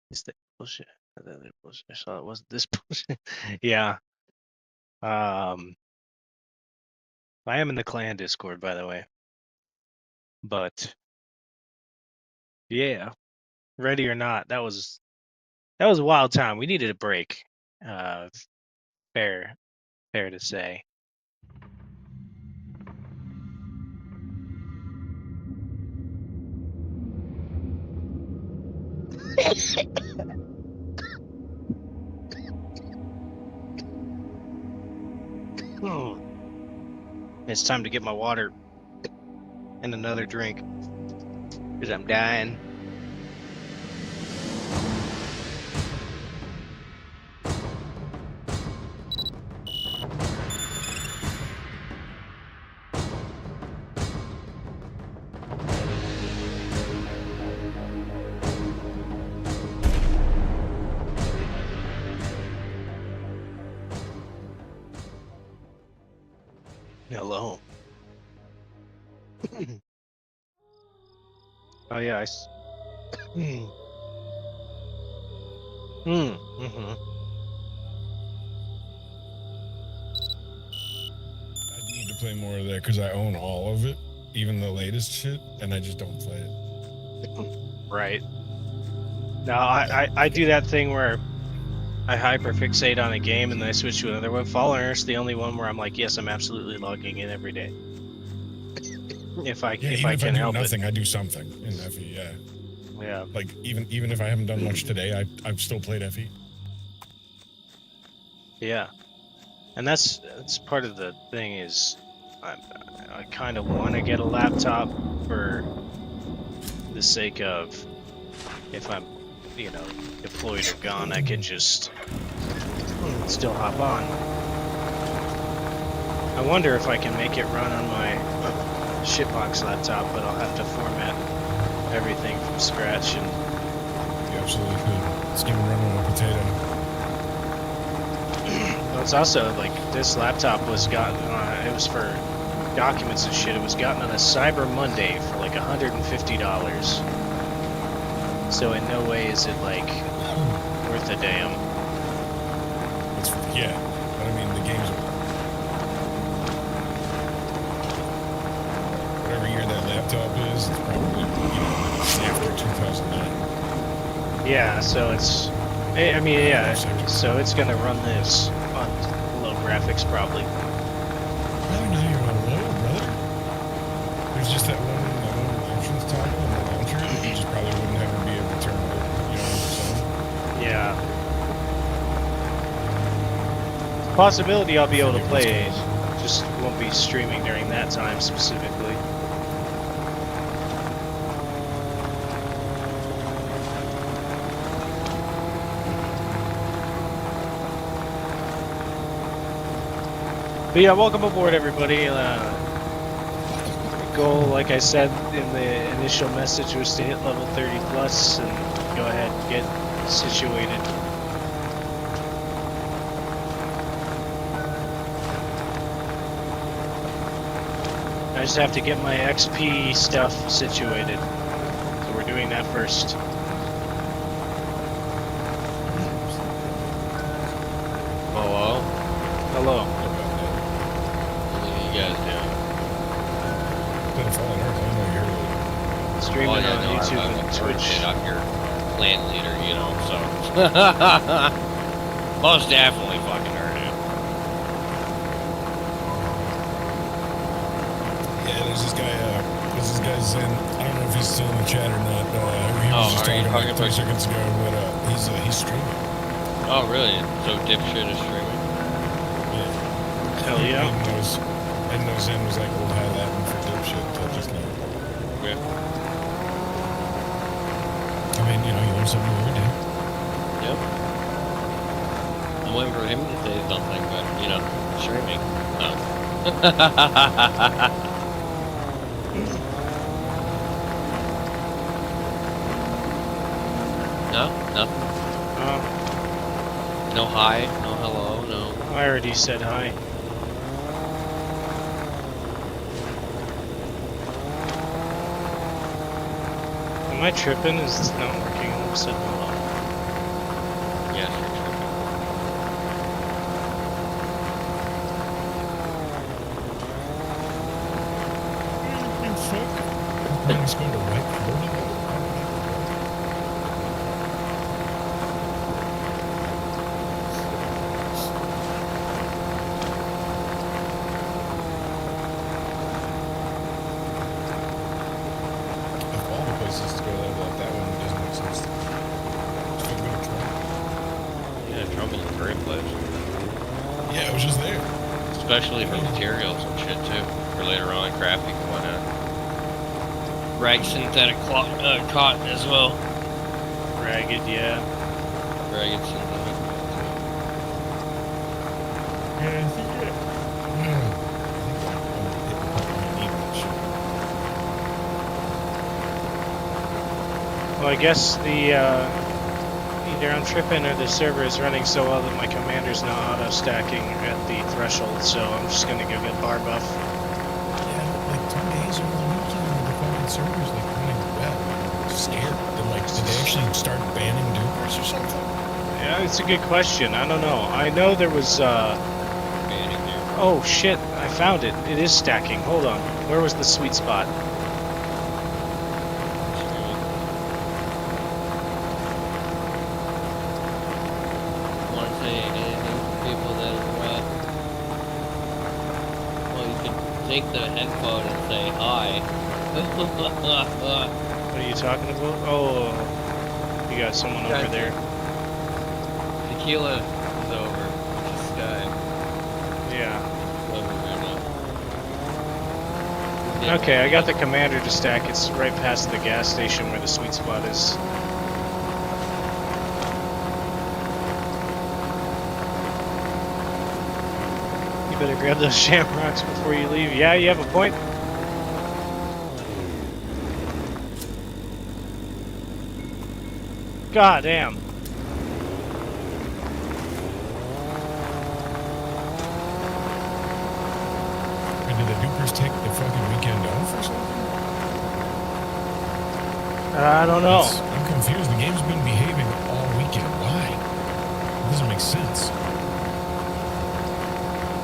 Is that bullshit? That other bullshit. I saw it wasn't this bullshit. Yeah. I am in the clan Discord, by the way. But yeah, ready or not, that was a wild time. We needed a break. Uh, fair, fair to say. It's time to get my water and another drink because I'm dying. Hello. Oh yeah, Mm-hmm. I need to play more of that because I own all of it, even the latest shit, and I just don't play it. Right. Now, I do that thing where I hyperfixate on a game and then I switch to another one. Fallen Earth's the only one where I'm like, yes, I'm absolutely logging in every day. If I Yeah, if even I if can I do help nothing, I do something in FE. Yeah, it. Yeah. like even if I haven't done much today, I've still played FE. Yeah. And that's part of the thing is I kind of want to get a laptop for the sake of if I'm, deployed or gone, I can just still hop on. I wonder if I can make it run on my shitbox laptop, but I'll have to format everything from scratch. And You absolutely could. It's gonna run on a potato. well, it's also like this laptop was gotten. It was for documents and shit. It was gotten on a Cyber Monday for like $150. So in no way is it like worth a damn. Yeah, but I mean the games. Whatever year that laptop is, it's probably after 2009. Yeah, so it's. I mean, yeah. So it's gonna run this on low graphics probably. Well, now you're on low, brother. There's just that one options toggle on the launcher that you just probably wouldn't ever be able to turn on its own. Yeah. Possibility I'll be able to play, just won't be streaming during that time specifically. But yeah, welcome aboard everybody. The goal, like I said in the initial message, was to hit level 30 plus and go ahead and get situated. I just have to get my XP stuff situated. So we're doing that first. Hello? Hello. What are you guys doing? Been Fallen Earth, I know you're Streaming on YouTube I'm and Twitch. I'm your clan leader, so. Most definitely fucking heard it. Yeah, there's this guy Zen. I don't know if he's still in the chat or not. He was just talking like 30 seconds ago, but he's streaming. Oh, really? So Dipshit is streaming? Yeah. Hell yeah. I didn't know Zen was like old highlighting for Dipshit until just now. Yeah. I mean, you learn something every day. Yep. I'm waiting for him to say something, but, streaming. No. No? Nothing? No hi? No hello? No? I already said hi. Am I tripping? Is this not working? I said hello. Yes, you're tripping. It's going to right forward. Of all the places to go that one doesn't make sense. Just go to Trump. Yeah, Trump is a great place. Yeah, I was just there. Especially for materials and shit, too. For later on crafting and whatnot. Rag synthetic cotton as well. Ragged, yeah. Ragged synthetic. Yeah, I think it. Well, I guess the either I'm tripping or the server is running so well that my commander's not auto-stacking at the threshold, so I'm just gonna go get bar buff. Yeah, like 2 days over the weekend, the fucking server's like running well. I'm scared. Did they actually start banning dupers or something? Yeah, it's a good question. I don't know. I know there was. Manning there. Oh shit! I found it. It is stacking. Hold on. Where was the sweet spot? Want to say anything to people that are well, you can take the headphone and say hi. What are you talking about? Oh, you got someone over Gotcha. there. Tequila is over. Just Yeah. over right now. Okay, I got the commander to stack. It's right past the gas station where the sweet spot is. You better grab those shamrocks before you leave. Yeah, you have a point. God damn. Did the dupers take the fucking weekend off or something? I don't know. I'm confused. The game's been behaving all weekend. Why? It doesn't make sense.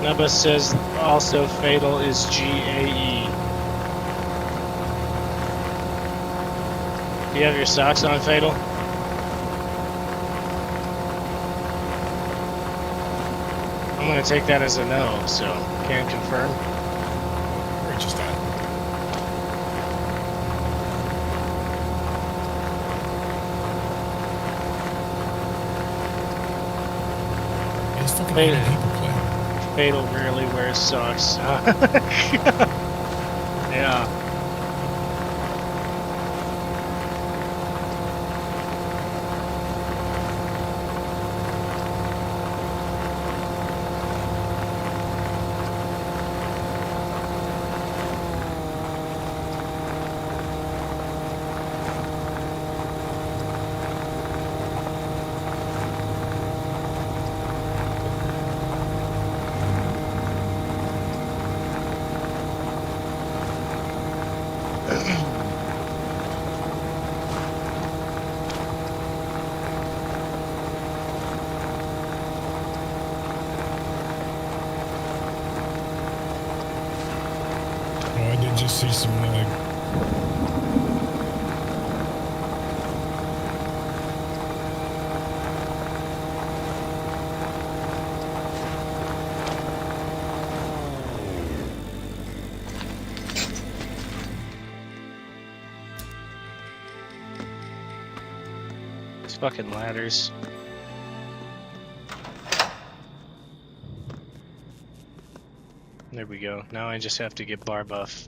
Nubba says also Fatal is GAE. Do you have your socks on, Fatal? I'm gonna take that as a no, so can't confirm. Or just that. It's fucking Wait. 80 people play. Fatal rarely wears socks. Yeah. Oh, I did just see some lag. These fucking ladders. There we go. Now I just have to get bar buff.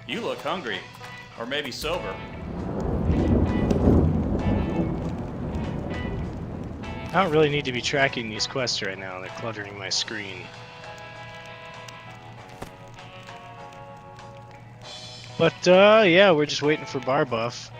You look hungry. Or maybe sober. I don't really need to be tracking these quests right now. They're cluttering my screen. But, yeah, we're just waiting for bar buff.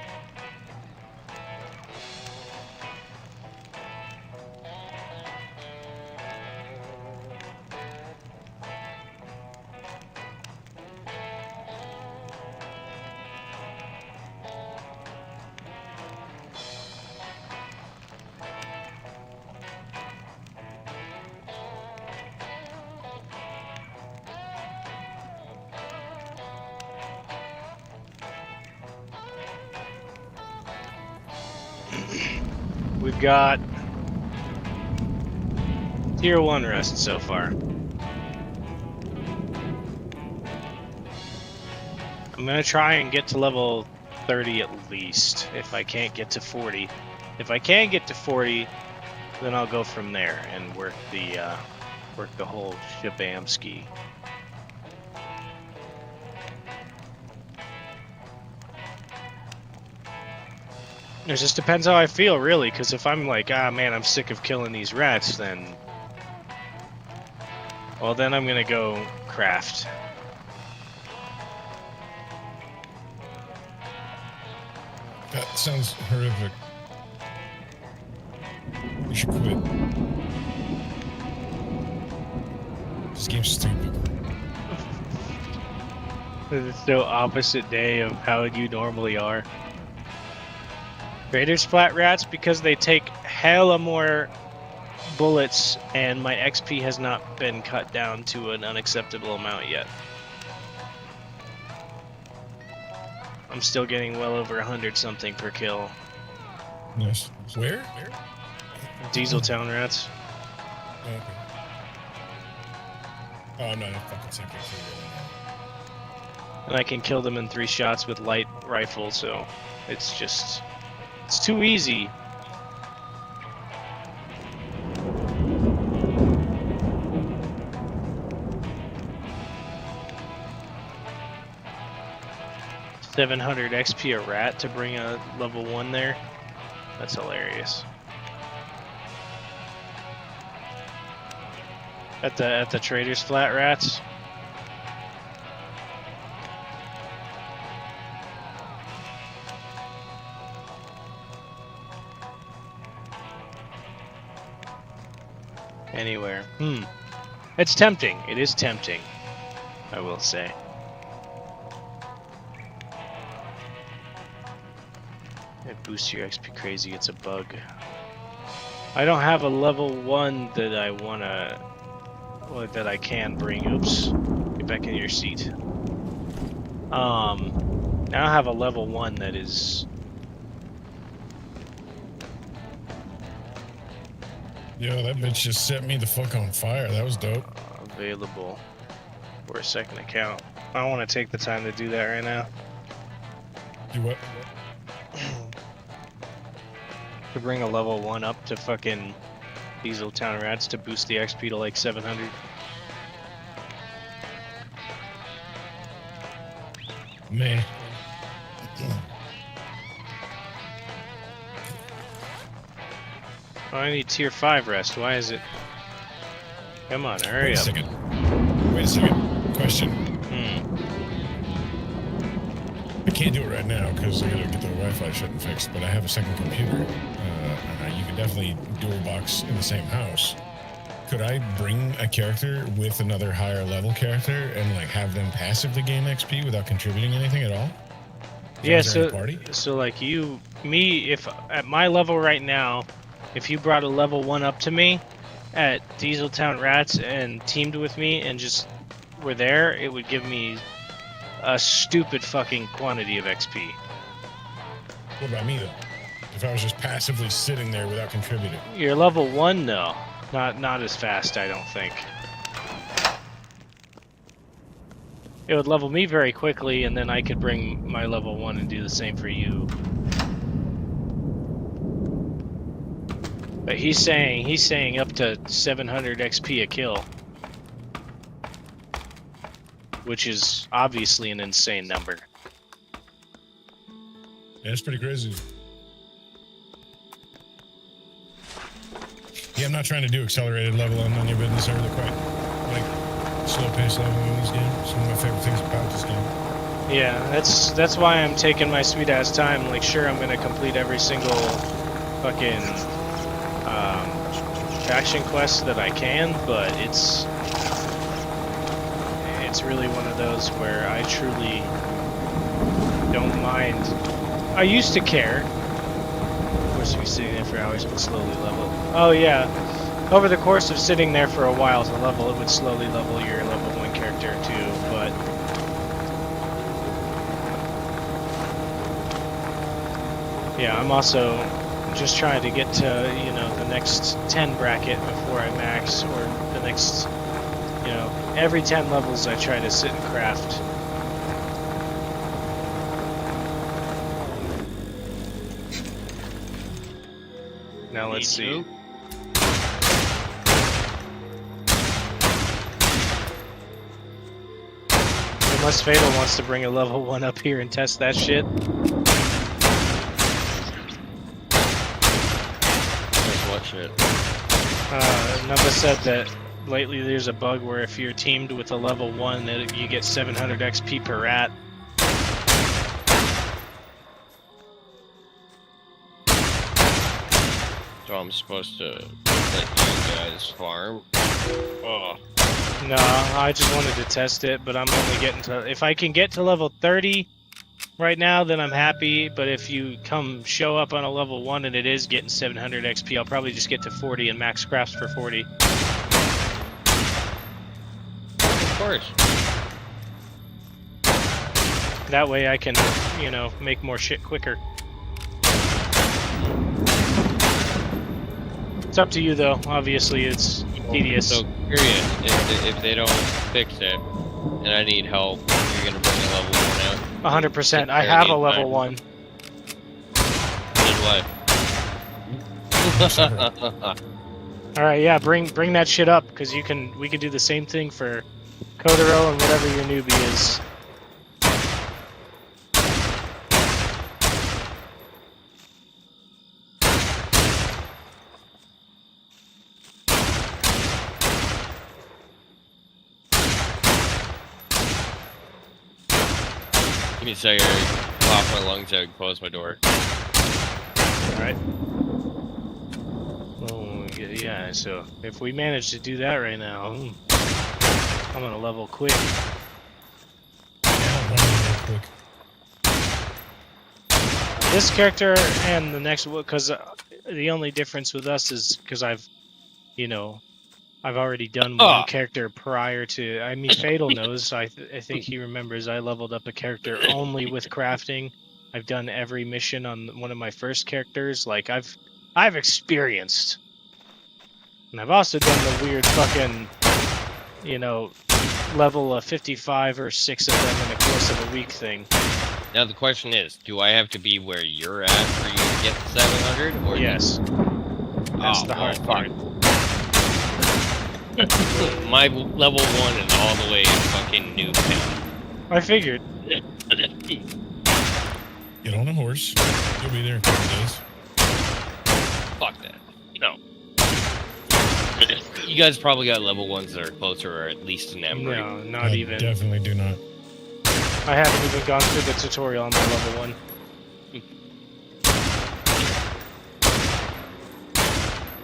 We've got tier 1 rest so far. I'm gonna try and get to level 30 at least, if I can't get to 40. If I can get to 40, then I'll go from there and work the whole shabamski. It just depends how I feel, really, because if I'm like, ah man, I'm sick of killing these rats, then... Well, then I'm gonna go craft. That sounds horrific. You should quit. This game's stupid. This is so opposite day of how you normally are. Raiders Flat Rats, because they take hella more bullets and my XP has not been cut down to an unacceptable amount yet. I'm still getting well over 100 something per kill. Nice. Where? Diesel Town Rats. Oh, okay. Oh, I'm not in fucking second. And I can kill them in 3 shots with light rifle, so it's just... It's too easy. $700 XP a rat to bring a level 1 there. That's hilarious. At the Traders Flat Rats. Anywhere. It's tempting. It is tempting, I will say. It boosts your XP crazy. It's a bug. I don't have a level 1 that I wanna, or that I can bring. Oops. Get back in your seat. Now I have a level 1 that is... Yo, that bitch just set me the fuck on fire. That was dope. available for a second account. I don't want to take the time to do that right now. Do what? To bring a level 1 up to fucking Diesel Town Rats to boost the XP to like 700. Man. Oh, I need tier 5 rest. Why is it? Come on, hurry Wait a up. second. Wait a second. Question. I can't do it right now because I gotta get the Wi-Fi shut and fixed, but I have a second computer. You can definitely dual box in the same house. Could I bring a character with another higher level character and like have them passively gain XP without contributing anything at all? Yeah, Is there any party? so like me, if at my level right now, if you brought a level 1 up to me at Diesel Town Rats and teamed with me and just were there, it would give me a stupid fucking quantity of XP. What about me though? If I was just passively sitting there without contributing? Your level 1, no. Not as fast, I don't think. It would level me very quickly, and then I could bring my level 1 and do the same for you. But he's saying up to 700 XP a kill. Which is obviously an insane number. Yeah, it's pretty crazy. Yeah, I'm not trying to do accelerated leveling on your business. I really quite like slow-paced leveling in this game. It's one of my favorite things about this game. Yeah, that's why I'm taking my sweet ass time. Like, sure, I'm gonna complete every single fucking faction quest that I can, but it's really one of those where I truly don't mind. I used to care. Of course, if you're sitting there for hours, it would slowly level. Oh yeah, over the course of sitting there for a while to level, it would slowly level your level 1 character too, but yeah, I'm also just trying to get to, you know, the next 10 bracket before I max, or the next, you know, every 10 levels I try to sit and craft. Now let's see. Unless Fatal wants to bring a level 1 up here and test that shit. What shit? Nubba said that lately there's a bug where if you're teamed with a level 1, that you get 700 XP per rat. So I'm supposed to let you guys farm? Oh. No, I just wanted to test it, but I'm only getting to... If I can get to level 30 right now, then I'm happy. But if you show up on a level 1 and it is getting 700 XP, I'll probably just get to 40 and max crafts for 40. Of course. That way I can, you know, make more shit quicker. It's up to you, though. Obviously, it's tedious. So curious, if they don't fix it, and I need help, you're gonna bring a level 1 out? 100%. I have a level 1. Then what? All right, yeah, bring that shit up, because we can do the same thing for Kotaro and whatever your newbie is. Give me a second, cough my lungs out and close my door. Alright. Oh, yeah, so if we manage to do that right now, I'm gonna level quick. Yeah, real quick. This character and the next one, because the only difference with us is because I've already done one character prior to. I mean, Fatal knows. I think he remembers. I leveled up a character only with crafting. I've done every mission on one of my first characters. Like I've experienced, and I've also done the weird fucking, level of 55 or 6 of them in the course of a week thing. Now the question is, do I have to be where you're at for you to get the 700? Or Yes. That's the hard part. My level 1 is all the way in fucking Newtown. I figured. Get on a horse. You'll be there in a couple days. Fuck that. No. You guys probably got level 1s that are closer, or at least an Embry. No, not I even. definitely do not. I haven't even gone through the tutorial on my level 1.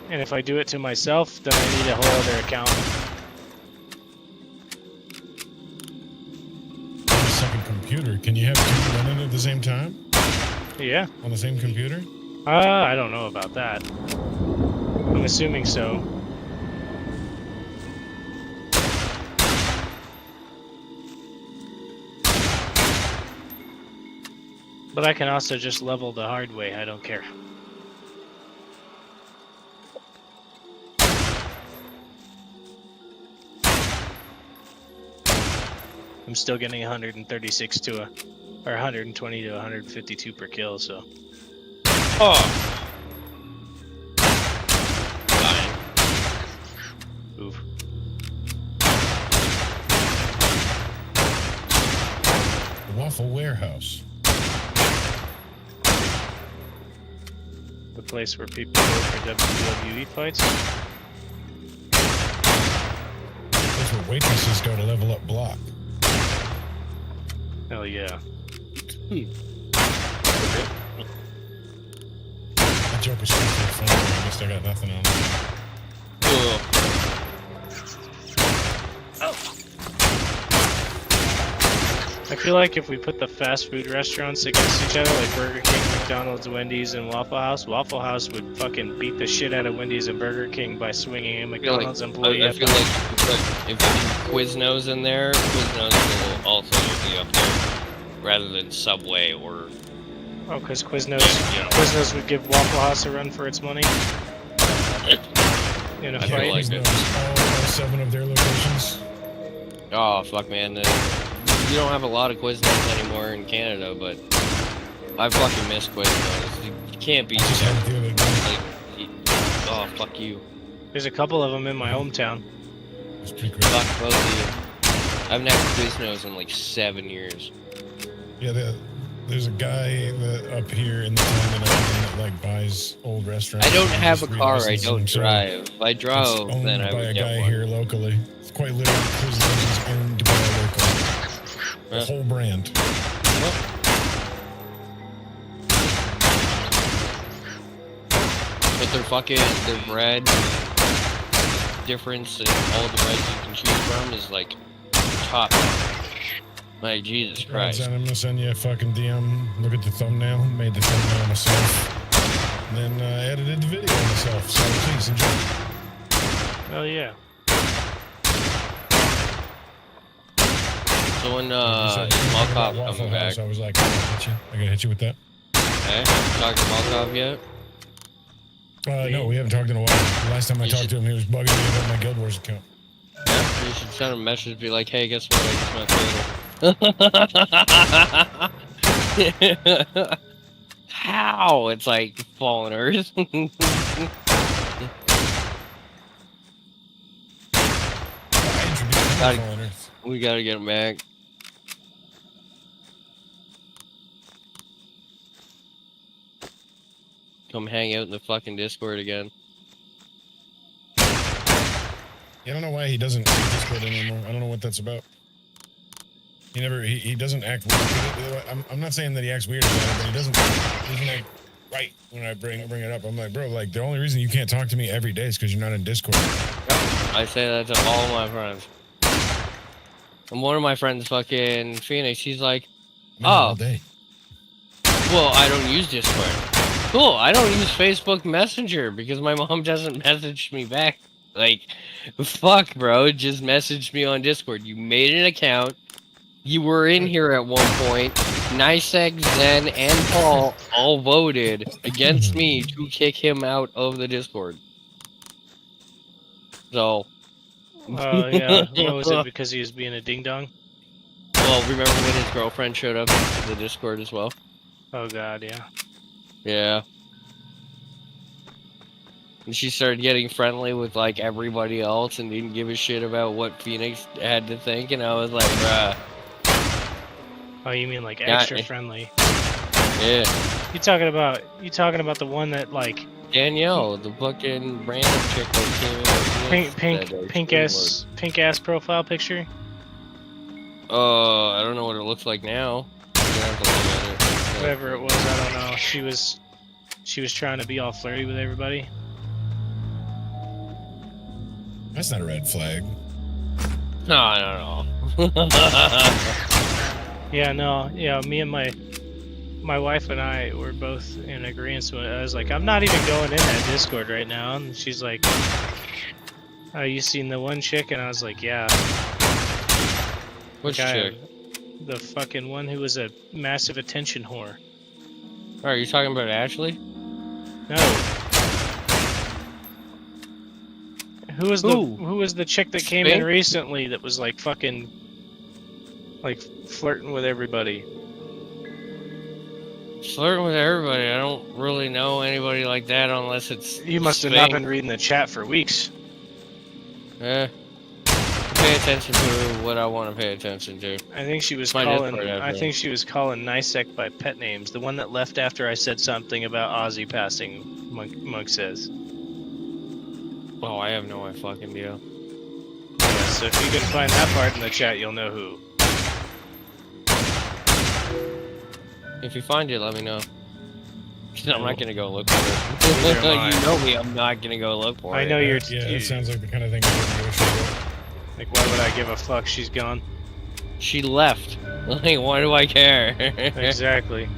And if I do it to myself, then I need a whole other account. On the second computer, can you have two running at the same time? Yeah. On the same computer? I don't know about that. I'm assuming so. But I can also just level the hard way, I don't care. I'm still getting 136 to or 120 to 152 per kill, so. Oh! Fine. Oof. The Waffle Warehouse. The place where people go for WWE fights. That's where waitresses go to level up block. Hell yeah. That joke was super funny. I guess I got nothing on it. I feel like if we put the fast food restaurants against each other, like Burger King, McDonald's, Wendy's, and Waffle House would fucking beat the shit out of Wendy's and Burger King by swinging a McDonald's employee I up. feel like if you put Quiznos in there, Quiznos will also be up there, rather than Subway or... Oh, because Quiznos would give Waffle House a run for its money? In a I feel fight? like Quiznos, all 7 of their locations. Oh, fuck, man. You don't have a lot of Quiznos anymore in Canada, but I fucking miss Quiznos. You can't beat Just had it the other day. oh, fuck you. There's a couple of them in my hometown. It's pretty great. Fuck both of you. I haven't had Quiznos in like 7 years. Yeah, there's a guy up here in the town that I like buys old restaurants. I don't have a Just car, I re-licenses don't them, so drive. If I It's drove, owned then I by would a get guy one. here locally. It's quite literally Quiznos is owned by a local. The whole brand. But they're bread, difference in all the devices you can choose from is like top. Like Jesus Christ. I'm gonna send you a fucking DM. Look at the thumbnail. Made the thumbnail myself. And then edited the video myself. So please enjoy. Oh yeah. So when So, Malkov Waffle coming House, back, I was like, I gotta hit you with that. okay? Talked to Malkov yet? No, we haven't talked in a while. The last time I talked to him, he was bugging me about my Guild Wars account. Yeah, you should send him a message, be like, hey, guess what? I just met Turtle. How? It's like Fallen Earth. I introduced him to Gotta- Fallen Earth. We gotta get him back. Come hang out in the fucking Discord again. I don't know why he doesn't use Discord anymore. I don't know what that's about. He doesn't act weird. I'm not saying that he acts weird about it, but he doesn't act right when I bring it up. I'm like, bro, like the only reason you can't talk to me every day is because you're not in Discord. I say that to all my friends. And one of my friends, fucking Phoenix, he's like, I'm in all day. well, I don't use Discord. Cool, I don't use Facebook Messenger because my mom doesn't message me back. Like, fuck, bro, just message me on Discord. You made an account. You were in here at one point. Nysec, Zen, and Paul all voted against me to kick him out of the Discord. So. Oh yeah. What was it? Because he was being a ding dong? Well, remember when his girlfriend showed up to the Discord as well? Oh god, yeah. Yeah. And she started getting friendly with like everybody else and didn't give a shit about what Phoenix had to think, and I was like, bruh. Oh, you mean like Yeah, extra friendly? Yeah. You talking about the one that like Danielle, the fucking random chick that came in with pink ass profile picture? I don't know what it looks like now. I'm gonna have to look at it. Whatever it was, I don't know. She was trying to be all flirty with everybody. That's not a red flag. No, I don't know. Yeah, no, yeah. Me and my wife and I were both in agreement. So I was like, I'm not even going in that Discord right now. And she's like, "Oh, you seen the one chick?" And I was like, "Yeah." Which Guy- chick? The fucking one who was a massive attention whore. Are you talking about Ashley? No. Who was the chick that came in Spink? recently that was like fucking like flirting with everybody? Flirting with everybody. I don't really know anybody like that unless it's. You must have not Spink. been reading the chat for weeks. Pay attention to what I want to pay attention to. I think she was My calling. Discord I admin. think she was calling Nysec by pet names. The one that left after I said something about Ozzy passing. Monk says. Oh, I have no fucking deal. Yeah, so if you can find that part in the chat, you'll know who. If you find it, let me know. 'Cause I'm not gonna go look for Neither it. am I. You know me, I'm not gonna go look for it. I know you're. Yeah, you- that sounds like the kind of thing I wouldn't give a shit about. like, why would I give a fuck? She's gone. She left. Like, why do I care? Exactly.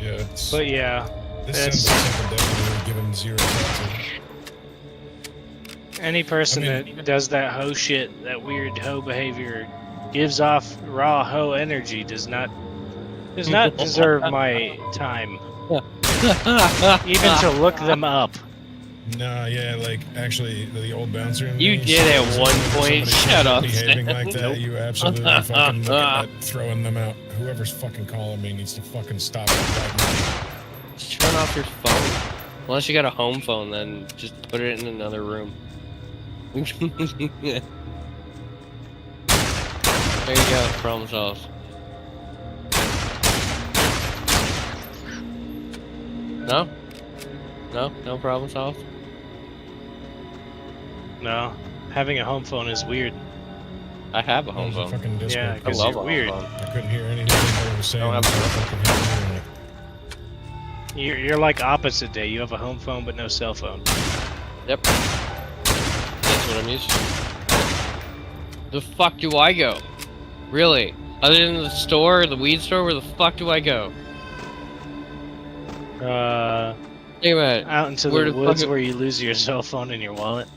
Yeah, it's, But yeah, this that's- sounds like something definitely would given zero thought any person I mean- that does that hoe shit, that weird hoe behavior, gives off raw hoe energy, does not deserve my time. Even to look them up. to. Nah, yeah, like actually, the old bouncer. in You me did at says one if point. somebody's Shut up, Behaving Sam. like that, Nope. you absolutely fucking look at that, throwing them out. Whoever's fucking calling me needs to fucking stop it right now. Just turn off your phone. Unless you got a home phone, then just put it in another room. There you go, problem solved. No? No problem solved? No, having a home phone is weird. I have a home There's a phone. fucking Discord. Yeah, I 'cause love you're a weird. home phone. I couldn't hear anything anybody was saying. I don't have so a- I fucking had the internet. You're like opposite day. You have a home phone but no cell phone. Yep. I'm used to. The fuck do I go? Really? Other than the store, the weed store, where the fuck do I go? Think about it. Out into Where the the woods fuck- where you lose your cell phone and your wallet.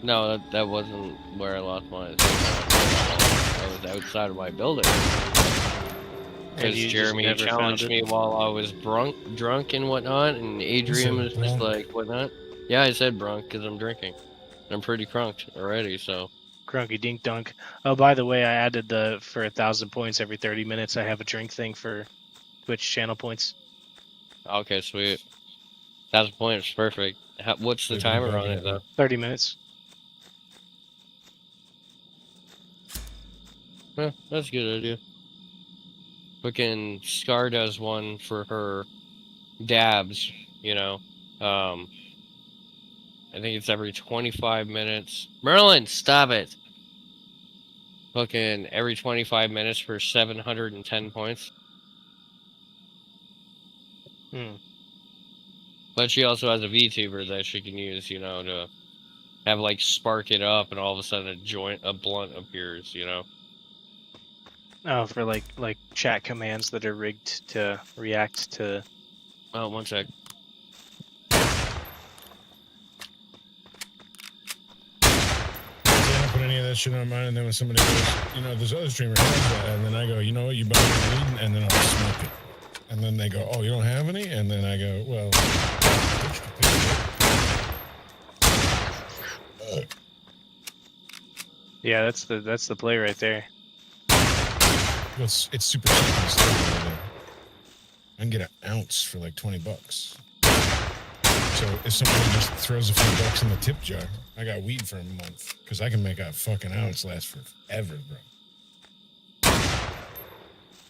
No, that wasn't where I lost mine. I was outside of my building. Because you just Jeremy never found challenged it? me while I was drunk and whatnot, and Adrian said was just brunk. like, whatnot. Yeah, I said brunk because I'm drinking. I'm pretty crunked already, so. Crunky dink dunk. Oh, by the way, I added for 1,000 points every 30 minutes. I have a drink thing for Twitch channel points. Okay, sweet. 1,000 points, perfect. What's the Wait, timer wait, on wait, it, though? 30 minutes. Yeah, that's a good idea. Fucking Scar does one for her dabs, you know. I think it's every 25 minutes. Merlin, stop it! Fucking every 25 minutes for 710 points. Hmm. But she also has a VTuber that she can use, you know, to have like spark it up, and all of a sudden a blunt appears, you know. Oh, for like chat commands that are rigged to react to. Oh, one sec. See, I don't put any of that shit on mine, and then when somebody goes, you know, this other streamer has that, and then I go, you know what, you buy me weed, and then I'll smoke it. And then they go, oh, you don't have any? And then I go, well, Yeah, that's the play right there. it's super cheap. in the store the other day. I can get an ounce for like $20. So if somebody just throws a few bucks in the tip jar, I got weed for a month because I can make a fucking ounce last forever, bro.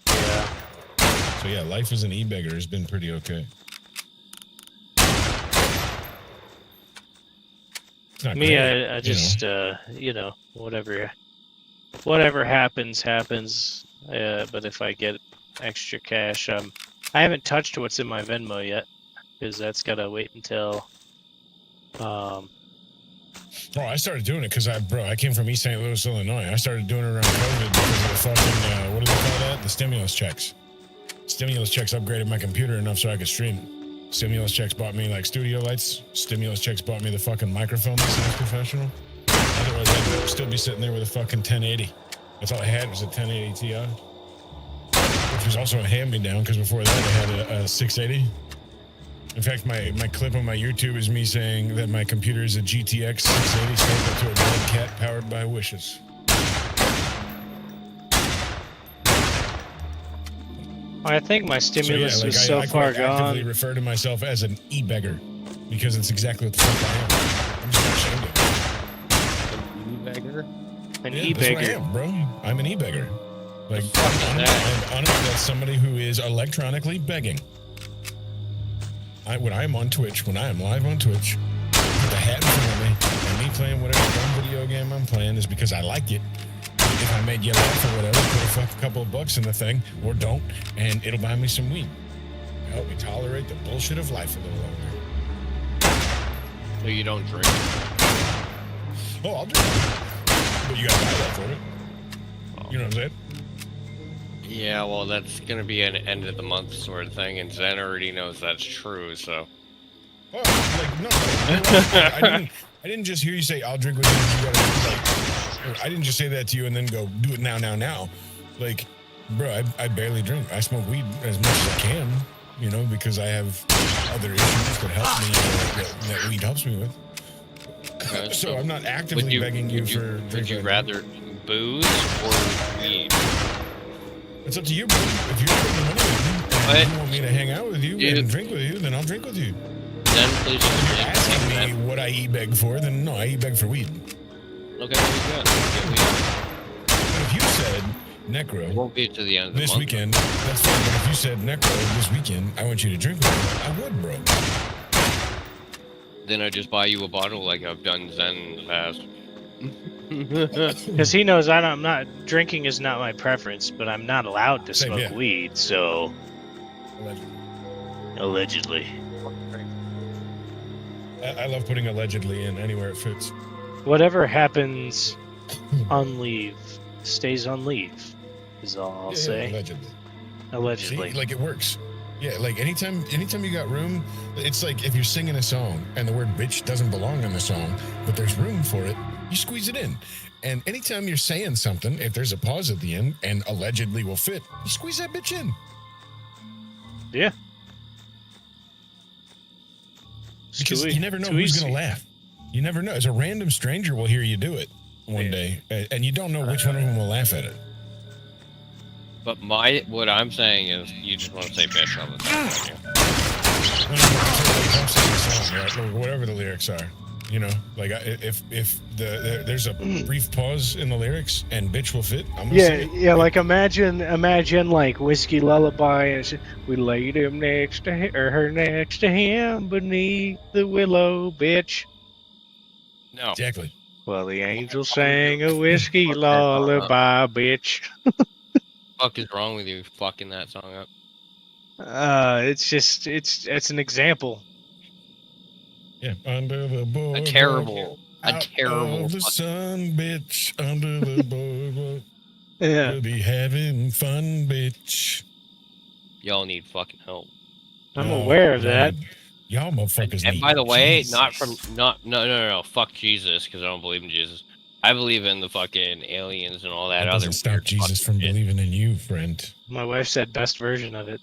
Yeah. So yeah, life as an e-beggar has been pretty okay. It's not Me, great, I you just know. you know, whatever happens. But if I get extra cash, I haven't touched what's in my Venmo yet because that's gotta wait until. Oh, I started doing it because I came from East St. Louis, Illinois. I started doing it around COVID because of the fucking what do they call that? The stimulus checks. Stimulus checks upgraded my computer enough so I could stream. Stimulus checks bought me like studio lights. Stimulus checks bought me the fucking microphone that sounds professional. Otherwise, I'd still be sitting there with a fucking 1080. That's all I had was a 1080 Ti, which was also a hand-me-down because before that I had a 680. In fact, my clip on my YouTube is me saying that my computer is a GTX 680 stapled to a dead cat powered by wishes. I think my stimulus was I so far quite actively gone. refer to myself as an e-beggar because it's exactly what the fuck I am. I'm just not ashamed of it. Beggar? An Yeah, that's what I e-beggar. am, bro. I'm an e-beggar. Like, fuck is I'm that? honored that's somebody who is electronically begging. When I am on Twitch, when I am live on Twitch, with a hat in front of me, and me playing whatever dumb video game I'm playing is because I like it. If I made you laugh or whatever, put a couple of bucks in the thing, or don't, and it'll buy me some weed. Help me tolerate the bullshit of life a little longer. So you don't drink? Oh, I'll drink it. But you gotta buy that for it. You know what I'm saying? Yeah, well, that's gonna be an end of the month sort of thing, and Zen already knows that's true, so. Oh, like, no. I didn't just hear you say, I'll drink with you. You gotta, like, I didn't just say that to you and then go, do it now. Like, bro, I barely drink. I smoke weed as much as I can, you know, because I have other issues that help me, that weed helps me with. Okay, So I'm not actively begging you for Would drink you right rather booze or weed? now. It's up to you, bro. If you're putting the money with me and you want me to hang out with you and drink with you, then I'll drink with you. Then please If just you're asking me me. what I e-beg for, then no, I e-beg for weed. Okay, there you go. Get weed. But if you said, It Necro, won't be to the end of the this month. weekend, that's fine. But if you said, Necro, this weekend, I want you to drink with me, I would, bro. Then I just buy you a bottle like I've done Zen in the past. Because he knows I'm not drinking is not my preference, but I'm not allowed to Same, smoke yeah. weed, so Like, allegedly. I love putting allegedly in anywhere it fits. Whatever happens on leave stays on leave. Is all I'll Yeah, say. allegedly. Allegedly. See, like it works. Yeah, like anytime you got room, it's like if you're singing a song and the word bitch doesn't belong in the song, but there's room for it, you squeeze it in. And anytime you're saying something, if there's a pause at the end and allegedly will fit, you squeeze that bitch in. Yeah. Because you never know too who's easy. going to laugh. You never know. As a random stranger will hear you do it one day, and you don't know which one of them will laugh at it. But what I'm saying is, you just want to say bitch all the time. Right? Whatever the lyrics are, you know, like if there's a brief pause in the lyrics and bitch will fit, I'm gonna say it. Yeah, like imagine like Whiskey Lullaby, and we laid him next to her next to him beneath the willow, bitch. No. Exactly. Well, the angel sang a whiskey lullaby, bitch. Fuck is wrong with you fucking that song up? It's an example. Yeah. Under the boardwalk. A terrible Of the sun, bitch. Under the boardwalk. Yeah. We'll be having fun, bitch. Y'all need fucking help. I'm aware of that. Y'all motherfuckers And need by the way, Jesus. no, fuck Jesus, because I don't believe in Jesus. I believe in the fucking aliens and all that That other doesn't stop weird Jesus fucking from shit. believing in you, friend. My wife said best version of it,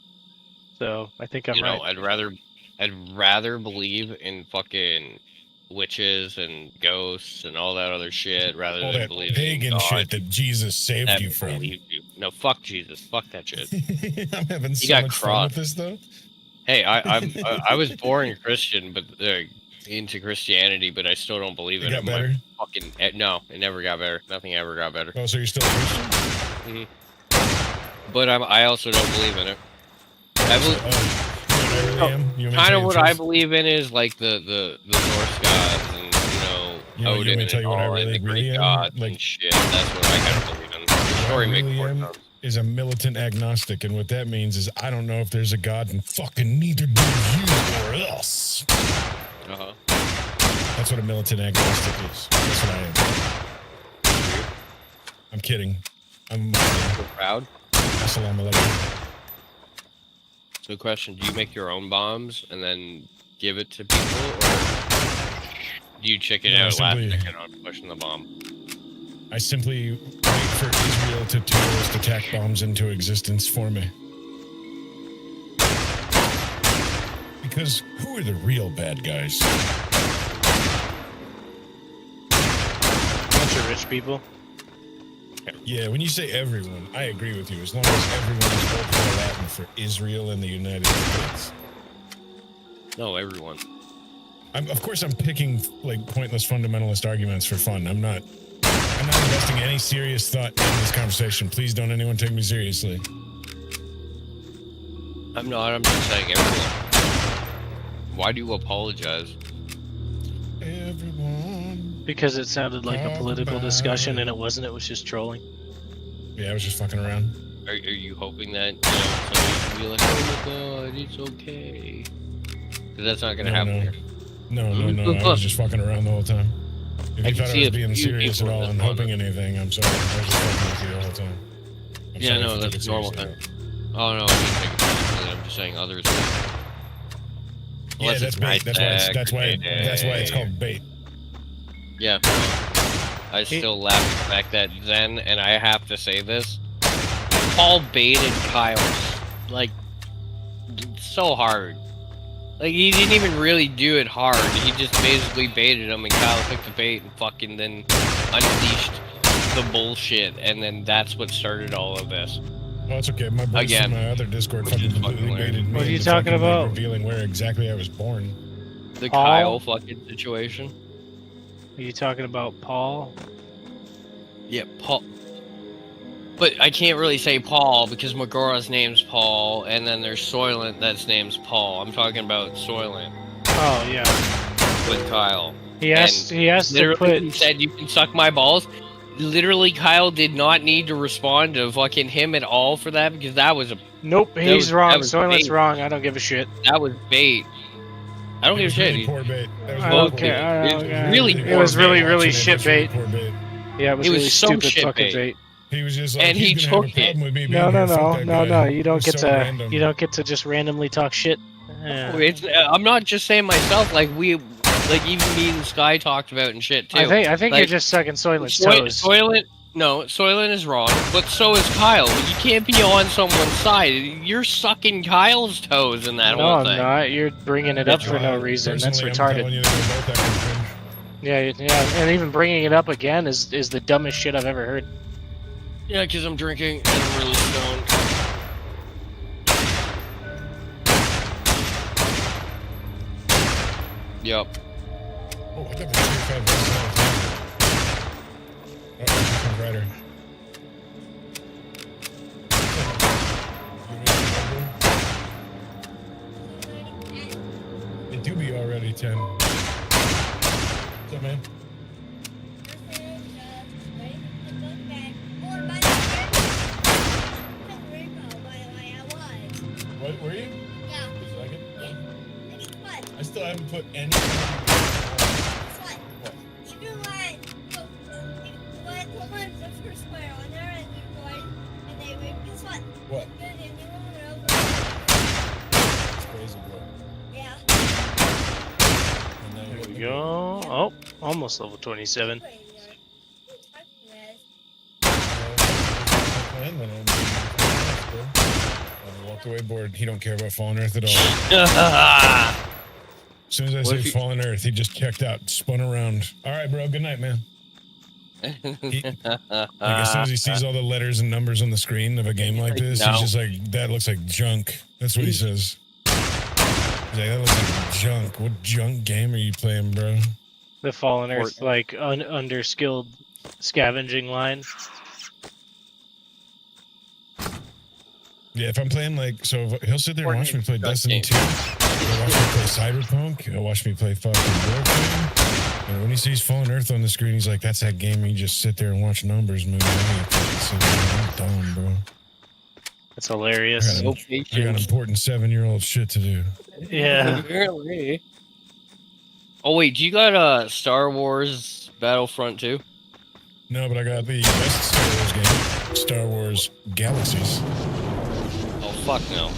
so I think I'm You know, right. I'd rather believe in fucking witches and ghosts and all that other shit rather All than that believing pagan in God shit that Jesus saved that you from. believed you. No, fuck Jesus. Fuck that shit. I'm having so got much fun crossed. with this, though. Hey, I was born Christian, but into Christianity, but I still don't believe It in got it. better. No, it never got better. Nothing ever got better. Oh, so you're still a Christian? But I also don't believe in it. I believe I really am. You want me to kind tell of you what the I truth? believe in is like the Norse gods and You know, you Odin want me to and tell you what I all, really, and the really Greek am? gods Like, and shit. That's what I kind of believe in. The what story I makes really more am sense. is a militant agnostic, and what that means is I don't know if there's a God, and fucking neither do you or us. Uh-huh. That's what a militant agnostic is. That's what I am. I'm kidding. I'm So proud. Assalamu alaikum. So question, do you make your own bombs and then give it to people, or do you chicken No, out last simply- second on pushing the bomb? I simply wait for Israel to terrorist attack bombs into existence for me. Because who are the real bad guys? Bunch of rich people. Yeah, when you say everyone, I agree with you. As long as everyone is voting Latin for Israel and the United States. No, everyone. Of course, I'm picking like pointless fundamentalist arguments for fun. I'm not investing any serious thought in this conversation. Please don't anyone take me seriously. I'm not. I'm just saying everyone. Why do you apologize? Everyone. Because it sounded like a Talk political about discussion, it. and it wasn't. It was just trolling. Yeah, I was just fucking around. Are you hoping that somebody will be like, oh my god, it's okay? Because that's not gonna happen here. No. I was just fucking around the whole time. If I you can thought see I was a being few serious at people in all this and one. hoping anything, I'm sorry. I was just fucking with you the whole time. I'm Yeah, sorry no, if you took that's it a normal seriously. thing. Oh no, I didn't take it seriously. I'm just saying others. Yeah, Unless that's it's bait. That's why it's day. called bait. Yeah. I still laugh at the fact that Zen, and I have to say this, Paul baited Kyle like so hard. Like he didn't even really do it hard. He just basically baited him, and Kyle took the bait and fucking then unleashed the bullshit, and then that's what started all of this. Oh, it's okay. My boys Again, from my other Discord which fucking is completely fucking baited me. What are you into talking fucking, like, about? revealing where exactly I was born. The Paul? Kyle fucking situation. Are you talking about Paul? Yeah, Paul. But I can't really say Paul because Megora's name's Paul, and then there's Soylent that's name's Paul. I'm talking about Soylent Oh yeah. with Kyle. He has to Literally, put. he said, "You can suck my balls." Literally, Kyle did not need to respond to fucking him at all for that because that was Nope, that he's was- wrong. that was Soylent's bait. wrong. I don't give a shit. That was bait. I don't give a shit. Really poor bait. That was I really don't poor care. bait. I don't It's care. really It poor was really, bait. really Watching it, shit it's really bait. poor bait. Yeah, it was It was really so stupid shit fucking bait. bait. He was just like, And he's he gonna have a took it. problem with me being No, here. no, Fuck no, that no, guy. no. It You don't was get so to. random. You don't get to just randomly talk shit. Yeah. It's, I'm not just saying myself. Like even me and Sky talked about and shit too. I think you're Like, just sucking Soylent's Soy- toes. Soylent is wrong, but so is Kyle. You can't be on someone's side. You're sucking Kyle's toes in that No, whole I'm thing. not. You're bringing it up for no reason. That's Personally, I'm telling retarded. you that we're both acting cringe. Yeah, and even bringing it up again is the dumbest shit I've ever heard. Yeah, because I'm drinking and I'm really stoned. Yep. Oh, I got the 35 votes all the time. Oh, here comes Ryder. It do be already 10. What's up, man? What were you? Did you like it? I still haven't put any. What? It's crazy, bro. And now There what we you go. Oh, almost level 27. do? Plan, then I'm walked away bored. He don't care about Fallen Earth at all. As soon as I What say if you- Fallen Earth, he just checked out, spun around. All right, bro. Good night, man. Like as soon as he sees all the letters and numbers on the screen of a game like this, No. he's just like, "That looks like junk." That's what he says. He's like, "That looks like junk. What junk game are you playing, bro?" The Fallen Earth, like, underskilled scavenging line. Yeah, if I'm playing he'll sit there and watch me play Fortnite Destiny game. 2. He'll watch me play Cyberpunk. He'll watch me play fucking Warframe. And when he sees Fallen Earth on the screen, he's like, "That's that game where you just sit there and watch numbers move." I'm dumb, bro. That's hilarious. No I got patience. important 7-year-old shit to do. Yeah. Apparently. Oh wait, do you got Star Wars Battlefront 2? No, but I got the best Star Wars game, Star Wars Galaxies. Oh fuck no.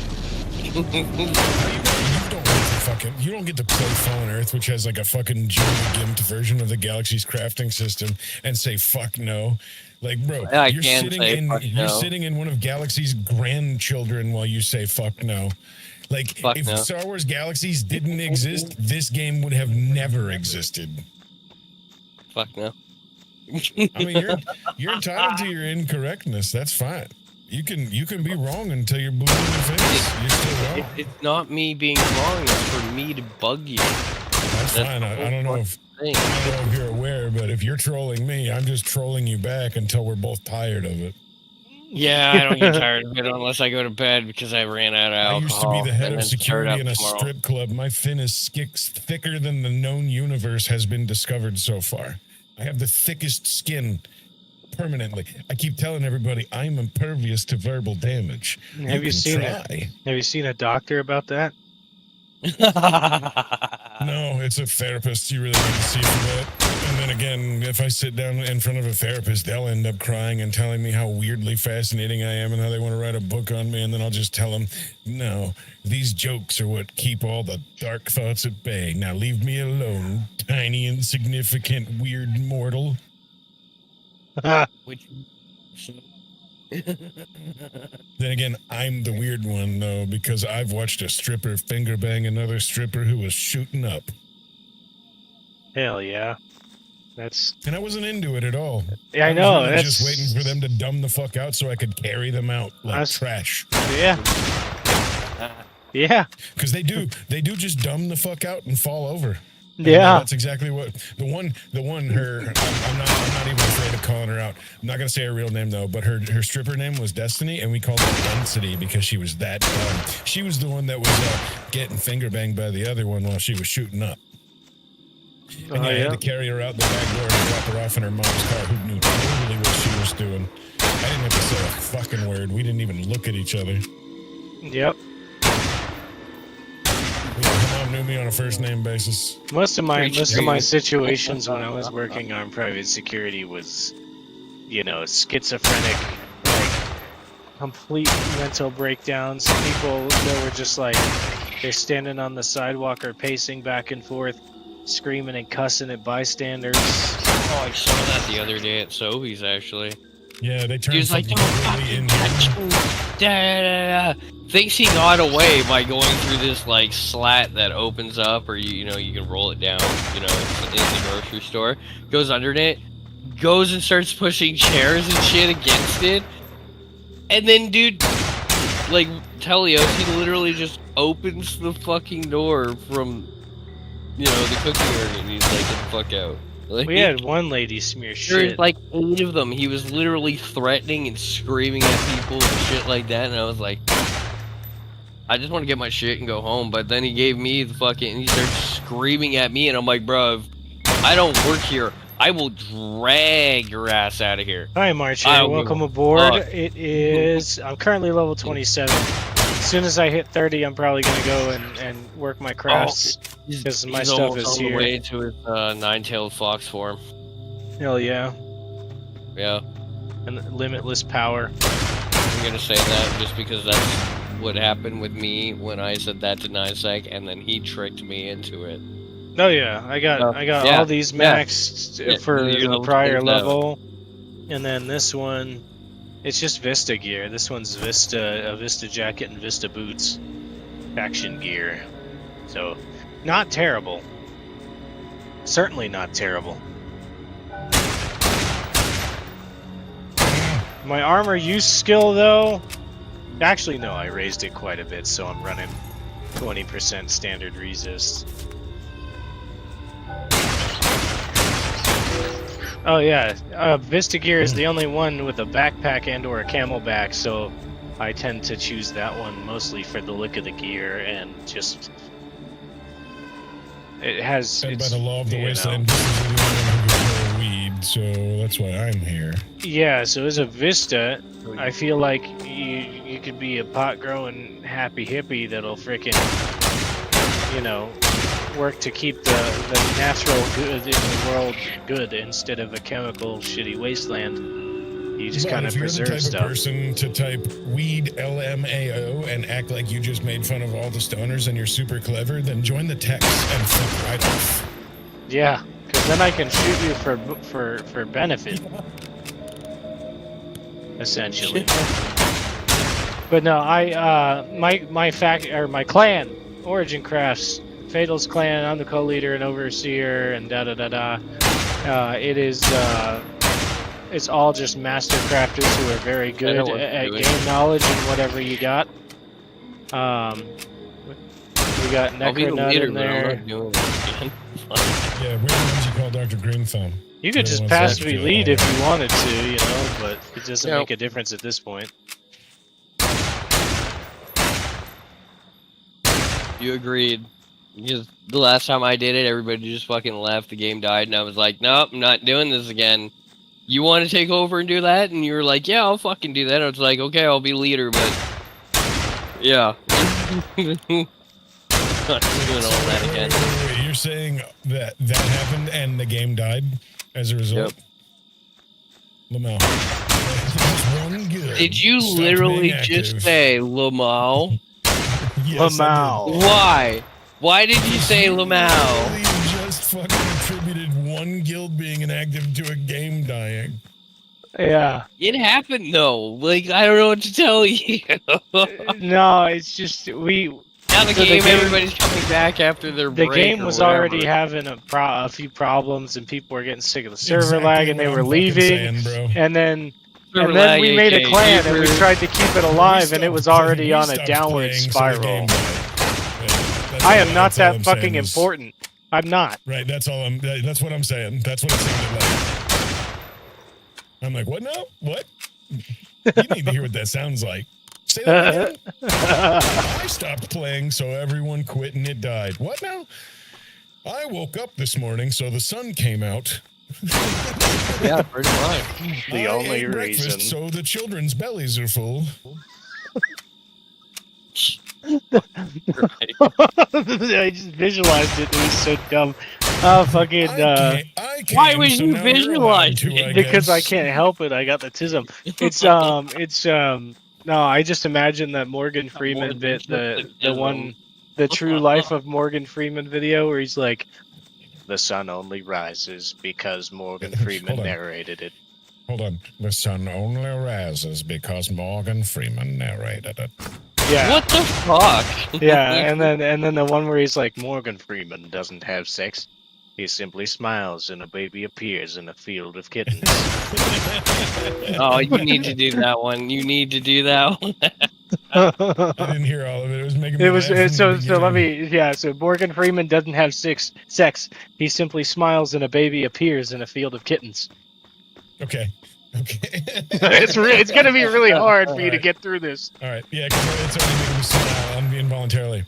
You don't get to play Fallen Earth, which has like a fucking Junior Gimped version of the Galaxy's crafting system, and say fuck no. Like, bro, I you're can sitting say in fuck you're no. sitting in one of Galaxy's grandchildren while you say fuck no. Like, Fuck if no. Star Wars Galaxies didn't exist, this game would have never existed. Fuck no. I mean, you're entitled to your incorrectness. That's fine. You can be wrong until you're blue in the face. You're still wrong. It's not me being wrong, it's for me to bug you. That's fine. the I whole don't know if thing. I don't know if you're aware, but if you're trolling me, I'm just trolling you back until we're both tired of it. Yeah, I don't get tired of it unless I go to bed because I ran out of I alcohol. used to be the head and of then start security up in a tomorrow. strip club. My fin is thicker than the known universe has been discovered so far. I have the thickest skin permanently. I keep telling everybody I'm impervious to verbal damage. Have you can seen try. it? Have you seen a doctor about that? No, it's a therapist. You really need to see for that. And then again, if I sit down in front of a therapist, they'll end up crying and telling me how weirdly fascinating I am and how they want to write a book on me. And then I'll just tell them, no, these jokes are what keep all the dark thoughts at bay. Now leave me alone, tiny, insignificant, weird mortal. Which, Then again, I'm the weird one, though, because I've watched a stripper finger bang another stripper who was shooting up. Hell yeah. That's And I wasn't into it at all. yeah, I was know. really That's just waiting for them to dumb the fuck out so I could carry them out like That's- trash. Yeah. Yeah. Because they do just dumb the fuck out and fall over. And Yeah. that's exactly what the one her. I'm not even afraid of calling her out. I'm not gonna say her real name though, but her stripper name was Destiny, and we called her Density because she was that dumb. She was the one that was getting finger banged by the other one while she was shooting up. And I had to carry her out the back door and drop her off in her mom's car, who knew totally what she was doing. I didn't have to say a fucking word. We didn't even look at each other. Yep. Her mom knew me on a first name basis. Most of my Preach. situations when I was working on private security was, you know, schizophrenic, like complete mental breakdowns. People that were just like they're standing on the sidewalk or pacing back and forth, screaming and cussing at bystanders. Oh, I saw that the other day at Sobeys, actually. Yeah, they He turned was like, fucking don't really fucking into touch me. Da, da, da. Thinks he got away by going through this, like, slat that opens up, or, you know, you can roll it down, you know, in the grocery store. Goes under it, goes and starts pushing chairs and shit against it. And then, dude, like, Telios, he literally just opens the fucking door from, you know, the cooking area, and he's like, get the fuck out. Like, We had one lady smear there's shit. like 8 of them. He was literally threatening and screaming at people and shit like that, and I was like, I just want to get my shit and go home. But then he gave me the fucking, and he started screaming at me, and I'm like, bro, if I don't work here, I will drag your ass out of here. Hi, Marcher. I Welcome will aboard. fuck. It is. I'm currently level 27. As soon as I hit 30, I'm probably gonna go and work my crafts. Because my He's stuff almost is on the here. way to his nine-tailed fox form. Hell yeah. Yeah, And limitless power. I'm gonna say that just because that's what happened with me when I said that to Nysec, and then he tricked me into it. Oh yeah, I got yeah, all these yeah. maxed Yeah, for you're the level prior 27. level, and then this one, it's just Vista gear. This one's a Vista jacket and Vista boots, faction gear. So, not terrible. Certainly not terrible. My armor use skill though, actually no, I raised it quite a bit, so I'm running 20% standard resist. Oh yeah, Vista Gear is the only one with a backpack and or a camelback, so I tend to choose that one mostly for the look of the gear and just it has. And by It's, the law of the you know. wasteland, this is the only one who can grow weed, so that's why I'm here. Yeah, so as a Vista, I feel like you could be a pot growing happy hippie that'll frickin', you know, work to keep the natural good in the world good instead of a chemical shitty wasteland. You just But kind of if you're the preserve type stuff. of person to type weed LMAO and act like you just made fun of all the stoners and you're super clever, then join the techs and fuck right off. Yeah, because then I can shoot you for benefit, essentially. But no, my clan, Origin Crafts, Fatal's clan. I'm the co-leader and overseer, and da da da da. It is. It's all just master crafters who are very good know what at to do. game knowledge and whatever you got. We got I'll be the Necronut leader, in but I'm there. not doing it again. Yeah, we're the ones you call Dr. Green Thumb. You could just Everyone's pass like, me feel lead all if right. you wanted to, you know, but it doesn't Yep. make a difference at this point. You agreed. Because the last time I did it, everybody just fucking left. The game died, and I was like, nope, I'm not doing this again. You want to take over and do that? And you were like, yeah, I'll fucking do that. I was like, okay, I'll be leader, but yeah. Not doing all that again. Wait, you're saying that happened and the game died as a result? Yep. Lamau. There's one good. Did you Stop literally being just active. say Lamau? Yes, I Lamau. Why? Why did you did. say You Lamau? literally just fucking attributed one guild being inactive to a game dying. Yeah. It happened though. Like, I don't know what to tell you. No, it's just Now the So the game, game- everybody's coming back after their the break game or was whatever. already having a few problems, and people were getting sick of the server Exactly lag, and they what were I'm fucking leaving. saying, bro. And then Server and then lag, we made a aka clan, and we Reaper. tried to keep it alive, and it was already on a downward spiral. I am not that fucking important. I'm not. Right, that's all that's what I'm saying. That's what it sounded like. I'm like, what now? What? You need to hear what that sounds like. Say that again. I stopped playing, so everyone quit and it died. What now? I woke up this morning, so the sun came out. Yeah, pretty much. The I only ate breakfast, reason. so the children's bellies are full. I just visualized it. It was so dumb. Fucking. I Why came, would so you now you're allowed visualize to, it? I Because I guess. can't help it. I got the tism. No, I just imagine that Morgan Freeman Morgan bit, the Freeman. one, the true life of Morgan Freeman video where he's like, the sun only rises because Morgan Freeman Hold on. narrated it. Hold on. The sun only rises because Morgan Freeman narrated it. Yeah. What the fuck? Yeah, and then the one where he's like, Morgan Freeman doesn't have sex. He simply smiles and a baby appears in a field of kittens. Oh, you need to do that one. You need to do that one. I didn't hear all of it. It was making me It was laugh from so the so. Let beginning. me So Morgan Freeman doesn't have sex. He simply smiles and a baby appears in a field of kittens. Okay. It's gonna be really hard for you to Alright. get through this. All right. Yeah, because it's only making me smile involuntarily.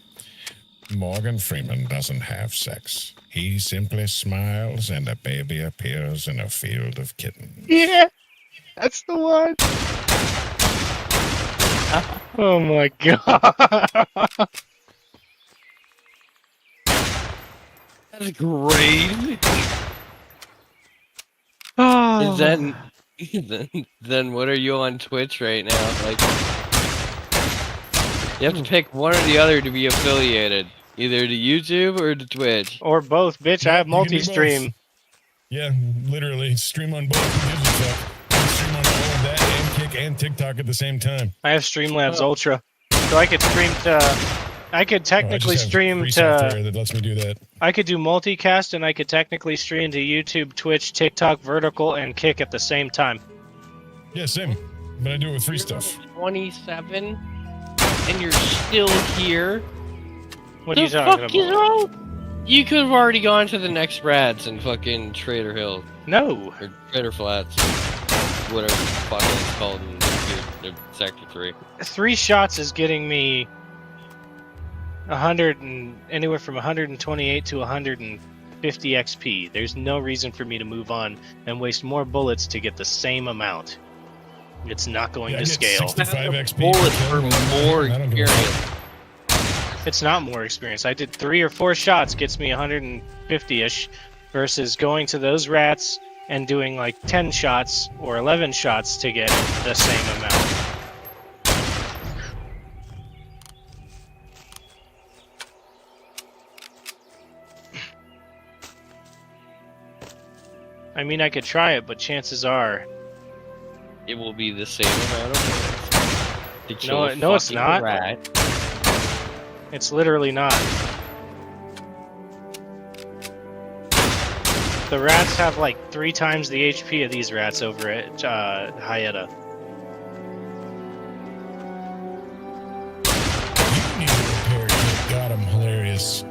Morgan Freeman doesn't have sex. He simply smiles and a baby appears in a field of kittens. Yeah, that's the one. Oh my god. That's great. Oh. Then what are you on Twitch right now? Like, you have to pick one or the other to be affiliated, either to YouTube or to Twitch. Or both, bitch. I have You can do multi-stream. both. Yeah, literally. Stream on both. Who gives a fuck? You can stream on all of that and Kick and TikTok at the same time. I have Streamlabs Ultra, so I could stream to. I could technically stream free to. software that lets me do that. I could do multicast, and I could technically stream to YouTube, Twitch, TikTok, Vertical, and Kick at the same time. Yeah, same. But I do it with free stuff. 27, and you're still here. What are you talking fuck is about? wrong? You could have already gone to the next Rads in fucking Trader Hill No. or Trader Flats, whatever the fuck it's called in Sector 3. 3 shots is getting me 100 and anywhere from 128 to 150 XP. There's no reason for me to move on and waste more bullets to get the same amount. It's not going Yeah, I to get scale. 65 XP. Bullets per for kill. more I don't give a experience. fuck. It's not more experience. I did 3 or 4 shots gets me 150-ish versus going to those rats and doing like 10 shots or 11 shots to get the same amount. I mean, I could try it, but chances are, It will be the same amount of bullets to kill a no, it's fucking not. rat. it's literally not. The rats have like 3 times the HP of these rats over at Hyetta. You need a repair kit. Got him. Hilarious.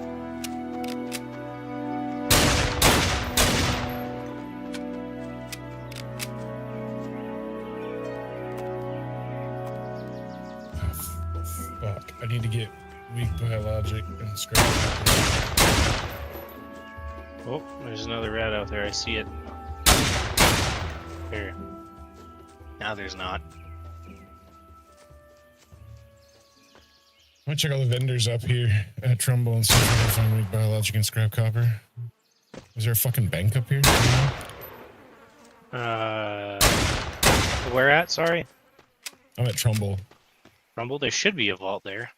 Fuck. I need to get weak biologic and scrap. Oh, there's another rat out there. I see it. Here. Now there's not. I'm gonna check all the vendors up here at Trumbull and see if I can find weak biologic and scrap copper. Is there a fucking bank up here? Where at? Sorry. I'm at Trumbull. Rumble, there should be a vault there.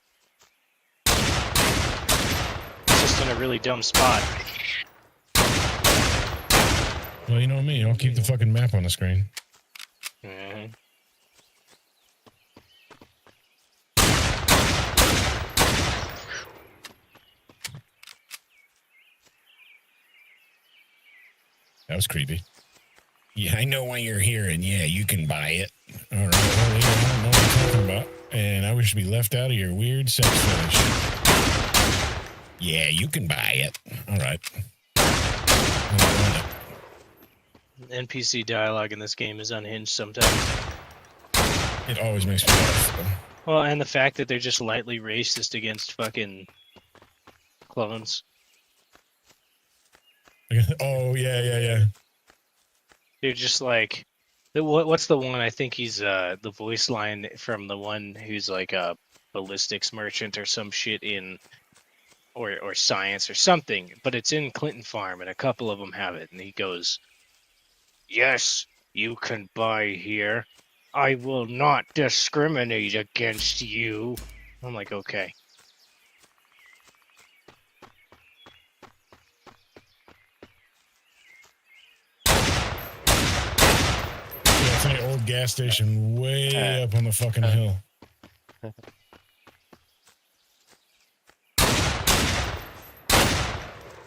It's just in a really dumb spot. Well, you know me. I'll keep the fucking map on the screen. Mhm. That was creepy. Yeah, I know why you're here, and yeah, you can buy it. All right, well, yeah, I don't know what you're talking about, and I wish to be left out of your weird sex fetish. Yeah, you can buy it. All right. I want it. NPC dialogue in this game is unhinged sometimes. It always makes me laugh. Well, and the fact that they're just lightly racist against fucking clones. Oh, yeah. They're just like, what's the one? I think he's the voice line from the one who's like ballistics merchant or some shit in, or science or something, but it's in Clinton Farm, and a couple of them have it. And he goes, "Yes, you can buy here. I will not discriminate against you." I'm like, okay. Yeah, it's an old gas station way up on the fucking hill.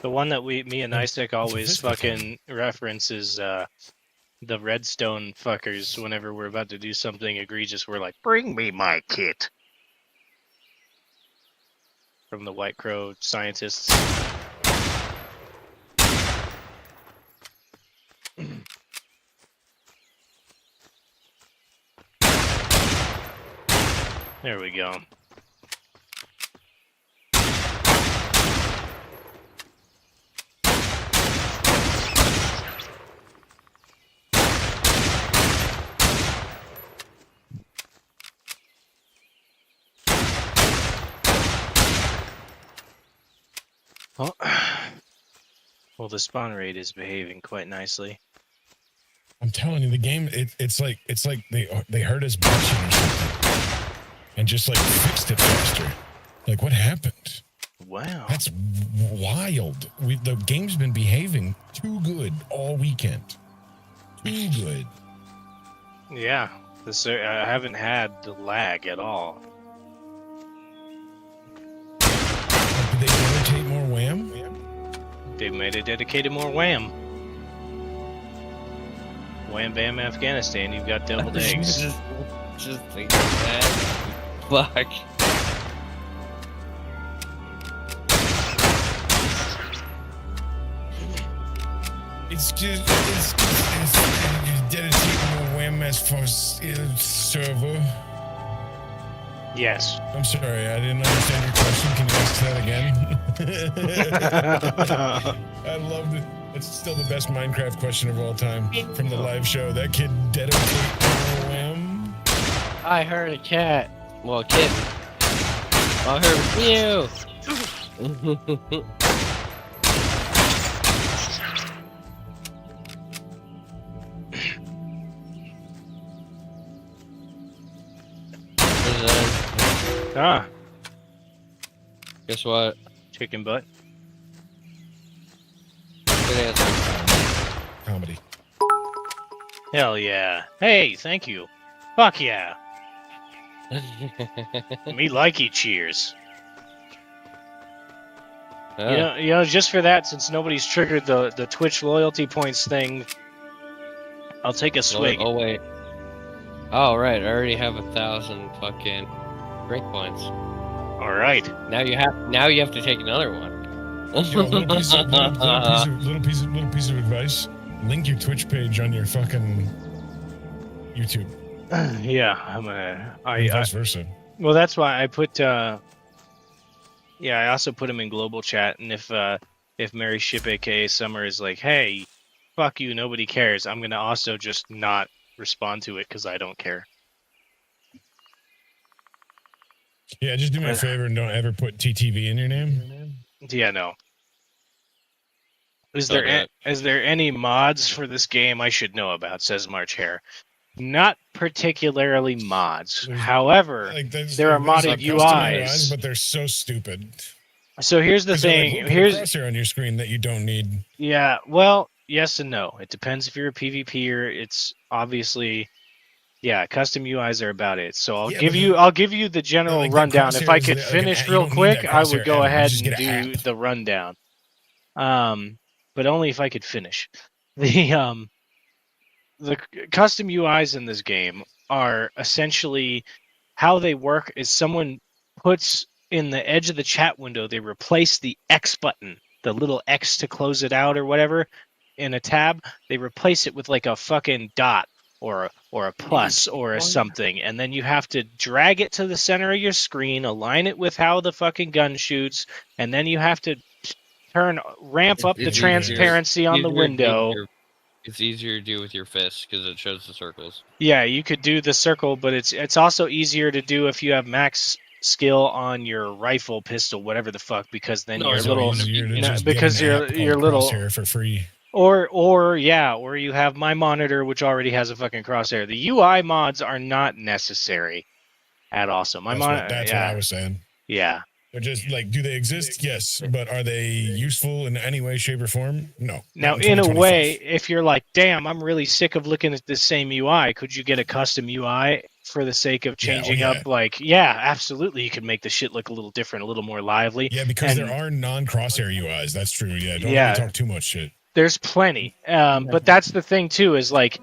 The one that me and Isaac always sophisticated. fucking reference is the Redstone fuckers. Whenever we're about to do something egregious, we're like, "Bring me my kit." From the White Crow scientists. There we go. Oh. Well, the spawn rate is behaving quite nicely. I'm telling you, the game it's like they heard us bitching or something, and just like fixed it faster. Like, what happened? Wow. That's wild. The game's been behaving too good all weekend. Too good. Yeah. I haven't had the lag at all. Did they dedicate more Wham? They made it dedicated more Wham. Wham Bam Afghanistan, you've got deviled eggs. just think that. Fuck. It's dedicate more Wham as for server. Yes. I'm sorry, I didn't understand your question. Can you ask that again? I loved it. It's still the best Minecraft question of all time from the live show. That kid dedicate Wham. I heard a cat. Well, a kitten. I heard mew. Ah, Guess what? chicken butt. Good answer. Comedy. Hell yeah. Hey, thank you. Fuck yeah. Me likey cheers. You know, just for that, since nobody's triggered the Twitch loyalty points thing, I'll take a swig. Oh wait. Oh right, I already have 1,000 fucking drink points. All right. Now you have to take another one. You know, little piece of advice. Link your Twitch page on your fucking YouTube. Yeah, I'm gonna. And vice versa. Well, that's why I put. Yeah, I also put him in global chat, and if Mary Ship, aka Summer, is like, "Hey, fuck you, nobody cares," I'm gonna also just not respond to it because I don't care. Yeah, just do me a favor and don't ever put TTV in your name. Yeah, no. Is there any mods for this game I should know about? Says March Hare. Not particularly mods. However, Like, there are modded UIs. but they're so stupid. So here's the thing. Like, Here's crosshair on your screen that you don't need. Yeah, well, yes and no. It depends if you're a PvPer. It's obviously, yeah, custom UIs are about it. So I'll give you the general like, the rundown. If I could crosshairs, finish you real don't need quick, that I would crosshair go app. You ahead just and get an do app. the rundown. But only if I could finish. The custom UIs in this game are essentially how they work is someone puts in the edge of the chat window, they replace the X button, the little X to close it out or whatever, in a tab. They replace it with like a fucking dot or a plus or a something, and then you have to drag it to the center of your screen, align it with how the fucking gun shoots, and then you have to ramp up the It's transparency on the window. It's easier to do with your fist because it shows the circles. Yeah, you could do the circle, but it's also easier to do if you have max skill on your rifle, pistol, whatever the fuck, because then No, your it's little easier to you know, just because get an your app your called little Crosshair for free. or you have my monitor, which already has a fucking crosshair. The UI mods are not necessary at all. So my That's what I was saying. yeah. They're just like, do they exist? Yes, but are they useful in any way, shape, or form? No. Now, Not in a 2025. way, if you're like, damn, I'm really sick of looking at the same UI, could you get a custom UI for the sake of changing up? Like, yeah, absolutely. You could make the shit look a little different, a little more lively. Yeah, because And- there are non-crosshair UIs. That's true. Yeah, don't Yeah. let me talk too much shit. There's plenty. But that's the thing, too, is like,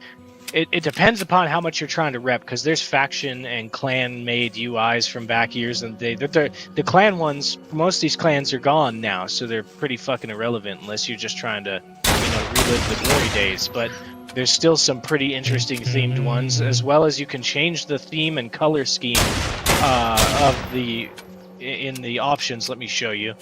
it depends upon how much you're trying to rep, because there's faction and clan made UIs from back years, and the clan ones, most of these clans are gone now, so they're pretty fucking irrelevant unless you're just trying to, relive the glory days. But there's still some pretty interesting themed ones, as well as you can change the theme and color scheme in the options. Let me show you.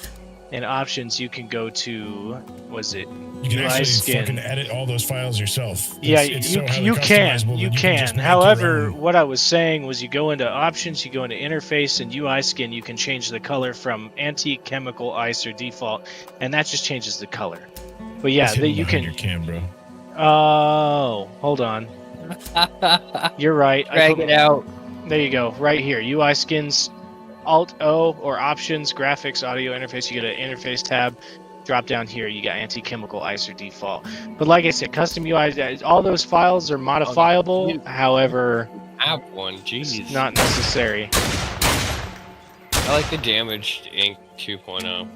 In options, you can go to, You can UI actually skin. fucking edit all those files yourself. Yeah, It's so highly you can. customizable that You can can. just make your However, own. what I was saying was you go into options, you go into interface, and UI skin, you can change the color from antique, chemical, ice, or default, and that just changes the color. But yeah, It's hidden you behind can. your cam, bro. Oh, hold on. You're right. Drag it out. There you go. Right here. UI skins, Alt O or options, graphics, audio interface. You get an interface tab. Drop down here. You got anti-chemical, ice, or default. But like I said, custom UI, all those files are modifiable. However, App one, jeez. it's not necessary. I like the damaged ink 2.0,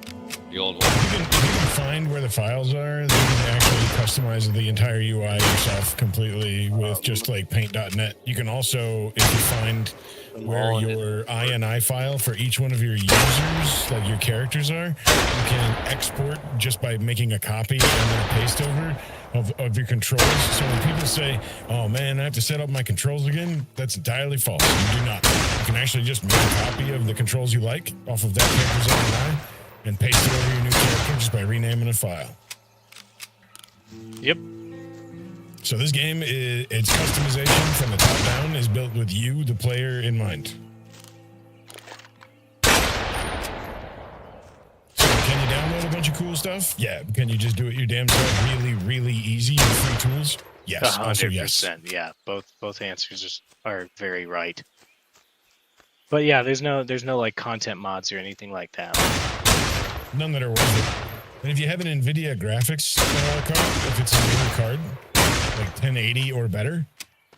the old one. If you can find where the files are, then you can actually customize the entire UI yourself completely with just like paint.net. You can also, if you find where your INI file for each one of your users, like your characters are, you can export just by making a copy and then a paste over of your controls. So when people say, oh man, I have to set up my controls again, that's entirely false. You do not. You can actually just make a copy of the controls you like off of that character's INI and paste it over your new character just by renaming a file. Yep. So this game, its customization from the top down is built with you, the player, in mind. So can you download a bunch of cool stuff? Yeah. Can you just do it your damn self really, really easy with free tools? Yes. Also yes. 100%. Yeah. Both answers are very right. But yeah, there's no like content mods or anything like that. None that are worth it. And if you have an NVIDIA graphics card, if it's a newer card, like 1080 or better,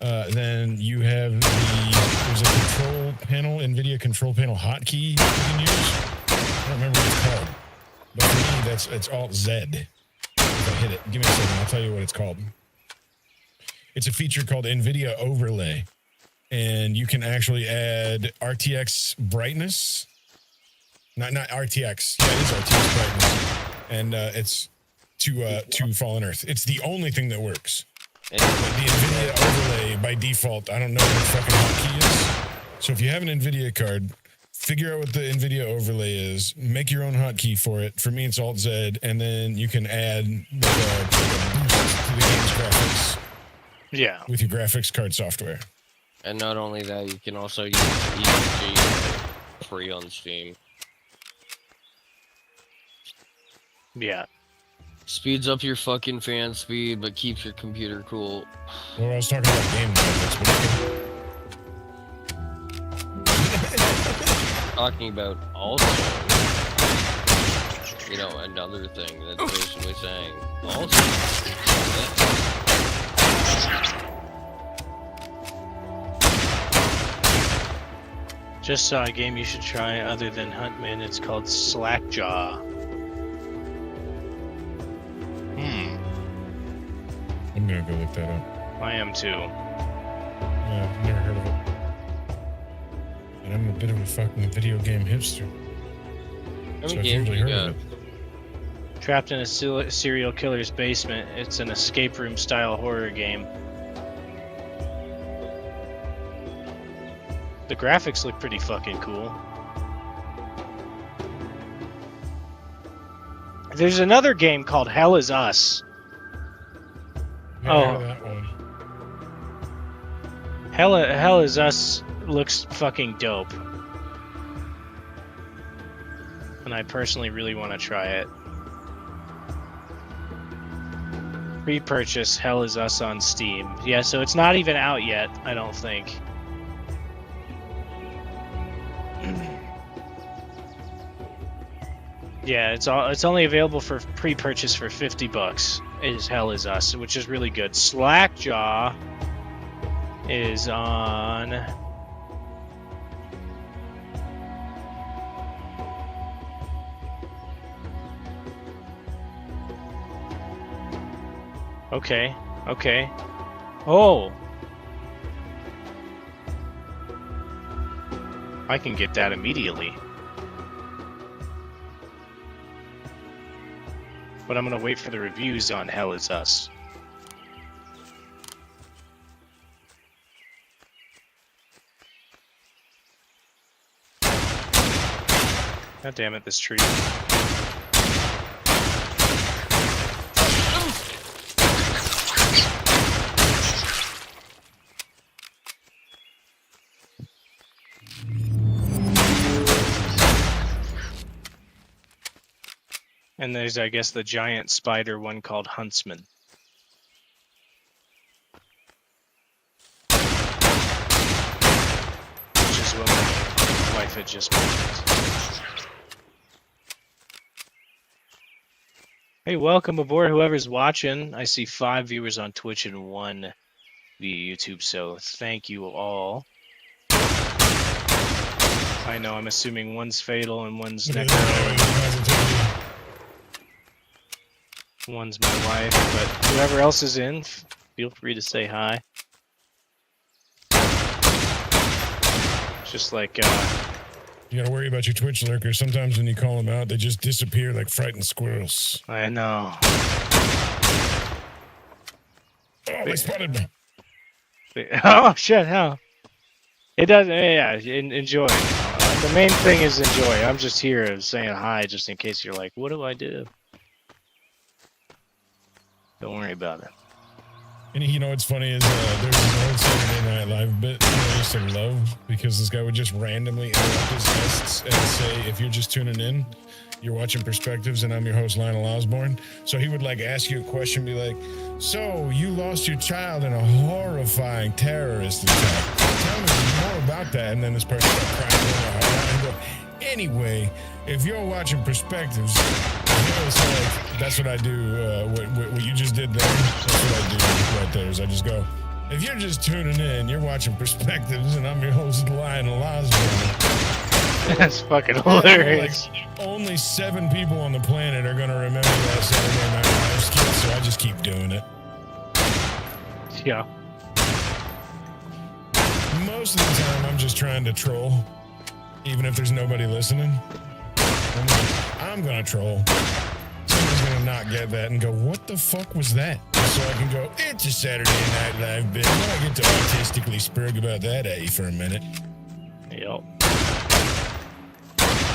then you have there's a control panel, NVIDIA control panel hotkey you can use. I don't remember what it's called. But for me, it's Alt-Z. If I hit it, give me a second, I'll tell you what it's called. It's a feature called NVIDIA Overlay. And you can actually add RTX brightness. Not RTX. Yeah, it is RTX brightness. And it's to Fallen Earth. It's the only thing that works. But the NVIDIA overlay by default, I don't know what the fucking hotkey is. So if you have an NVIDIA card, figure out what the NVIDIA overlay is, make your own hotkey for it. For me, it's Alt-Z, and then you can add like a boost to the game's graphics. Yeah. With your graphics card software. And not only that, you can also use ESG free on Steam. Yeah. Speeds up your fucking fan speed, but keeps your computer cool. Well, I was talking about game graphics, but Talking about also, another thing that's basically saying also. Just saw a game you should try other than Huntman. It's called Slackjaw. I'm gonna go look that up. I am too. Yeah, I've never heard of it. And I'm a bit of a fucking video game hipster. How So many I've games usually you heard got? of it. Trapped in a serial killer's basement. It's an escape room style horror game. The graphics look pretty fucking cool. There's another game called Hell Is Us. Never Oh. heard of that one. Hell Is Us looks fucking dope. and I personally really want to try it. Pre-purchase Hell Is Us on Steam. Yeah, so it's not even out yet, I don't think. Yeah, it's only available for pre-purchase for $50. Is Hell Is Us, which is really good. Slackjaw is on. Okay. Okay. Oh. I can get that immediately. But I'm gonna wait for the reviews on Hell Is Us. God damn it, this tree. And there's, I guess, the giant spider one called Huntsman. Which is what my wife had just mentioned. Hey, welcome aboard, whoever's watching. I see 5 viewers on Twitch and 1 via YouTube, so thank you all. I know, I'm assuming one's Fatal and one's Necro. One's my wife, but whoever else is in, feel free to say hi. It's just like, You gotta worry about your Twitch lurkers. Sometimes when you call them out, they just disappear like frightened squirrels. I know. Oh, they spotted me. Oh, shit, how? It does, yeah, enjoy. The main thing is enjoy. I'm just here saying hi just in case you're like, what do I do? Don't worry about it. And you know what's funny is there's an old Saturday Night Live bit that I used to love because this guy would just randomly interrupt his guests and say, if you're just tuning in, you're watching Perspectives and I'm your host, Lionel Osborne. So he would like ask you a question, be like, so you lost your child in a horrifying terrorist attack. Tell me more about that. And then this person would cry and go, anyway, if you're watching Perspectives, that's what I do. What you just did there, that's what I do right there. Is I just go, if you're just tuning in, you're watching Perspectives, and I'm your host, Lionel Osborne. That's fucking hilarious. Like, only 7 people on the planet are gonna remember that Saturday Night Live skit, so I just keep doing it. Yeah. Most of the time, I'm just trying to troll, even if there's nobody listening. I'm gonna troll. Someone's gonna not get that and go, what the fuck was that? So I can go, it's a Saturday Night Live bit. And I get to artistically spurg about that at you for a minute. Yep.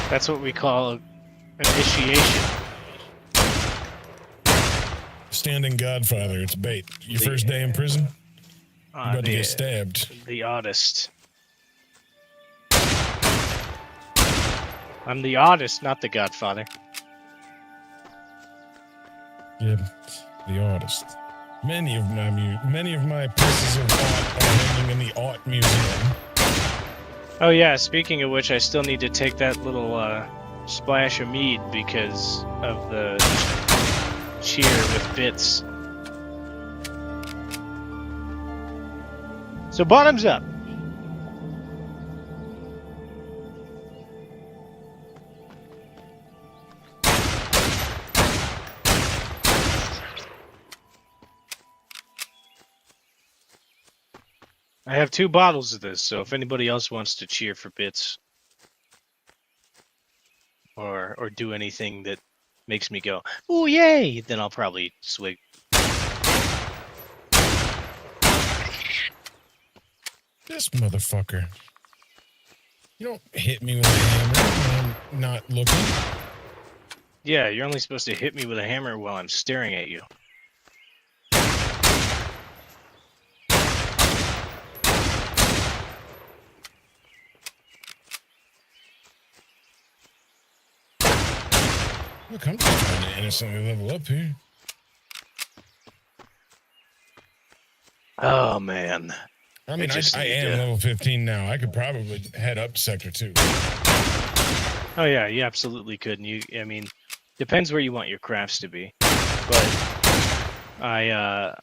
That's what we call initiation. Standing Godfather, it's bait. Your first day in prison? You're about to get stabbed. The oddest. I'm the oddest, not the Godfather. Yeah, the artist. Many of my pieces of art are hanging in the art museum. Oh yeah, speaking of which, I still need to take that little splash of mead because of the cheer with bits. So bottoms up. I have 2 bottles of this, so if anybody else wants to cheer for bits or do anything that makes me go, "Ooh, yay!" then I'll probably swig. This motherfucker. You don't hit me with a hammer when I'm not looking. Yeah, you're only supposed to hit me with a hammer while I'm staring at you. Look, I'm just trying to innocently level up here. Oh man. I mean, just I need am to- level 15 now. I could probably head up to Sector 2. Oh yeah, you absolutely could. And I mean, depends where you want your crafts to be. But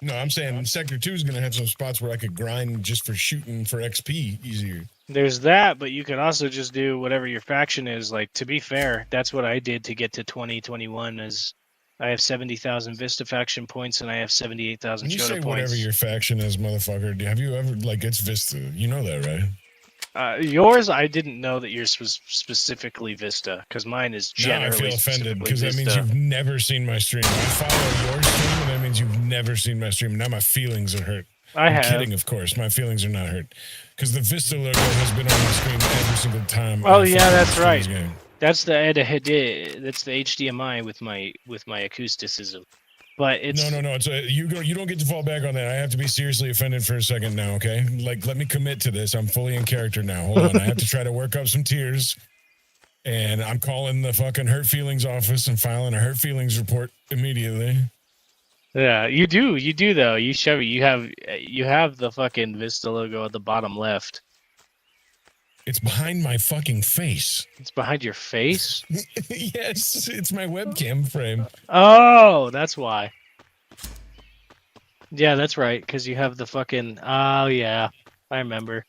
No, I'm saying Sector 2 is going to have some spots where I could grind just for shooting for XP easier. there's that, but you could also just do whatever your faction is. Like, to be fair, that's what I did to get to 2021. Is I have 70,000 Vista faction points and I have 78,000 When you say Shota whatever points. your faction is, motherfucker, have you ever, like, it's Vista. You know that, right? Yours, I didn't know that yours was specifically Vista, because mine is Now I generally feel offended specifically because that means Vista. you've never seen my stream. I follow your stream, and that means you've never seen my stream. Now my feelings are hurt. I I'm have. kidding, of course. My feelings are not hurt. Because the Vista logo has been on my screen every single time. Oh, I yeah, fucking that's stream right. this game. That's the that's the HDMI with my acousticism. But it's No. It's you don't get to fall back on that. I have to be seriously offended for a second now, okay? Like, let me commit to this. I'm fully in character now. Hold on. I have to try to work up some tears. And I'm calling the fucking hurt feelings office and filing a hurt feelings report immediately. Yeah, you do though. You show you have the fucking Vista logo at the bottom left. It's behind my fucking face. It's behind your face. Yes, it's my webcam frame. Oh, that's why. Yeah, that's right. Because you have the fucking. Oh yeah, I remember.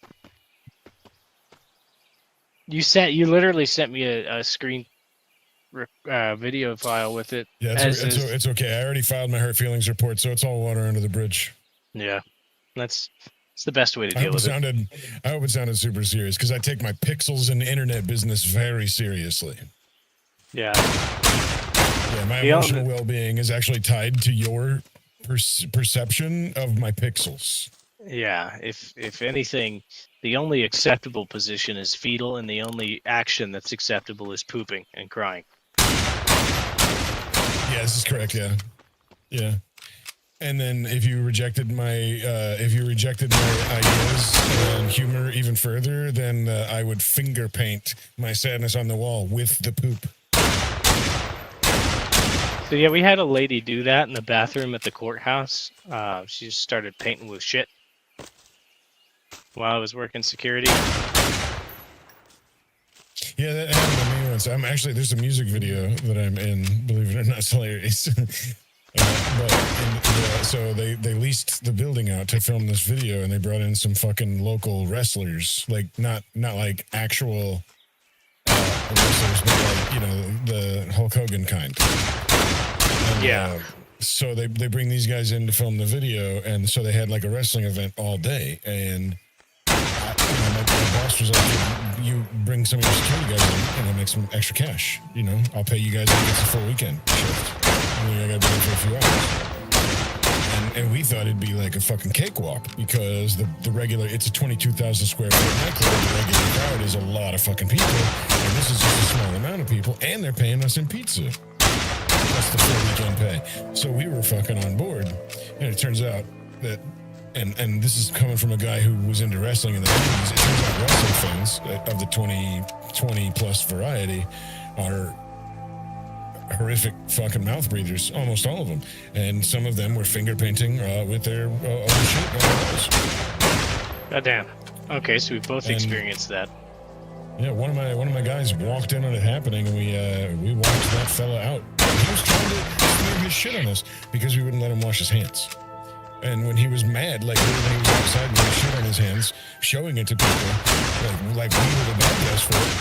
You literally sent me a screen video file with it. Yeah, it's okay. I already filed my hurt feelings report, so it's all water under the bridge. Yeah, it's the best way to I deal hope with it. I hope it sounded super serious because I take my pixels and internet business very seriously. Yeah. Yeah, my emotional well-being is actually tied to your perception of my pixels. Yeah, if anything, the only acceptable position is fetal, and the only action that's acceptable is pooping and crying. Yeah, this is correct. Yeah. And then if you rejected my ideas and humor even further, then I would finger paint my sadness on the wall with the poop. So yeah, we had a lady do that in the bathroom at the courthouse. She just started painting with shit while I was working security. Yeah, that happened to me once. There's a music video that I'm in, believe it or not. It's hilarious. So they leased the building out to film this video, and they brought in some fucking local wrestlers, like not like actual wrestlers, but like, you know, the Hulk Hogan kind. And, Yeah. So they bring these guys in to film the video, and so they had like a wrestling event all day, and my boss was like, "You bring some of your security guys in, and I'll make some extra cash. You know, I'll pay you guys it's a full weekend shift. I gotta be in for a few hours." And we thought it'd be like a fucking cakewalk because the regular, it's a 22,000 square foot nightclub. The regular crowd is a lot of fucking people, and this is just a small amount of people, and they're paying us in pizza. That's the full weekend pay. So we were fucking on board, and it turns out that, and this is coming from a guy who was into wrestling in the 80s, it turns out wrestling fans of the 20 plus variety are horrific fucking mouth breathers, almost all of them, and some of them were finger painting with their own shit on their walls. Goddamn. Okay, so we both experienced that. Yeah, one of my guys walked in on it happening, and we watched that fella out. He was trying to smear his shit on us because we wouldn't let him wash his hands. And when he was mad, like when he was outside with shit on his hands, showing it to people, like we were the bad guys for it.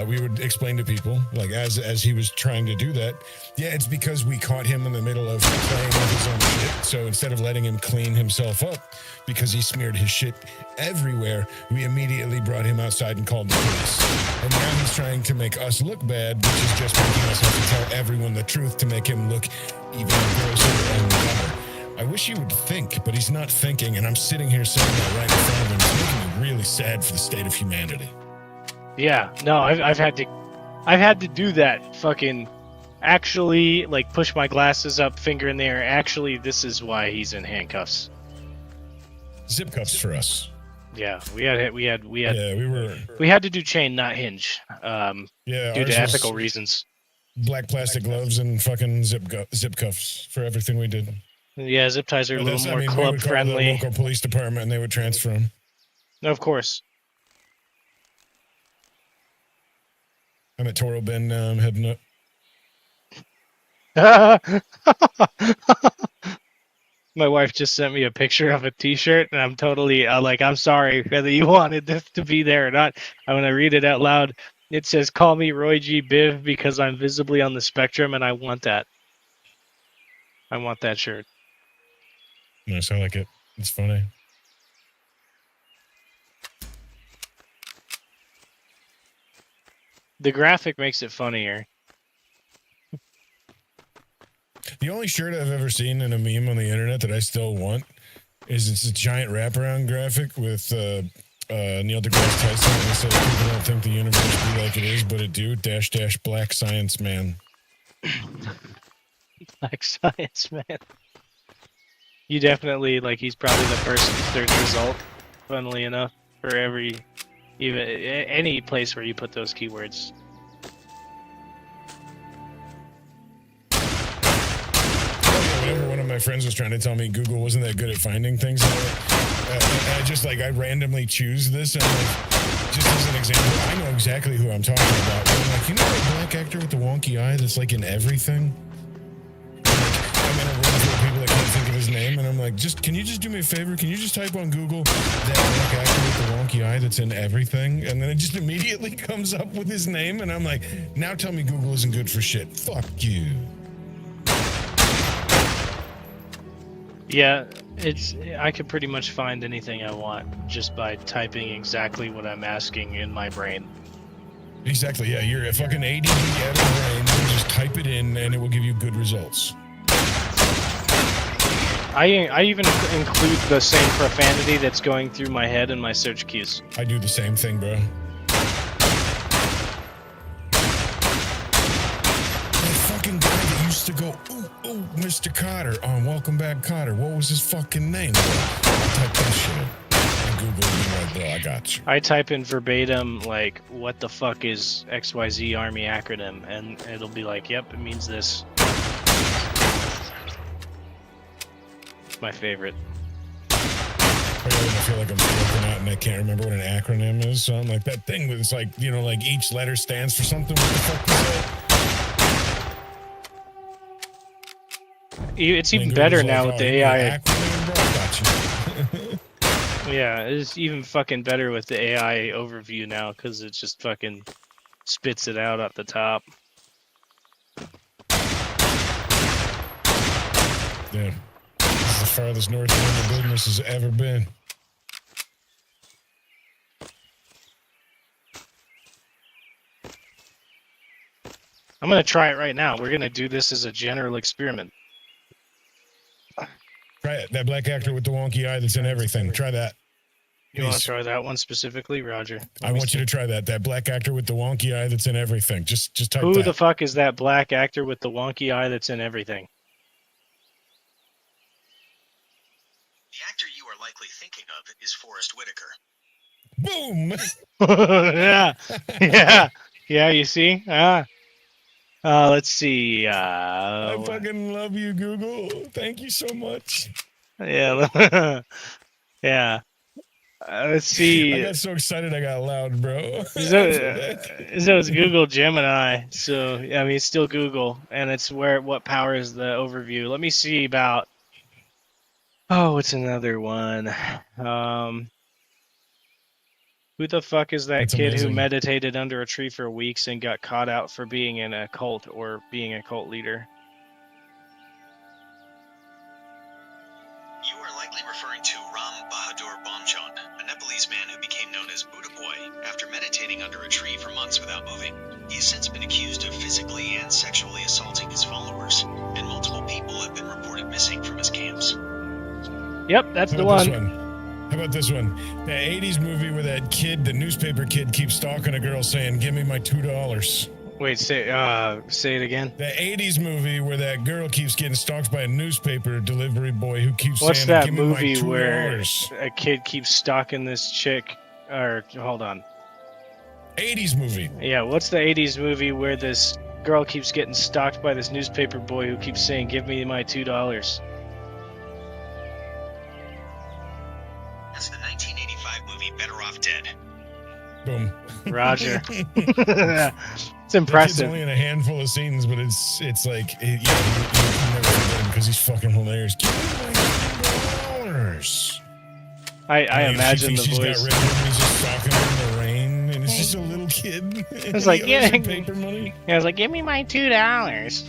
We would explain to people, like as he was trying to do that, yeah, it's because we caught him in the middle of playing with his own shit. So instead of letting him clean himself up because he smeared his shit everywhere, we immediately brought him outside and called the police. And now he's trying to make us look bad, which is just making us have to tell everyone the truth to make him look even grosser and dumber. I wish he would think, but he's not thinking, and I'm sitting here saying that right in front of him. It's making me really sad for the state of humanity. Yeah, no, I've had to do that. Fucking, actually, like push my glasses up, finger in the air. Actually, this is why he's in handcuffs. Zip cuffs for us. Yeah, we had Yeah, we we had to do chain, not hinge. Yeah, due to ours ethical reasons. black plastic gloves and fucking zip cuffs for everything we did. Yeah, zip ties are a little more we club would call friendly. the local police department, and they would transfer them. Of course. I'm at Toro Bend now. I'm heading up. My wife just sent me a picture of a T-shirt, and I'm totally I'm sorry whether you wanted this to be there or not. I'm gonna read it out loud. It says, "Call me Roy G. Biv because I'm visibly on the spectrum, and I want that. I want that shirt." Nice, I like it. It's funny. The graphic makes it funnier. The only shirt I've ever seen in a meme on the internet that I still want is it's a giant wraparound graphic with Neil deGrasse Tyson. And it says, "People don't think the universe be like it is, but it do. -- Black Science Man." Black Science Man. You definitely he's probably the first search result. Funnily enough, for even any place where you put those keywords. Whenever one of my friends was trying to tell me Google wasn't that good at finding things, I randomly choose this, and just as an example, I know exactly who I'm talking about. I'm like, you know that black actor with the wonky eye that's in everything? I'm in a room full of people that can't think of his name, and I'm like, can you just do me a favor? Can you just type on Google that black actor with the wonky eye that's in everything? And then it just immediately comes up with his name, and I'm like, now tell me Google isn't good for shit. Fuck you. Yeah, I could pretty much find anything I want just by typing exactly what I'm asking in my brain. Exactly, yeah, you're a fucking ADD out of brain. You just type it in and it will give you good results. I even include the same profanity that's going through my head in my search keys. I do the same thing, bro. Fucking guy that used to go, ooh, Mr. Cotter on Welcome Back Cotter. What was his fucking name? I'll type that shit in. And Google will be like, bro, I got you. I type in verbatim, what the fuck is XYZ Army acronym? And it'll be like, yep, it means this. It's my favorite. I feel like I'm looking out and I can't remember what an acronym is. So I'm like, that thing that's each letter stands for something. What the fuck is that? It's even better now with the AI. Yeah, it's even fucking better with the AI overview now because it just fucking spits it out at the top. Yeah, this is the farthest north the business has ever been. I'm gonna try it right now. We're gonna do this as a general experiment. Try it. That black actor with the wonky eye that's in everything. Try that. You want to try that one specifically, Roger? I want you to try that. That black actor with the wonky eye that's in everything. Just type Who that. the fuck is that black actor with the wonky eye that's in everything? The actor you are likely thinking of is Forrest Whitaker. Boom! Yeah. You see? Let's see. I fucking love you, Google. Thank you so much. Yeah. Yeah. Let's see. I got so excited I got loud, bro. So it's Google Gemini. So it's still Google, and it's what powers the overview. Let me see about. Oh, what's another one? Who the fuck is that kid amazing. who meditated under a tree for weeks and got caught out for being in a cult or being a cult leader? You are likely referring to Ram Bahadur Bomchon, a Nepalese man who became known as Buddha Boy after meditating under a tree for months without moving. He has since been accused of physically and sexually assaulting his followers, and multiple people have been reported missing from his camps. Yep, that's the one. How about this one? The 80s movie where that kid, the newspaper kid, keeps stalking a girl saying, "Give me my $2." Wait, say it again. The 80s movie where that girl keeps getting stalked by a newspaper delivery boy who keeps What's saying, that "Give me my movie $2." where a kid keeps stalking this chick? Or hold on. 80s movie. Yeah, what's the 80s movie where this girl keeps getting stalked by this newspaper boy who keeps saying, "Give me my $2." That's the 1985 movie Better Off Dead. Boom. Roger. It's It's impressive. only in a handful of scenes, but it's like you never forget him because he's fucking hilarious. Give me my $2. I And imagine the she's voice. got rid of him. He's just stalking her in the rain, and it's just a little kid. It's like, He owes yeah. him paper money. I was like, "Give me my $2."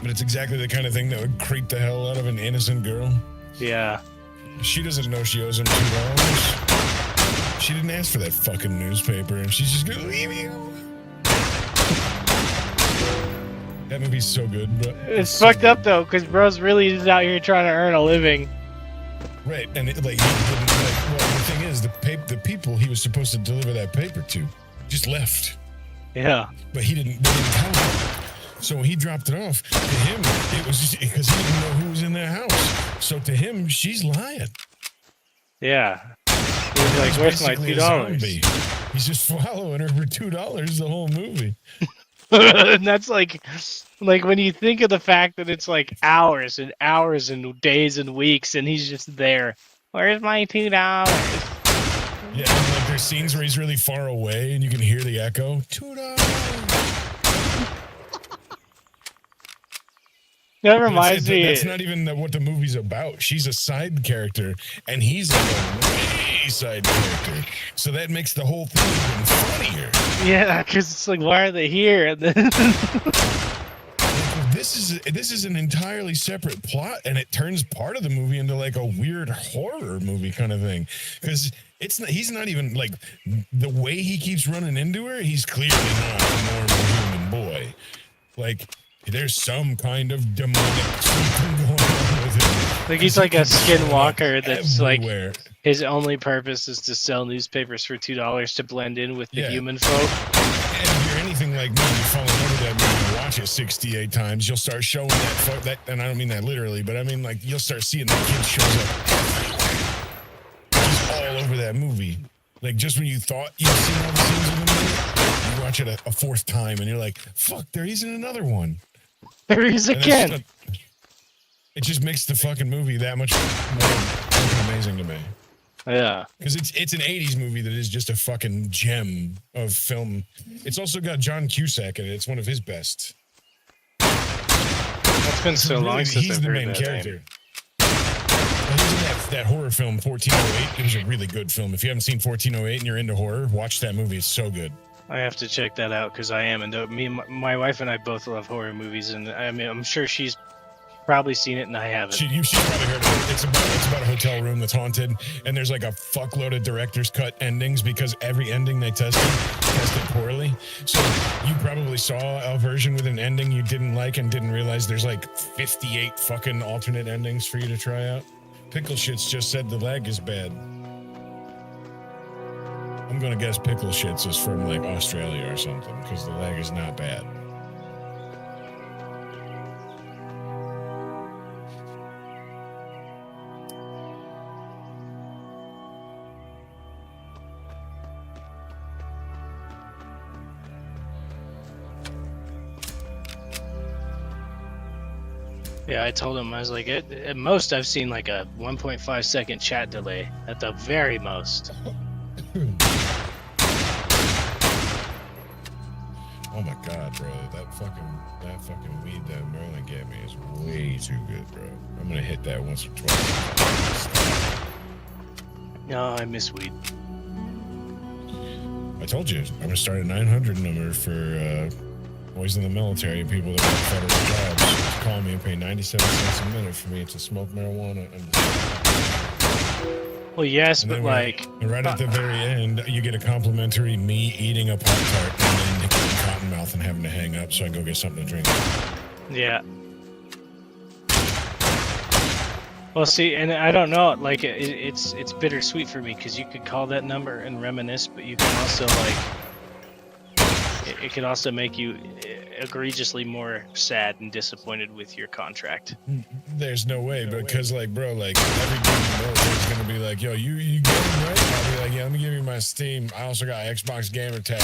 But it's exactly the kind of thing that would creep the hell out of an innocent girl. Yeah. She doesn't know she owes him $2. She didn't ask for that fucking newspaper, and she's just gonna leave me alone. That movie's so good, bro. It's so fucked good. up though, because bro's really just out here trying to earn a living. Right, and he didn't, well, the thing is, the people he was supposed to deliver that paper to just left, Yeah. but they didn't tell him. So when he dropped it off, to him, it was just because he didn't know who was in their house. So to him, she's lying. Yeah. He was like, He's "Where's my basically a $2?" zombie. He's just following her for $2 the whole movie. And that's like when you think of the fact that it's like hours and hours and days and weeks, and he's just there. "Where's my $2?" Yeah, and like there's scenes where he's really far away and you can hear the echo. $2. That But reminds me. that's not even what the movie's about. She's a side character, and he's like a way side character. So that makes the whole thing even funnier. Yeah, because it's like, why are they here? And then This is an entirely separate plot, and it turns part of the movie into like a weird horror movie kind of thing. Because he's not even like the way he keeps running into her. He's clearly not a normal human boy. Like there's some kind of demonic something going on with him. like he's like a skinwalker that's everywhere. like his only purpose is to sell newspapers for $2 to blend in with the Yeah. human folk. And if you're anything like me, you fall in love with that movie and watch it 68 times, you'll start showing that, and I don't mean that literally, but I mean like you'll start seeing that kid shows up everywhere. He's all over that movie. Like just when you thought you'd seen all the scenes of the movie, you watch it a fourth time and you're like, fuck, there he's in another one. There he is And that's again. just it just makes the fucking movie that much more fucking amazing to me. Yeah. Because it's an 80s movie that is just a fucking gem of film. It's also got John Cusack in it. It's one of his best. It's been so Really, long since he's I've the heard main that character. name. And he's in that horror film 1408. It was a really good film. If you haven't seen 1408 and you're into horror, watch that movie. It's so good. I have to check that out because I am, and my wife and I both love horror movies, and I mean, I'm sure she's probably seen it and I haven't. She's probably heard of it. It's about a hotel room that's haunted, and there's like a fuckload of director's cut endings because every ending they tested poorly. So you probably saw a version with an ending you didn't like and didn't realize there's like 58 fucking alternate endings for you to try out. Pickle Shits just said the lag is bad. I'm gonna guess Pickle Shits is from like Australia or something because the lag is not bad. Yeah, I told him, I was like, at most I've seen like a 1.5 second chat delay at the very most. Oh my god, bro. That fucking weed that Merlin gave me is way too good, bro. I'm gonna hit that once or twice. No, I miss weed. I told you, I'm gonna start a 900 number for boys in the military and people that work federal jobs. Just call me and pay 97 cents a minute for me to smoke marijuana. Well, yes, And but then like, right at the very end, you get a complimentary me eating a Pop-Tart and then getting cottonmouth and having to hang up so I go get something to drink. yeah. Well, see, and I don't know, like, it's bittersweet for me because you could call that number and reminisce, but you can also like, it could also make you egregiously more sad and disappointed with your contract. There's no way, because like, bro, like every dude you know is gonna be like, yo, you game, right? I'll be like, yeah, let me give you my Steam. I also got Xbox gamer tag.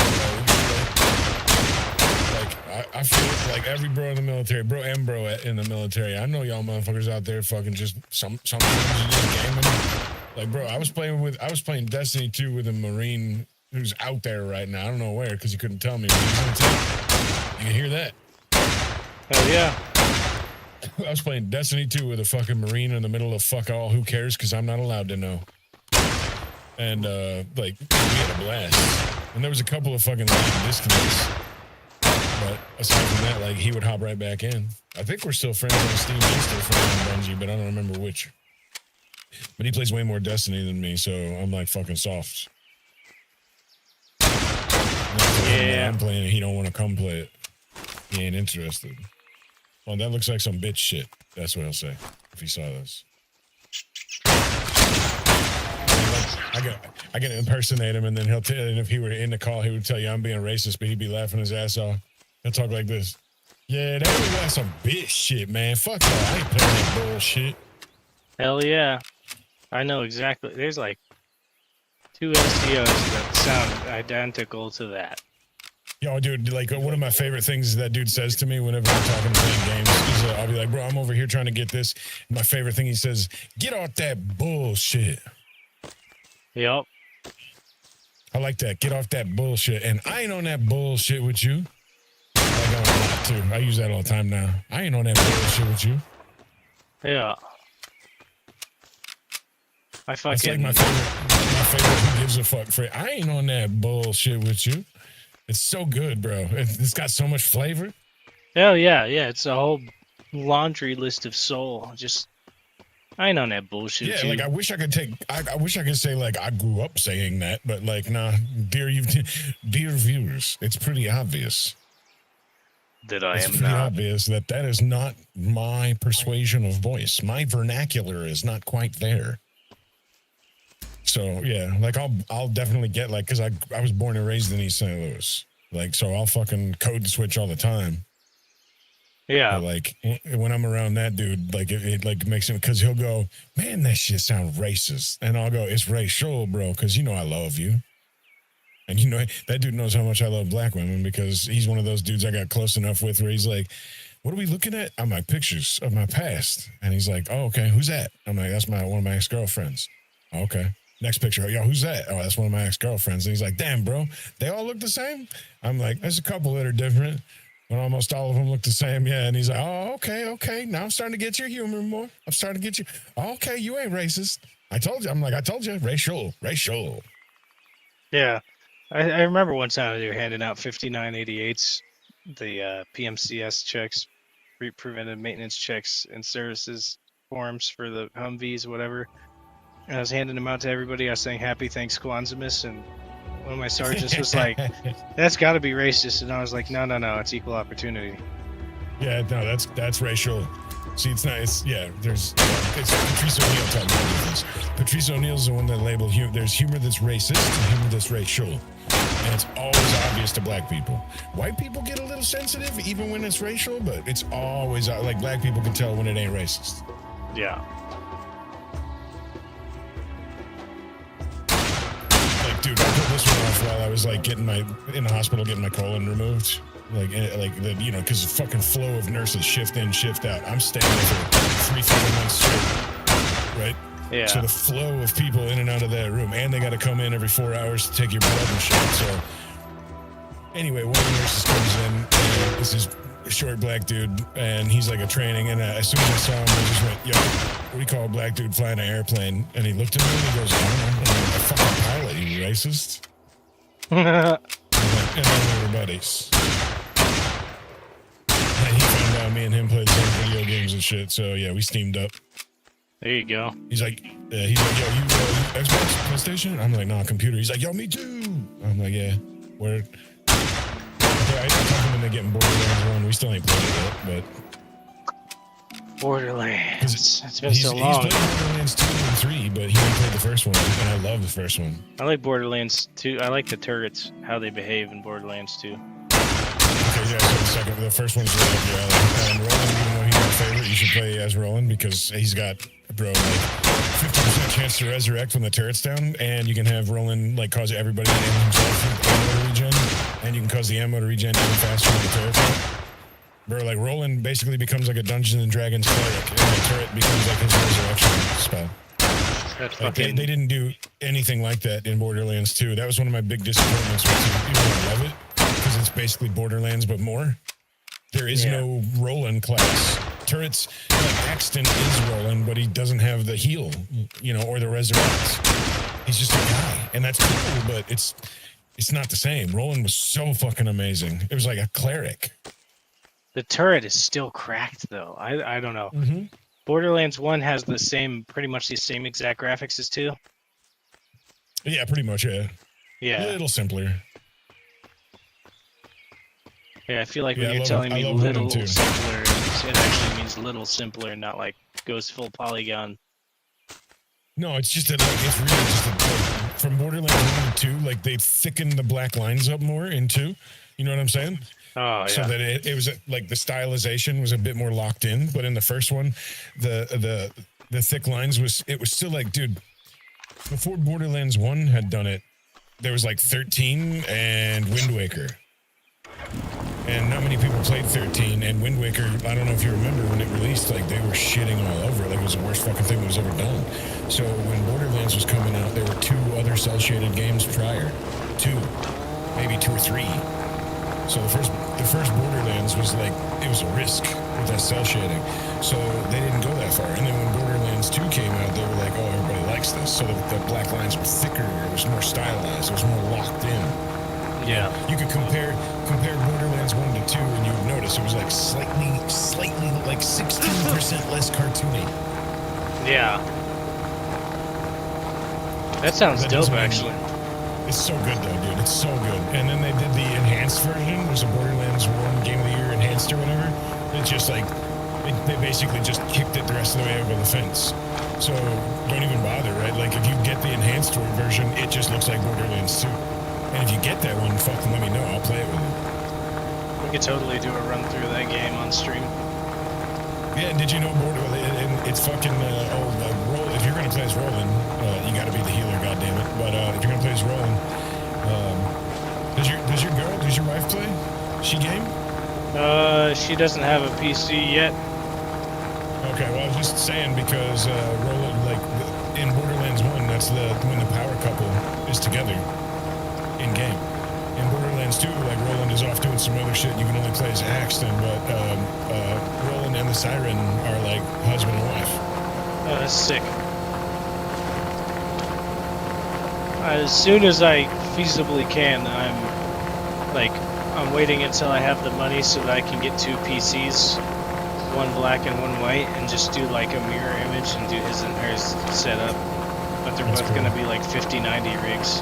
Like, I feel like every bro in the military, bro and bro in the military. I know y'all motherfuckers out there fucking just sometimes you just gaming. Like, bro, I was playing Destiny 2 with a Marine who's out there right now. I don't know where because he couldn't tell me. But he was in town. You can hear that. Hell yeah. I was playing Destiny 2 with a fucking Marine in the middle of fuck all. Who cares? Because I'm not allowed to know. And, like, we had a blast. And there was a couple of fucking disconnects. But aside from that, like, he would hop right back in. I think we're still friends on Steam. He's still friends on Bungie, but I don't remember which. But he plays way more Destiny than me, so I'm, like, fucking soft. Yeah. I'm playing it. He don't want to come play it. He ain't interested. Well, that looks like some bitch shit. That's what he'll say if he saw this. I can impersonate him, and then he'll tell. And if he were in the call, he would tell you I'm being racist, but he'd be laughing his ass off. He'll talk like this. Yeah, that was like some bitch shit, man. Fuck y'all. I ain't playing that bullshit. Hell yeah. I know exactly. There's like 2 SEOs that sound identical to that. Yo, dude, like one of my favorite things that dude says to me whenever I'm talking to playing games is I'll be like, bro, I'm over here trying to get this. And my favorite thing he says, get off that bullshit. Yep. I like that. Get off that bullshit. And I ain't on that bullshit with you. I got a lot too. I use that all the time now. I ain't on that bullshit with you. Yeah. That's like my favorite who gives a fuck for it. I ain't on that bullshit with you. It's so good, bro. It's got so much flavor. Hell yeah, yeah. It's a whole laundry list of soul. Just, I ain't on that bullshit. Yeah, like I wish I could say like I grew up saying that, but like nah, dear viewers, it's pretty obvious. That I It's am pretty not. obvious that is not my persuasion of voice. My vernacular is not quite there. So yeah, like I'll definitely get like, cause I was born and raised in East St. Louis, like so I'll fucking code switch all the time. Yeah. But like when I'm around that dude, like it like makes him, cause he'll go, man, that shit sound racist, and I'll go, it's racial, bro, cause you know I love you, and you know that dude knows how much I love black women because he's one of those dudes I got close enough with where he's like, what are we looking at? I'm like, pictures of my past, and he's like, oh okay, who's that? I'm like, that's one of my ex-girlfriends. Okay. Next picture. Yo, who's that? Oh, that's one of my ex-girlfriends. And he's like, damn, bro, they all look the same? I'm like, there's a couple that are different, but almost all of them look the same. Yeah. And he's like, oh, okay. Now I'm starting to get your humor more. I'm starting to get you. Oh, okay, you ain't racist. I told you. I'm like, I told you. Racial. Yeah. I remember one time they were handing out 5988s, the PMCS checks, preventive maintenance checks and services forms for the Humvees, whatever. And I was handing them out to everybody. I was saying happy thanks Kwanzaa, and one of my sergeants was like, that's got to be racist. And I was like, no, it's equal opportunity. Yeah, no, that's racial. See, it's not, it's Patrice O'Neal talking about this. Patrice O'Neal's the one that labeled there's humor that's racist and humor that's racial. And it's always obvious to black people. White people get a little sensitive even when it's racial, but it's always, like, black people can tell when it ain't racist. Yeah. Dude, I put this one off while I was like in the hospital getting my colon removed. Like the, you know, because the fucking flow of nurses shift in, shift out. I'm staying there for 3 4 months straight, right? Yeah. So the flow of people in and out of that room, and they got to come in every 4 hours to take your blood and shit. So anyway, one of the nurses comes in, and this is a short black dude, and he's like a training. And as soon as I saw him, I just went, yo, what do you call a black dude flying an airplane? And he looked at me and he goes, I don't know. And I'm like, a fucking pilot, you racist. And then we were buddies. And he found out me and him played the same video games and shit. So yeah, we steamed up. There you go. He's like, yo, you Xbox, PlayStation? I'm like, nah, computer. He's like, yo, me too. I'm like, yeah, word. Yeah, I talked him into getting Borderlands 1. We still ain't played it yet, but Borderlands. It's been so long. He's played Borderlands 2 and 3, but he didn't play the first one, and I love the first one. I like Borderlands 2. I like the turrets, how they behave in Borderlands 2. Yeah, so the first one's right up your alley. And Roland, even though he's my favorite, you should play as Roland because he's got, bro, like 50% chance to resurrect when the turret's down, and you can have Roland like cause everybody and himself ammo to regen, and you can cause the ammo to regen even faster when the turret's down. Bro, like Roland basically becomes like a Dungeons and Dragons cleric, and the turret becomes like his resurrection spell. Like they didn't do anything like that in Borderlands 2. That was one of my big disappointments with it. Even though I love it, because it's basically Borderlands but more. There is no Roland class. Turrets, like Axton is Roland, but he doesn't have the heal, you know, or the resurrect. He's just a guy, and that's cool, but it's not the same. Roland was so fucking amazing. It was like a cleric. The turret is still cracked though. I don't know. Mm-hmm. Borderlands 1 has the same, pretty much the same exact graphics as 2. Yeah, pretty much, yeah. Yeah. A little simpler. Yeah, I feel like Yeah, when I you're love telling it. I me love little Roland too. simpler, it actually means little simpler, not like goes full polygon. No, it's just that like, it's really just like, from Borderlands 1 to 2, like they thickened the black lines up more in 2. You know what I'm saying? Oh, yeah. So that it was like the stylization was a bit more locked in, but in the first one, the thick lines was still like, dude, before Borderlands 1 had done it, there was like 13 and Wind Waker. And not many people played 13, and Wind Waker, I don't know if you remember when it released, like they were shitting all over it, like it was the worst fucking thing that was ever done. So when Borderlands was coming out, there were 2 other cel-shaded games prior. 2, maybe 2 or 3. So the first Borderlands was like, it was a risk with that cel shading. So they didn't go that far. And then when Borderlands 2 came out, they were like, oh, everybody likes this. So the black lines were thicker, it was more stylized, it was more locked in. Yeah. You could compare Borderlands 1 to 2 and you would notice it was like slightly like 16% less cartoony. Yeah. That sounds That dope, doesn't mean- actually. It's so good though, dude. It's so good. And then they did the enhanced version. It was a Borderlands 1 Game of the Year enhanced or whatever. It's just like they basically just kicked it the rest of the way over the fence. So don't even bother, right? Like if you get the enhanced version, it just looks like Borderlands 2. And if you get that one, fucking let me know. I'll play it with you. We could totally do a run through that game on stream. Yeah, did you know and it's fucking if you're gonna play as Roland, you gotta be the healer, goddammit. But if you're gonna play as Roland, does your wife play? She game? She doesn't have a PC yet. Okay, well I was just saying because Roland, like in Borderlands 1, that's when the power couple is together in game. In Borderlands 2, like Roland is off doing some other shit. You can only play as Axton, but Roland and the Siren are like husband and wife. Oh, that's sick. As soon as I feasibly can, I'm waiting until I have the money so that I can get 2 PCs, one black and one white, and just do like a mirror image and do his and hers setup. But they're That's both cool. gonna be like 5090 rigs.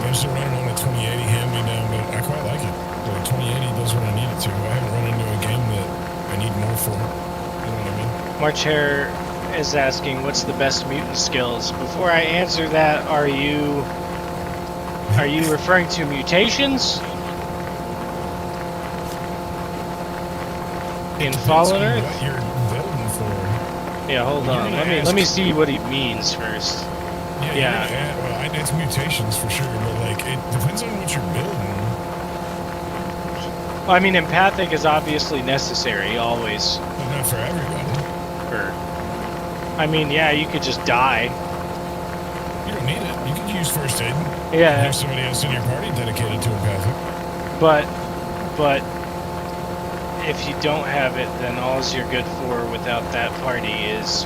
I'm still running on a 2080 hand-me-down, but I quite like it. The 2080 does what I need it to. I haven't run into a game that I need more for. You know what I mean? March Hare is asking, what's the best mutant skills? Before I answer that, are you referring to mutations? In Depends Fallen on Earth? what you're building for. Yeah, hold You're on. gonna Let me ask- see what he means first. Yeah. Yeah. It's mutations for sure, but like it depends on what you're building. Well, I mean, empathic is obviously necessary, always. But not for everybody. I mean, yeah, you could just die. You don't need it. You can use first aid. Yeah, Have somebody else in your party dedicated to empathic. but if you don't have it, then all you're good for without that party is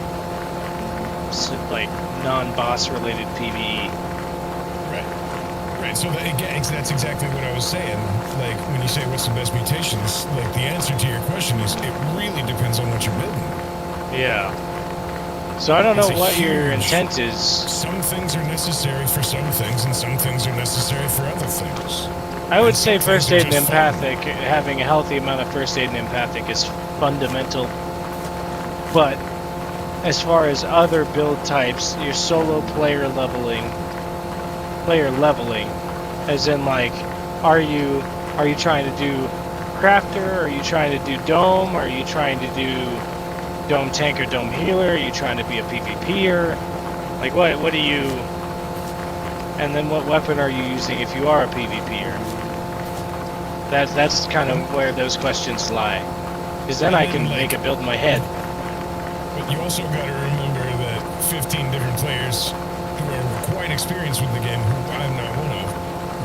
like non-boss related PvE. Right. So that's exactly what I was saying. Like when you say what's the best mutations, like the answer to your question is it really depends on what you're building. Yeah. So I don't It's know a what your huge- intent is. Some things are necessary for some things, and some things are necessary for other things. I would And say some first things aid are and just fun. empathic, having a healthy amount of first aid and empathic is fundamental. But as far as other build types, your solo player leveling, as in like Are you trying to do crafter? Are you trying to do dome? Are you trying to do dome tank or dome healer? Are you trying to be a PvPer? Like what do you? And then what weapon are you using if you are a PvPer? That's kind of where those questions lie. Because then I can make a build in my head. But you also got to remember that 15 different players who are quite experienced with the game, who I'm not one of,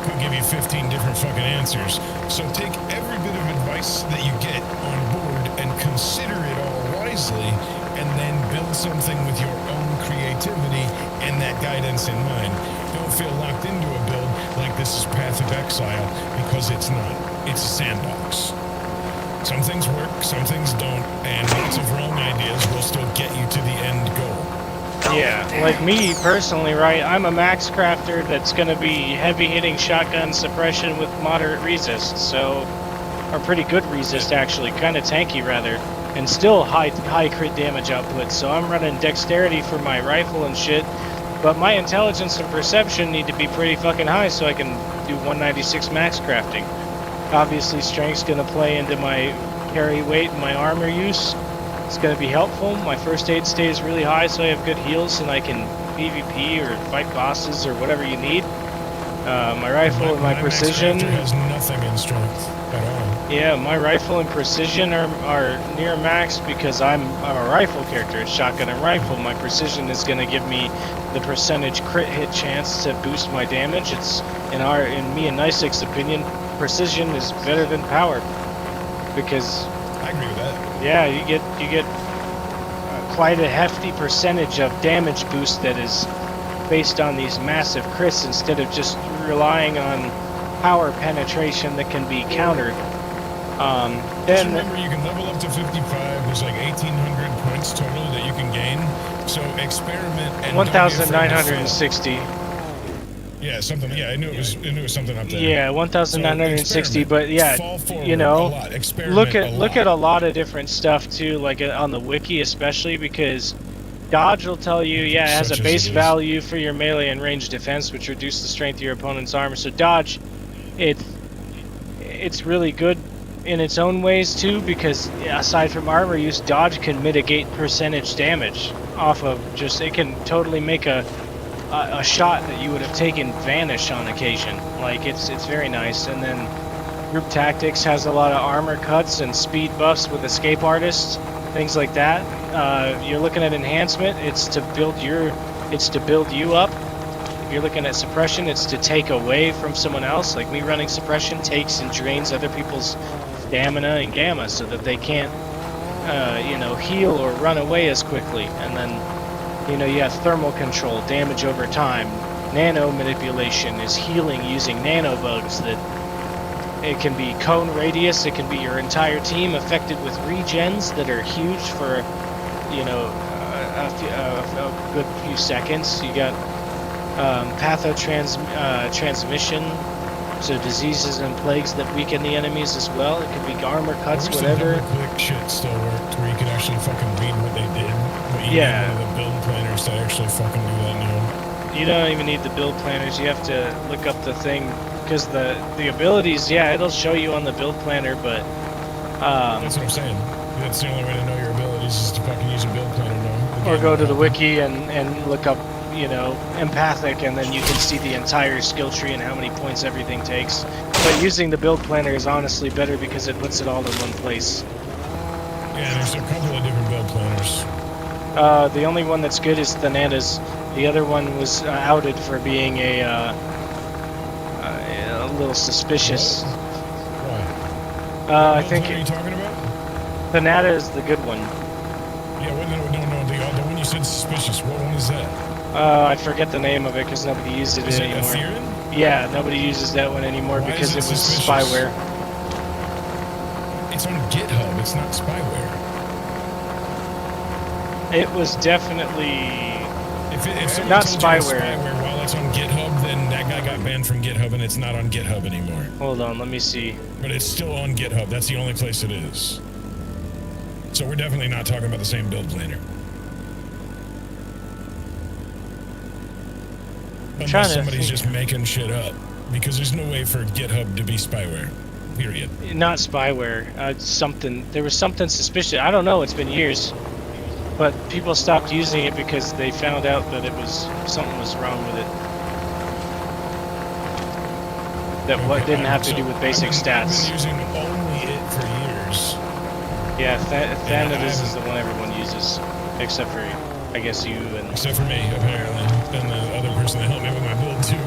could give you 15 different fucking answers. So take every bit of advice that you get on board and consider it all wisely, and then build something with your own creativity and that guidance in mind. Don't feel locked into a build like this is Path of Exile, because it's not. It's a sandbox. Some things work, some things don't, and lots of wrong ideas will still get you to the end goal. Yeah, like me personally, right? I'm a max crafter that's going to be heavy hitting shotgun suppression with moderate resist, so or pretty good resist actually, kind of tanky rather, and still high crit damage output. So I'm running dexterity for my rifle and shit, but my intelligence and perception need to be pretty fucking high so I can do 196 max crafting. Obviously, strength's going to play into my carry weight and my armor use. It's going to be helpful. My first aid stays really high, so I have good heals and I can PvP or fight bosses or whatever you need. My rifle and my precision. Has nothing in strength at all. Yeah, my rifle and precision are near max because I'm a rifle character. It's shotgun and rifle. My precision is going to give me the percentage crit hit chance to boost my damage. It's in me and Nice's opinion, precision is better than power because I agree with that. yeah, you get quite a hefty percentage of damage boost that is based on these massive crits instead of just relying on power penetration that can be countered. Just Then remember, you can level up to 55. There's like 1,800 points total that you can gain. So experiment and 1,960. Yeah, something. Yeah, I knew it was something up there. Yeah, 1,960. So but yeah, fall forward you know, a lot. Experiment look at a lot of different stuff too, like on the wiki especially, because dodge will tell you, yeah, it has Such a as base it is. value for your melee and range defense, which reduce the strength of your opponent's armor. So dodge, it's really good in its own ways too, because aside from armor use, dodge can mitigate percentage damage off of just, it can totally make a shot that you would have taken vanish on occasion. Like it's very nice. And then group tactics has a lot of armor cuts and speed buffs with escape artists, things like that. You're looking at enhancement, it's to build you up. If you're looking at suppression, it's to take away from someone else. Like me running suppression takes and drains other people's stamina and gamma so that they can't heal or run away as quickly. And then you have thermal control, damage over time. Nano manipulation is healing using nanobugs that it can be cone radius, it can be your entire team affected with regens that are huge for a good few seconds. You got transmission, so diseases and plagues that weaken the enemies as well. It could be armor cuts, I wish whatever. the double-click shit still worked, where you could actually fucking read what they did. But you Yeah. need one of the build planners to actually fucking do that now. You don't even need the build planners. You have to look up the thing because the abilities, yeah, it'll show you on the build planner, but That's what I'm saying. That's the only way to know your abilities is to fucking use a build planner now. or go to the wiki and look up, empathic, and then you can see the entire skill tree and how many points everything takes. But using the build planner is honestly better because it puts it all in one place. Yeah, there's a couple of different build planners. The only one that's good is Thanata's. The other one was outed for being a little suspicious. Why? I What think are you talking about? Thanata is the good one. Yeah, no, the one you said suspicious. What one is that? I forget the name of it because nobody uses it Is it anymore. Ethereum? Yeah, nobody uses that one anymore Why because is it it was suspicious? spyware. It's on GitHub. It's not spyware. It was definitely If someone Not told you it's spyware. spyware while it's on GitHub, then that guy got banned from GitHub and it's not on GitHub anymore. Hold on, let me see. But it's still on GitHub. That's the only place it is. So we're definitely not talking about the same build planner. trying Unless to somebody's think. just making shit up. Because there's no way for GitHub to be spyware. Period. Not spyware. Something. There was something suspicious. I don't know. It's been years, but people stopped using it because they found out that something was wrong with it. That what didn't have to do with basic stats. I've been using only it for years. Yeah, Thanatos is the one everyone uses, except for, I guess, you and. Except for me, apparently, and the other person that helped me with my build too.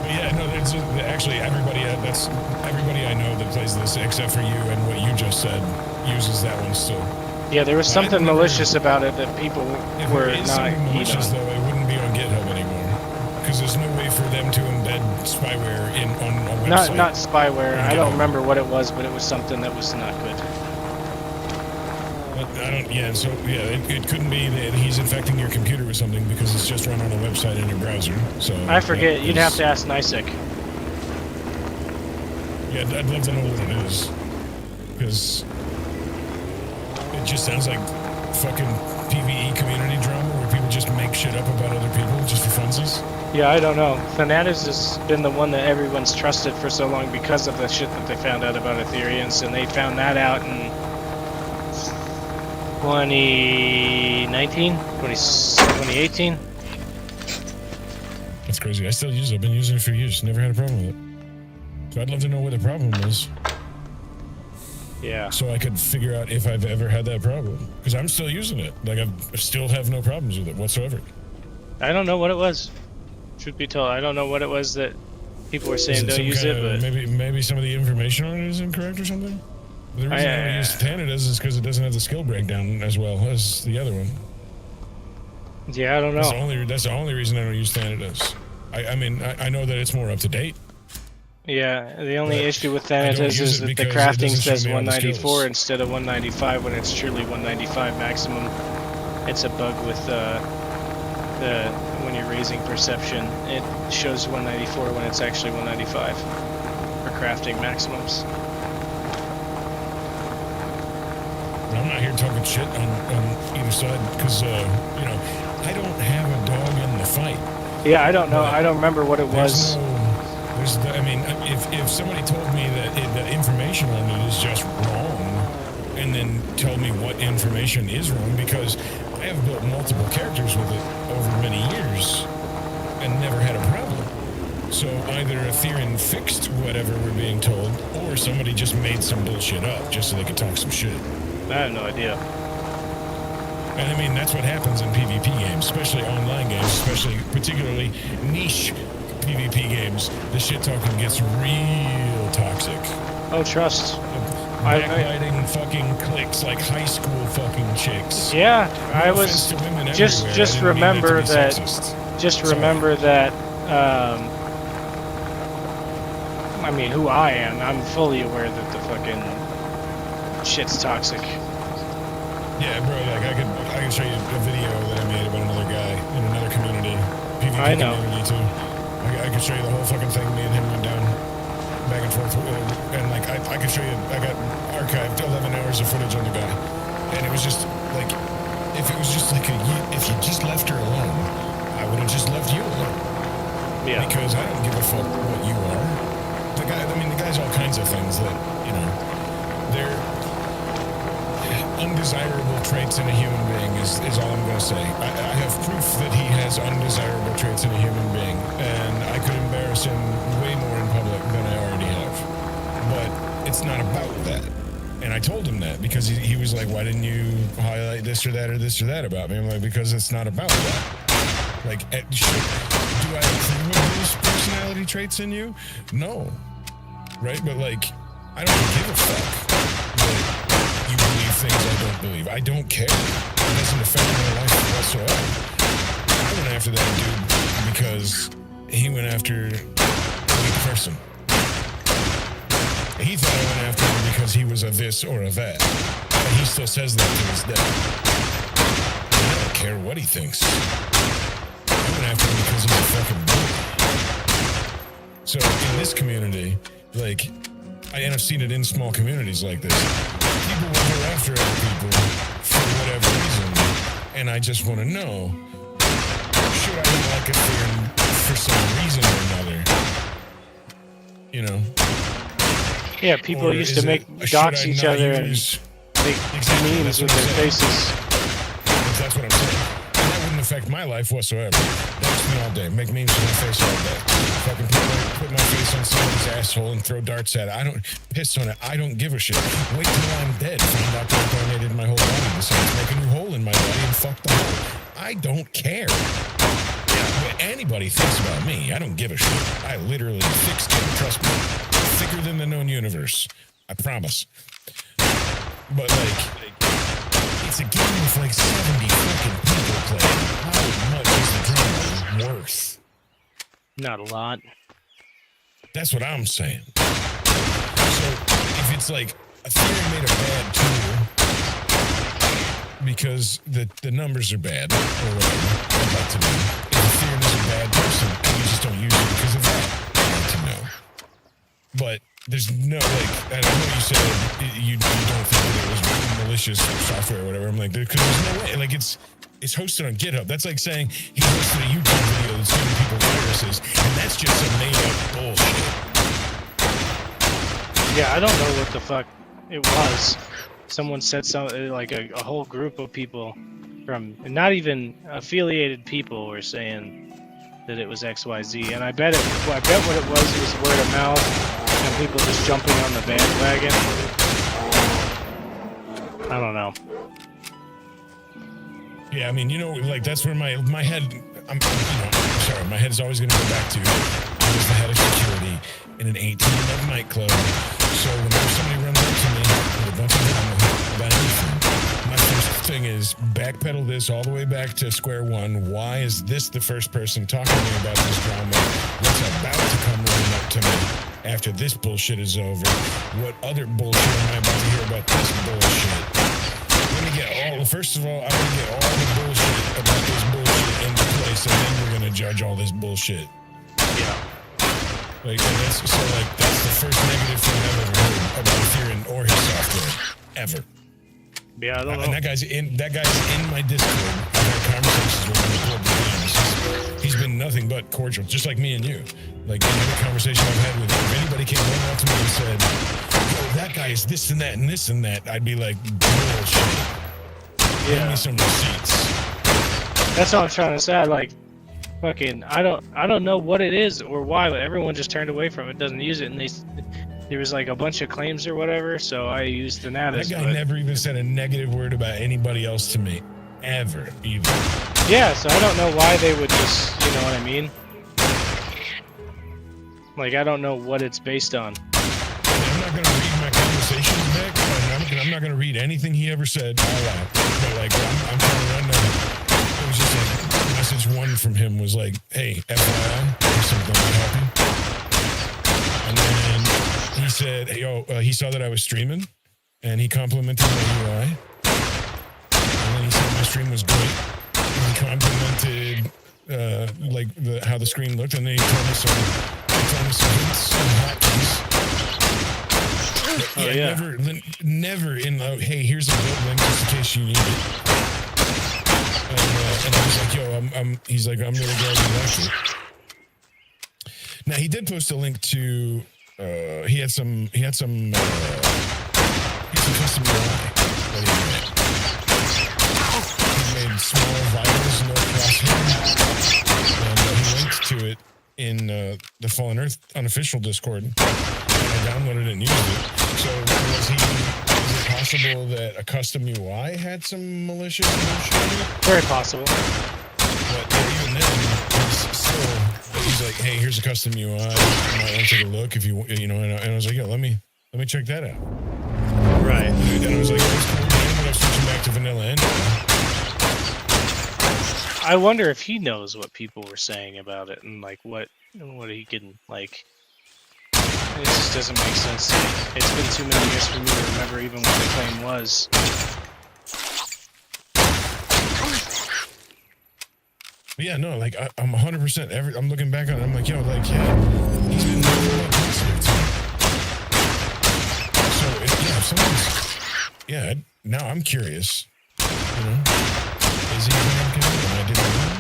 But yeah, no, there's actually everybody. That's everybody I know that plays this, except for you and what you just said, uses that one still. Yeah, there was something malicious about it that people were If it is not something keen malicious, on. though, it wouldn't be on GitHub anymore. Because there's no way for them to embed spyware on a website. Not spyware. I don't GitHub. remember what it was, but it was something that was not good. I don't. Yeah. So yeah, it couldn't be that he's infecting your computer with something because it's just run on a website in your browser. So I forget. that You'd is- have to ask NICEC. Yeah, I'd love to know what it is, because it just sounds like fucking PvE community drama where people just make shit up about other people just for funsies. Yeah, I don't know. Thanatos has been the one that everyone's trusted for so long because of the shit that they found out about Ethereans, and they found that out in 2019, 2018. That's crazy. I still use it. I've been using it for years. Never had a problem with it. So I'd love to know what the problem was, Yeah. so I could figure out if I've ever had that problem. Because I'm still using it. Like I still have no problems with it whatsoever. I don't know what it was. Truth be told, I don't know what it was that people were Is saying it don't some use it, kinda- but maybe some of the information on it is incorrect or something. The reason I don't use Thanatos is because it doesn't have the skill breakdown as well as the other one. yeah, I don't That's know. the only reason I don't use Thanatos. I mean, I know that it's more up to date. Yeah, the only But issue with I don't Thanatos use is it that the because it crafting doesn't show says me all the 194 skills. instead of 195 when it's truly 195 maximum. It's a bug with when you're raising perception. It shows 194 when it's actually 195 for crafting maximums. I'm not here talking shit on either side because, you know, I don't have a dog in the fight. Yeah, I don't know. But I don't remember what it was. I mean, if somebody told me that the information on it is just wrong, and then told me what information is wrong, because I have built multiple characters with it over many years and never had a problem. So either Ethereum fixed whatever we're being told, or somebody just made some bullshit up just so they could talk some shit. I have no idea. And I mean, that's what happens in PvP games, especially online games, especially particularly niche PvP games. The shit talking gets real toxic. Oh, trust. Backbiting fucking clicks like high school fucking chicks. Yeah, I No was offense to women just everywhere, just I didn't mean remember to be that. sexist. Just Sorry. remember that. I mean, who I am, I'm fully aware that the fucking shit's toxic. Yeah, bro, like I could show you a video that I made about another guy in another community, PvP I know. community too. I could show you the whole fucking thing. Me and him went down back and forth, and like I could show you. I got archived 11 hours of footage on the guy, and it was just like, if it was just like if you just left her alone, I would have just left you alone. Yeah. Because I don't give a fuck what you are. The guy, I mean, the guy's all kinds of things that, you know, they're undesirable traits in a human being is all I'm going to say. I have proof that he has undesirable traits in a human being, and I could embarrass him way more in public than I already have. But it's not about that. And I told him that because he was like, why didn't you highlight this or that about me? I'm like, because it's not about that. Like, do I approve of those personality traits in you? No. Right? But like, I don't give a fuck that you believe things I don't believe. I don't care. It doesn't affect my life whatsoever. I went after that dude because he went after a weak person. He thought I went after him because he was a this or a that. And he still says that to this day. I don't care what he thinks. I went after him because he's a fucking bully. So in this community, like, and I've seen it in small communities like this, people will go after other people for whatever reason, and I just want to know, sure, what I don't like Ethereum for some reason or another. You know. Yeah, people Or used is to make it, dox should I each not other and use- make Exactly, memes that's with what I'm their saying. faces. That's what I'm saying. And that wouldn't affect my life whatsoever. That's me all day. Make memes with my face all day. Fucking put my face on somebody's asshole and throw darts at it. I don't piss on it. I don't give a shit. Wait till I'm dead. Find out that I donated my whole body to someone. Make a new hole in my body and fuck the hole. I don't care. What anybody thinks about me, I don't give a shit. I literally thick skin, trust me. Thicker than the known universe. I promise. But like it's a game with like 70 fucking people playing. How much is the drama worth? Not a lot. That's what I'm saying. So if it's like Ethereum made a bad tool because the numbers are bad or whatever, I'd like to know. If Ethereum is a bad person and we just don't use it because of that, I'd like to know. But there's no, like, I know you said you don't think that it was malicious software or whatever. I'm like, because there's no way. Like, it's hosted on GitHub. That's like saying he hosted a YouTube video that's giving people viruses, and that's just some made-up bullshit. Yeah, I don't know what the fuck it was. Someone said something, like a whole group of people from, not even affiliated people were saying that it was XYZ, and I bet what it was word of mouth and people just jumping on the bandwagon. I don't know. Yeah, I mean, you know, like that's where my head, I'm sorry, my head is always going to go back to. I was the head of security in an 18-month nightclub. So whenever somebody runs up to me with a bunch of drama about anything, my first thing is backpedal this all the way back to square one. Why is this the first person talking to me about this drama? What's about to come running up to me after this bullshit is over? What other bullshit am I about to hear about this bullshit? Let me get first of all, I want to get all the bullshit about this bullshit into place, and then we're gonna judge all this bullshit. Yeah. Like, and that's the first negative thing I've ever heard about Ethereum or his software, ever. Yeah, I don't know. And that guy's in my Discord. I've had conversations with him before games. He's been nothing but cordial, just like me and you. Like in every conversation I've had with him, if anybody came running up to me and said, "Yo, that guy is this and that and this and that," I'd be like, "Bullshit." Give me some receipts. That's what I'm trying to say. Like, fucking, I don't know what it is or why, but everyone just turned away from it, doesn't use it, and there was like a bunch of claims or whatever, so I used the Natus. That guy never even said a negative word about anybody else to me, ever, even. Yeah, so I don't know why they would just, you know what I mean? Like, I don't know what it's based on. I'm not gonna read my conversations back. I'm not gonna read anything he ever said out loud. But like, I'm trying to run down. It was just like message one from him was like, "Hey, FYI, there's something to help you." And then he said, "Hey, yo," he saw that I was streaming, and he complimented my UI. And then he said my stream was great. And he complimented like how the screen looked, and then he told me some hints, some hotkeys. Oh, yeah. Never in the, hey, here's a build link just in case you need it. And I was like, yo, he's like, I'm really glad you liked it. Now, he did post a link to, he had some custom UI that he made. He made small vitals, no crosshair, and he linked to it in the Fallen Earth unofficial Discord. I downloaded it and used it. So is it possible that a custom UI had some malicious bullshit? Very possible. But even then, he's like, hey, here's a custom UI. You might want to take a look if you know. And I was like, yo, let me check that out. Right. And I was like, it's cool, but I'm switching back to vanilla anyway. I wonder if he knows what people were saying about it and like what he can like. It just doesn't make sense to me. It's been too many years for me to remember even what the claim was. But yeah, no, like I'm 100%. I'm looking back on it. I'm like, yo, like, yeah, he's been really positive to me. So if someone's, now I'm curious. You know, is he even okay? And I didn't know.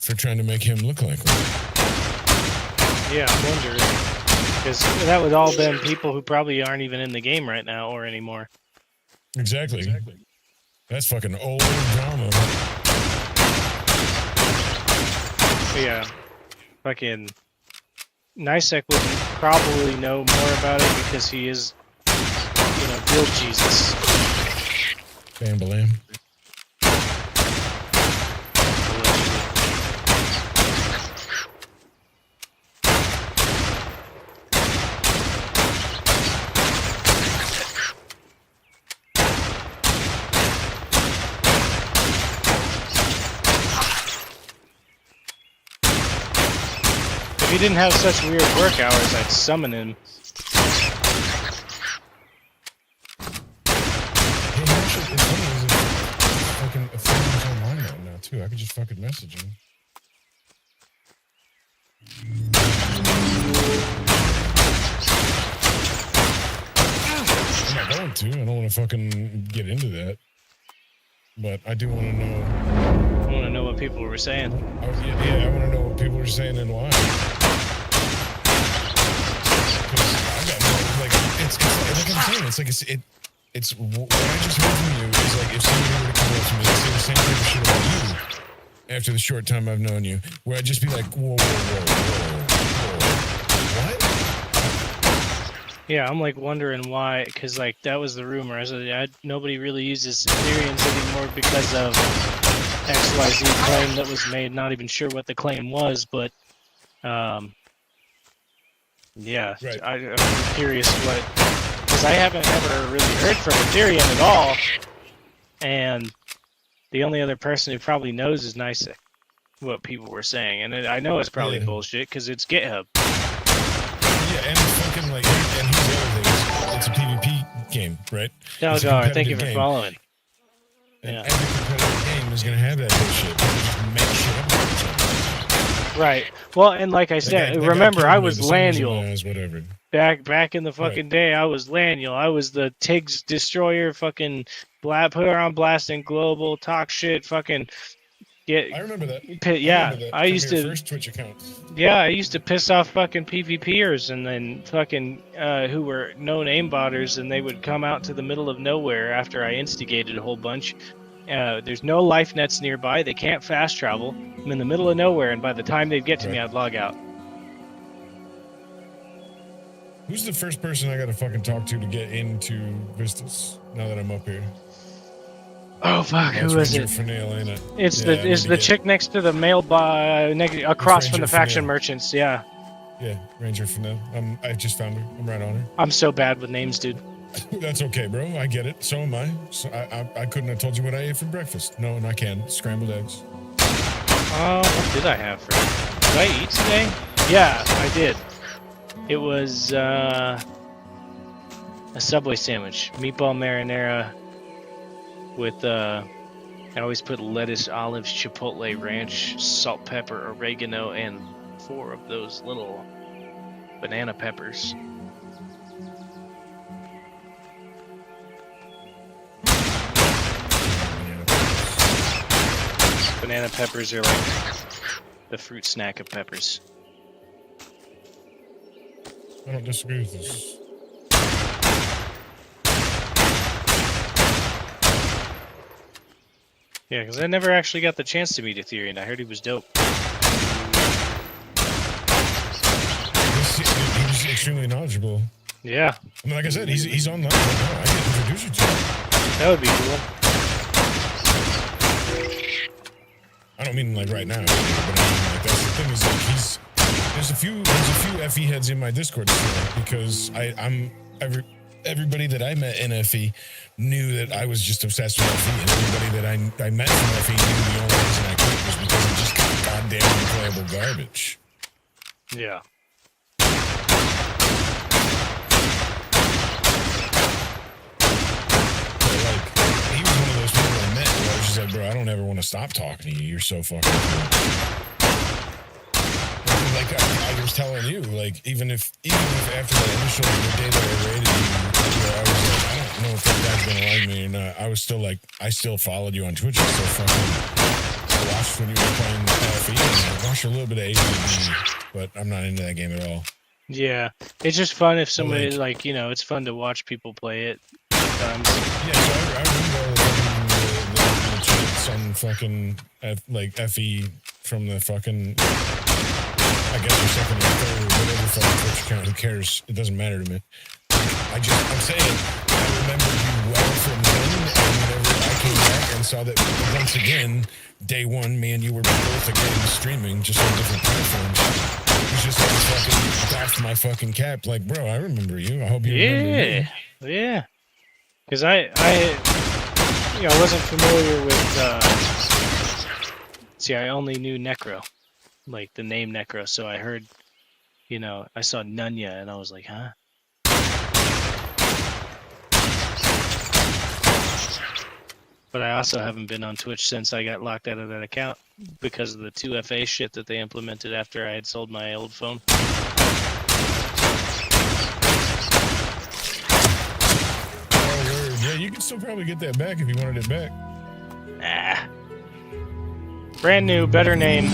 for trying to make him look like one. Yeah, I wonder. Because that would all been people who probably aren't even in the game right now or anymore. Exactly. That's fucking old drama. But yeah, fucking Nisek would probably know more about it because he is, Build Jesus. Bam Balam. If he didn't have such weird work hours, I'd summon him. Hey, actually, it's funny is if someone's online right now too, I could just fucking message him. I'm not going to. I don't want to fucking get into that. But I do want to know. I want to know what people were saying. Yeah, I want to know what people were saying and why. Because I got no, like, it's like I'm saying, it's what I just heard from you is like if somebody were to come up to me and say the same type of shit about you after the short time I've known you, where I'd just be like, whoa, what? Yeah, I'm like wondering why, because like that was the rumor. I said nobody really uses Ethereums anymore because of XYZ claim that was made. Not even sure what the claim was, but yeah, Right. I'm curious what, because I haven't ever really heard from Ethereum at all, and the only other person who probably knows is Nisek, what people were saying, and I know it's probably Yeah. bullshit because it's GitHub. Yeah, and fucking like, and here's the other thing: it's a PvP game, right? It's a Doggar, thank you competitive for game. following. And Yeah. every competitive game is gonna have that bullshit. People just make shit up. all the time. Right. Well, and like I said, That guy remember killed I me, was the same as Laniel. Miles, whatever. Back in the fucking day, I was Laniel. I was the Tiggs destroyer, fucking put her on blast and global, talk shit, fucking I get remember that. yeah. remember that I from used your to first Twitch account. I used to piss off fucking PvPers and then fucking who were known aimbotters, and they would come out to the middle of nowhere after I instigated a whole bunch. There's no life nets nearby. They can't fast travel. I'm in the middle of nowhere, and by the time they'd get to me, Right. I'd log out. Who's the first person I gotta fucking talk to get into Vistas? Now that I'm up here. Oh fuck, That's who is Ranger it? Fernale, ain't it? It's Yeah, I the need to get- chick next to the mailbox across from Ranger the faction Fennell. merchants. Yeah, Yeah, Ranger Fernale. I just found her. I'm right on her. I'm so bad with names, dude. That's okay, bro. I get it. So am I. So I couldn't have told you what I ate for breakfast. No, and I can. Scrambled eggs. What did I have for? Did I eat today? Yeah, I did. It was a Subway sandwich, meatball marinara with I always put lettuce, olives, chipotle, ranch, salt, pepper, oregano, and 4 of those little banana peppers. Banana peppers are like the fruit snack of peppers. I don't disagree with this. Yeah, because I never actually got the chance to meet Ethereum. I heard he was dope. He was extremely knowledgeable. Yeah, I mean, like I said, he's online right now. I can introduce you to him. that would be cool. I don't mean like right now, but I mean like that's the thing is like there's a few FE heads in my Discord still because everybody that I met in FE knew that I was just obsessed with FE, and everybody that I met from FE knew the only reason I quit was because it just got goddamn unplayable garbage. Yeah. But like he was one of those people I met where I was just like, bro, I don't ever want to stop talking to you. You're so fucking cool. Like I was telling you, like even if after the initial the day that I raided you, I was like, I don't know if that guy's gonna like me or not. I was still like, I still followed you on Twitch. I still fucking I watched when you were playing FE, and I watched a little bit of AVD, but I'm not into that game at all. Yeah, it's just fun if somebody like- like, you know, it's fun to watch people play it sometimes. Yeah, so I remember the chants on fucking like FE from the fucking, I guess your second or third or whatever fucking Twitch account. Who cares? It doesn't matter to me. I'm saying, I remember you well from then, and whenever I came back and saw that once again, day one, me and you were both again streaming, just on different platforms. It's just like fucking doffed my fucking cap, like, bro, I remember you. I hope you remember me. Yeah. Because I you know, I wasn't familiar with. See, I only knew Necro, like the name Necro. So I heard, you know, I saw Nunya, and I was like, huh. But I also haven't been on Twitch since I got locked out of that account because of the 2FA shit that they implemented after I had sold my old phone. Oh, word. Yeah, you can still probably get that back if you wanted it back. Ah. Brand new, better name.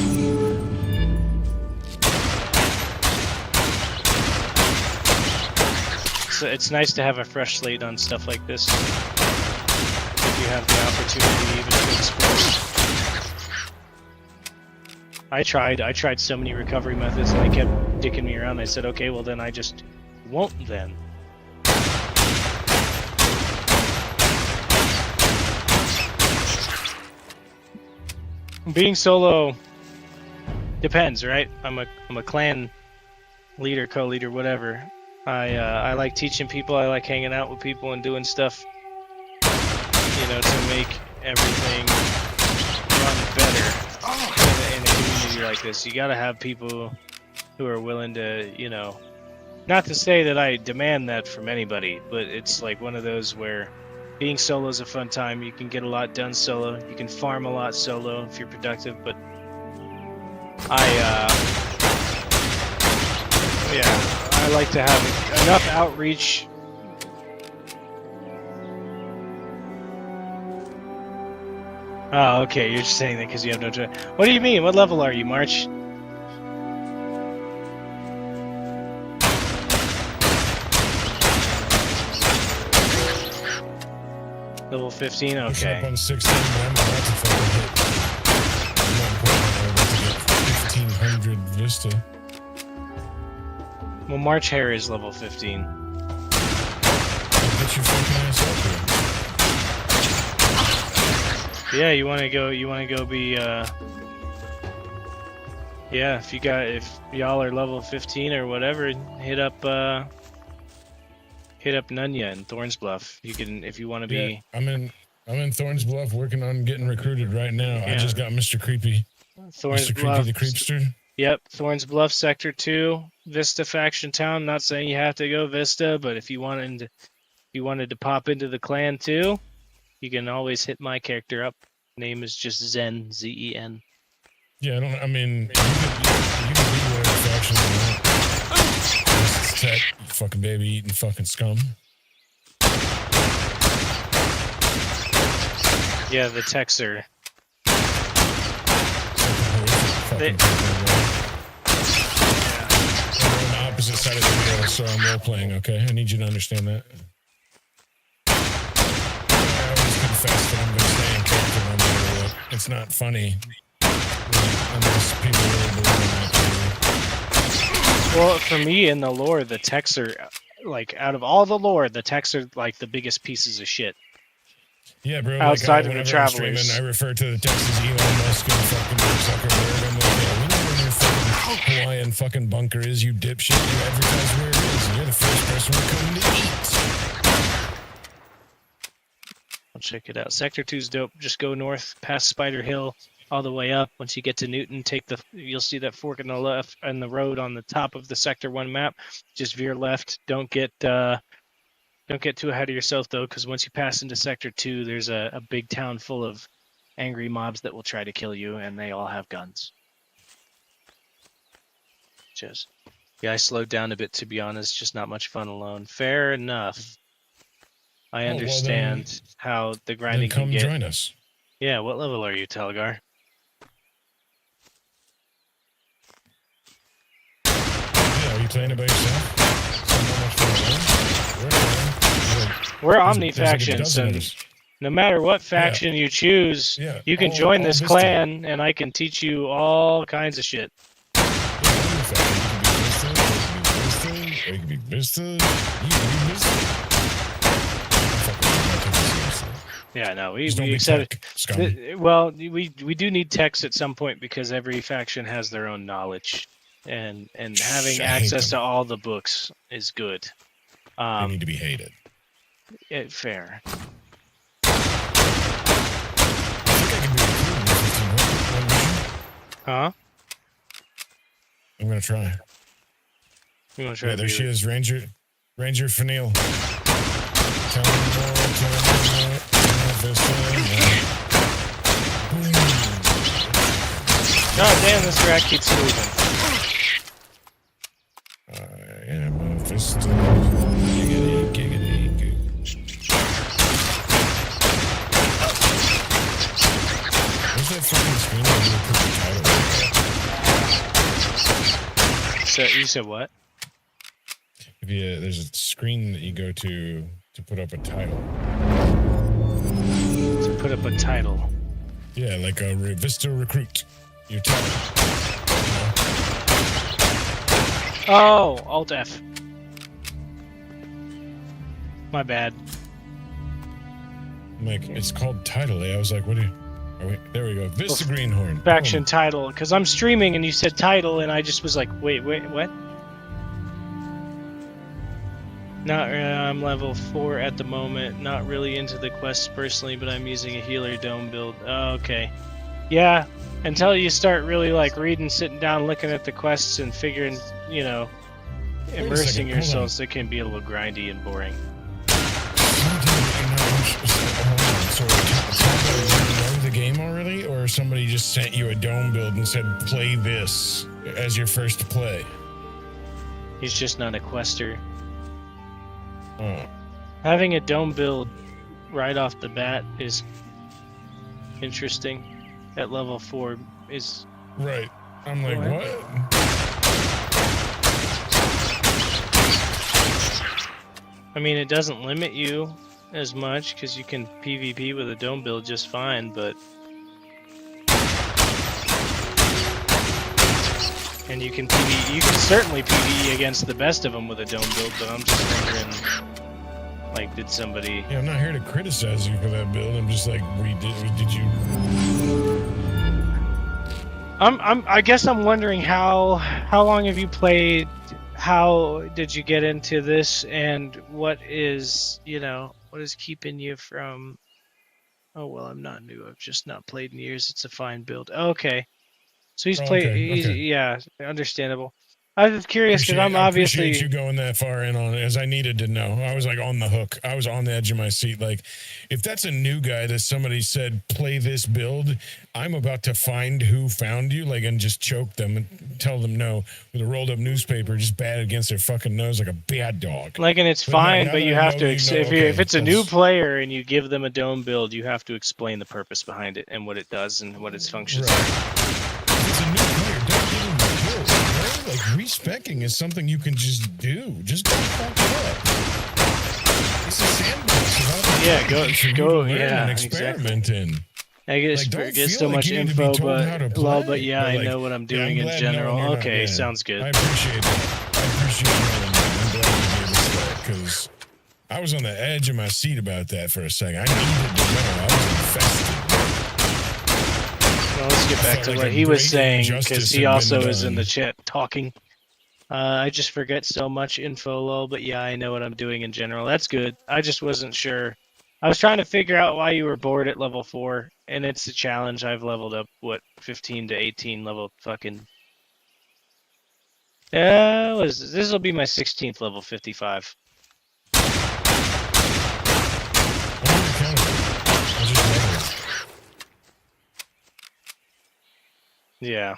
So it's nice to have a fresh slate on stuff like this. If you have the opportunity even to explore. I tried so many recovery methods and they kept dicking me around. I said, okay, well then I just won't then. Being solo depends, right? I'm a clan leader, co-leader, whatever. I like teaching people. I like hanging out with people and doing stuff, you know, to make everything run better in a community like this. You got to have people who are willing to, you know, not to say that I demand that from anybody, but it's like one of those where being solo is a fun time. You can get a lot done solo. You can farm a lot solo if you're productive, but I like to have enough outreach. Oh, okay, you're just saying that because you have no choice. What do you mean? What level are you, March? Level 15? Pushing up Okay. on 16, but I'm about to fucking hit. I'm about to get 1500 Vista. Well, March Hare is level 15. Get your fucking ass up here. Yeah, you want to go be, yeah, if y'all are level 15 or whatever, hit up Nunya and Thorns Bluff. You can, if you want to be. Yeah, I'm in Thorns Bluff working on getting recruited right now. I Yeah. just got Mr. Creepy. Thorns Mr. Bluff. Creepy the Creepster. Yep, Thorns Bluff Sector 2, Vista Faction Town. Not saying you have to go Vista, but if you wanted to pop into the clan too, you can always hit my character up. Name is just Zen, Z-E-N. Yeah, I mean, you can be whatever faction you want. It's tech, you fucking baby eating fucking scum. Yeah, the Texer. Fucking I'm on the opposite side of the wheel, so I'm role playing, okay? I need you to understand that. I always confess that I'm going to stay in character no matter what. It's not funny. Unless people really believe in that. Well, for me in the lore, the Texer, like out of all the lore, the Texer like the biggest pieces of shit. Yeah, bro. Outside of the whenever I'm Travelers. streaming, I refer to the Texas Elon Musk and fucking Mark Zuckerberg. I'm like, yeah, we know where your fucking Hawaiian fucking bunker is, you dipshit. You advertise where it is, and you're the first person we're coming to eat. I'll check it out. Sector 2's dope. Just go north past Spider Hill all the way up. Once you get to Newton, you'll see that fork in the left and the road on the top of the Sector 1 map. Just veer left. Don't get too ahead of yourself though, because once you pass into Sector 2, there's a big town full of angry mobs that will try to kill you, and they all have guns. I slowed down a bit, to be honest. Just not much fun alone. Fair enough. I understand how the grinding Then come can get. join us. Yeah, what level are you, Telgar? playing it by yourself? So not much fun alone? We're There's Omni like a factions, dozen of and us. no matter what faction you choose, Yeah, you can all- join all this Vista. clan, and I can teach you all kinds of shit. Yeah, Omni faction. You can be Vista, or you can be Vista. Yeah, no, we Just don't be accept. tech, scummy. Well, we do need techs at some point because every faction has their own knowledge, and having I hate access to them. all the books is good. They need to be hated. Fair. I think I can do a crew in 1500. Huh? I'm gonna try. You want to try? Yeah, to there be she the- is, Ranger Fennel. Tell me more. God damn, this rat keeps moving. I am a Vista. Giggity, giggity, goo. Where's that fucking screen where you put the title? So you said what? If you, there's a screen that you go to put up a title. To put up a title. Yeah, like a Vista recruit. Your title. Oh, Alt F. My bad. I'm like, it's called title. I was like, what are you? Are we, there we go. Vista Greenhorn. Faction Boom. title, because I'm streaming and you said title, and I just was like, wait, what? Not, I'm level 4 at the moment. Not really into the quests personally, but I'm using a healer dome build. Oh, okay. Yeah, until you start really like reading, sitting down, looking at the quests, and figuring, you know, a immersing second, hold on. yourselves, it can be a little grindy and boring. So, you know the game already, or somebody just sent you a dome build and said, play this as your first play? He's just not a quester. Oh. Having a dome build right off the bat is interesting. At level 4 is Right. I'm like, What? what? I mean, it doesn't limit you as much because you can PvP with a dome build just fine, but and you can certainly PvE against the best of them with a dome build. But I'm just wondering, like, did somebody? Yeah, I'm not here to criticize you for that build. I'm just like, did you? I guess I'm wondering how long have you played? How did you get into this, and what is keeping you from? Oh well, I'm not new. I've just not played in years. It's a fine build. Okay, so he's Oh, played. okay, okay. Yeah, understandable. I was curious because I'm I obviously. appreciate you going that far in on it, as I needed to know. I was like on the hook. I was on the edge of my seat. Like, if that's a new guy that somebody said play this build, I'm about to find who found you, like, and just choke them and tell them no with a rolled up newspaper, just bat it against their fucking nose like a bad dog. Like, and it's But now fine, that but you I have know to. you know, If okay, it's a new that's- player and you give them a dome build, you have to explain the purpose behind it and what it does and what its functions Right. are. If it's a new player, don't give them the build. Right? Like, respecing is something you can just do. Just don't fuck it up. It's a sandbox. Without Yeah, the for you to learn yeah, and experiment in. I guess Like, don't forget feel so like much you need to be info, told how to play, but yeah, but, I like, know what I'm yeah, doing I'm in glad general. knowing you're not- Okay, yeah. sounds good. I appreciate that. I appreciate knowing that. I'm glad you gave us that, because I was on the edge of my seat about that for a second. I needed to know. I was infested. Well, let's get I back felt to like what a he was great saying injustice because had he been also is in done. the chat talking. I just forget so much info, lol, but yeah, I know what I'm doing in general. That's good. I just wasn't sure. I was trying to figure out why you were bored at level 4, and it's a challenge. I've leveled up, 15 to 18 level fucking... This will be my 16th level 55. I'm not accountable. I just know it. Yeah.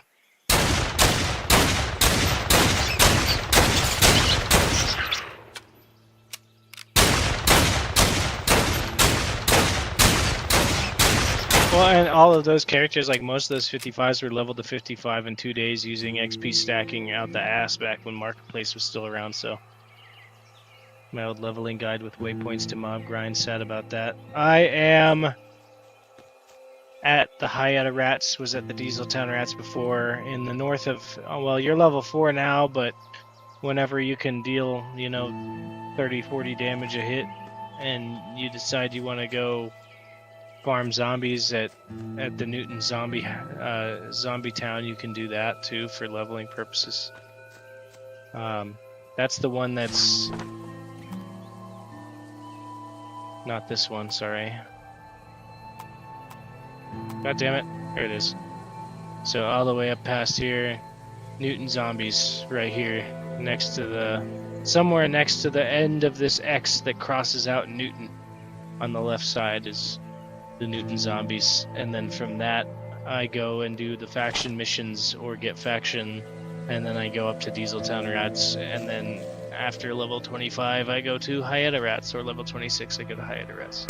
Well, and all of those characters, like most of those 55s, were leveled to 55 in 2 days using XP stacking out the ass back when Marketplace was still around. So, my old leveling guide with waypoints to mob grind sad about that. I am at the Hyetta Rats, was at the Dieseltown Rats before. In the north of, oh, well, you're level 4 now, but whenever you can deal, 30, 40 damage a hit, and you decide you want to go farm zombies at the Newton zombie town, you can do that too for leveling purposes. That's the one that's not this one, sorry. God damn it. There it is. So all the way up past here, Newton zombies right here, somewhere next to the end of this X that crosses out Newton. On the left side is the Newton zombies, and then from that I go and do the faction missions or get faction, and then I go up to Dieseltown Rats, and then after level 25 I go to Hyetta Rats, or level 26 I go to Hyetta Rats.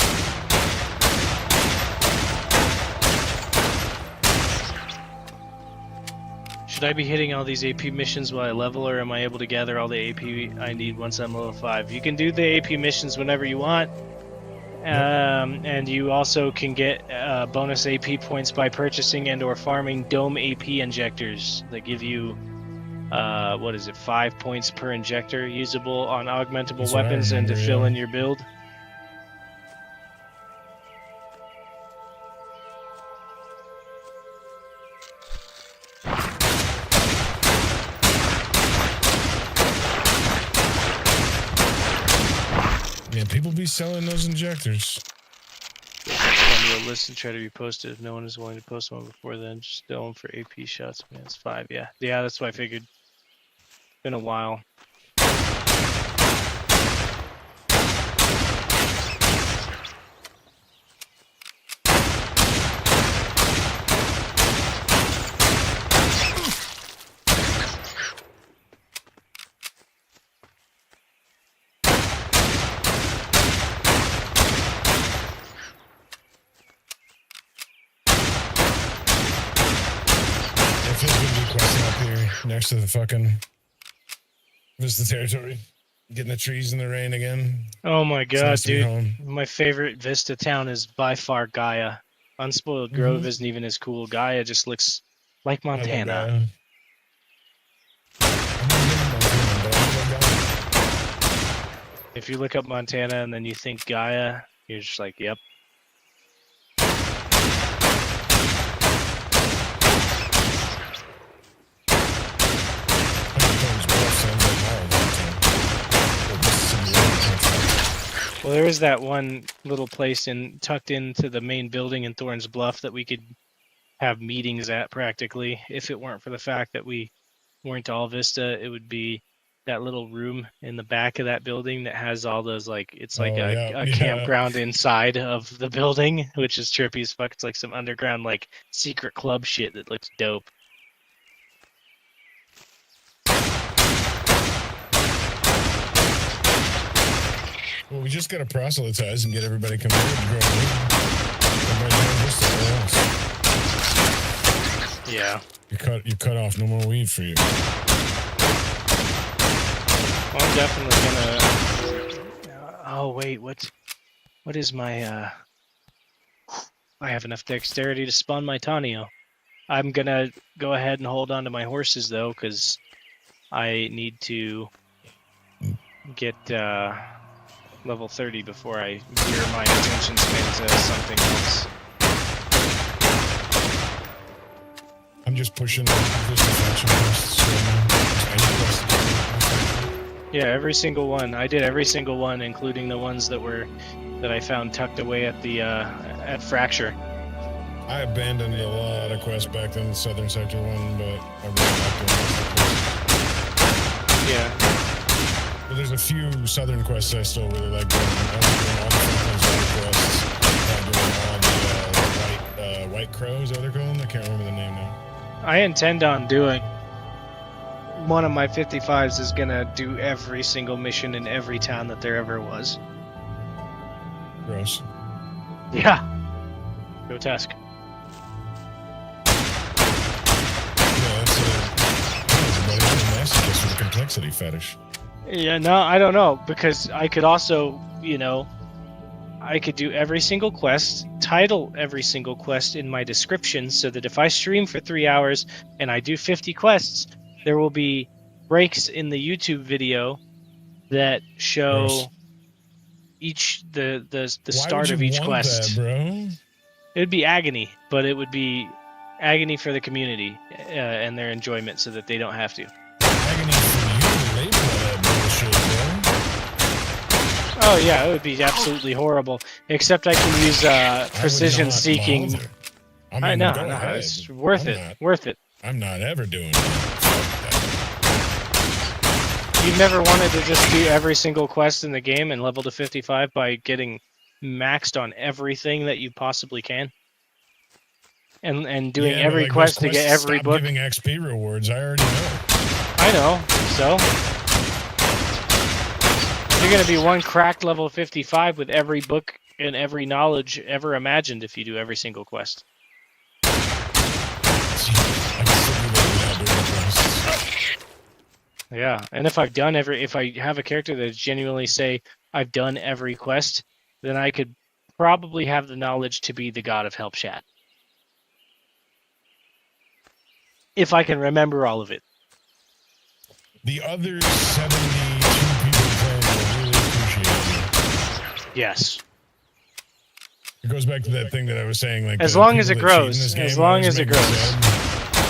Should I be hitting all these AP missions while I level, or am I able to gather all the AP I need once I'm level 5? You can do the AP missions whenever you want. And you also can get bonus AP points by purchasing and or farming Dome AP injectors that give you 5 points per injector usable on augmentable That's what I weapons and to remember, fill yeah. in your build. Yeah, people be selling those injectors. Send me a list and try to be posted. If no one is willing to post one before then, just still them for AP shots. Man, it's 5. Yeah, that's what I figured. Been a while. It feels good to be questing up here next to the fucking Vista territory. Getting the trees in the rain again. Oh my It's god, nice to be dude. home. My favorite Vista town is by far Gaia. Unspoiled Grove isn't even as cool. Gaia just looks like I love Montana. Gaia. I've never been to Montana, but I love Gaia. If you look up Montana and then you think Gaia, you're just like, yep. Thorns Bluff sounds like my old hometown. Or Mississippi River country. Well, there was that one little place tucked into the main building in Thorns Bluff that we could have meetings at practically. If it weren't for the fact that we weren't all Vista, it would be that little room in the back of that building that has all those, like, it's like Oh, a yeah. campground inside of the building, which is trippy as fuck. It's like some underground, like, secret club shit that looks dope. Well, we just got to proselytize and get everybody converted to grow meat. Everybody knows this stuff else. Yeah. You cut off. No more weed for you. Well, I'm definitely gonna. Oh wait, what is my? I have enough dexterity to spawn my Tanio. I'm gonna go ahead and hold on to my horses though, because I need to get level 30 before I veer my attention span to something else. I'm just pushing this faction quests right now. I need quests to do. Yeah, every single one. I did every single one, including the ones that I found tucked away at the at Fracture. I abandoned a lot of quests back in the Southern Sector one, but I really like doing Yeah. But there's a few Southern quests I still really like doing. I like doing all the Franklin's quests. I like doing all the White Crows, is that what they're called? I can't remember the name now. I intend on doing one of my 55s is gonna do every single mission in every town that there ever was. Gross. Yeah. Go Tusk. complexity fetish. Yeah, no, I don't know, because I could also, I could do every single quest, title every single quest in my description, so that if I stream for 3 hours and I do 50 quests, there will be breaks in the YouTube video that show Gross. the Why start would you of each want quest. that, bro? It would be agony, but it would be agony for the community and their enjoyment, so that they don't have to. Agony for you to label all that bullshit, bro. Oh yeah, it would be absolutely horrible. Except I can use precision seeking. Bother. I, mean, I know, go ahead. it's worth worth it. I'm not ever doing that. You've never wanted to just do every single quest in the game and level to 55 by getting maxed on everything that you possibly can, and doing Yeah, every like, quest those to get quests every stop book. giving XP rewards. I already know. I know. So you're gonna be one cracked level 55 with every book and every knowledge ever imagined if you do every single quest. I can still do that without doing the quests. Yeah, and if I have a character that genuinely say I've done every quest, then I could probably have the knowledge to be the god of Help Chat. If I can remember all of it. The other 72 people playing will really appreciate it. Yes. It goes back to that thing that I was saying, like As the long people as it that cheat in grows. this game As long always as it make me grows. sad.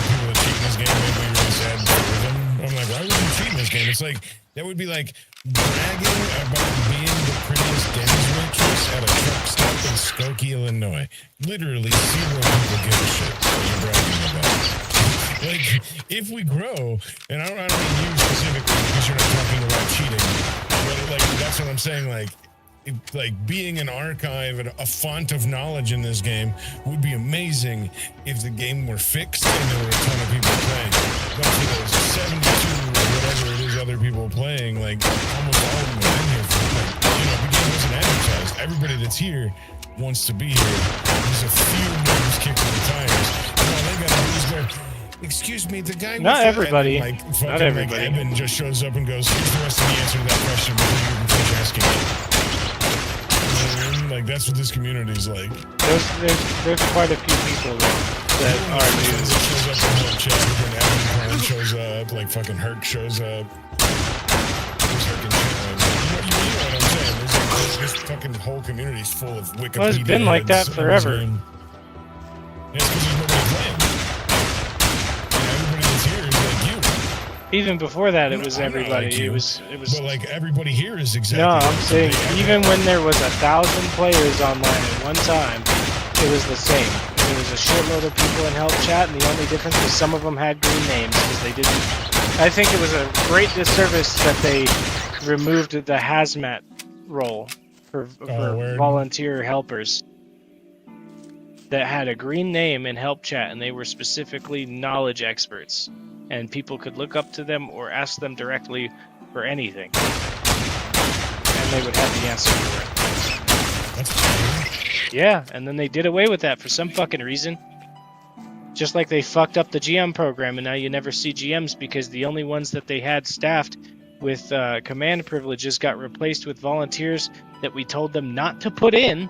People that cheat in this game make me really sad for them. I'm like, why would you cheat in this game? It's like that would be like bragging about being the prettiest Denny's waitress at a truck stop in Skokie, Illinois. Literally 0 people give a shit what you're bragging about. Like, if we grow, and I don't mean you specifically because you're not talking about cheating, but like that's what I'm saying. Like being an archive and a font of knowledge in this game would be amazing if the game were fixed and there were a ton of people playing. But for those 72 or whatever it is other people playing, like almost all of them are in here for the game wasn't advertised. Everybody that's here wants to be here. There's a few names kicking the tires. And all they gotta do is go, excuse me, the guy Not with everybody. Like, fucking, Not everybody. Like, Evan just shows up and goes, here's the rest of the answer to that question before you even finish asking it. Like, that's what this community's like. There's quite a few people that are new. Shows up in the chat, and Evan Klein shows up, like fucking Herc shows up. There's Herc and Chan. You know what I'm saying? There's this fucking whole community's full of Wikipedia. Well, it's been like that heads. forever. Yeah, it's because there's nobody playing. And everybody that's here is like you. Even before that, it was I'm not everybody. like you, It was. But like everybody here is exactly. No, I'm like saying somebody. even when there was 1,000 players online at one time, it was the same. There was a shitload of people in Help Chat, and the only difference was some of them had green names because they didn't. I think it was a great disservice that they removed the hazmat role for word. volunteer helpers that had a green name in Help Chat, and they were specifically knowledge experts, and people could look up to them or ask them directly for anything, and they would have the answer for it. That's weird. Yeah, and then they did away with that for some fucking reason. Just like they fucked up the GM program, and now you never see GMs because the only ones that they had staffed with command privileges got replaced with volunteers that we told them not to put in,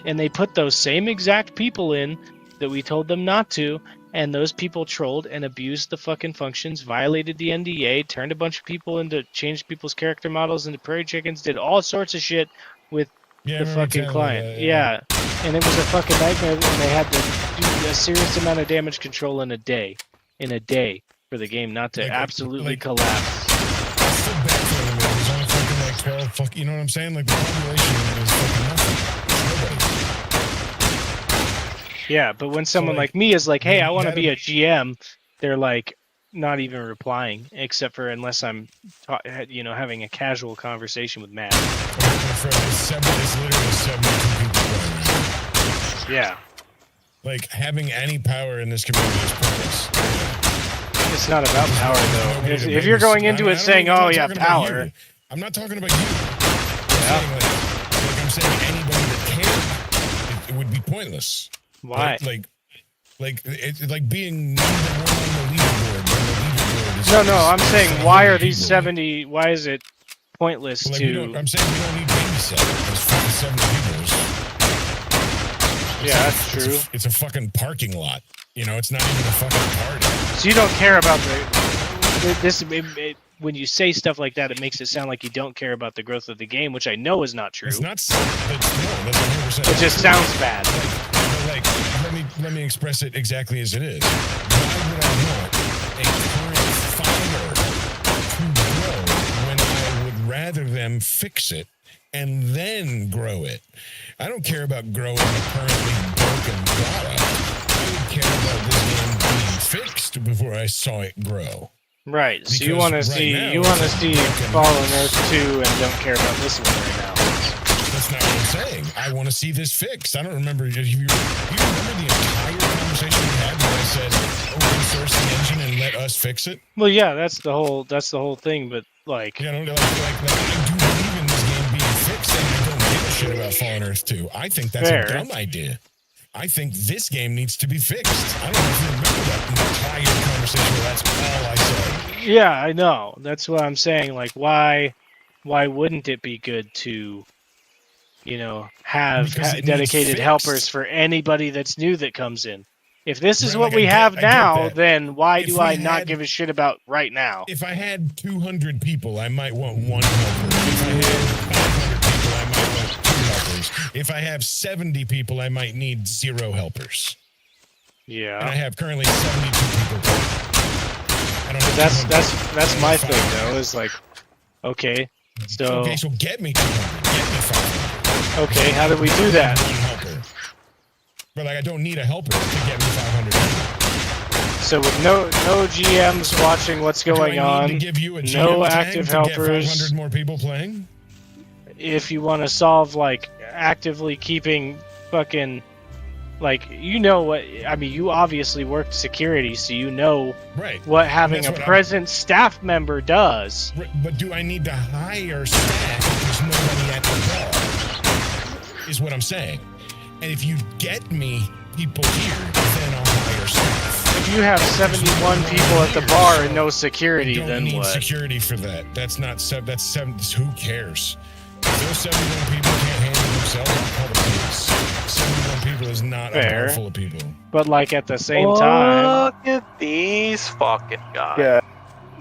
and they put those same exact people in that we told them not to, and those people trolled and abused the fucking functions, violated the NDA, turned a bunch of people into, changed people's character models into prairie chickens, did all sorts of shit with Yeah, I the remember fucking telling client. that, Yeah, and it was a fucking nightmare, and they had to do a serious amount of damage control in a day, for the game not to Like, absolutely like- collapse. I still bet for them. There's only fucking like 12. You know what I'm saying? Like the population is fucking nothing. Nobody. Yeah, but when someone like, like me is like, "Hey, I want to gotta- be a GM," they're like, not even replying, except for unless I'm, having a casual conversation with Matt. It's literally 72 people playing. Yeah, Like having any power in this community is pointless. it's not about power though. Nobody If to you're bring going this- into I it don't saying, even- I'm "Oh not yeah, talking about power," you. I'm not talking about you. I'm saying anybody that cared, it would be pointless. why? Like it's like being number one on the leaderboard when the leaderboard is No, I'm saying why are these people. 70? Why is it pointless Like, to? I'm saying we don't need babysitting. There's fucking 70 people. Yeah, that's true. It's a fucking parking lot. You know, it's not even a fucking party. So you don't care about this. When you say stuff like that, it makes it sound like you don't care about the growth of the game, which I know is not true. It's not. That's 100%. It just sounds bad. Like, let me express it exactly as it is. Why would I want a current fire to grow when I would rather them fix it and then grow it? I don't care about growing a currently broken product. I would care about this game being fixed before I saw it grow. Right. So you Because want to right see now, Fallen Earth 2 and don't care about this one right now. That's not what I'm saying. I want to see this fixed. I don't remember. You remember the entire conversation we had when I said open source the engine and let us fix it? Well, yeah, that's the whole thing. But like, You know, like I do believe in this game being fixed, and I don't give a shit about Fallen Earth 2. I think that's Fair. a dumb idea. I think this game needs to be fixed. I don't know if you remember that entire conversation, but that's all I said. yeah, I know. That's what I'm saying. Like, why wouldn't it be good to, have Because it needs dedicated fixed. helpers for anybody that's new that comes in? If this is Right, what like, we I have get now, that. then why If do we I not had- give a shit about right now? If I had 200 people, I might want one helper. If I had 500 people, I might want 2 helpers. If I have 70 people, I might need 0 helpers. And I Yeah, have currently 72 people. I don't have 200. that's my I have thing 500. though. Is like, okay, so Okay, so get me 200. Get me 500. okay, how do we do that? One helper. But like, I don't need a helper to get me 500. So with no GMs watching what's going Do I need on, to give you a no GM tag active to get helpers. 500 more people playing? If you want to solve like actively keeping fucking like what I mean, you obviously worked security, so you know Right. what having That's a what I'm- present staff member does. But do I need to hire staff if there's nobody at the bar? Is what I'm saying. And if you get me people here, then I'll hire staff. If you have 71 people at the bar and no security, You don't then need what? security for that. That's not that's 7. Who cares? If those 71 people can't handle themselves, I'll call the police. 71 people is not a Fair. bar full of people. But like at the same time, Look at these fucking guys. Yeah.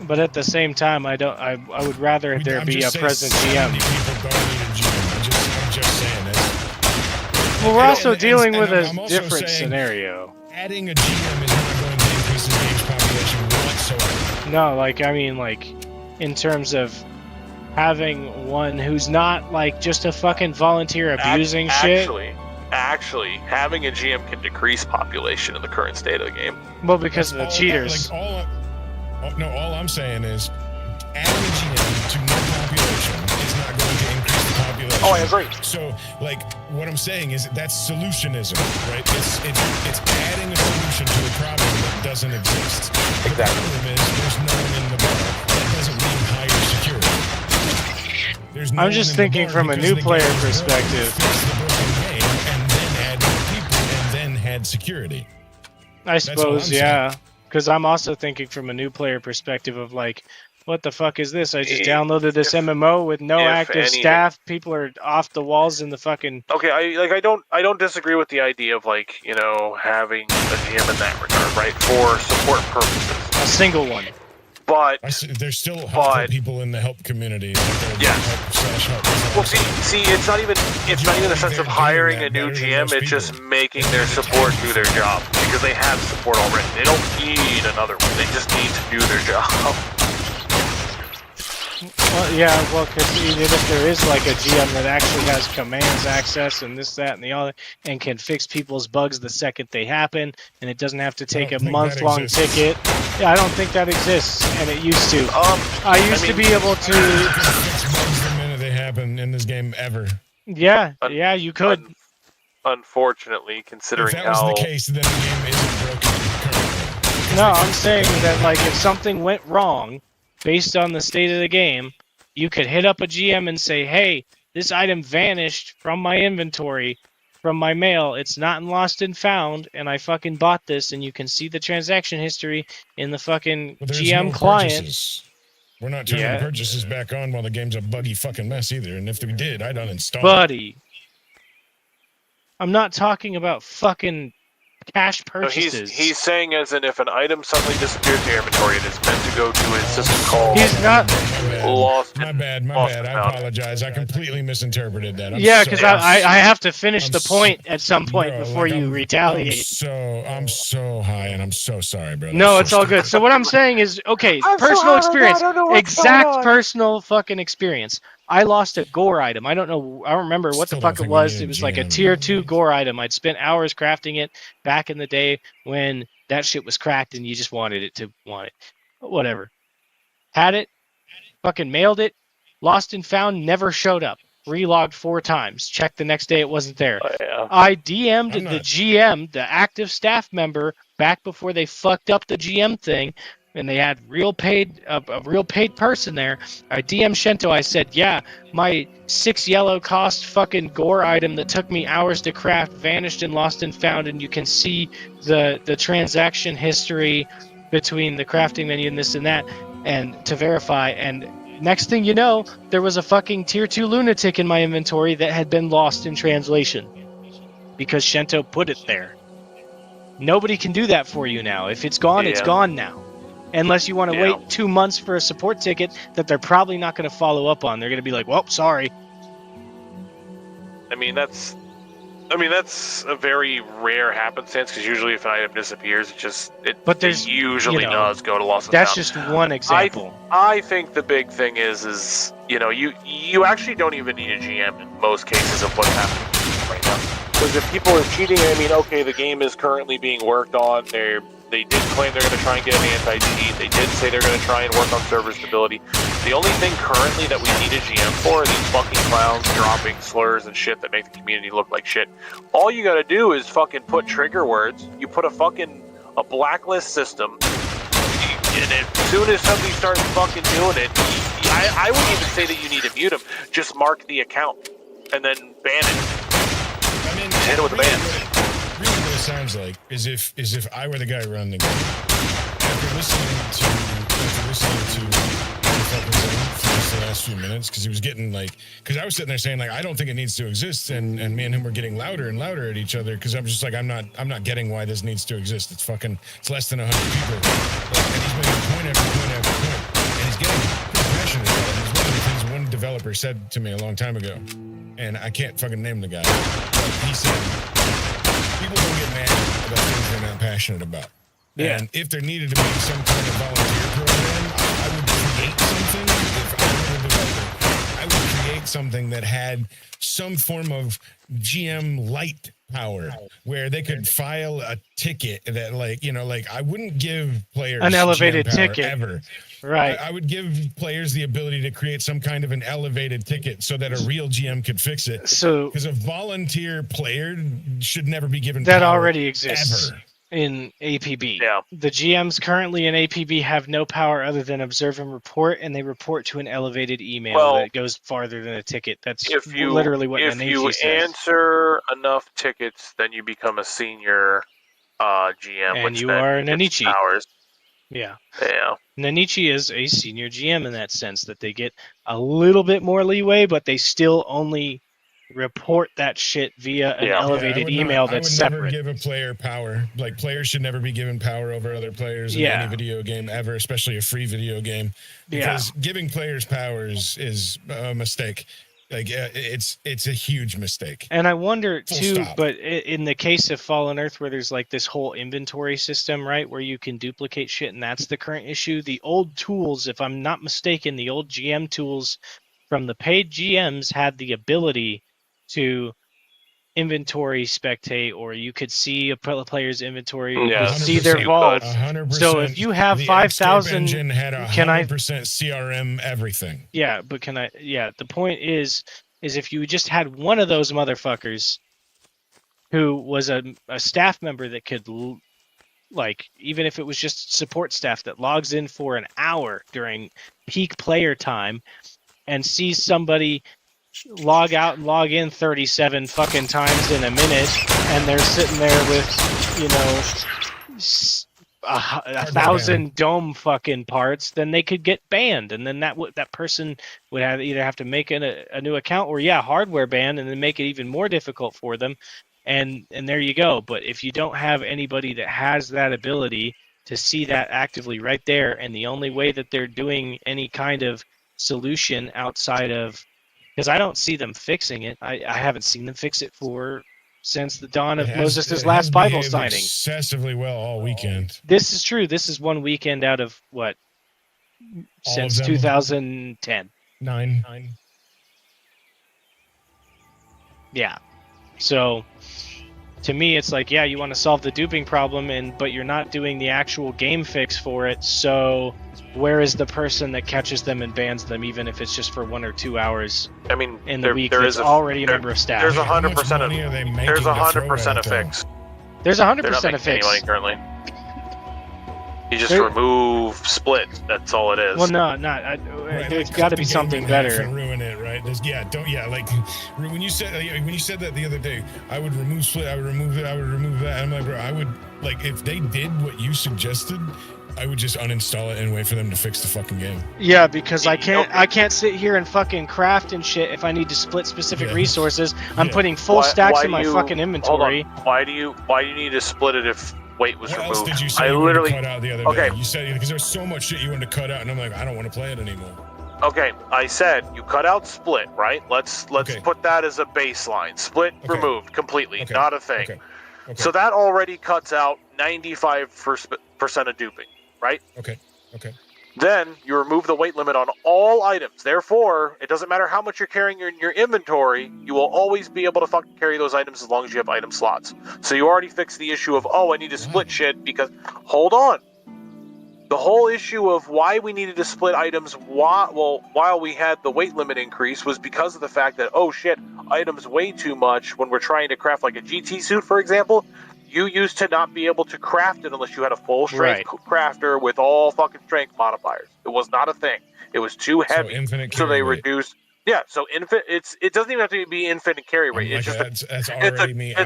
but at the same time, I would rather there I'm be a just saying present 70 GM. people don't need a GM. I'm just saying that. Well, we're also And dealing with I'm a also different saying scenario. Adding a GM is not going to increase the game's population whatsoever. No, like I mean, like in terms of having one who's not like just a fucking volunteer abusing shit. Actually, having a GM can decrease population in the current state of the game. Well, because of the All- cheaters. all I'm saying is adding a GM to no population is not going to increase the population. Oh, I agree. So, like, what I'm saying is that's solutionism, right? It's adding a solution to a problem that doesn't exist. The Exactly. problem is there's no one in the bar. That doesn't mean higher security. There's no I'm one just in the thinking bar from a because new the player game is broken. perspective. Fix the broken game and then add more people and then had security. I all suppose, I'm yeah. Because I'm also thinking from a new player perspective of like, what the fuck is this? I just downloaded this MMO with no if active anything- staff. People are off the walls in the fucking. Okay, I don't disagree with the idea of having a GM in that regard, right? For support purposes. A single one. But There's still helpful But- people in the help community. Yes. Help/help. well, see, it's not even the sense of hiring a new GM. It's just making their support do their job because they have support already. They don't need another one. They just need to do their job. Well, yeah, well, because even if there is like a GM that actually has commands access and this, that, and the other, and can fix people's bugs the second they happen, and it doesn't have to take a don't think that month-long exists. ticket. Yeah, I don't think that exists, and it used to. I used to mean- be able to. Fix bugs the minute they happen in this game ever. Yeah, yeah, you could. Unfortunately, considering If that was how the case, then the game isn't broken currently. No, I'm saying that like if something went wrong based on the state of the game, you could hit up a GM and say, "Hey, this item vanished from my inventory from my mail. It's not in Lost and Found, and I fucking bought this, and you can see the transaction history in the fucking Well, there's GM no client. purchases. We're not turning Yeah. purchases back on while the game's a buggy fucking mess either. And if we did, I'd uninstall it. Buddy, I'm not talking about fucking cash No, purchases. he's saying as in if an item suddenly disappears in your inventory, it is meant to go to a system called He's not. Lost. My bad. Lost I and Found. apologize. I completely misinterpreted that. Yeah, so- because I have to finish I'm the point at some point Bro, before like, you I'm retaliate. I'm so high, and I'm so sorry, brother. No, So it's all good. stupid. So what I'm saying is, okay, I'm so personal high right now, experience, I don't know what's exact going on. personal fucking experience. I lost a gore item. I don't remember what Still the don't fuck it think we was. need It a was like a GM. tier 2 gore item. I'd spent hours crafting it back in the day when that shit was cracked and you just wanted it to want it. Whatever. Had it, fucking mailed it, lost and found, never showed up. Relogged 4 times. Checked the next day, it wasn't there. Oh, yeah. I DM'd I'm the not- GM, the active staff member, back before they fucked up the GM thing, and they had a real paid person there. I DM'd Shento. I said, yeah, my 6 yellow cost fucking gore item that took me hours to craft vanished and lost and found, and you can see the transaction history between the crafting menu and this and that, and to verify. And next thing you know, there was a fucking tier 2 lunatic in my inventory that had been lost in translation because Shento put it there. Nobody can do that for you now. If it's gone, it's Yeah. gone now. Unless you want to Yeah. wait 2 months for a support ticket that they're probably not going to follow up on. They're going to be like, well, sorry. I mean, that's a very rare happenstance because usually if an item disappears, But there's, it usually you know, does go to Lost and That's Found. just one example. I think the big thing is you actually don't even need a GM in most cases of what's happening right now. Because if people are cheating, I mean, okay, the game is currently being worked on. They did claim they're going to try and get an anti-cheat. They did say they're going to try and work on server stability. The only thing currently that we need a GM for are these fucking clowns dropping slurs and shit that make the community look like shit. All you got to do is fucking put trigger words. You put a blacklist system. And as soon as somebody starts fucking doing it, I wouldn't even say that you need to mute them. Just mark the account and then ban it. I mean, Hit it with a ban. Really, what it sounds like is if I were the guy running the game. After listening to what the fuck was saying for just the last few minutes, because he was getting because I was sitting there saying I don't think it needs to exist, and me and him were getting louder and louder at each other because I'm just I'm not getting why this needs to exist. It's less than 100 people, and he's making point after point after point, and he's getting pretty passionate about it. It's one of the things one developer said to me a long time ago, and I can't fucking name the guy. But he said people don't get mad about things they're not passionate about. Yeah. And if there needed to be some kind of volunteer program, I would create something. If I were a developer, I would create something that had some form of GM light power where they could file a ticket that I wouldn't give players An elevated GM power ticket. ever. Right. I would give players the ability to create some kind of an elevated ticket so that a real GM could fix it. So Because a volunteer player should never be given that power already exists ever. in APB. Yeah. The GMs currently in APB have no power other than observe and report, and they report to an elevated email Well, that goes farther than a ticket. That's If you literally what if you Nanichi says. answer enough tickets, then you become a senior GM, And which you then are gets Nanichi. powers. Yeah. Yeah. Nanichi is a senior GM in that sense, that they get a little bit more leeway, but they still only report that shit via an Yeah. elevated I would email not, that's I would never separate. give a player power. Players should never be given power over other players in Yeah. any video game ever, especially a free video game. Because giving players powers is a mistake. It's a huge mistake. And I wonder Full too, stop. but in the case of Fallen Earth, where there's this whole inventory system, right, where you can duplicate shit, and that's the current issue. The old tools, if I'm not mistaken, the old GM tools from the paid GMs had the ability to inventory spectate, or you could see a player's inventory, you Yeah, could see their 100%. vault. 100%. So if you have the 5,000 Escape engine had can I- 100% CRM everything. Yeah, but the point is if you just had one of those motherfuckers who was a staff member that could, even if it was just support staff that logs in for an hour during peak player time and sees somebody log out and log in 37 fucking times in a minute, and they're sitting there with, you know, a thousand dome fucking parts, then they could get banned, and then that person would either have to make a new account, or hardware ban, and then make it even more difficult for them, and there you go. But if you don't have anybody that has that ability to see that actively right there, and the only way that they're doing any kind of solution outside of, because I don't see them fixing it, I haven't seen them fix it since the dawn of Moses' last Bible signing. Excessively well all weekend. This is true. This is one weekend out of what? Since 2010. 9. Yeah. So to me, it's like, you want to solve the duping problem, but you're not doing the actual game fix for it. So where is the person that catches them and bans them, even if it's just for 1 or 2 hours? I mean, in the week, there's already a member of staff. There's 100% of fix. There's 100% of fix. Any money currently. You just remove split. That's all it is. Well, no, there's got to be something better. And ruin it, right? Like when you said that the other day, I would remove split. I would remove that. I'm like, bro, I would, like, if they did what you suggested, I would just uninstall it and wait for them to fix the fucking game. Yeah, because I can't sit here and fucking craft and shit if I need to split specific resources. I'm putting full stacks in my fucking inventory. Why do you need to split it if weight was removed? What else did you say you wanted to cut out the other day? You said, because there's so much shit you wanted to cut out, and I'm like, I don't want to play it anymore. Okay, I said you cut out split, right? Let's put that as a baseline. Split removed completely, not a thing. Okay. So that already cuts out 95% of duping, right? Okay. Then you remove the weight limit on all items. Therefore, it doesn't matter how much you're carrying in your inventory, you will always be able to fucking carry those items as long as you have item slots. So you already fixed the issue of, I need to split shit because, hold on. The whole issue of why we needed to split items while we had the weight limit increase was because of the fact that, items weigh too much when we're trying to craft like a GT suit, for example. You used to not be able to craft it unless you had a full strength crafter with all fucking strength modifiers. It was not a thing. It was too heavy. So they reduced. Yeah, so it doesn't even have to be infinite carry rate. It's just it's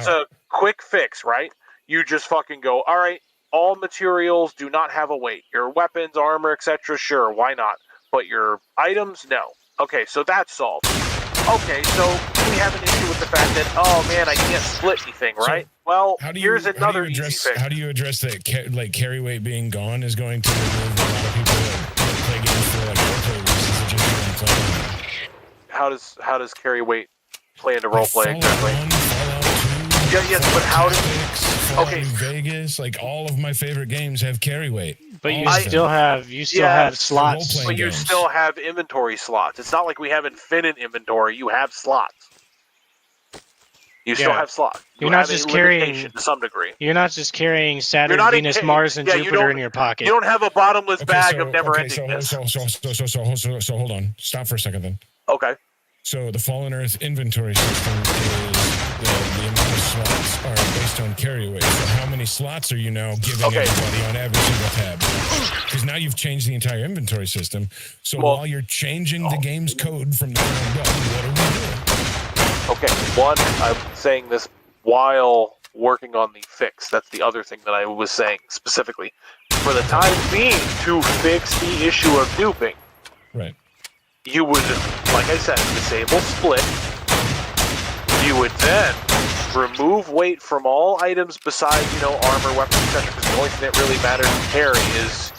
a quick fix, right? You just fucking go, all right, all materials do not have a weight. Your weapons, armor, etc., sure, why not? But your items, no. Okay, so that's solved. Okay, so we have an issue with the fact that, I can't split anything, right? Here's another easy fix. How do you address that? Carry weight being gone is going to remove a lot of people that play games for roleplay reasons that just don't play. How does carry weight play into roleplay exactly? Yes, but how does? Vegas, all of my favorite games have carry weight. But you still have slots. But you still have inventory slots. It's not like we have infinite inventory. You have slots. You still have slots. You're not just carrying to some degree. You're not just carrying Saturn, Venus, Mars, and Jupiter in your pocket. You don't have a bottomless bag of never-endingness. So hold on. Stop for a second then. Okay. So the Fallen Earth inventory system is the amount of slots are based on carry weight. So how many slots are you now giving everybody on every single tab? Because now you've changed the entire inventory system. So while you're changing the game's code from the ground up, what are we doing? Okay, one, I'm saying this while working on the fix. That's the other thing that I was saying specifically. For the time being, to fix the issue of duping, right? You would, like I said, disable split. You would then remove weight from all items besides, armor, weapons, etc. Because the only thing that really matters to carry is,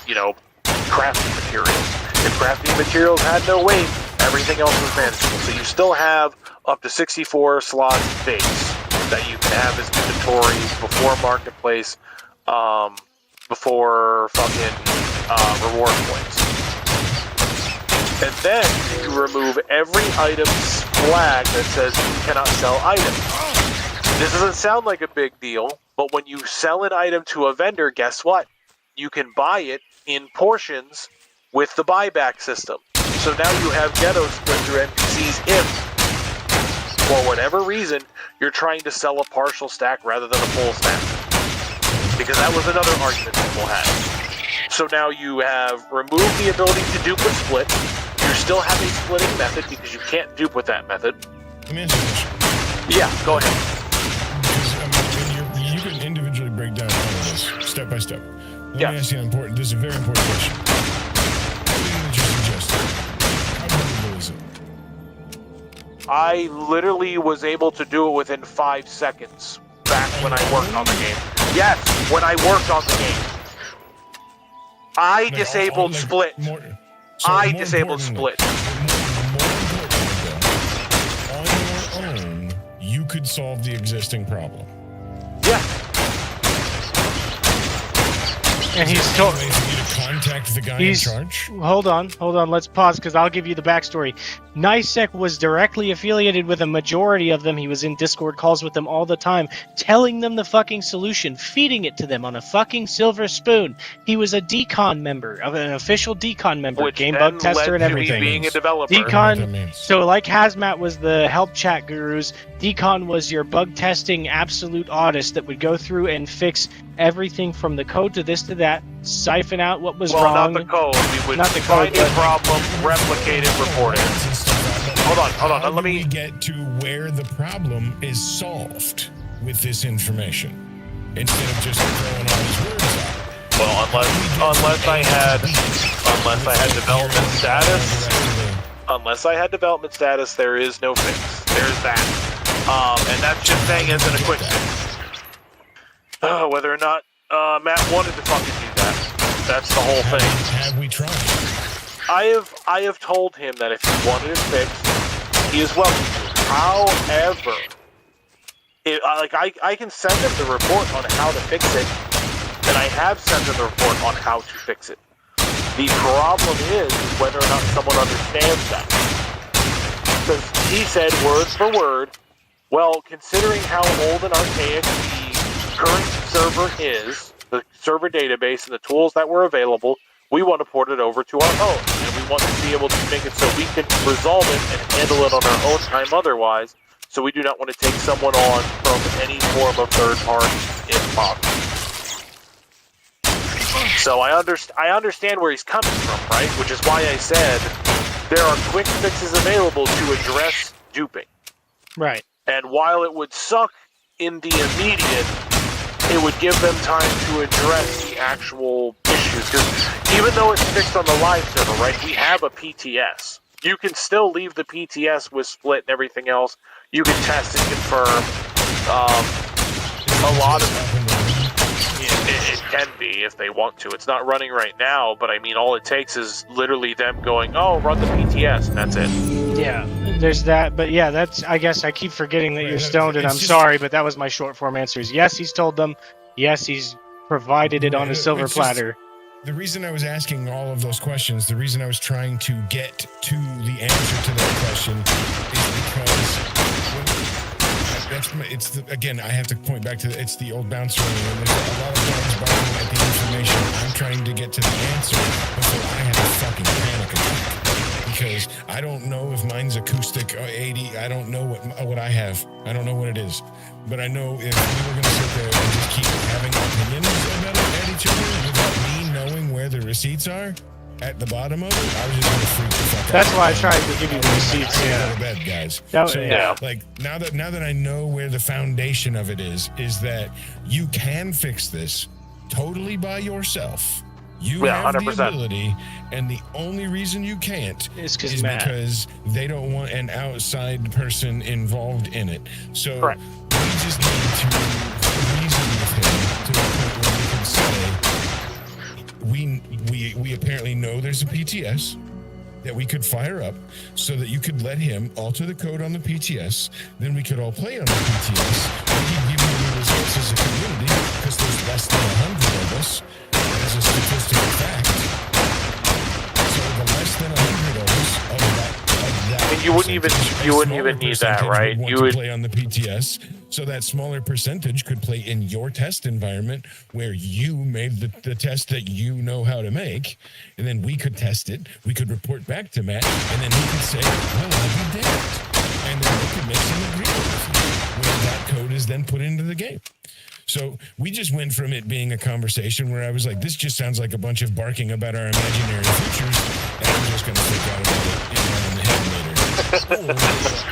crafting materials. If crafting materials had no weight, everything else was manageable. So you still have up to 64 slots base that you can have as inventories before marketplace, before fucking reward points. And then you remove every item's flag that says you cannot sell items. This doesn't sound like a big deal, but when you sell an item to a vendor, guess what? You can buy it in portions with the buyback system. So now you have Ghetto Splinter NPCs if, for whatever reason, you're trying to sell a partial stack rather than a full stack. Because that was another argument people had. So now you have removed the ability to dupe or split. You still have a splitting method because you can't dupe with that method. Let me ask you a question. Yeah, go ahead. Because, you can individually break down all of this step by step. Let me ask you this is a very important question. Everything that you suggested, how durable is it? I literally was able to do it within 5 seconds back when I worked on the game. Yes, when I worked on the game. I disabled split. I disabled split. More importantly, on your own, you could solve the existing problem. Yeah. And he's Is told. there any way for you to contact the guy in charge? Hold on. Let's pause because I'll give you the backstory. Nicek was directly affiliated with a majority of them. He was in Discord calls with them all the time, telling them the fucking solution, feeding it to them on a fucking silver spoon. He was a Decon member, of an official Decon member, Which game then bug tester and led to me everything. being a developer. Decon. So like Hazmat was the help chat gurus, Decon was your bug testing absolute artist that would go through and fix everything from the code to this to that, siphon out what was wrong. Not the code. We would Not the code, find a but- problem, replicate it, report it. Hold on. How Let do me we get to where the problem is solved with this information instead of just throwing all these words out. Well, unless I had development status. Unless I had development status, there is no fix. There's that. And that's just saying isn't a quick fix. Whether or not Matt wanted to fucking do that. That's the whole thing. Have we tried? I have told him that if he wanted it fixed, he is welcome to. However, I can send him the report on how to fix it, and I have sent him the report on how to fix it. The problem is whether or not someone understands that. Because he said word for word, well, considering how old and archaic the current server is, the server database and the tools that were available, we want to port it over to our own. And we want to be able to make it so we can resolve it and handle it on our own time otherwise. So we do not want to take someone on from any form of third party if possible. So I understand where he's coming from, right? Which is why I said there are quick fixes available to address duping. Right. And while it would suck in the immediate, it would give them time to address the actual issues. Because even though it's fixed on the live server, right, we have a PTS. You can still leave the PTS with split and everything else. You can test and confirm. A lot of it can be if they want to. It's not running right now, but I mean, all it takes is literally them going, "Oh, run the PTS," and that's it. Yeah, there's that. But yeah, that's. I guess I keep forgetting that you're stoned, and I'm sorry, but that was my short form answers. Yes, he's told them. Yes, he's provided it on a silver platter. The reason I was asking all of those questions, the reason I was trying to get to the answer to that question is because again, I have to point back to it's the old bouncer. There's a lot of dogs barking at the information. I'm trying to get to the answer before I have a fucking panic attack. Because I don't know if mine's acoustic or 80. I don't know what I have. I don't know what it is. But I know if we were going to sit there and just keep having opinions about it at each other without me knowing where the receipts are at the bottom of it, I was just going to freak the fuck out. That's why I tried to give you the receipts. I Yeah. go to bed, guys. Yeah. Like now that I know where the foundation of it is that you can fix this totally by yourself. You have 100%. the ability, and the only reason you can't It's is because they don't want an outside person involved in it. So Correct. we just need to reason with him to the point where we can say we apparently know there's a PTS that we could fire up so that you could let him alter the code on the PTS. Then we could all play on the PTS. We could give you the results as a community because there's less than 100 of us. That is a statistical fact. So the less than 100 of us of that And you wouldn't even need that, right? You would play on the PTS. So that smaller percentage could play in your test environment where you made the test that you know how to make, and then we could test it. We could report back to Matt, and then he could say, "Well, I'll be damned," and then we could make some agreement with you where that code is then put into the game. So we just went from it being a conversation where I was like, "This just sounds like a bunch of barking about our imaginary futures," and I'm just just gonna freak out about it in the head later. Or,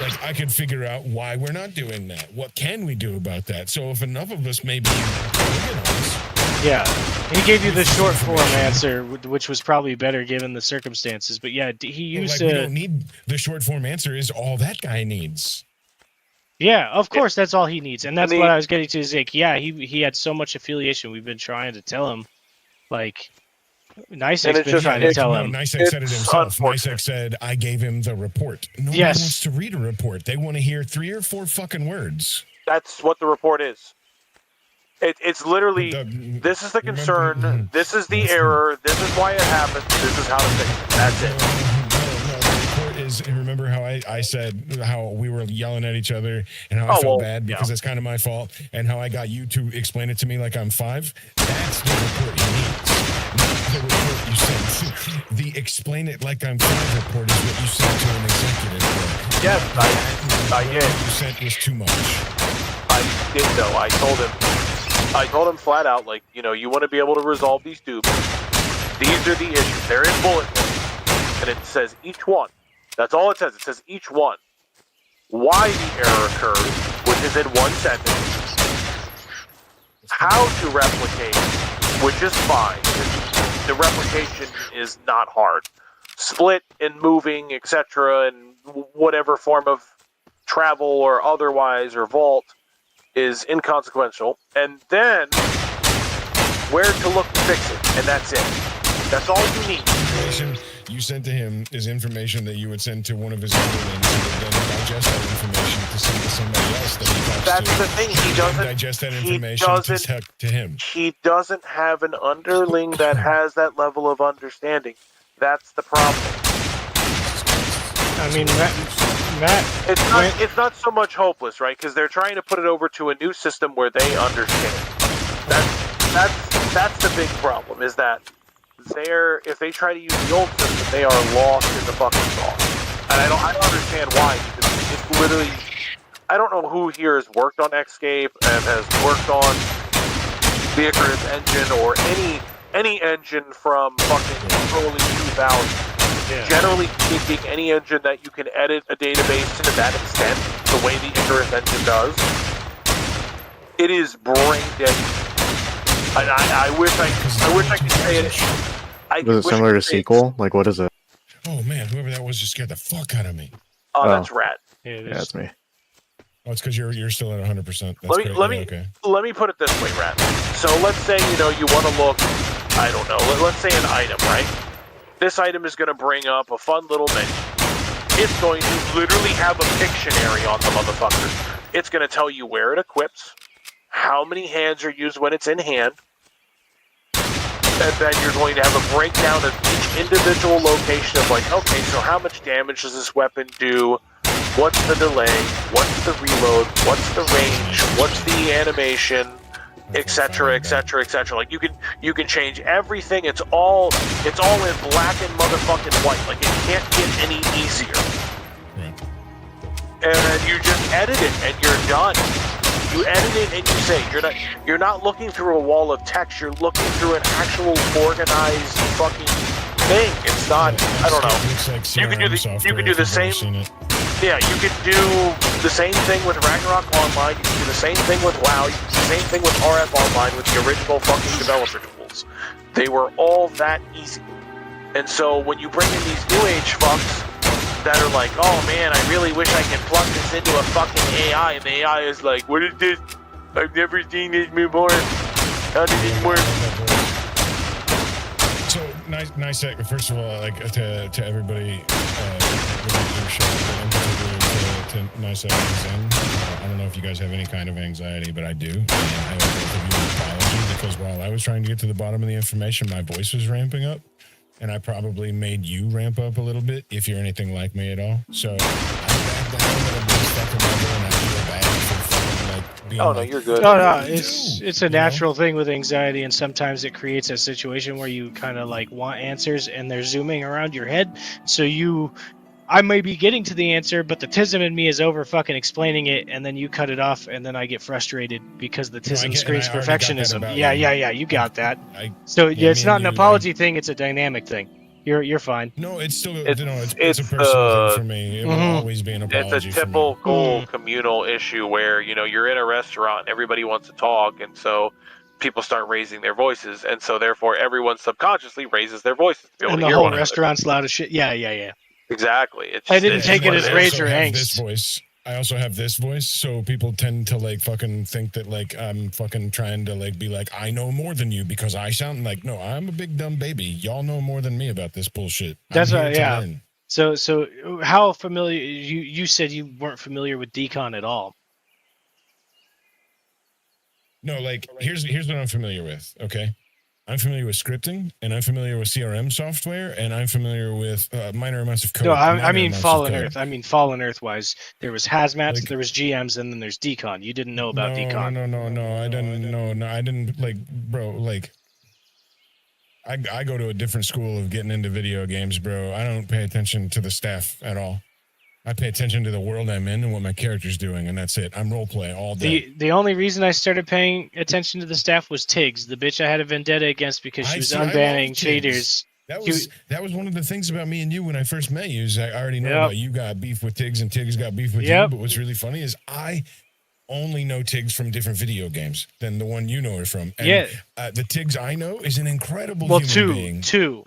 like, I could figure out why we're not doing that. What can we do about that? So if enough of us maybe organize. Yeah, he gave you the short form answer, which was probably better given the circumstances. But yeah, he used We don't need the short form answer. Is all that guy needs. Yeah, of course, that's all he needs, and that's what I was getting to. Is like, yeah, he had so much affiliation. We've been trying to tell him, like, Nice's been trying to tell him. Nicek said it himself. Nicek said, "I gave him the report." Nobody wants to read a report. They want to hear 3 or 4 fucking words. That's what the report is. It's literally, this is the concern, this is the error, this is why it happened, this is how to fix it. That's it. No, the report is, remember how I said how we were yelling at each other and how I felt bad because it's kind of my fault, and how I got you to explain it to me like I'm 5? That's the report he needs. Not the report you sent. The explain it like I'm 5 report is what you sent to an executive. Yes, I did. What you sent was too much. I did though. I told him flat out, like, you know, you want to be able to resolve these dupes. These are the issues. They're in bullet points. And it says each one. That's all it says. It says each one. Why the error occurs, which is in one sentence. How to replicate, which is fine. The replication is not hard. Split and moving, etc., and whatever form of travel or otherwise or vault is inconsequential, and then where to look to fix it, and that's it. That's all you need. Information you sent to him is information that you would send to one of his underlings, who would then digest that information to send to somebody else that he talks That's to. the thing. He doesn't digest that information to him. He doesn't have an underling that has that level of understanding. That's the problem. I mean, Matt, it's not so much hopeless, right? Because they're trying to put it over to a new system where they understand. That's the big problem. Is that if they try to use the old system, they are lost in the fucking sauce. And I don't understand why. Because it's literally, I don't know who here has worked on Escape and has worked on the Icarus engine or any engine from fucking early 2000s. Yeah. Generally speaking, any engine that you can edit a database to that extent, the way the Icarus engine does, it is brain dead. I wish I could say it. Is it similar to SQL? Like, what is it? Oh man, whoever that was just scared the fuck out of me. Oh, that's Rat. Yeah, that's me. Oh, it's because you're still at 100%. Let me put it this way, Rat. So let's say you want to look. I don't know. Let's say an item, right? This item is going to bring up a fun little menu. It's going to literally have a Pictionary on the motherfucker. It's going to tell you where it equips, how many hands are used when it's in hand, and then you're going to have a breakdown of each individual location of like, okay, so how much damage does this weapon do? What's the delay? What's the reload? What's the range? What's the animation? Etc. etc. etc. Like you can change everything. It's all in black and motherfucking white. Like it can't get any easier. And then you just edit it and you're done. You edit it and you say you're not looking through a wall of text. You're looking through an actual organized fucking thing. It's not. I don't know. You can do the same. Yeah, you could do the same thing with Ragnarok Online, you can do the same thing with WoW, you can do the same thing with RF Online with the original fucking developer tools. They were all that easy. And so when you bring in these new age fucks that are like, oh man, I really wish I could plug this into a fucking AI, and the AI is like, what is this? I've never seen this before. How did it work? So, nice. First of all, like to everybody, to Nicek and Zen. I don't know if you guys have any kind of anxiety, but I do. And I owe both of you an apology because while I was trying to get to the bottom of the information, my voice was ramping up, and I probably made you ramp up a little bit if you're anything like me at all. So I'm back down at a big fucking level, and I feel bad for fucking like being. Oh no, you're good. No, it's a natural thing with anxiety, and sometimes it creates a situation where you kind of like want answers, and they're zooming around your head. So I may be getting to the answer, but the Tism in me is over fucking explaining it, and then you cut it off, and then I get frustrated because the Tism screams perfectionism. Yeah, you got that. It's not an apology thing; it's a dynamic thing. You're fine. No, it's still It's- it's a it's personal the- thing for me. It will Mhm. always be an It's a apology for me. typical communal issue where, you know, you're in a restaurant and everybody wants to talk, and so people start raising their voices, and so therefore everyone subconsciously raises their voices to be able And to the hear whole one another. restaurant's loud as shit. Yeah. Exactly. It's I just- didn't it's take what it as is. raise also your have angst. this voice. I also have this voice, so people tend to like fucking think that like I'm fucking trying to like be like I know more than you because I sound like no, I'm a big dumb baby. Y'all know more than me about this bullshit. That's I'm right, here to yeah. learn. So how familiar? You said you weren't familiar with Decon at all. No, like here's what I'm familiar with. Okay, I'm familiar with scripting, and I'm familiar with CRM software, and I'm familiar with minor amounts of code. No, I minor mean amounts of Fallen code. Earth. I mean Fallen Earth wise, there was hazmats, Like- there was GMs, and then there's Decon. You didn't know about Decon. No, I didn't. No, I didn't. Like, bro, like, I go to a different school of getting into video games, bro. I don't pay attention to the staff at all. I pay attention to the world I'm in and what my character's doing, and that's it. I'm role play all day. The only reason I started paying attention to the staff was Tiggs, the bitch I had a vendetta against because she was I love unbanning Tiggs. cheaters. That was one of the things about me and you when I first met you. Is I already know Yep. about you got beef with Tiggs and Tiggs got beef with you. Yep. But what's really funny is I only know Tiggs from different video games than the one you know her from. And, Yeah. the Tiggs I know is an incredible Well, human being. two.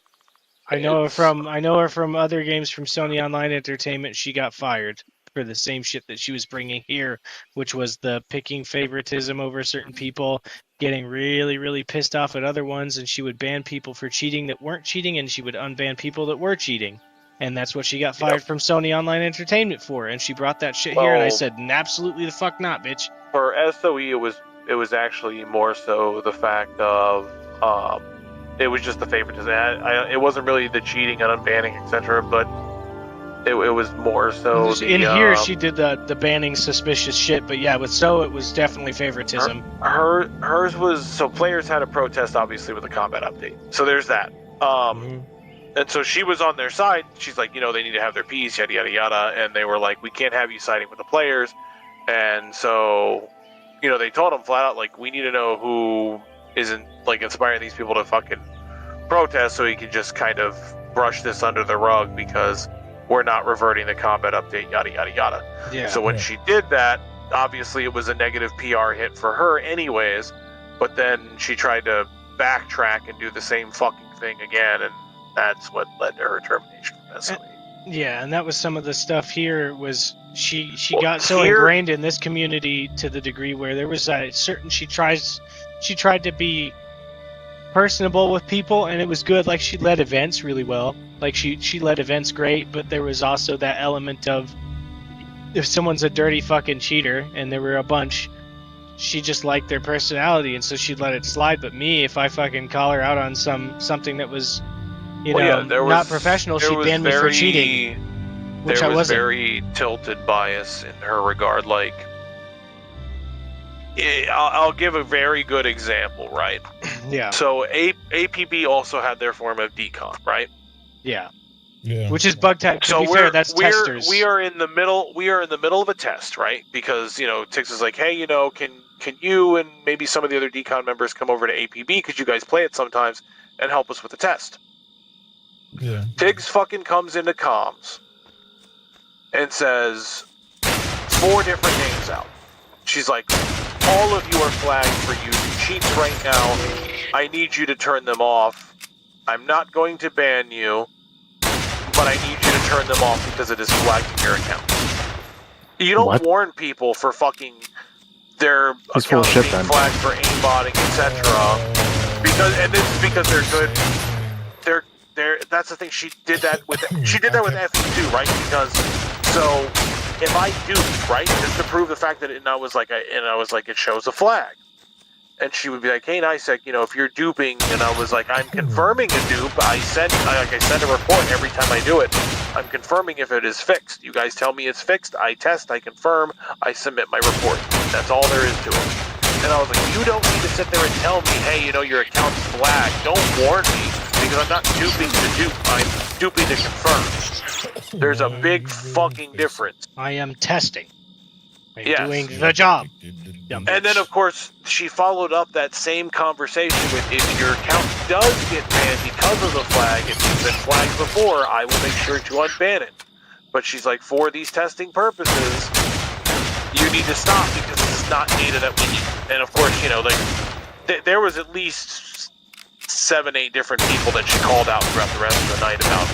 I know her from other games from Sony Online Entertainment. She got fired for the same shit that she was bringing here, which was the picking favoritism over certain people, getting really, really pissed off at other ones, and she would ban people for cheating that weren't cheating, and she would unban people that were cheating. And that's what she got fired from Sony Online Entertainment for. And she brought that shit here, and I Well- said, absolutely the fuck not, bitch. For SOE, it was actually more so the fact of it was just the favoritism. It wasn't really the cheating and unbanning, etc. But it was more so In here, she did the banning suspicious shit, but yeah, with it was definitely favoritism. hers was so players had a protest obviously with the combat update. So there's that. And so she was on their side. She's like, you know, they need to have their peace, yada yada yada, and they were like, we can't have you siding with the players. And so, you know, they told them flat out like, we need to know who isn't like inspiring these people to fucking protest, so he can just kind of brush this under the rug because we're not reverting the combat update, yada yada yada. Yeah. So when Yeah. she did that, obviously it was a negative PR hit for her anyways, but then she tried to backtrack and do the same fucking thing again, and that's what led to her termination from SOE. Yeah, and that was some of the stuff here was she Well, got so here- ingrained in this community to the degree where there was a certain she tried to be personable with people, and it was good. Like she led events really well. Like she led events great, but there was also that element of if someone's a dirty fucking cheater, and there were a bunch, she just liked their personality, and so she'd let it slide. But me, if I fucking call her out on something that was, you Well, know, yeah, there not was- professional, there she'd was ban me for very- cheating, which there I was wasn't. very tilted bias in her regard. Like, I'll give a very good example, right? Yeah, So APB also had their form of decon, right? yeah. Yeah. Which is bug tech. To So be fair, that's testers. we are in the middle of a test, right? Because, you know, Tix is like, hey, you know, can you and maybe some of the other decon members come over to APB because you guys play it sometimes and help us with the test? Yeah. Tiggs fucking comes into comms and says 4 different names out. She's like, all of you are flagged for using cheats right now. I need you to turn them off. I'm not going to ban you, but I need you to turn them off because it is flagging your account. You don't What? warn people for fucking their He's full of accounts shit being then. flagged for aimbotting, etc. And this is because they're good. That's the thing. She did that with FE too, right? Because so if I duped, right, just to prove the fact that I was like it shows a flag, and she would be like, hey, NICEC, you know, if you're duping, and I was like, I'm confirming a dupe. I send a report every time I do it. I'm confirming if it is fixed. You guys tell me it's fixed. I test. I confirm. I submit my report. That's all there is to it. And I was like, you don't need to sit there and tell me, hey, you know, your account's flagged. Don't warn me, because I'm not duping to dupe. I'm duping to confirm. There's a big fucking difference. I am testing. I'm Yes. doing the job. And then, of course, she followed up that same conversation with, if your account does get banned because of the flag, if you've been flagged before, I will make sure to unban it. But she's like, for these testing purposes, you need to stop because this is not data that we need. And of course, you know, like, there was at least 7-8 different people that she called out throughout the rest of the night about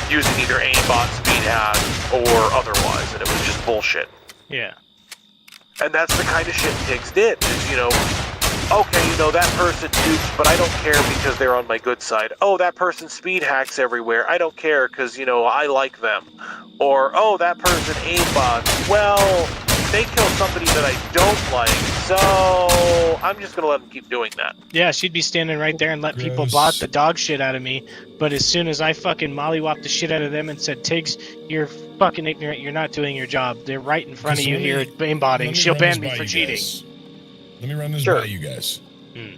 using either aimbot, speed hack, or otherwise, and it was just bullshit. Yeah. And that's the kind of shit Tiggs did, is, you know, okay, you know, that person dupes, but I don't care because they're on my good side. Oh, that person speed hacks everywhere. I don't care because, you know, I like them. Or, oh, that person aimbots. Well, they kill somebody that I don't like, so I'm just going to let them keep doing that. Yeah, she'd be standing right there and let people Gross. bot the dog shit out of me. But as soon as I fucking mollywopped the shit out of them and said, Tiggs, you're fucking ignorant, you're not doing your job. They're right in front of you here aimbotting. She'll ban me for cheating. Let me run this Sure. by you guys. Hmm.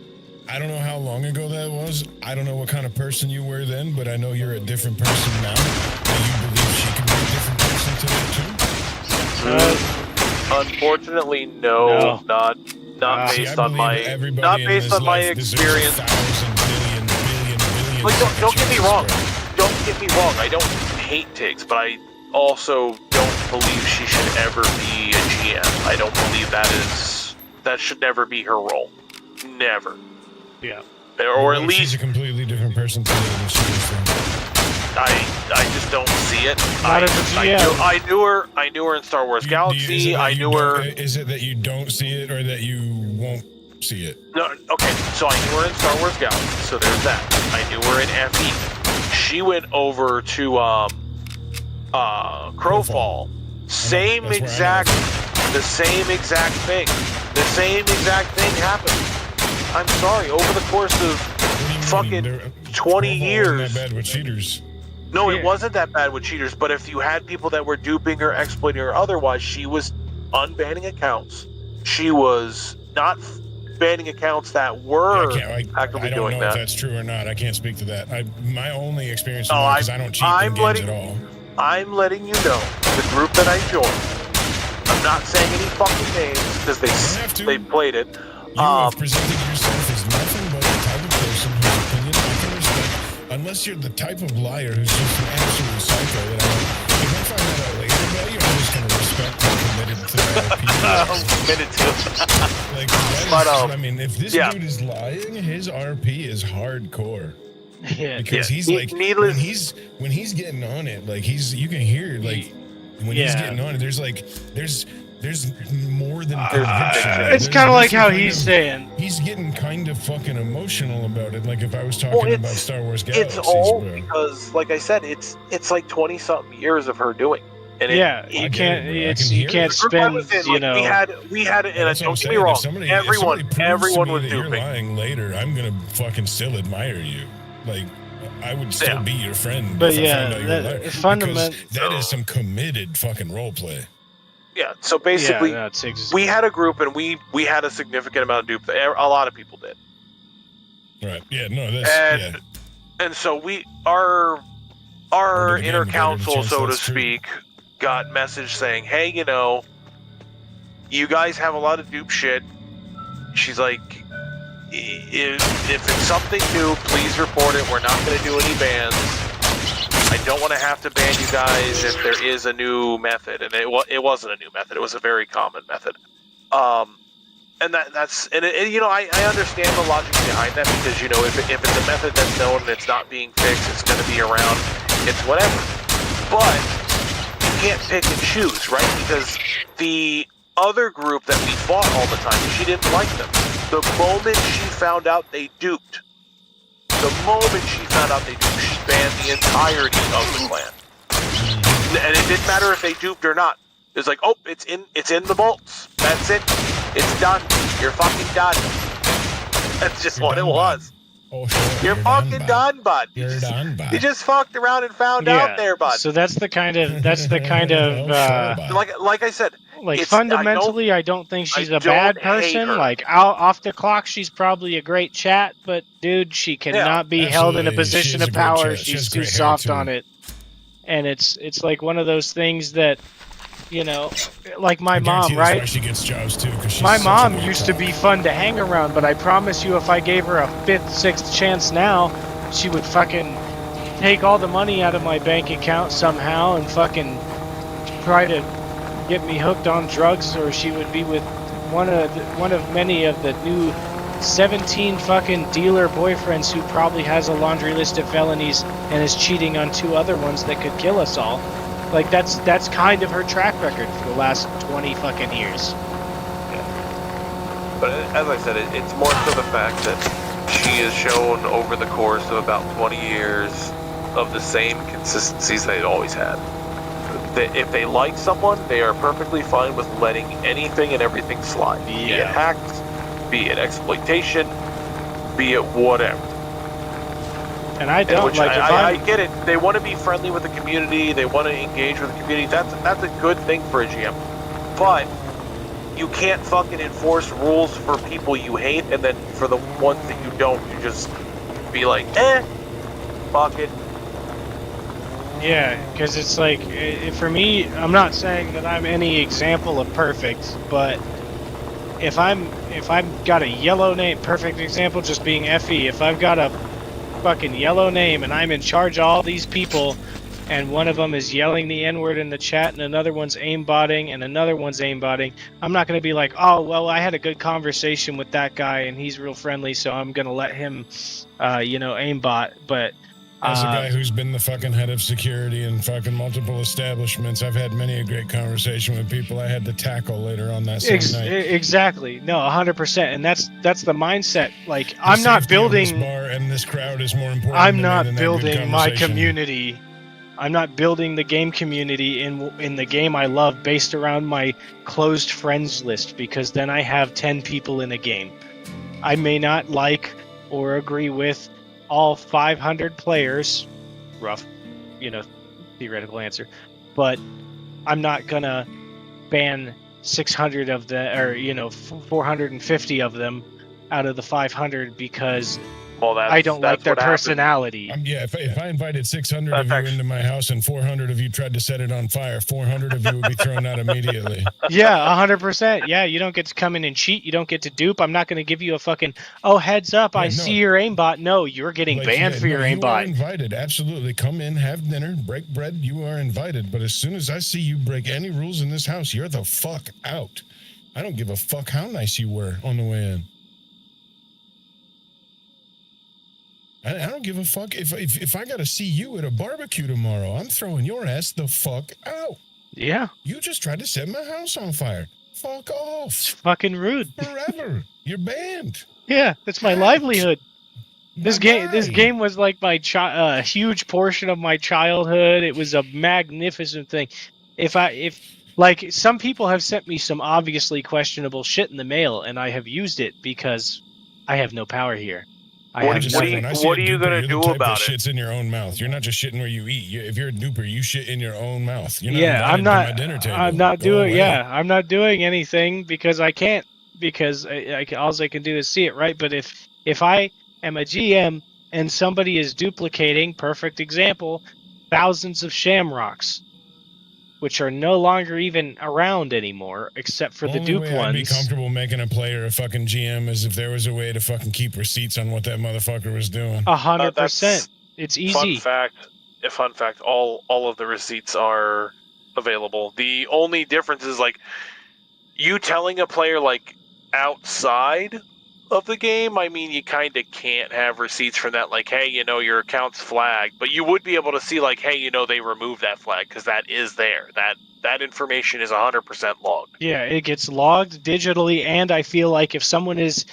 I don't know how long ago that was. I don't know what kind of person you were then, but I know you're a different person now. Do you believe she can be a different person today too? Unfortunately, no. Not based on my experience. Like, don't get me wrong. Don't get me wrong. I don't hate Tiggs, but I also don't believe she should ever be a GM. I don't believe that should never be her role. Never. Yeah. Or at least she's a completely different person today than she was then. I just don't see it. Not as a GM. I knew her in Star Wars Is Galaxy. it that I you knew don't- her. Is it that you don't see it or that you won't see it? No, okay, so I knew her in Star Wars Galaxy, so there's that. I knew her in FE. She went over to Crowfall. That's where I The same exact thing. The same exact thing happened. I'm sorry, over the course of What do you mean? fucking They're- 20 Corval years. wasn't that bad with cheaters. No, Yeah. it wasn't that bad with cheaters, but if you had people that were duping or exploiting or otherwise, she was unbanning accounts. She was not banning accounts that were actively I don't doing know if that. that's true or not. I can't speak to that. My only experience No, because I don't cheat I'm in games letting- at all. I'm letting you know, the group that I joined, I'm not saying any fucking names because You don't have to. they played it. You have presented yourself as nothing but the type of person whose opinion I can respect, unless you're the type of liar who's just an absolute psycho. That if I find that out later about you, I'm just going to respect and committed to that I'm committed to it. Like, that is, But, I mean, if this yeah. dude is lying, his RP is hardcore. Yeah. Because Yeah. he's like, Needless- when he's getting on it, like you can hear like when he's Yeah. getting on it, there's more than conviction. It's kind of like how he's saying. He's getting kind of fucking emotional about it. Like if I was talking about Star Wars Galaxies, It's all bro. because, like I said, it's like 20-something years of her doing. And Yeah, I you get can't. it, bro. I It's can you hear can't it. The group I spend. was in, You like, know. we had it, and That's what I'm don't get me saying. wrong. If somebody Everyone proves was to me that you're duping. lying later, I'm gonna fucking still admire you. Like I would still Yeah. be your friend. But if I yeah, found out you were that- a liar. fundament- Because that is some committed fucking role play. Yeah. So basically, yeah, that's we had a group, and we had a significant amount of dupe. A lot of people did. Right. Yeah. No. That's And and so our Or did the inner game council, get a chance, so to that's true. speak, got message saying, "Hey, you know, you guys have a lot of dupe shit." She's like, "If it's something new, please report it. We're not going to do any bans. I don't want to have to ban you guys if there is a new method." And it wasn't a new method. It was a very common method. And that's you know, I understand the logic behind that, because, you know, if it's a method that's known and it's not being fixed, it's going to be around, it's whatever. But you can't pick and choose, right? Because the other group that we fought all the time, she didn't like them. The moment she found out they duped, she banned the entirety of the clan. And it didn't matter if they duped or not. It's like, oh, it's in the vaults. That's it. It's done. You're fucking done. That's just what it was. Oh, sure. You're fucking done, bud. You're done, bud. You just fucked around and found out there, bud. So that's the kind of Like I said, like it's- fundamentally, I don't think she's I a bad don't hate person. her. Like off the clock, she's probably a great chat, but dude, she cannot be held in a absolutely. position She has of a great power. chat. She has She's too great hair, soft too. on it, and it's like one of those things that you know, like my I guarantee mom, that's right? why she gets jobs too, because My mom used to be fun to hang around, but I promise you, if I gave her a 5th, 6th chance now, she would fucking take all the money out of my bank account somehow and fucking try to get me hooked on drugs, or she would be with one of many of the new 17 fucking dealer boyfriends who probably has a laundry list of felonies and is cheating on 2 other ones that could kill us all. Like that's kind of her track record for the last 20 fucking years. But as I said, it's more so the fact that she has shown over the course of about 20 years of the same consistencies they've always had. If they like someone, they are perfectly fine with letting anything and everything slide. Be it Yeah. hacks, be it exploitation, be it whatever. And I don't Which like if I get it. They want to be friendly with the community. They want to engage with the community. That's a good thing for a GM. But you can't fucking enforce rules for people you hate, and then for the ones that you don't, you just be like, fuck it. Yeah, because it's like, for me, I'm not saying that I'm any example of perfect, but if I've got a yellow name, perfect example just being Effie, if I've got a fucking yellow name and I'm in charge of all these people, and one of them is yelling the N-word in the chat and another one's aimbotting and another one's aimbotting, I'm not going to be like, oh, well, I had a good conversation with that guy and he's real friendly, so I'm going to let him, aimbot, but as a guy who's been the fucking head of security in fucking multiple establishments, I've had many a great conversation with people I had to tackle later on that same night. Exactly. No, 100%. And that's the mindset. Like, The I'm not safety of this building. bar and this crowd is more important. I'm to me not than that good building my conversation. community. I'm not building the game community in the game I love based around my closed friends list, because then I have 10 people in a game. I may not like or agree with all 500 players. Rough, theoretical answer. But I'm not gonna ban 600 of the, or 450 of them out of the 500 because Well, I don't like their what happens. personality. If I invited 600 of you into my house and 400 of you tried to set it on fire, 400 of you would be thrown out immediately. Yeah, 100%. Yeah, you don't get to come in and cheat. You don't get to dupe. I'm not going to give you a fucking, oh, heads up, I see your aimbot. No, you're getting banned for your You are aimbot. invited. Absolutely. Come in, have dinner, break bread. You are invited. But as soon as I see you break any rules in this house, you're the fuck out. I don't give a fuck how nice you were on the way in. I don't give a fuck if I gotta see you at a barbecue tomorrow. I'm throwing your ass the fuck out. Yeah, You just tried to set my house on fire. Fuck it's off. fucking rude. Forever. You're banned. Yeah, that's my livelihood. This Bye-bye. game was like my huge portion of my childhood. It was a magnificent thing. If like, some people have sent me some obviously questionable shit in the mail, and I have used it because I have no power here. What have do nothing. you- When I see what a are you duper, gonna you're the do type about that it? shits in your own mouth. You're not just shitting where you eat. If you're a duper, you shit in your own mouth. You're not Yeah, I'm invited not. to my dinner table. I'm not Go doing. away. Yeah, I'm not doing anything because I can't. Because all I can do is see it, right? But if I am a GM and somebody is duplicating, perfect example, thousands of shamrocks, which are no longer even around anymore, except for the Only dupe way I'd be ones. comfortable making a player a fucking GM is if there was a way to fucking keep receipts on what that motherfucker was doing. 100%. It's easy. Fun fact, all of the receipts are available. The only difference is, like, you telling a player, like, outside of the game, I mean, you kind of can't have receipts from that, like, hey, your account's flagged, but you would be able to see, like, hey, they removed that flag, because that is there. That information is 100% logged. Yeah, it gets logged digitally, and I feel like if someone is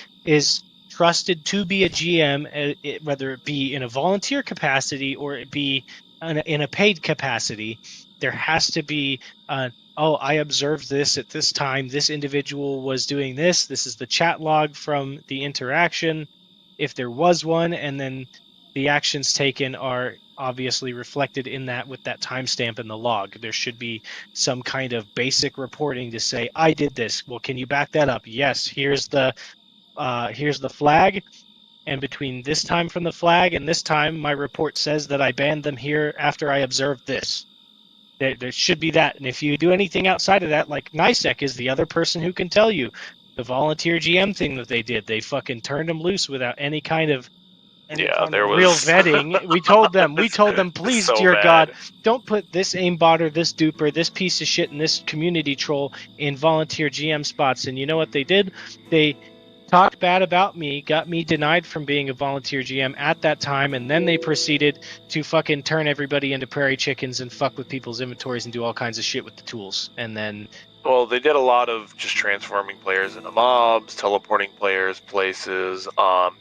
trusted to be a GM, whether it be in a volunteer capacity or it be in a paid capacity, there has to be oh, I observed this at this time. This individual was doing this. This is the chat log from the interaction, if there was one, and then the actions taken are obviously reflected in that with that timestamp in the log. There should be some kind of basic reporting to say, I did this. Well, can you back that up? Yes, here's the flag, and between this time from the flag and this time, my report says that I banned them here after I observed this. There should be that. And if you do anything outside of that, like NICEC is the other person who can tell you the volunteer GM thing that they did. They fucking turned them loose without any kind of there was real vetting. We told them, please, so dear bad. God, don't put this aimbot or this duper, this piece of shit, and this community troll in volunteer GM spots. And you know what they did? They talked bad about me, got me denied from being a volunteer GM at that time, and then they proceeded to fucking turn everybody into prairie chickens and fuck with people's inventories and do all kinds of shit with the tools. And then Well, they did a lot of just transforming players into mobs, teleporting players places,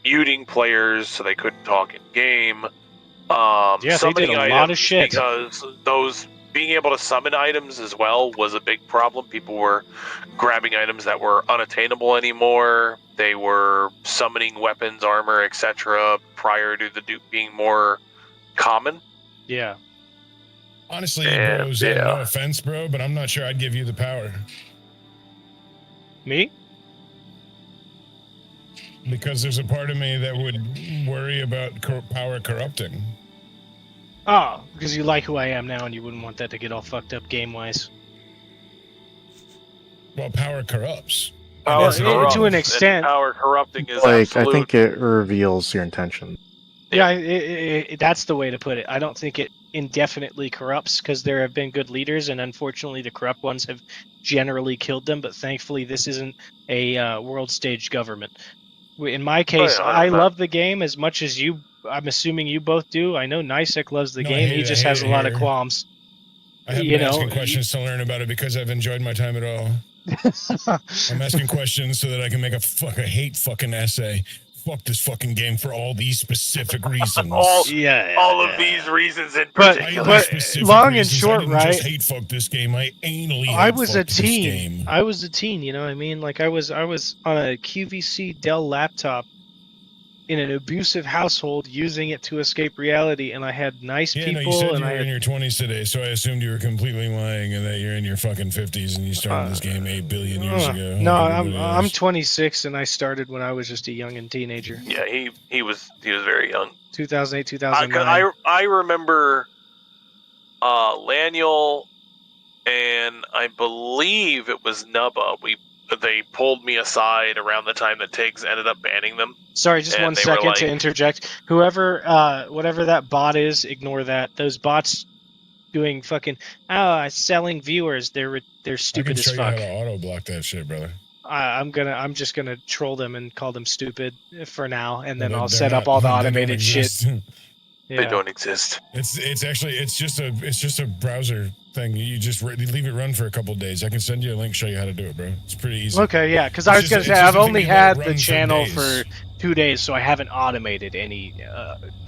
muting players so they couldn't talk in game. Yeah, they did summoning a lot of items shit. because those being able to summon items as well was a big problem. People were grabbing items that were unattainable anymore. They were summoning weapons, armor, etc. prior to the dupe being more common. yeah. Honestly, Yeah, bros, yeah. no offense, bro, but I'm not sure I'd give you the power. Me? Because there's a part of me that would worry about power corrupting. Oh, because you like who I am now and you wouldn't want that to get all fucked up game-wise. Well, power corrupts. Power Yeah, to corrupts, an and extent. power corrupting is Like, absolute. I think it reveals your intention. Yeah, that's the way to put it. I don't think it indefinitely corrupts because there have been good leaders, and unfortunately, the corrupt ones have generally killed them. But thankfully, this isn't a world stage government. In my case, yeah, I 100%. love the game as much as you. I'm assuming you both do. I know NICEC loves the No, I game. hate He it. just I has hate a it lot of here. qualms. I have You been know, asking questions to learn about it because I've enjoyed my time at all. I'm asking questions so that I can make a hate fucking essay. Fuck this fucking game for all these specific reasons. All Yeah. of these reasons in But- particular. Highly specific long and reasons. short, I didn't right? just hate fuck this game. I anally I hate was a fucked this teen. game. I was a teen, you know what I mean? Like I was on a QVC Dell laptop in an abusive household using it to escape reality, and I had nice Yeah, no, people you said and you I were in had your 20s today, so I assumed you were completely lying and that you're in your fucking 50s and you started this game 8 billion years ago. No, like I'm everybody I'm else. 26 and I started when I was just a young and teenager. Yeah, he was very young. 2008, I 2009. I remember Laniel and I believe it was Nubba. They pulled me aside around the time that Tiggs ended up banning them. Sorry, just and one they were second to like- interject. Whoever, whatever that bot is, ignore that. Those bots doing fucking selling viewers. They're I stupid can as show you how fuck. to auto block that shit, brother. I'm just gonna troll them and call them stupid for now, and then They're I'll set up not- all the they don't automated shit. exist. They Yeah. don't exist. It's actually just a browser thing. You just leave it run for a couple days. I can send you a link, show you how to do it, bro. It's pretty easy. Okay, yeah, because I It's was just- gonna it's say just I've a thing only you let had run the for channel days. for 2 days, so I haven't automated any.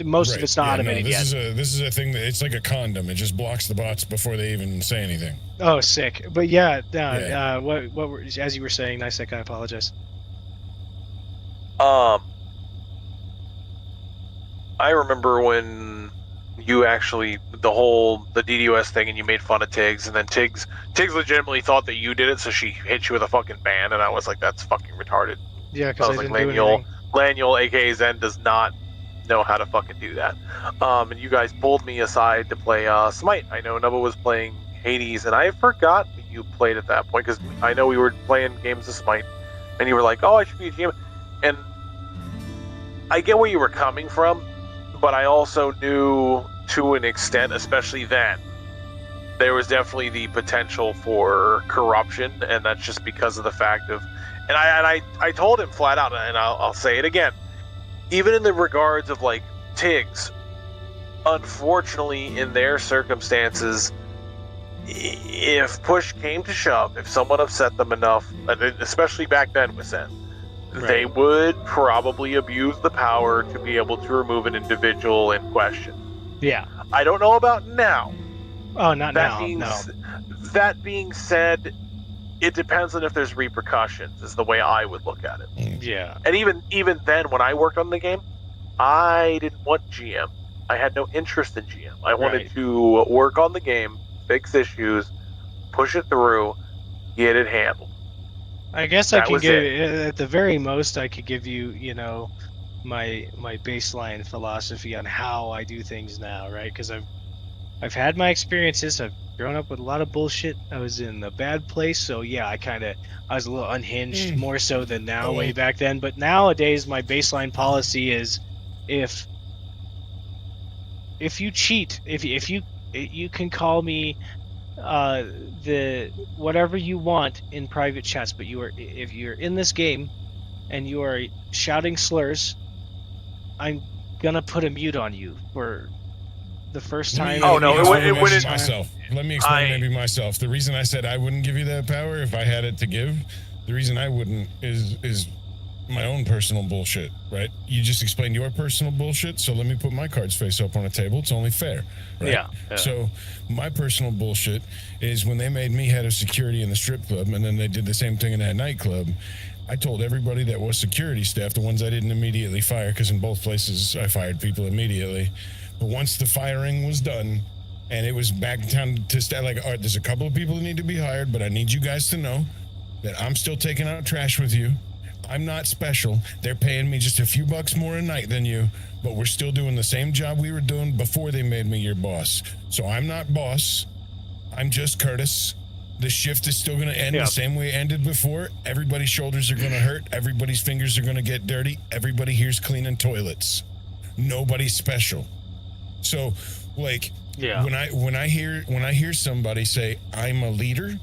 Most of Right. it's not Yeah, automated no, yet. This is a thing that it's like a condom. It just blocks the bots before they even say anything. Oh, sick. But yeah, Yeah. what were, as you were saying, NICEC, I apologize. I remember when you actually the DDoS thing, and you made fun of Tiggs, and then Tiggs legitimately thought that you did it, so she hit you with a fucking ban, and I was like, that's fucking retarded. Yeah, I because I was like, didn't do Laniel, anything. Laniel, aka Zen, does not know how to fucking do that. And you guys pulled me aside to play Smite. I know Nubba was playing Hades, and I forgot that you played at that point, because I know we were playing games of Smite, and you were like, oh, I should be a GM. And I get where you were coming from, but I also knew to an extent, especially then, there was definitely the potential for corruption, and that's just because of the fact of, and I told him flat out, and I'll say it again, even in the regards of like Tiggs, unfortunately in their circumstances, if push came to shove, if someone upset them enough, especially back then with Zen, they would probably abuse the power to be able to remove an individual in question. Yeah. I don't know about now. Oh, not That now. being No. that being said, it depends on if there's repercussions, is the way I would look at it. Yeah. And even then, when I worked on the game, I didn't want GM. I had no interest in GM. I wanted Right. to work on the game, fix issues, push it through, get it handled. I guess I That can was give at the very most I could give you, you know, my baseline philosophy on how I do things now, right? Because I've had my experiences. I've Growing up with a lot of bullshit. I was in a bad place, so yeah, I was a little unhinged, more so than now, way back then. But nowadays, my baseline policy is, if you cheat, if you can call me the whatever you want in private chats, but if you're in this game and you are shouting slurs, I'm gonna put a mute on you for the first time. Oh, no, it wouldn't- myself. Let me explain maybe myself. The reason I said I wouldn't give you that power if I had it to give, the reason I wouldn't is my own personal bullshit, right? You just explained your personal bullshit, so let me put my cards face up on a table. It's only fair, right? Yeah. So my personal bullshit is when they made me head of security in the strip club, and then they did the same thing in that nightclub. I told everybody that was security staff, the ones I didn't immediately fire, because in both places I fired people immediately. But once the firing was done, and it was back down to all right, there's a couple of people that need to be hired, but I need you guys to know that I'm still taking out trash with you. I'm not special. They're paying me just a few bucks more a night than you, but we're still doing the same job we were doing before they made me your boss. So I'm not boss. I'm just Curtis. The shift is still going to end the same way it ended before. Everybody's shoulders are going to hurt. Everybody's fingers are going to get dirty. Everybody here's cleaning toilets. Nobody's special. So, like, when I hear somebody say I'm a leader,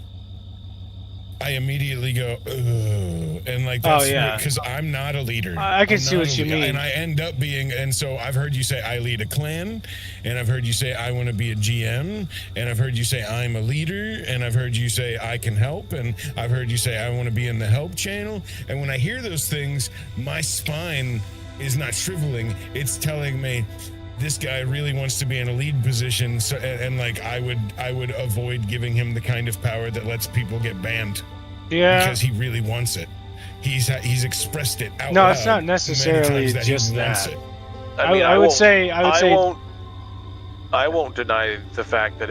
I immediately go, ugh. And like, that's because I'm not a leader. I can see what you mean. And I end up being, and so I've heard you say I lead a clan, and I've heard you say I want to be a GM, and I've heard you say I'm a leader, and I've heard you say I can help, and I've heard you say I want to be in the help channel. And when I hear those things, my spine is not shriveling. It's telling me, this guy really wants to be in a lead position, so, and like I would avoid giving him the kind of power that lets people get banned. Yeah, because he really wants it. He's expressed it out no, loud it's not necessarily that just he wants that. it. I would say I won't deny the fact that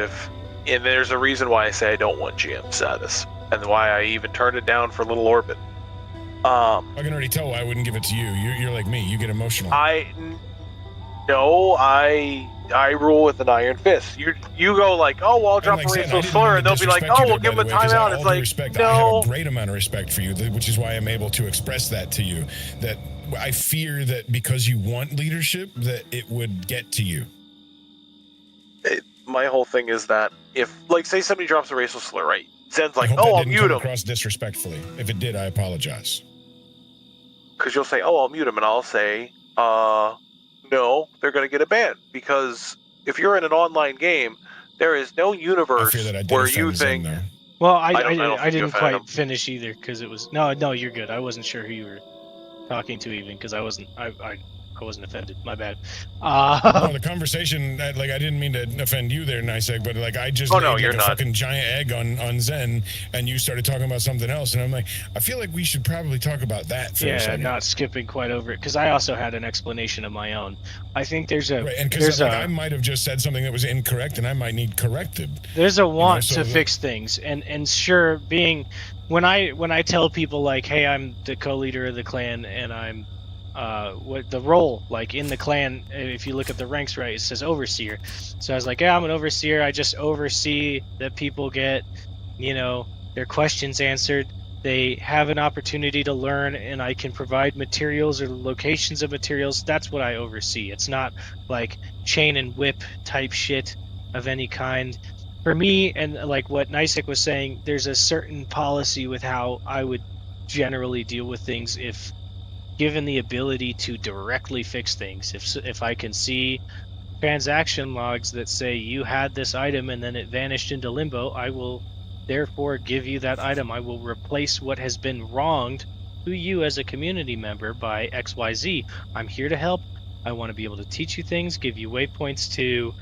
and there's a reason why I say I don't want GM status, and why I even turned it down for Little Orbit. I can already tell why I wouldn't give it to you. You're like me. You get emotional. No, I rule with an iron fist. You go like, oh, well, I'll drop a racial slur, and they'll be like, oh, we'll give him a timeout. It's like, no. I have a great amount of respect for you, which is why I'm able to express that to you. That I fear that because you want leadership, that it would get to you. My whole thing is that if, like, say somebody drops a racial slur, right? Zen's like, I hope oh, that I'll didn't mute come him. across disrespectfully. If it did, I apologize. Because you'll say, oh, I'll mute him, and I'll say, no, they're going to get a ban, because if you're in an online game, there is no universe where you think. Well, I didn't think quite finish either because it was no, you're good. I wasn't sure who you were talking to even because I wasn't offended. My bad. No, the conversation, like, I didn't mean to offend you there, Nisek, but like I just laid a fucking giant egg on Zen, and you started talking about something else, and I'm like, I feel like we should probably talk about that for a second. Not skipping quite over it because I also had an explanation of my own. I think there's a and because I might have just said something that was incorrect, and I might need corrected. There's a want to fix things, and sure, being when I tell people like, hey, I'm the co-leader of the clan, and I'm what the role like in the clan, if you look at the ranks, right, it says overseer. So I was like, yeah, I'm an overseer. I just oversee that people get, their questions answered. They have an opportunity to learn, and I can provide materials or locations of materials. That's what I oversee. It's not like chain and whip type shit of any kind. For me, and like what Nisek was saying, there's a certain policy with how I would generally deal with things if given the ability to directly fix things. If I can see transaction logs that say you had this item and then it vanished into limbo, I will therefore give you that item. I will replace what has been wronged to you as a community member by XYZ. I'm here to help. I want to be able to teach you things, give you waypoints to,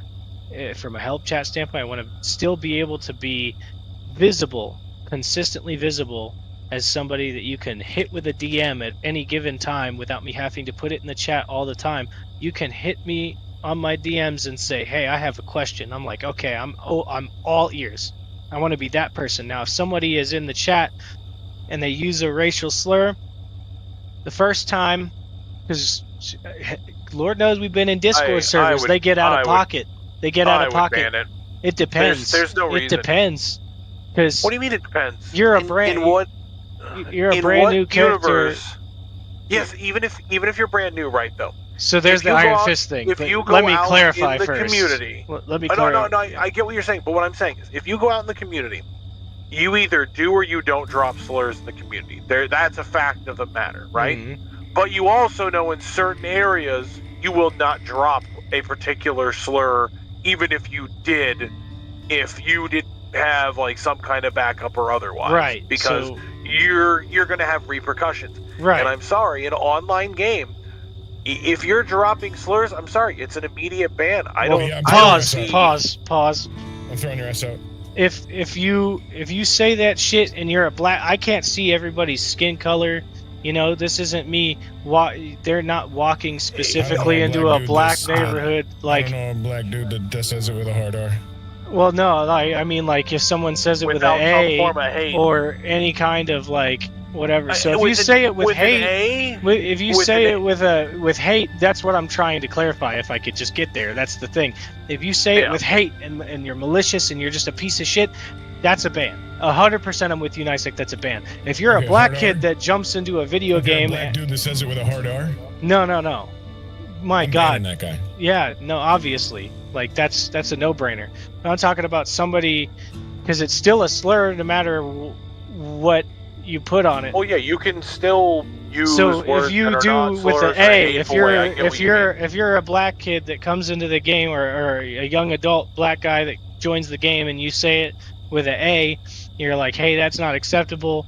from a help chat standpoint, I want to still be able to be visible, consistently visible, as somebody that you can hit with a DM at any given time without me having to put it in the chat all the time. You can hit me on my DMs and say, hey, I have a question. I'm like, okay, I'm all ears. I want to be that person. Now, if somebody is in the chat and they use a racial slur, the first time, because Lord knows we've been in Discord servers, they get out of pocket. They get out of pocket. It depends. There's no It reason. depends. Because What do you mean it depends? You're a in brand- what you're a in brand what new character. universe? Yes, even if you're brand new, right? Though. So there's If the you go Iron out- Fist thing. if but you go let me out clarify in the first. community- Let me No, clarify. I get what you're saying, but what I'm saying is, if you go out in the community, you either do or you don't drop slurs in the community. That's a fact of the matter, right? Mhm. But you also know in certain areas you will not drop a particular slur, even if you didn't have like some kind of backup or otherwise, Right. Because so, you're going to have repercussions. right. And I'm sorry, in an online game, if you're dropping slurs, I'm sorry, it's an immediate ban. I Well, don't. yeah, I'm I sorry, don't pause. see- Pause. I'm throwing your ass out. If you say that shit and you're a black, I can't see everybody's skin color. You know, this isn't me. They're not walking specifically know a into black a dude black that's- neighborhood. I Like, don't know a black dude that says it with a hard R. well, no, I mean, like if someone says it with Without an some A form of hate. or any kind of like whatever. So if you With an- say it with an hate, A, if you with say an it with hate, that's what I'm trying to clarify. If I could just get there, that's the thing. If you say it Yeah. with hate and you're malicious and you're just a piece of shit, that's a ban. 100% I'm with you, Nisek. That's a ban. If you're Okay, a black hard kid R. that jumps into a video If you're a game, black dude that says it with a hard R. no. My I'm God, banning that guy. yeah, no, obviously, like that's a no-brainer. I'm talking about somebody because it's still a slur no matter what you put on it. oh yeah, you can still use So words if you that are do not with slurs an in a A, if hateful you're way. I get what you mean. if you're a black kid that comes into the game or a young adult black guy that joins the game and you say it with an A, you're like, hey, that's not acceptable,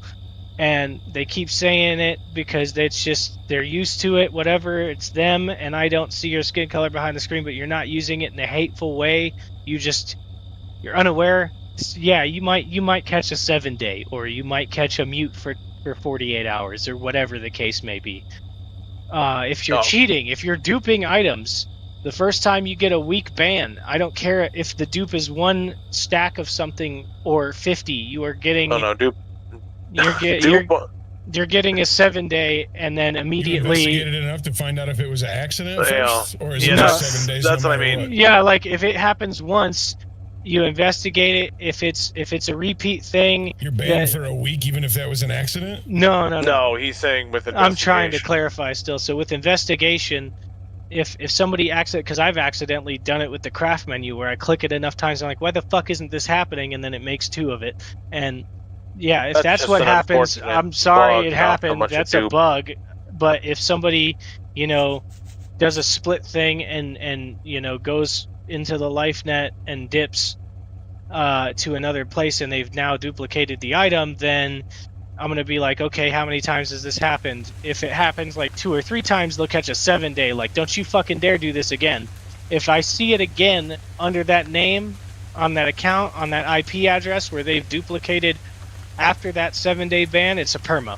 and they keep saying it because it's just they're used to it, whatever, it's them, and I don't see your skin color behind the screen, but you're not using it in a hateful way. You're unaware. Yeah, you might catch a 7-day, or you might catch a mute for 48 hours, or whatever the case may be. If you're Oh. cheating, if you're duping items, the first time you get a week ban, I don't care if the dupe is one stack of something or 50. You are getting No, dude. you're getting a 7-day, and then You immediately. investigated enough to find out if it was an accident Yeah. first, or is Yeah, it that's- 7 days? that's no what I matter mean. Yeah, like if it happens once, you investigate it. If it's a repeat thing, You're banned that- for a week, even if that was an accident. no. No, he's saying with I'm trying to investigation. clarify still. So with investigation, if somebody because I've accidentally done it with the craft menu where I click it enough times, I'm like, why the fuck isn't this happening? And then it makes 2 of it. And yeah, if That's that's just what an happens, unfortunate I'm sorry bug, it not so happened. much a That's a dupe. bug. But if somebody, does a split thing and goes into the life net and dips to another place and they've now duplicated the item, then I'm going to be like, okay, how many times has this happened? If it happens like 2 or 3 times, they'll catch a 7-day. Like, don't you fucking dare do this again. If I see it again under that name, on that account, on that IP address where they've duplicated after that 7-day ban, it's a perma.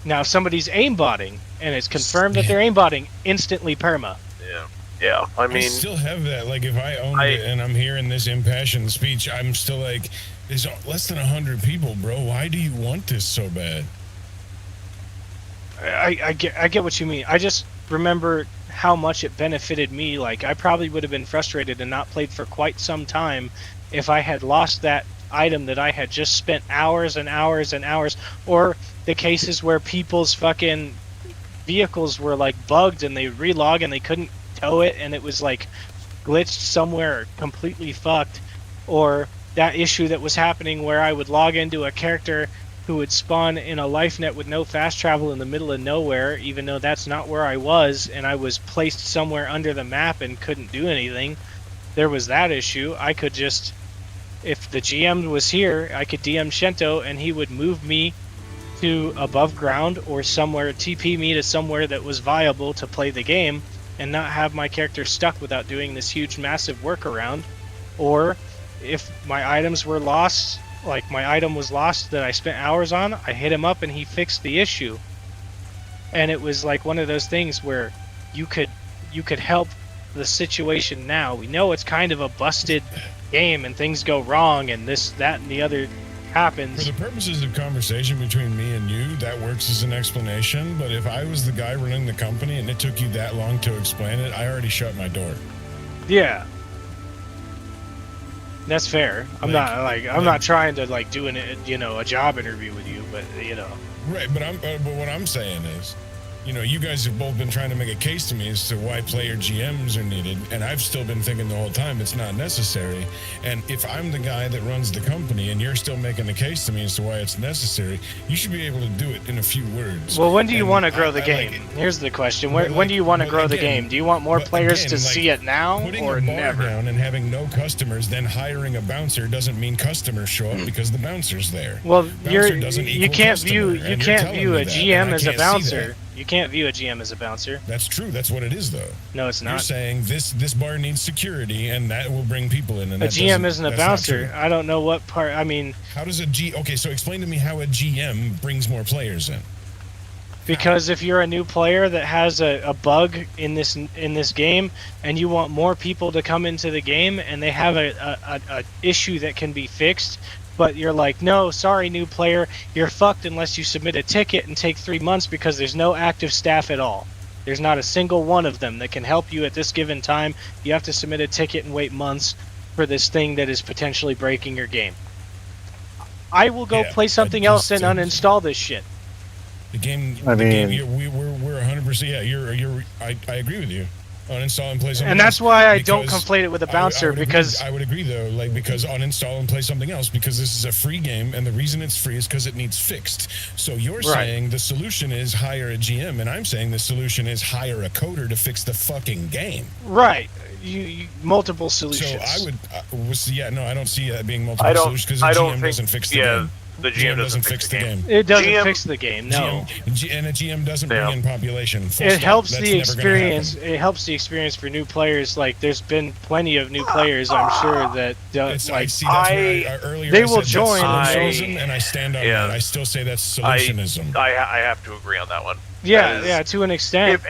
Now, if somebody's aimbotting and it's confirmed that they're aimbotting, instantly perma. Yeah, I I mean, still have that. Like, if I owned it and I'm hearing this impassioned speech, I'm still like, there's less than 100 people, bro. Why do you want this so bad? I get what you mean. I just remember how much it benefited me. Like, I probably would have been frustrated and not played for quite some time if I had lost that item that I had just spent hours and hours and hours, or the cases where people's fucking vehicles were like bugged and they relog and they couldn't tow it and it was like glitched somewhere completely fucked, or that issue that was happening where I would log into a character who would spawn in a life net with no fast travel in the middle of nowhere, even though that's not where I was, and I was placed somewhere under the map and couldn't do anything. There was that issue. I could just, if the GM was here, I could DM Shento and he would move me to above ground or somewhere, TP me to somewhere that was viable to play the game and not have my character stuck without doing this huge massive workaround. Or if my items were lost, like my item was lost that I spent hours on, I hit him up and he fixed the issue. And it was like one of those things where you could help the situation now. We know it's kind of a busted game and things go wrong and this, that, and the other For happens. the purposes of conversation between me and you, that works as an explanation. But if I was the guy running the company and it took you that long to explain it, I already shut my door. Yeah. That's fair. I'm not trying to like do a job interview with you, but Right, but what I'm saying is, you guys have both been trying to make a case to me as to why player GMs are needed, and I've still been thinking the whole time it's not necessary. And if I'm the guy that runs the company and you're still making the case to me as to why it's necessary, you should be able to do it in a few words. Well, when do you want to grow the I game? like it. Here's the question. But When do you want to but grow the again- game? Do you want more but players again, to like, see it now Putting or a bar never? down and having no customers, then hiring a bouncer doesn't mean customers show up because the bouncer's there. Well, Bouncer doesn't you equal can't customer, view and you're telling a me that, and GM I as a can't see bouncer. that. You can't view a GM as a bouncer. That's true. That's what it is, though. No, it's You're not. saying this bar needs security, and that will bring people in. And A that GM isn't a that's not bouncer. true. I don't know what part. I mean, How does Okay, so explain to me how a GM brings more players in. because if you're a new player that has a bug in this game, and you want more people to come into the game, and they have a issue that can be fixed, but you're like, no, sorry, new player, you're fucked unless you submit a ticket and take 3 months because there's no active staff at all. There's not a single one of them that can help you at this given time. You have to submit a ticket and wait months for this thing that is potentially breaking your game. I will go Yeah, play I something else and just- uninstall this shit. The game. I the game, mean- we're 100%. Yeah, I agree with you. Uninstall and play something. And that's else, why I don't because conflate it with a I would bouncer, agree- because I would agree though, because uninstall and play something else, because this is a free game, and the reason it's free is because it needs fixed. So you're Right. saying the solution is hire a GM, and I'm saying the solution is hire a coder to fix the fucking game. right, you multiple solutions. So I would, I don't see that being multiple I don't. solutions because the I GM don't think. doesn't fix the yeah, game. the GM doesn't fix the game. It doesn't GM fix the game. No, And a GM doesn't Yeah. bring in population. Full it stop. helps That's the never gonna happen. experience. It helps the experience for new players. Like, there's been plenty of new players, I'm sure, that It's, I like see. That's I- where earlier they I will said join that's and solutionism, and I stand on Yeah. that. I still say that's solutionism. I have to agree on that one. yeah, As- yeah, to an extent. If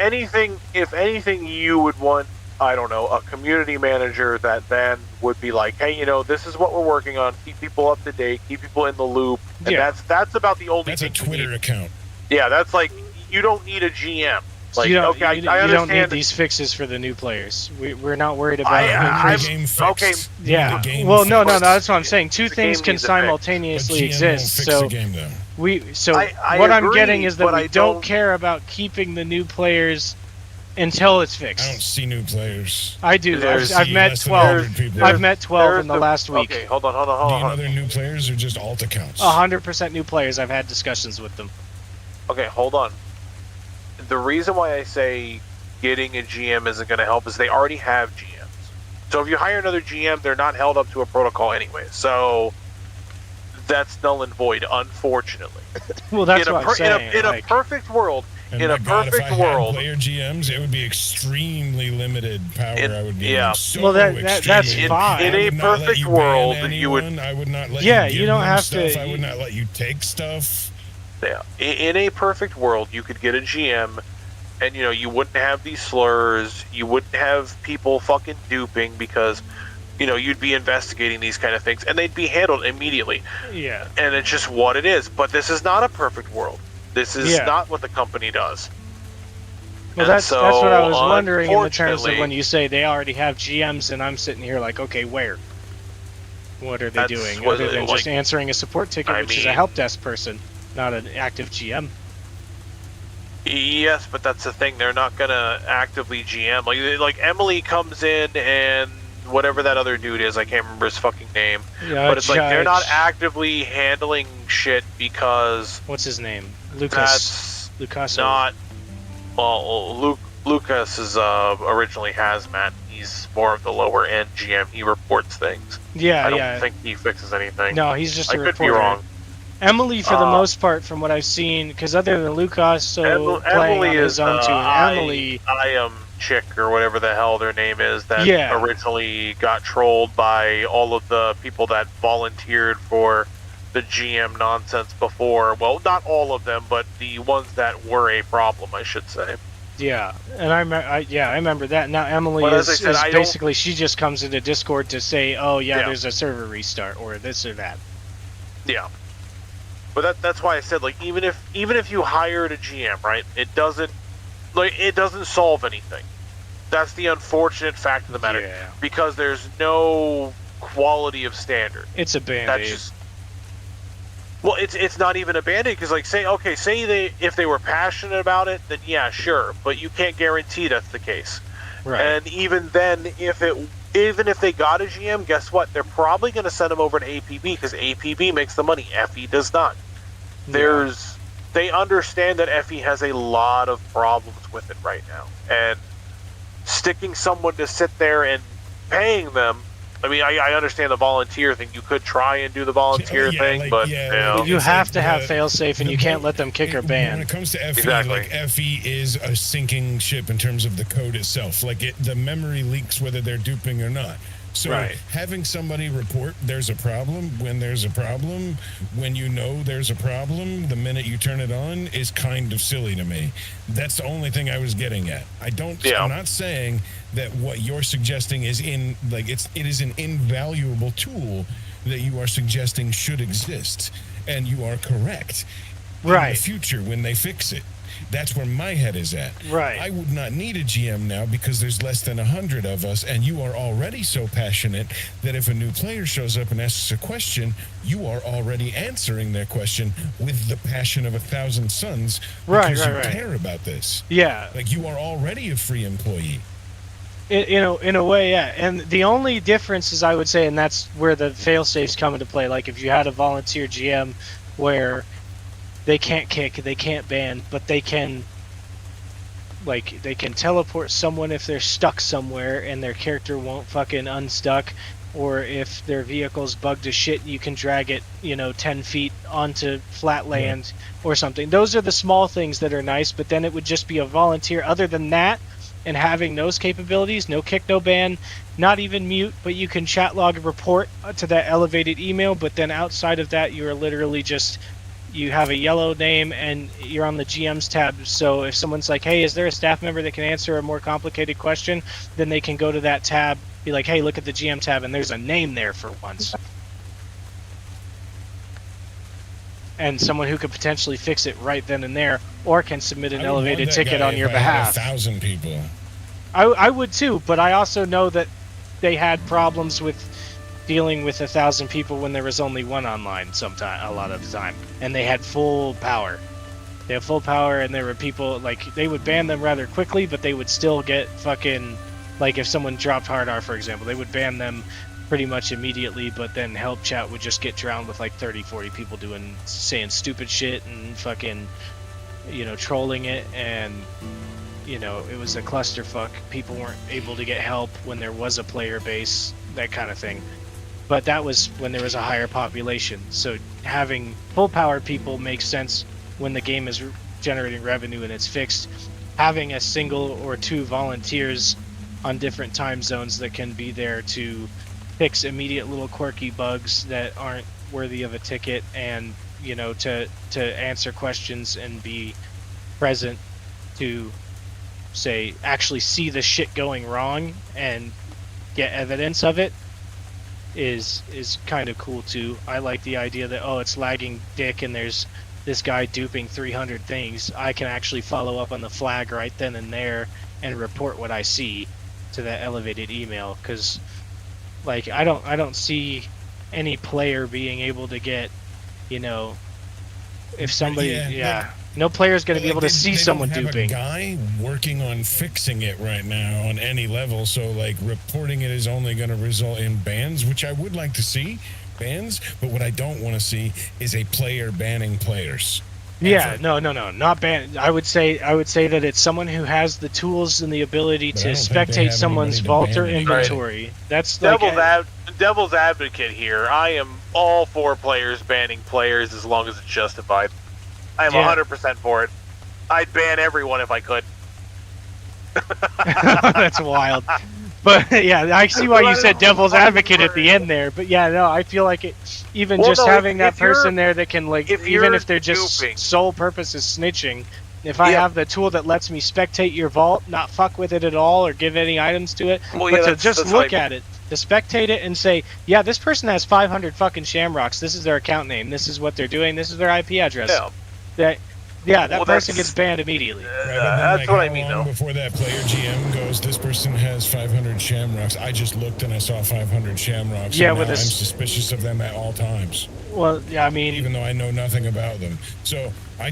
anything, you would want, I don't know, a community manager that then would be like, hey, this is what we're working on. Keep people up to date. Keep people in the loop. And Yeah. that's about the only That's a thing you Twitter need. account. Yeah, that's like, you don't need a GM. Like, you don't, okay, you, I you don't need understand. these fixes for the new players. We're not worried about I'm- The game fixed. okay. yeah. The game Well, no, fixed. that's what I'm saying. Two The things game can needs a fix. A simultaneously GM won't exist. fix So the game though. I what I'm agree, getting is that but we I don't don't- care about keeping the new players until it's I don't fixed. see new players. I do. There's- I've See met less than 12. 100 people. I've met 12 There's in the last week. Okay, hold on. Do you know they're new players or just alt accounts? 100% new players. I've had discussions with them. Okay, hold on. The reason why I say getting a GM isn't going to help is they already have GMs. So if you hire another GM, they're not held up to a protocol anyway. So that's null and void, unfortunately. Well, that's in a, what I'm saying. in a like, perfect world, And in my a God, if perfect I world, had player GMs, it would be extremely limited power. I would be yeah. so Well, that's extremely- fine. In I a would not let perfect you ban world, you would- anyone. I would not let Yeah, you give you don't them have stuff. to- I would not let you take stuff. yeah, in a perfect world, you could get a GM, and you wouldn't have these slurs. You wouldn't have people fucking duping because, you'd be investigating these kind of things, and they'd be handled immediately. yeah. And it's just what it is. But this is not a perfect world. This is Yeah. not what the company does. Well, And that's what I was so, wondering in the terms of unfortunately- when you say they already have GMs, and I'm sitting here like, okay, where? What are they That's doing what other it- than just like, answering a support ticket, I which is a mean- help desk person, not an active GM? Yes, but that's the thing. They're not gonna actively GM. Like Emily comes in and whatever that other dude is, I can't remember his fucking name. Yeah, But it's like they're not Judge- actively handling shit because What's his name? Lucas. that's Lucas. not. Well, Lucas is originally Hazmat. He's more of the lower end GM. He reports things. Yeah, I don't yeah. think he fixes anything. No, he's just a I could reporter. be wrong. Emily, for the Uh, most part, from what I've seen, because other than Lucas playing Emily on his is own too, Emily. I am chick or whatever the hell their name is that Yeah. originally got trolled by all of the people that volunteered for the GM nonsense before. Well, not all of them, but the ones that were a problem, I should say. Yeah, and I remember that. Now Emily But as I is said, I don't- basically she just comes into Discord to say, "Oh yeah, Yeah. there's a server restart or this or that." Yeah. But that's why I said, like, even if you hired a GM, right, it doesn't solve anything. That's the unfortunate fact of the matter. Yeah. Because there's no quality of standard. It's a That's band-aid. just. Well, it's not even a band-aid because, like, say if they were passionate about it, then yeah, sure, but you can't guarantee that's the case. Right. And even then, even if they got a GM, guess what? They're probably going to send them over to APB because APB makes the money. FE does not. They understand that FE has a lot of problems with it right now, and sticking someone to sit there and paying them. I mean, I understand the volunteer thing. You could try and do the volunteer thing, but you know. You have to have the- failsafe, and you can't let them kick or When ban. it comes to FE, Exactly. like FE is a sinking ship in terms of the code itself. Like the memory leaks whether they're duping or not. So Right. having somebody report there's a problem when there's a problem, when you know there's a problem, the minute you turn it on is kind of silly to me. That's the only thing I was getting at. I'm not saying that what you're suggesting is it is an invaluable tool that you are suggesting should exist, and you are correct. In the Right. future when they fix it. That's where my head is at. Right. I would not need a GM now because there's less than 100 of us, and you are already so passionate that if a new player shows up and asks a question, you are already answering their question with the passion of 1,000 suns because you Right. care about this. Yeah. Like, you are already a free employee. In a way, yeah. And the only difference is, I would say, and that's where the fail-safes come into play. Like, if you had a volunteer GM where they can't kick, they can't ban, but they can teleport someone if they're stuck somewhere and their character won't fucking unstuck, or if their vehicle's bugged as shit, you can drag it, 10 feet onto flat land or something. Those are the small things that are nice, but then it would just be a volunteer. Other than that, and having those capabilities, no kick, no ban, not even mute, but you can chat log a report to that elevated email, but then outside of that, you are literally just, you have a yellow name and you're on the GM's tab. So if someone's like, hey, is there a staff member that can answer a more complicated question? Then they can go to that tab, be like, hey, look at the GM tab, and there's a name there for once. And someone who could potentially fix it right then and there, or can submit an I would want elevated that ticket guy on if your I had behalf. 1,000 people. I would too, but I also know that they had problems with dealing with 1,000 people when there was only one online a lot of the time, and they had full power. They had full power, and there were people, like, they would ban them rather quickly, but they would still get fucking, like, if someone dropped hard R, for example, they would ban them pretty much immediately, but then help chat would just get drowned with like 30-40 people saying stupid shit and fucking, trolling it, and it was a clusterfuck. People weren't able to get help when there was a player base, that kind of thing. But that was when there was a higher population. So having full power people makes sense when the game is generating revenue and it's fixed. Having a single or two volunteers on different time zones that can be there to fix immediate little quirky bugs that aren't worthy of a ticket, and to answer questions and be present to actually see the shit going wrong and get evidence of it is kind of cool too. I like the idea that, it's lagging dick and there's this guy duping 300 things. I can actually follow up on the flag right then and there and report what I see to that elevated email, because like I don't see any player being able to get, if somebody no player is going to be able to see someone don't have duping. A guy working on fixing it right now on any level, so like reporting it is only going to result in bans, which I would like to see bans, but what I don't want to see is a player banning players. Yeah, no, not ban. I would say that it's someone who has the tools and the ability But I to don't think they spectate have someone anybody to vault or ban it. inventory. That's like Devil's advocate here. I am all for players banning players as long as it's justified. I am 100% for it. I'd ban everyone if I could. that's wild. But yeah, I see why you said devil's advocate at the end there. But yeah, no, I feel like it. Even having that person there that can even if they're just duping. sole purpose is snitching. If I have the tool that lets me spectate your vault, not fuck with it at all or give any items to it, but to just look at it, to spectate it and say, yeah, this person has 500 fucking shamrocks. This is their account name. This is what they're doing. This is their IP address. Yeah. That Yeah, that Well, person that's- gets banned immediately. Right, but then, that's like, what how I mean, long though. before that player GM goes, this person has 500 shamrocks. I just looked and I saw 500 shamrocks. Yeah, and with now a I'm s- suspicious of them at all times, Well, yeah, I mean, even though I know nothing about them. So I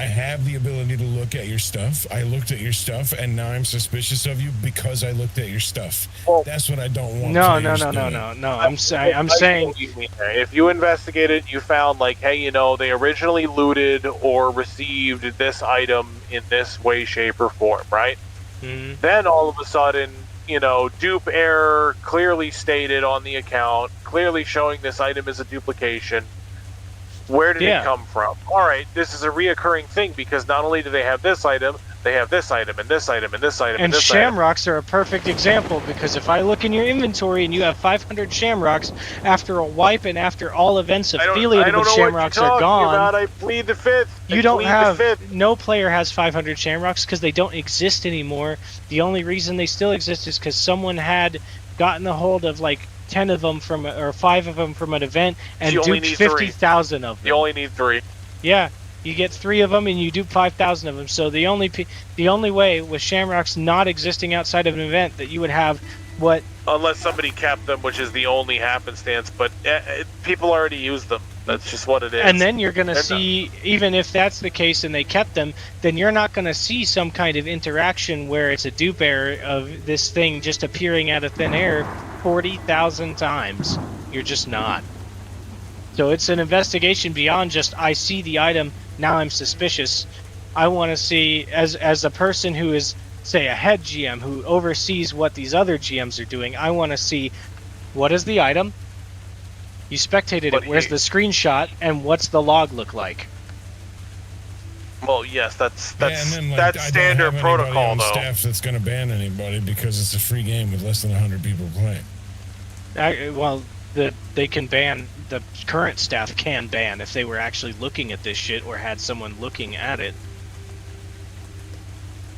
have the ability to look at your stuff. I looked at your stuff, and now I'm suspicious of you because I looked at your stuff. Well, That's what I don't want. no. players doing. I'm saying, what you mean there. If you investigated, you found like, hey, you know, they originally looted or received this item in this way, shape, or form, right? Mhm. Then all of a sudden, you know, dupe error clearly stated on the account, clearly showing this item is a duplication. Where did Yeah. it come from? All right, this is a reoccurring thing because not only do they have this item, they have this item and this item and this item and and this item. shamrocks are a perfect example because if I look in your inventory and you have 500 shamrocks after a wipe and after all events I don't affiliated know with what shamrocks you're are talking gone, about. I plead the fifth. you I don't plead have the fifth. no player has 500 shamrocks because they don't exist anymore. The only reason they still exist is because someone had gotten a hold of like 10 of them from or 5 of them from an event and You only duped need 3. 50,000 of them. You only need 3. Yeah, you get 3 of them and you dupe 5,000 of them. So the only way with shamrocks not existing outside of an event that you would have what Unless somebody kept them, which is the only happenstance. But people already use them. That's just what it is. and then you're going to They're see, even if that's the case and they kept them, then you're not going to see some kind of interaction where it's a dupe error of this thing just appearing out of thin air 40,000 times. You're just not. So it's an investigation beyond just I see the item, now I'm suspicious. I want to see, as a person who is, say, a head GM who oversees what these other GMs are doing, I want to see what is the item. You spectated But it. Where's the screenshot and what's the log look like? Well, yes, that's Yeah, and then, like, that's I don't standard have anybody protocol, on though. staff that's going to ban anybody because it's a free game with less than 100 people playing. They can ban, the current staff can ban if they were actually looking at this shit or had someone looking at it.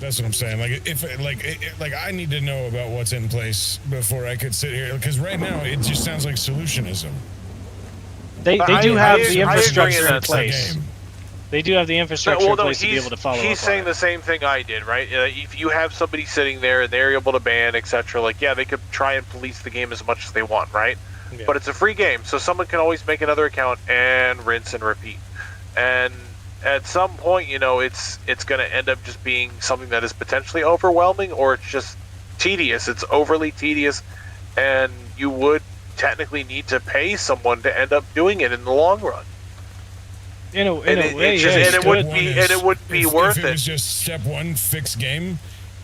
That's what I'm saying. Like I need to know about what's in place before I could sit here, because right now it just sounds like solutionism. They I- do I have agree the infrastructure in that's the place. game. They do have the infrastructure in place to be he's- able to follow He's up saying on the it. same thing I did, right? If you have somebody sitting there and they're able to ban, etc., like, yeah, they could try and police the game as much as they want, right? Yeah. But it's a free game, so someone can always make another account and rinse and repeat. And at some point, you know, it's going to end up just being something that is potentially overwhelming, or it's just tedious. It's overly tedious, and you would technically need to pay someone to end up doing it in the long run. In a And way, it's yeah, just, and it's it would good. be and it would be if, worth if it it. was just step one, fix game,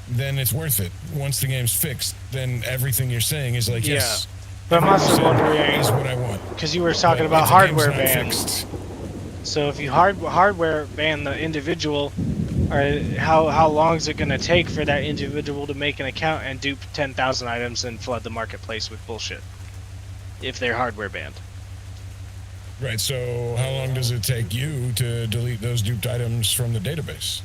then it's worth it. Once the game's fixed, then everything you're saying is like, Yeah. yes, But I'm everything also you said wondering, is what I want. because you were talking But about if the game's hardware not bans. fixed, So if you hardware ban the individual, or how long is it going to take for that individual to make an account and dupe 10,000 items and flood the marketplace with bullshit? If they're hardware banned. right? So how long does it take you to delete those duped items from the database?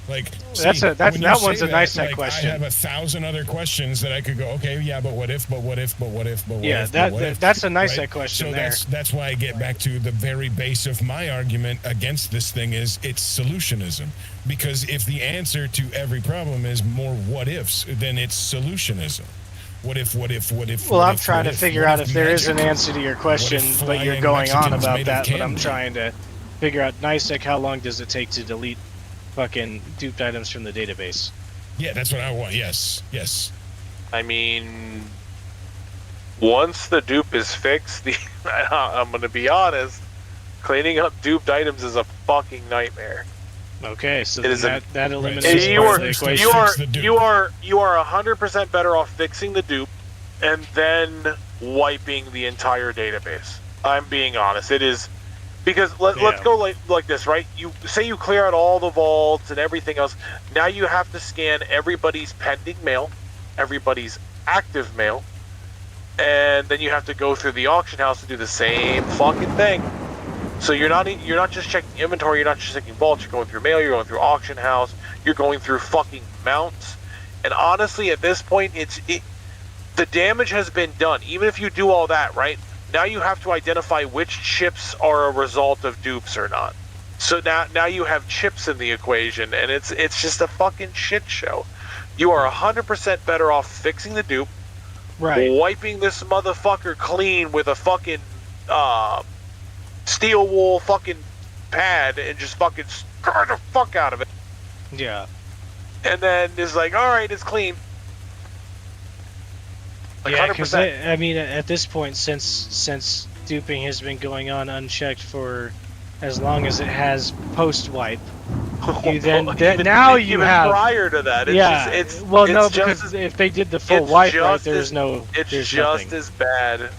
Like, That's see, a- that's- when you that say one's a nice like, question. I have 1,000 other questions that I could go, okay, yeah, but what if, but what if, but what if, but what Yeah, if, but what if, that's a nice right? question So there. that's why I get back to the very base of my argument against this thing is it's solutionism. Because if the answer to every problem is more what ifs, then it's solutionism. What if, what if, what if? Well, what I'm if, trying what to if, figure what out if if there is an magic? answer to your question, if but you're flying going on Mexicans about made of that. But I'm candy? trying to figure out, NICEC, how long does it take to delete fucking duped items from the database? Yeah, that's what I want. Yes, yes. I mean, once the dupe is fixed, I'm going to be honest, cleaning up duped items is a fucking nightmare. Okay, so It then is a- that eliminates Right, You part are of the Fix equation. the dupe. you are 100% better off fixing the dupe and then wiping the entire database. I'm being honest. It is because let's Yeah. go like this, right? You say you clear out all the vaults and everything else. Now you have to scan everybody's pending mail, everybody's active mail, and then you have to go through the auction house to do the same fucking thing. So you're not just checking inventory, you're not just checking vaults, you're going through mail, you're going through auction house, you're going through fucking mounts. And honestly, at this point, the damage has been done. Even if you do all that, right? Now you have to identify which chips are a result of dupes or not. So now you have chips in the equation, and it's just a fucking shit show. You are 100% better off fixing the dupe, Right. wiping this motherfucker clean with a fucking steel wool fucking pad, and just fucking screw the fuck out of it. Yeah. And then it's like, all right, it's clean. Like Yeah, because 100%. I mean, at this point, since duping has been going on unchecked for as long as it has post wipe, you then now you even have prior to that. It's yeah. just, well, it's no, just because as, if they did the full it's wipe right, just there's as- no. it's there's just nothing. as bad.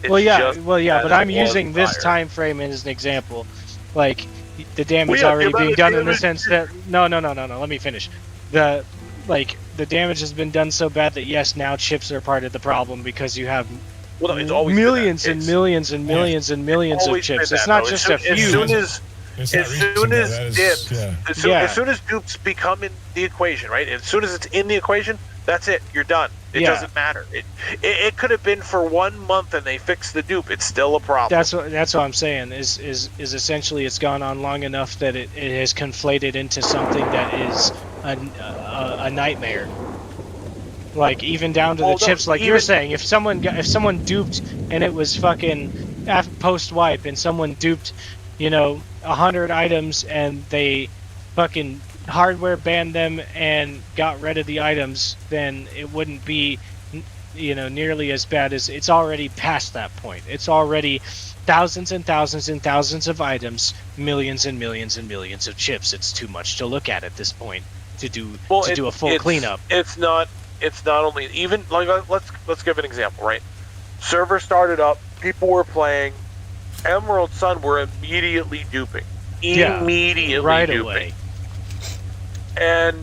It's Well, yeah, just but as I'm it was using this prior. time frame as an example. Like the damage Well, yeah, already the being amount done of in the damage sense that no. Let me finish. The damage has been done so bad that yes, now chips are part of the problem because you have Well, no, it's always been millions that. and It's millions and millions and millions of always been chips. that, It's not though. just a As few. soon as It's not as recent, soon though. as That is- dips, yeah. as soon as dupes become in the equation, right? As soon as it's in the equation, that's it. You're done. It Yeah. doesn't matter. It could have been for 1 month and they fixed the dupe. It's still a problem. That's what I'm saying. Is essentially it's gone on long enough that it has conflated into something that is a nightmare. Like even down to Well, the no, chips, like you're even- saying, if someone duped and it was fucking post wipe and someone duped, 100 items and they fucking hardware banned them and got rid of the items, then it wouldn't be nearly as bad as it's already past that point. It's already thousands and thousands and thousands of items, millions and millions and millions of chips. It's too much to look at this point to do a full cleanup. It's not only even like let's give an example, right? Server started up, people were playing. Emerald Sun were immediately duping. Yeah, Immediately right duping. away. And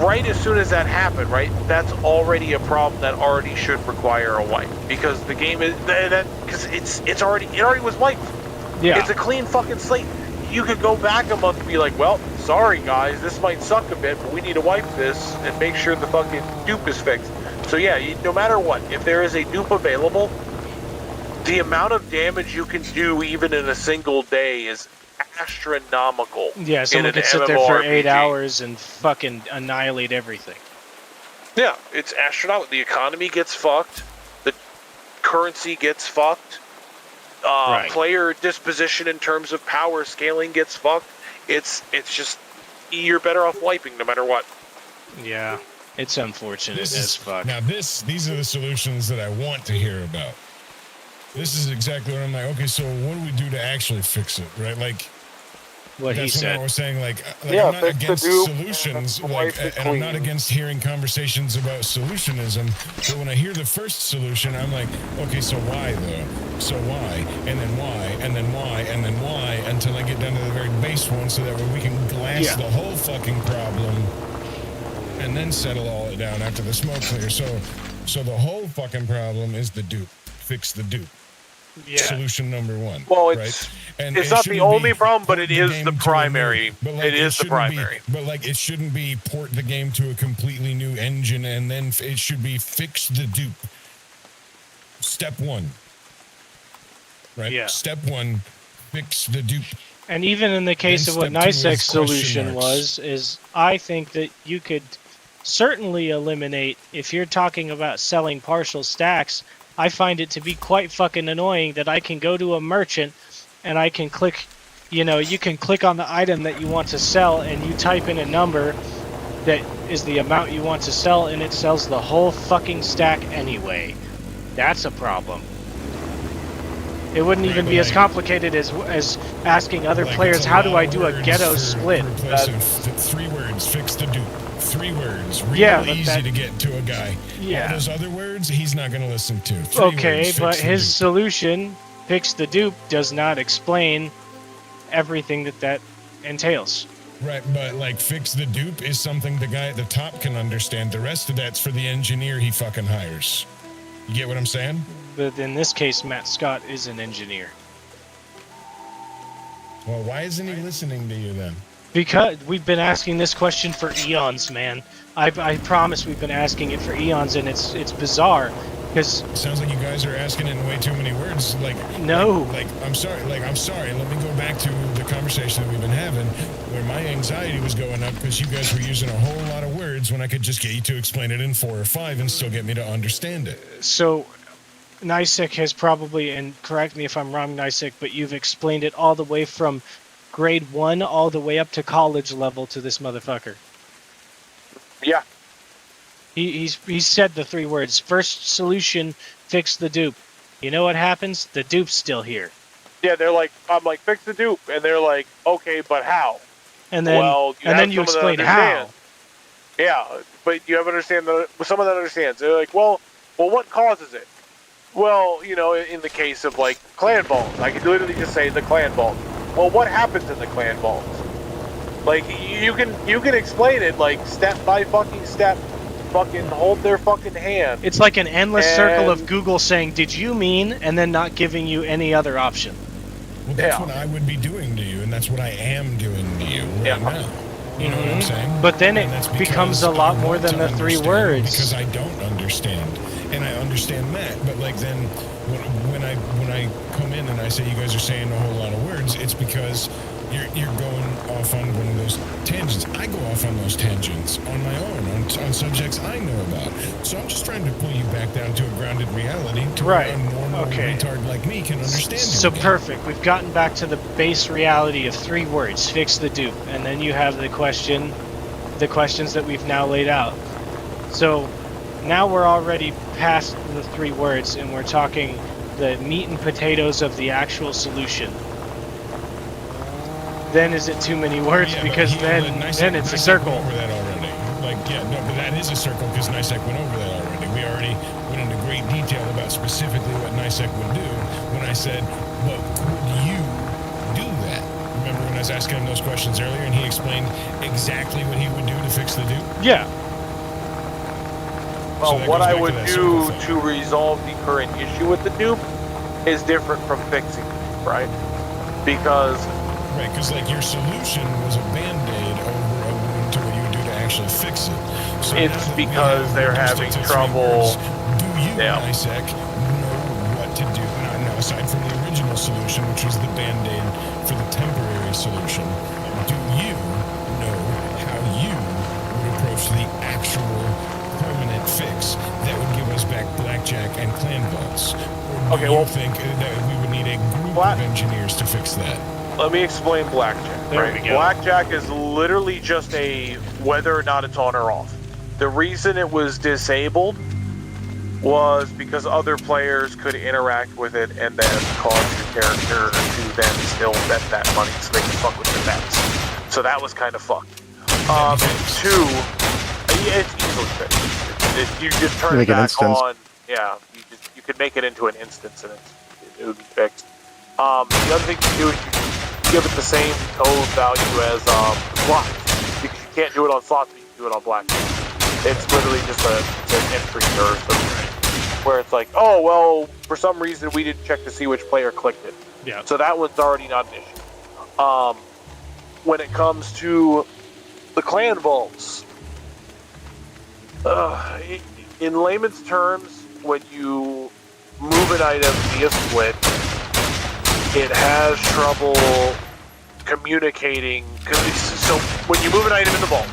right as soon as that happened, right, that's already a problem that already should require a wipe because the game is because it already was wiped. Yeah. It's a clean fucking slate. You could go back a month and be like, well, sorry guys, this might suck a bit, but we need to wipe this and make sure the fucking dupe is fixed. So yeah, no matter what, if there is a dupe available, the amount of damage you can do even in a single day is astronomical. Yeah, someone in an could sit there for 8 MMORPG. hours and fucking annihilate everything. Yeah, it's astronomical. The economy gets fucked. The currency gets fucked. Right. Player disposition in terms of power scaling gets fucked. It's just you're better off wiping no matter what. Yeah, it's unfortunate as fuck. Now these are the solutions that I want to hear about. This is exactly what I'm like. Okay, so what do we do to actually fix it, right? Like What he that's what I said. was saying. Like Yeah, I'm not fix the against dupe solutions, and like, wipe it and I'm not clean. against hearing conversations about solutionism. But when I hear the first solution, I'm like, okay, so why though? So why, and then why, and then why, and then why, until I get down to the very base one, so that way we can glass the whole fucking problem, and then settle all it down after the smoke clears. So the whole fucking problem is the dupe. Fix the dupe. Yeah. Solution number one. Well, right? it's And it's it not the shouldn't only be problem, but port it the is game the to a primary. new- but, like, It is the shouldn't primary. Be, but like it shouldn't be port the game to a completely new engine, and then it should be fix the dupe. Step one. Right. Yeah. Step one, fix the dupe. And even in the case Then of what step two is NICEX's question solution marks. is I think that you could certainly eliminate, if you're talking about selling partial stacks, I find it to be quite fucking annoying that I can go to a merchant and I can click, you can click on the item that you want to sell and you type in a number that is the amount you want to sell and it sells the whole fucking stack anyway. That's a problem. It wouldn't even be as complicated as asking other Like, players, it's how lot do I of do a words ghetto for split? replacing 3 words, fix the dupe. 3 words, real Yeah, but easy that- to get to a guy. Yeah. All those other words, he's not going to listen to. 3 Okay, words, but fix the his dupe. solution, fix the dupe, does not explain everything that entails. Right, but like fix the dupe is something the guy at the top can understand. The rest of that's for the engineer he fucking hires. You get what I'm saying? But in this case, Matt Scott is an engineer. Well, why isn't he listening to you then? Because we've been asking this question for eons, man. I promise we've been asking it for eons, and it's bizarre Because Sounds like you guys are asking in way too many words. No. Like, I'm sorry. I'm sorry. Let me go back to the conversation that we've been having, where my anxiety was going up because you guys were using a whole lot of words when I could just get you to explain it in 4 or 5 and still get me to understand it. So, Nisek has probably, and correct me if I'm wrong, Nisek, but you've explained it all the way from grade 1 all the way up to college level to this motherfucker. Yeah. He's said the 3 words. First solution, fix the dupe. You know what happens? The dupe's still here. Yeah, they're like, I'm like, fix the dupe. And they're like, okay, but how? And then, Well, and then you explain how. Yeah, but you have to understand that someone that understands. They're like, well, what causes it? Well, you know, in the case of like clan vaults, I could literally just say the clan vault. Well, what happens in the clan vaults? Like you can explain it like step by fucking step. Fucking hold their fucking hand. It's like an endless circle of Google saying, "Did you mean?" and then not giving you any other option. Well, that's what I would be doing to you, and that's what I am doing to you right now. You know what I'm saying? But then And it that's becomes because a lot I more want than to the 3 understand, words. Because I don't understand, and I understand that. But like then, when I come in and I say you guys are saying a whole lot of words, it's because you're going off on one of those tangents. I go off on those tangents on my own, on subjects I know about. So I'm just trying to pull you back down to a grounded reality to where a normal retard like me can understand you. So again. perfect. We've gotten back to the base reality of 3 words. Fix the dupe. And then you have the questions that we've now laid out. So now we're already past the 3 words and we're talking the meat and potatoes of the actual solution. Then is it too many words? Yeah, because then it's a circle. Went over that already. But that is a circle because Nisek went over that already. We already went into great detail about specifically what Nisek would do when I said, but could you do that? Remember when I was asking him those questions earlier and he explained exactly what he would do to fix the dupe? Yeah. Well, So what that I goes would back to that circle do thing. to resolve the current issue with the dupe is different from fixing it, right? Because Right, because like your solution was a band-aid over a wound to what you would do to actually fix it. So It's now that we because have they're reduced having it to 3 trouble- words, do you, Yeah. Nisek, know what to do? Now, aside from the original solution, which was the band-aid for the temporary solution, do you know how you would approach the actual permanent fix that would give us back Blackjack and Clan Vaults? Or do you think that we would need a group of engineers to fix that? let me explain Blackjack. There right? we go. Blackjack is literally just a whether or not it's on or off. The reason it was disabled was because other players could interact with it and then cause your character to then still bet that money so they can fuck with the bets. So that was kind of fucked. 2, yeah, it's easily fixed. You just turn it Make an back instance. on. Yeah, you could make it into an instance and it would be fixed. The other thing you do is you give it the same code value as slots, because you can't do it on slots, but you can do it on blackjack. It's literally just an entry error, where it's like, oh well, for some reason we didn't check to see which player clicked it. Yeah. So that one's already not an issue. When it comes to the clan vaults, in layman's terms, when you move an item via split, it has trouble communicating. So when you move an item in the vault,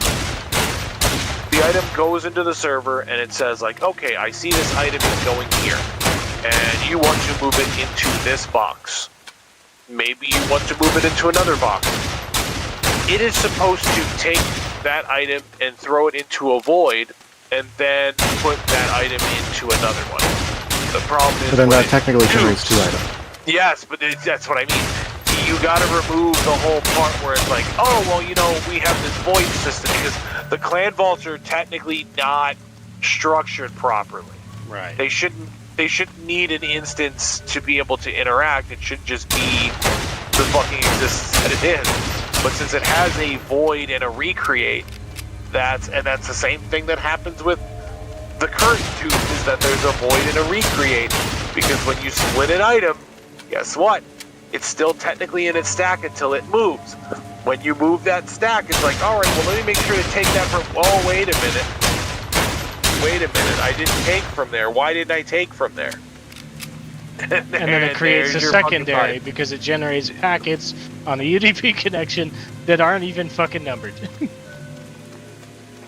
the item goes into the server and it says like, okay, I see this item is going here, and you want to move it into this box. Maybe you want to move it into another box. It is supposed to take that item and throw it into a void, and then put that item into another one. The problem is, But then when that it technically generates dupes- 2 items. Yes, but that's what I mean. You gotta remove the whole part where it's like, oh, well, you know, we have this void system, because the clan vaults are technically not structured properly. Right. They shouldn't need an instance to be able to interact. It should just be the fucking existence that it is. But since it has a void and a recreate, that's the same thing that happens with the current tube, is that there's a void and a recreate. Because when you split an item, guess what? It's still technically in its stack until it moves. When you move that stack, it's like, all right, well, let me make sure to take that from, oh, wait a minute. wait a minute, I didn't take from there. Why didn't I take from there? And then it creates a there's your fucking secondary fight. because it generates packets on the UDP connection that aren't even fucking numbered.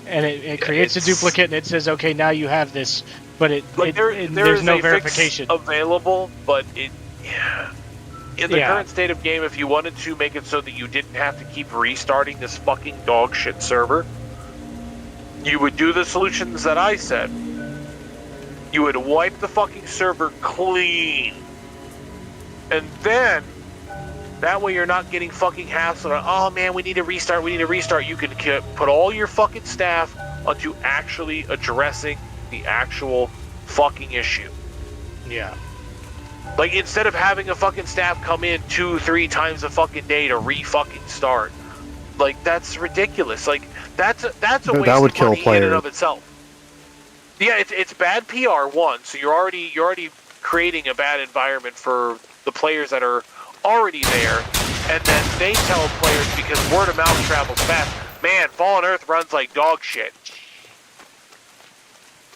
And it creates a It's- duplicate and it says, okay, now you have this, but Like there there's is no a verification. fix available, but in the Yeah. current state of game, if you wanted to make it so that you didn't have to keep restarting this fucking dog shit server, you would do the solutions that I said. You would wipe the fucking server clean, and then that way you're not getting fucking hassled on, oh man, we need to restart, You can put all your fucking staff onto actually addressing the actual fucking issue. Yeah. Like, instead of having a fucking staff come in 2-3 times a fucking day to re-fucking start. Like, that's ridiculous. Like, that's a waste That would of kill money in players. and of itself. Yeah, it's bad PR, one, so you're already creating a bad environment for the players that are already there, and then they tell players, because word of mouth travels fast, man, Fallen Earth runs like dog shit.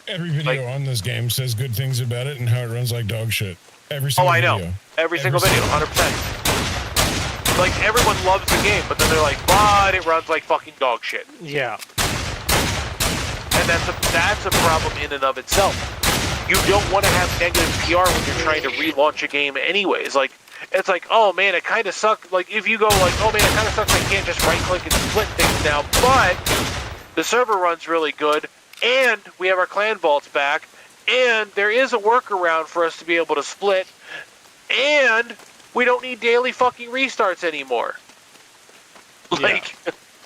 Every video on this game says good things about it and how it runs like dog shit. Every single Oh, I video. know. Every single video, 100%. Like, everyone loves the game, but then they're like, but it runs like fucking dog shit. Yeah. And that's a problem in and of itself. You don't want to have negative PR when you're trying to relaunch a game anyways. Like, it's like, oh man, it kind of sucks. Like, if you go like, oh man, it kind of sucks I can't just right-click and split things now, but the server runs really good, and we have our clan vaults back, and there is a workaround for us to be able to split, and we don't need daily fucking restarts anymore. Like,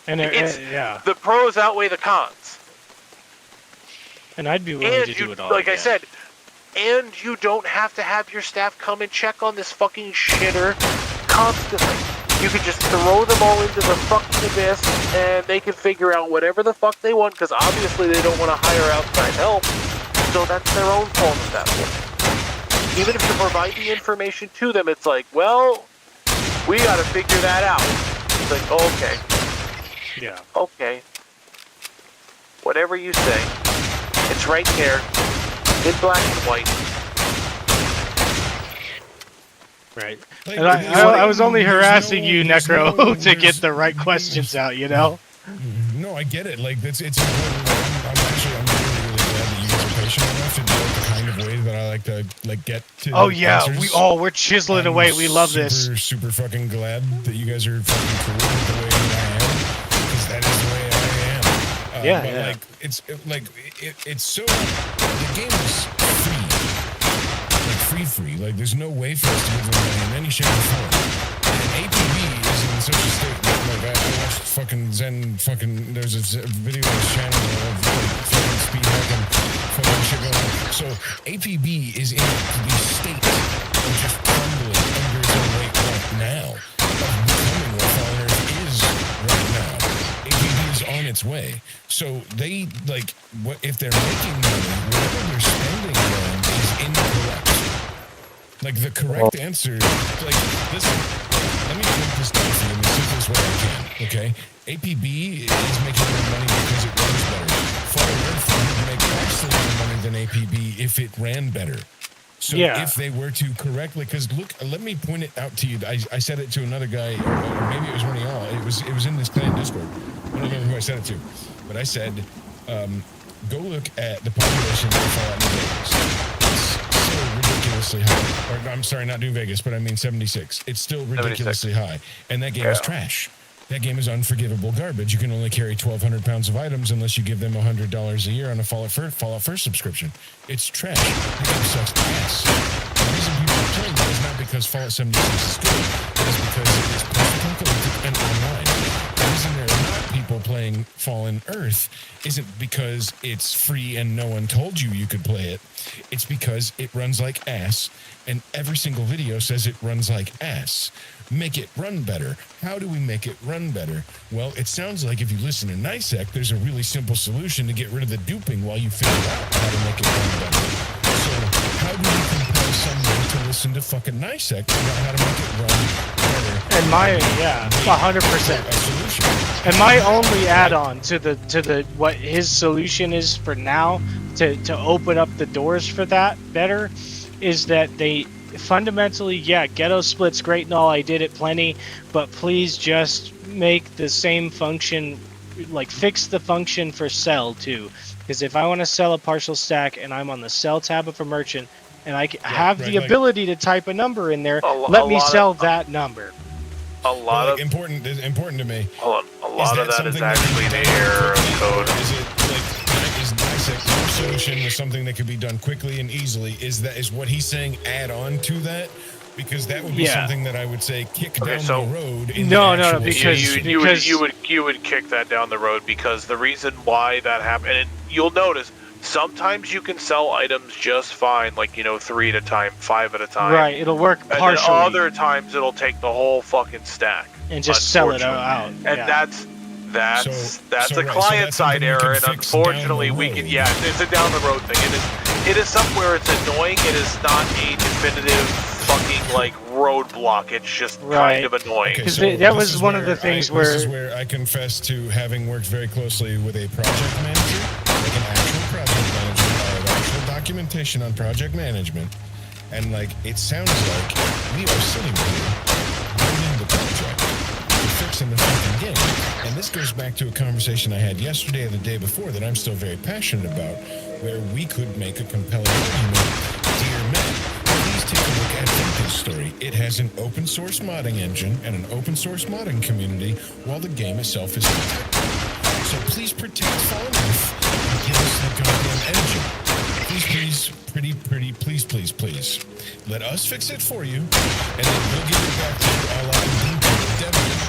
And it's, yeah. the pros outweigh the cons. And I'd be willing And to you, do it all like I again. said, and you don't have to have your staff come and check on this fucking shitter constantly. You could just throw them all into the fucking abyss, and they can figure out whatever the fuck they want, because obviously they don't want to hire outside help, so that's their own fault at that point. Even if you provide the information to them, it's like, well, we gotta figure that out. It's like, okay, Yeah. okay, whatever you say. It's right there, in black and white. Right. Like, And I was only harassing you, Necro, to get the right questions out, you know? No, I get it. Like, it's important. I'm really, really glad that you guys are patient enough to do it the kind of way that I like to, like, get to Oh yeah, answers. we're chiseling I'm away. We love this. Super fucking glad that you guys are fucking cool with the way that I am, because that is the way I am. Yeah, but yeah. like it's so, the game is free, like free. Like, there's no way for us to give them money in any shape or form. And APB is in such a state that, like, I watched fucking Zen fucking, there's a video on his channel of like fucking speed hacking fucking shit going on. So APB is in the state of just crumbling under its own weight right now, of becoming what Fallen Earth is right now. APB is on its way. So they, like, what if they're making money, whatever they're spending it on is incorrect. Like, the correct answer, like, listen, let me break this down for you in the simplest way I can, okay? APB is making more money because it runs better. Fallen Earth would make actually more money than APB if it ran better. So Yeah. if they were to correctly, because look, let me point it out to you. I said it to another guy, or maybe it was one of y'all. It was in this clan Discord. I don't remember who I said it to, but I said, go look at the population of Fallout New Vegas. It's still ridiculously high. Or I'm sorry, not New Vegas, but I mean 76. It's still ridiculously high, and that game is trash. That game is unforgivable garbage. You can only carry 1,200 pounds of items unless you give them $100 a year on a Fallout First subscription. It's trash. That game sucks ass. The reason people are playing that is not because Fallout 76 is good. It is because it is post-apocalyptic and online. The reason there are not people playing Fallen Earth isn't because it's free and no one told you could play it. It's because it runs like ass, and every single video says it runs like ass. Make it run better. How do we make it run better? Well, it sounds like if you listen to NICEC, there's a really simple solution to get rid of the duping while you figure out how to make it run better. So how do you compel someone to listen to fucking NICEC about how to make it run better? And my, yeah, 100%. A solution. And my only add-on to the what his solution is for now to open up the doors for that better is that they fundamentally, yeah, ghetto split's great and all, I did it plenty, but please just make the same function, like fix the function for sell too. Because if I want to sell a partial stack and I'm on the sell tab of a merchant and I have the ability to type a number in there, let me sell that number. A lot of important to me. Hold on. A lot of that is actually the error of code. Is it like is dissect your solution with something that could be done quickly and easily? Is what he's saying add on to that? Because that would be something that I would say kick down the road. No, because you would kick that down the road because the reason why that happened, and you'll notice sometimes you can sell items just fine, like 3 at a time, 5 at a time. Right, it'll work partially. And then other times it'll take the whole fucking stack and just sell it out. And that's a client side error, and unfortunately we can. Yeah, it's a down the road thing. It is something where it's annoying. It is not a definitive fucking like roadblock. It's just kind of annoying. Because that was one of the things where this is where I confess to having worked very closely with a project manager, like an actual project manager, I have actual documentation on project management, and like it sounds like we are sitting here running the project, fixing the fucking game. And this goes back to a conversation I had yesterday or the day before that I'm still very passionate about, where we could make a compelling argument. Dear men, please take a look at Vintage Story. It has an open source modding engine and an open source modding community, while the game itself is protected. So please protect Fallen Earth and give us the goddamn engine. Please. Let us fix it for you, and then we'll give it back to you a la Debian.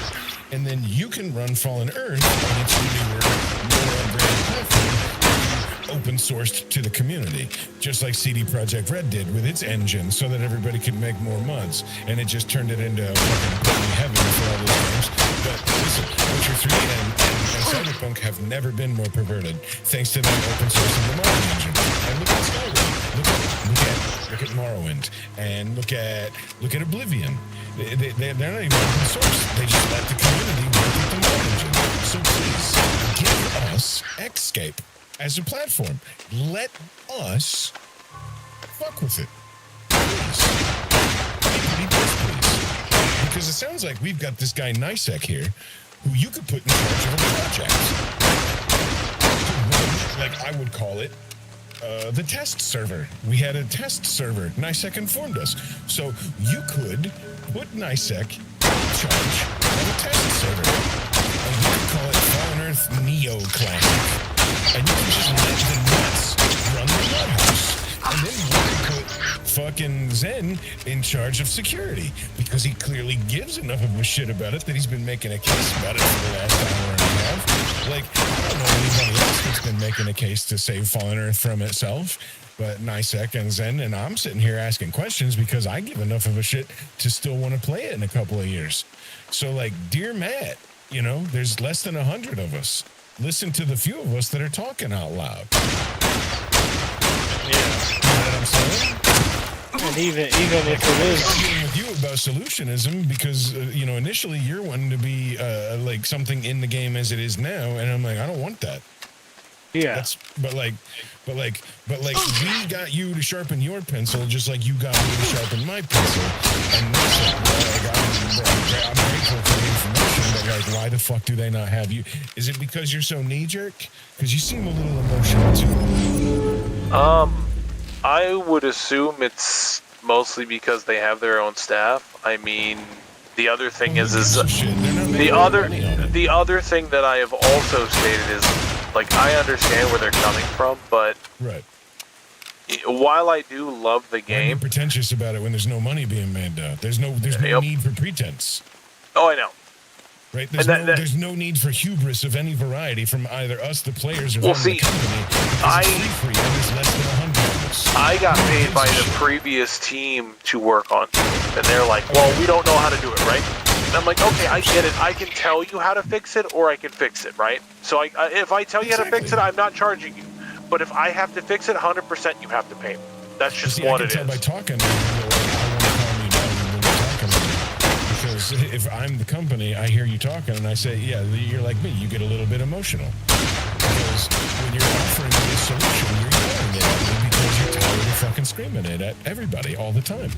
And then you can run Fallen Earth on its newer, more upgraded platform, open sourced to the community, just like CD Projekt Red did with its engine, so that everybody could make more mods. And it just turned it into fucking heaven for all those games. But listen, Witcher 3 and Cyberpunk have never been more perverted, thanks to that open source of the modding engine. And look at Skyrim. Look at Morrowind, and look at Oblivion. They're not even open source. They just let the community work with the mod engine. So please give us Xscape as a platform. Let us fuck with it, please. Because it sounds like we've got this guy Nisek here, who you could put in charge of a project. Like I would call it. The test server. We had a test server. Nisek informed us. So you could put Nisek in charge of a test server. And you could call it Fallen Earth Neo Classic. And you can just let the nuts run the nut house. And then you could put fucking Zen in charge of security. Because he clearly gives enough of a shit about it that he's been making a case about it for the last hour and a half. Like, I don't know anybody else that's been making a case to save Fallen Earth from itself, but Nisek and Zen, and I'm sitting here asking questions because I give enough of a shit to still want to play it in a couple of years. So, like, dear Matt, there's less than 100 of us. Listen to the few of us that are talking out loud. Yeah. You know what I'm saying? And even if it is, I'm arguing with you about solutionism because initially you're wanting to be like something in the game as it is now, and I'm like, I don't want that. Yeah. But we got you to sharpen your pencil just like you got me to sharpen my pencil, and I'm grateful for the information. But like, why the fuck do they not have you? Is it because you're so knee jerk? Because you seem a little emotional too. I would assume it's mostly because they have their own staff. I mean, the other thing is the other thing that I have also stated is, like, I understand where they're coming from, but right. While I do love the game, you're pretentious about it when there's no money being made out. There's no need for pretense. Oh, I know. Right? There's no need for hubris of any variety from either us, the players, or from the company. It's free and there's less than 100 of us. I got paid by the previous team to work on it, and they're like, well, we don't know how to do it, right? And I'm like, okay, I get it. I can tell you how to fix it, or I can fix it, right? So if I tell you how to fix it, I'm not charging you. But if I have to fix it 100%, you have to pay me. That's just what it is. I can tell by talking to you, I want to calm you down when you're talking to me. Because because if I'm the company, I hear you talking, and I say, yeah, you're like me. You get a little bit emotional. Because when you're offering me a solution, you're yelling at me because you're tired of fucking screaming it at everybody all the time.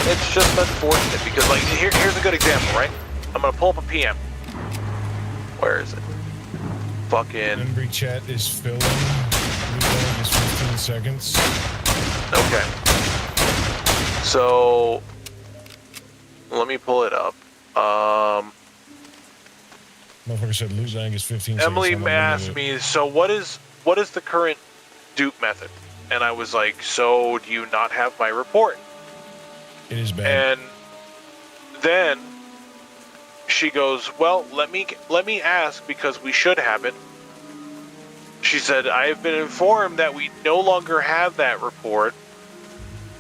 It's just unfortunate because, like, here's a good example, right? I'm gonna pull up a PM. Where is it? Fucking. Memory chat is filling. Reload is 15 seconds. Okay. So let me pull it up. Motherfucker said lose lang is 15 Emily seconds. asked me, so what is the current dupe method? And I was like, so do you not have my report? It is bad. And then she goes, well, let me ask because we should have it. She said, I have been informed that we no longer have that report,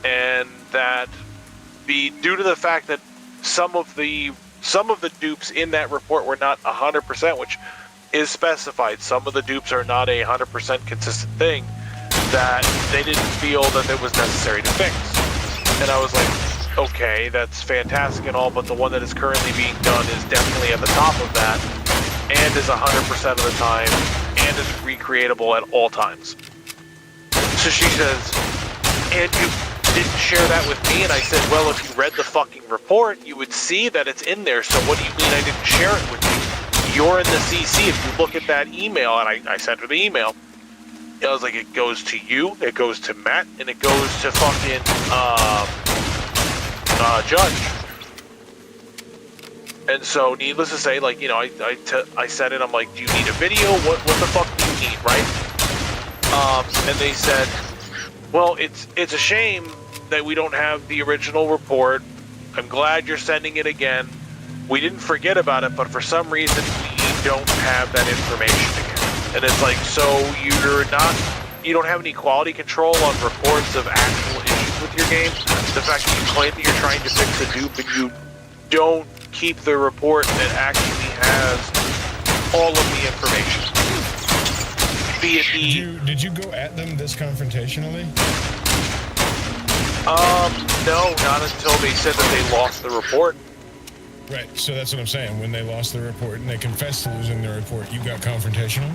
and that due to the fact that some of the dupes in that report were not 100%, which is specified. Some of the dupes are not 100% consistent thing, that they didn't feel that it was necessary to fix. And I was like, okay, that's fantastic and all, but the one that is currently being done is definitely at the top of that, and is 100% of the time, and is recreatable at all times. So she says, and you didn't share that with me? And I said, well, if you read the fucking report, you would see that it's in there, so what do you mean I didn't share it with you? You're in the CC. If you look at that email, and I sent her the email, I was like, it goes to you, it goes to Matt, and it goes to fucking, Judge. And so, needless to say, like, you know, I said it, I'm like, do you need a video? What the fuck do you need, right? And they said, well, it's a shame that we don't have the original report. I'm glad you're sending it again. We didn't forget about it, but for some reason, we don't have that information again. And it's like, so you don't have any quality control on reports of actual issues with your game? The fact that you claim that you're trying to fix a dupe and you don't keep the report that actually has all of the information. Be it the... Did you go at them this confrontationally? No, not until they said that they lost the report. Right, so that's what I'm saying. When they lost the report and they confessed to losing the report, you got confrontational?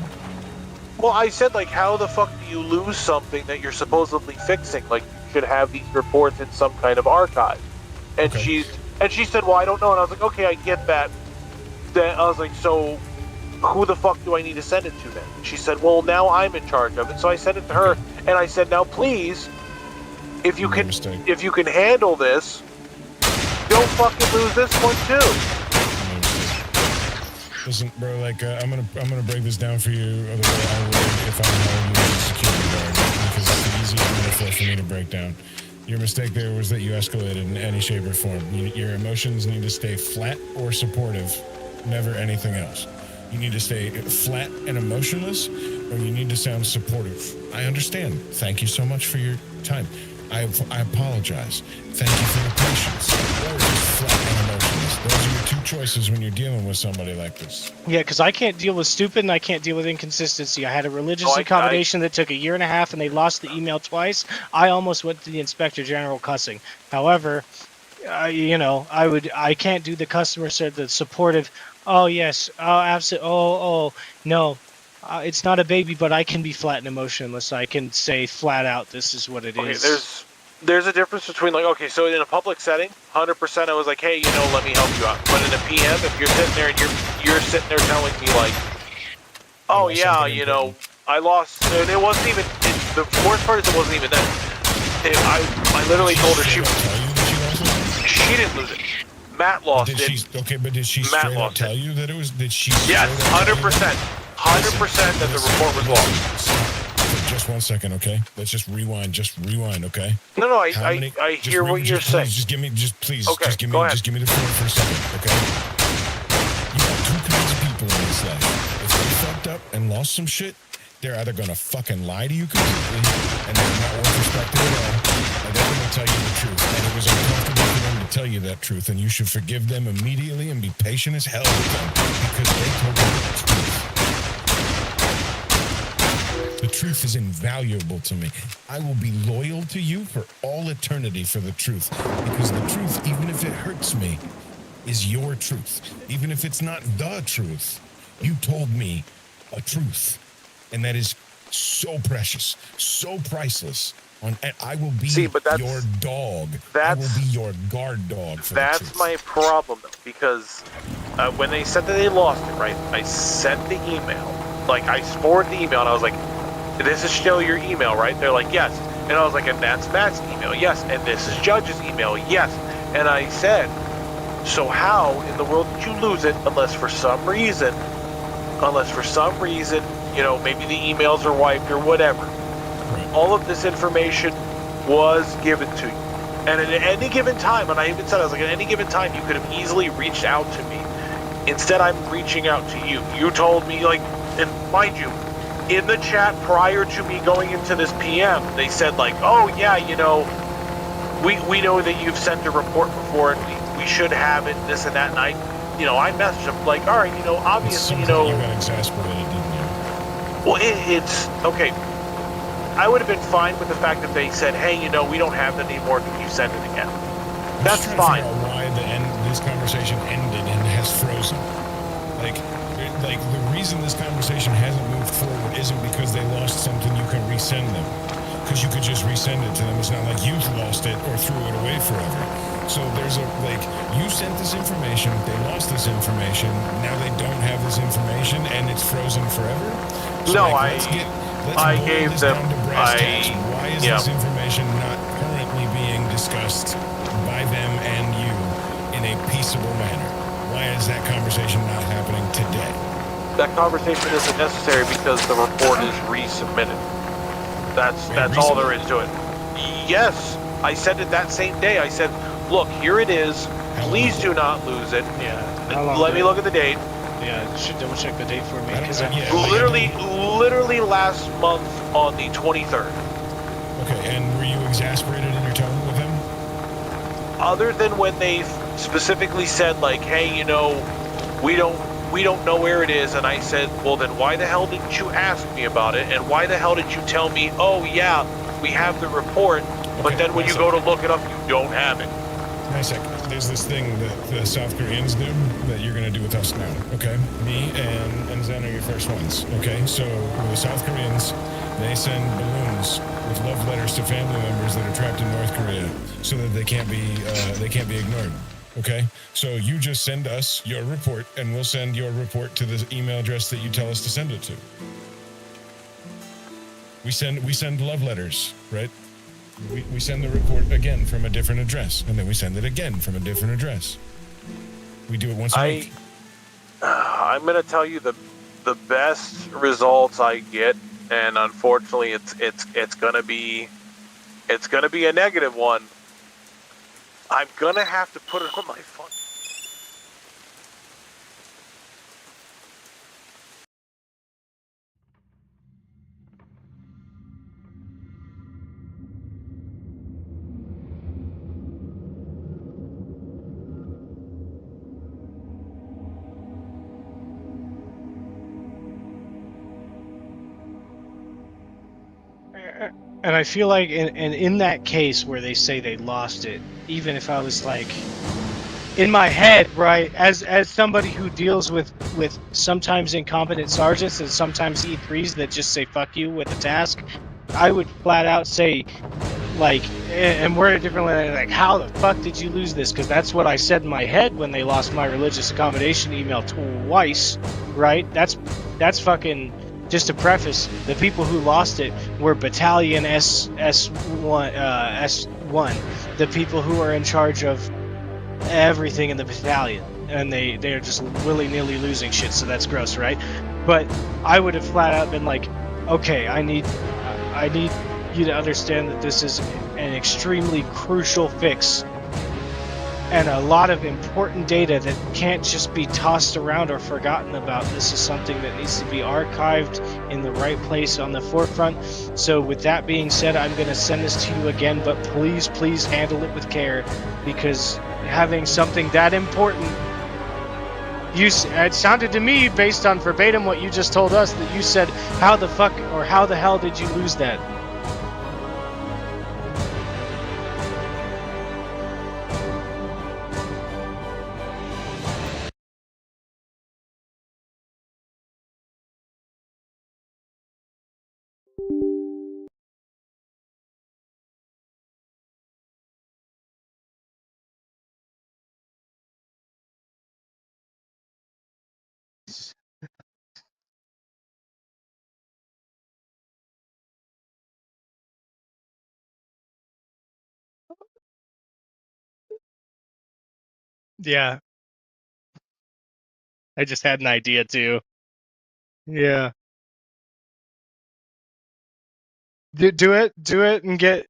Well, I said, like, how the fuck do you lose something that you're supposedly fixing? Like, you should have these reports in some kind of archive. And Okay. she said, well, I don't know. And I was like, okay, I get that. Then I was like, so who the fuck do I need to send it to then? She said, well, now I'm in charge of it. So I sent it to her, and I said, now please, if you can handle this, don't fucking lose this one too. Listen, bro, like, I'm gonna break this down for you the way I would if I hired you as a security guard, because it's the easiest metaphor for me to break down. Your mistake there was that you escalated in any shape or form. Your emotions need to stay flat or supportive, never anything else. You need to stay flat and emotionless, or you need to sound supportive. I understand. Thank you so much for your time. I apologize. Thank you for your patience. Or just flat and emotionless. Those are your two choices when you're dealing with somebody like this. Yeah, because I can't deal with stupid and I can't deal with inconsistency. I had a religious accommodation that took 1.5 years and they lost the email twice. I almost went to the Inspector General cussing. However, I can't do the customer service, the supportive. Oh yes, oh absolutely. Oh no, it's not a baby, but I can be flat and emotionless. I can say flat out, this is what it is. Okay, there's a difference between, like, okay, so in a public setting, 100% I was like, hey, let me help you out. But in a PM, if you're sitting there and you're sitting there telling me, like, oh yeah, I lost, and it wasn't even, the worst part is it wasn't even that. I literally told her she didn't lose it. Matt lost it. Okay, but did she straight up tell you that it was? Did she? Yes, 100%. 100% that the report was lost. Just 1 second, okay? Let's just rewind. Okay? No, I hear what you're saying. Just give me the floor for a second, okay? You got two kinds of people in this life. If they fucked up and lost some shit, they're either gonna fucking lie to you completely, and they're not worth respecting at all, or they're gonna tell you the truth. And it was uncomfortable for them to tell you that truth, and you should forgive them immediately and be patient as hell with them, because they told you the truth. The truth is invaluable to me. I will be loyal to you for all eternity for the truth, because the truth, even if it hurts me, is your truth. Even if it's not the truth, you told me a truth, and that is so precious, so priceless. And I will be See, but that's- your dog. I will be your guard dog for the That's truth. my problem, though, because when they said that they lost it, right, I sent the email. Like, I forwarded the email, and I was like, this is still your email, right? They're like, yes. And I was like, and that's Matt's email, yes. And this is Judge's email, yes. And I said, so how in the world did you lose it unless for some reason, you know, maybe the emails are wiped or whatever. All of this information was given to you. And at any given time, and I even said, I was like, at any given time, you could have easily reached out to me. Instead, I'm reaching out to you. You told me, like, and mind you, in the chat prior to me going into this PM, they said, like, oh, yeah, you know, we know that you've sent a report before, and we should have it, this and that, and I messaged them, like, all right, you know, obviously, you know... You got exasperated, didn't you? Well, it's... Okay. I would have been fine with the fact that they said, hey, you know, we don't have that anymore, can you send it again? That's fine. I'm trying to figure out why this conversation ended and has frozen. Like the reason this conversation hasn't moved forward isn't because they lost something you can resend them. Because you could just resend it to them. It's not like you lost it or threw it away forever. So there's you sent this information, they lost this information, now they don't have this information and it's frozen forever? So no, I gave them. Why is this information not currently being discussed by them and you in a peaceable manner? Why is that conversation not happening today? That conversation isn't necessary because the report is resubmitted. That's all there is to it. Yes, I said it that same day. I said, look, here it is. Please do not lose it. Yeah. Let me look at the date. Yeah, you should double check the date for me. Literally last month on the 23rd. Okay, and were you exasperated in your tone with them? Other than when they specifically said, like, hey, you know, we don't know where it is, and I said, well, then why the hell didn't you ask me about it? And why the hell did you tell me, oh yeah, we have the report, but then when you go to look it up, you don't have it? Nice second. There's this thing that the South Koreans do that you're going to do with us now, okay? Me and Zen are your first ones, okay? So with the South Koreans, they send balloons with love letters to family members that are trapped in North Korea so that they can't be ignored, okay? So you just send us your report, and we'll send your report to the email address that you tell us to send it to. We send love letters, right? We send the report again from a different address, and then we send it again from a different address. We do it once a week. I'm going to tell you the best results I get, and unfortunately, it's going to be a negative one. I'm going to have to put it on my phone. And I feel like in that case where they say they lost it, even if I was like in my head, right, as somebody who deals with sometimes incompetent sergeants and sometimes E3s that just say fuck you with the task, I would flat out say, like, and word it differently, like, how the fuck did you lose this? Because that's what I said in my head when they lost my religious accommodation email twice, right? That's fucking. Just to preface, the people who lost it were Battalion S1, the people who are in charge of everything in the battalion, and they're just willy-nilly losing shit, so that's gross, right? But I would have flat out been like, okay, I need you to understand that this is an extremely crucial fix and a lot of important data that can't just be tossed around or forgotten about. This is something that needs to be archived in the right place on the forefront. So with that being said, I'm going to send this to you again, but please handle it with care, because having something that important It sounded to me, based on verbatim what you just told us, that you said, how the fuck or how the hell did you lose that? Yeah, I just had an idea too. Yeah. Do it, and get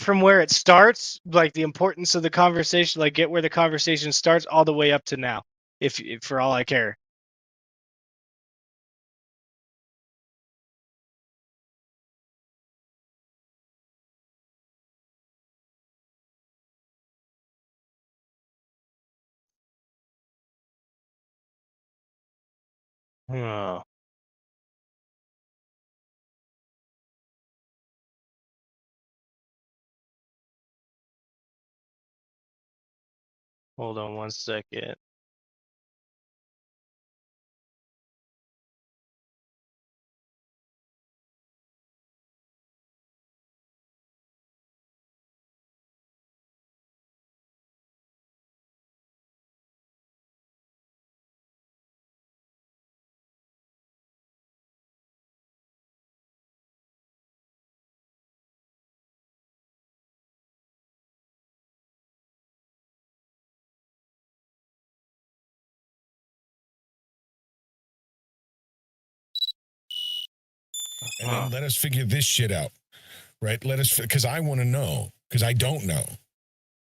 from where it starts, like the importance of the conversation, like get where the conversation starts all the way up to now, if for all I care. Oh, hold on 1 second. And then let us figure this shit out, right? Let us, because I want to know, because I don't know.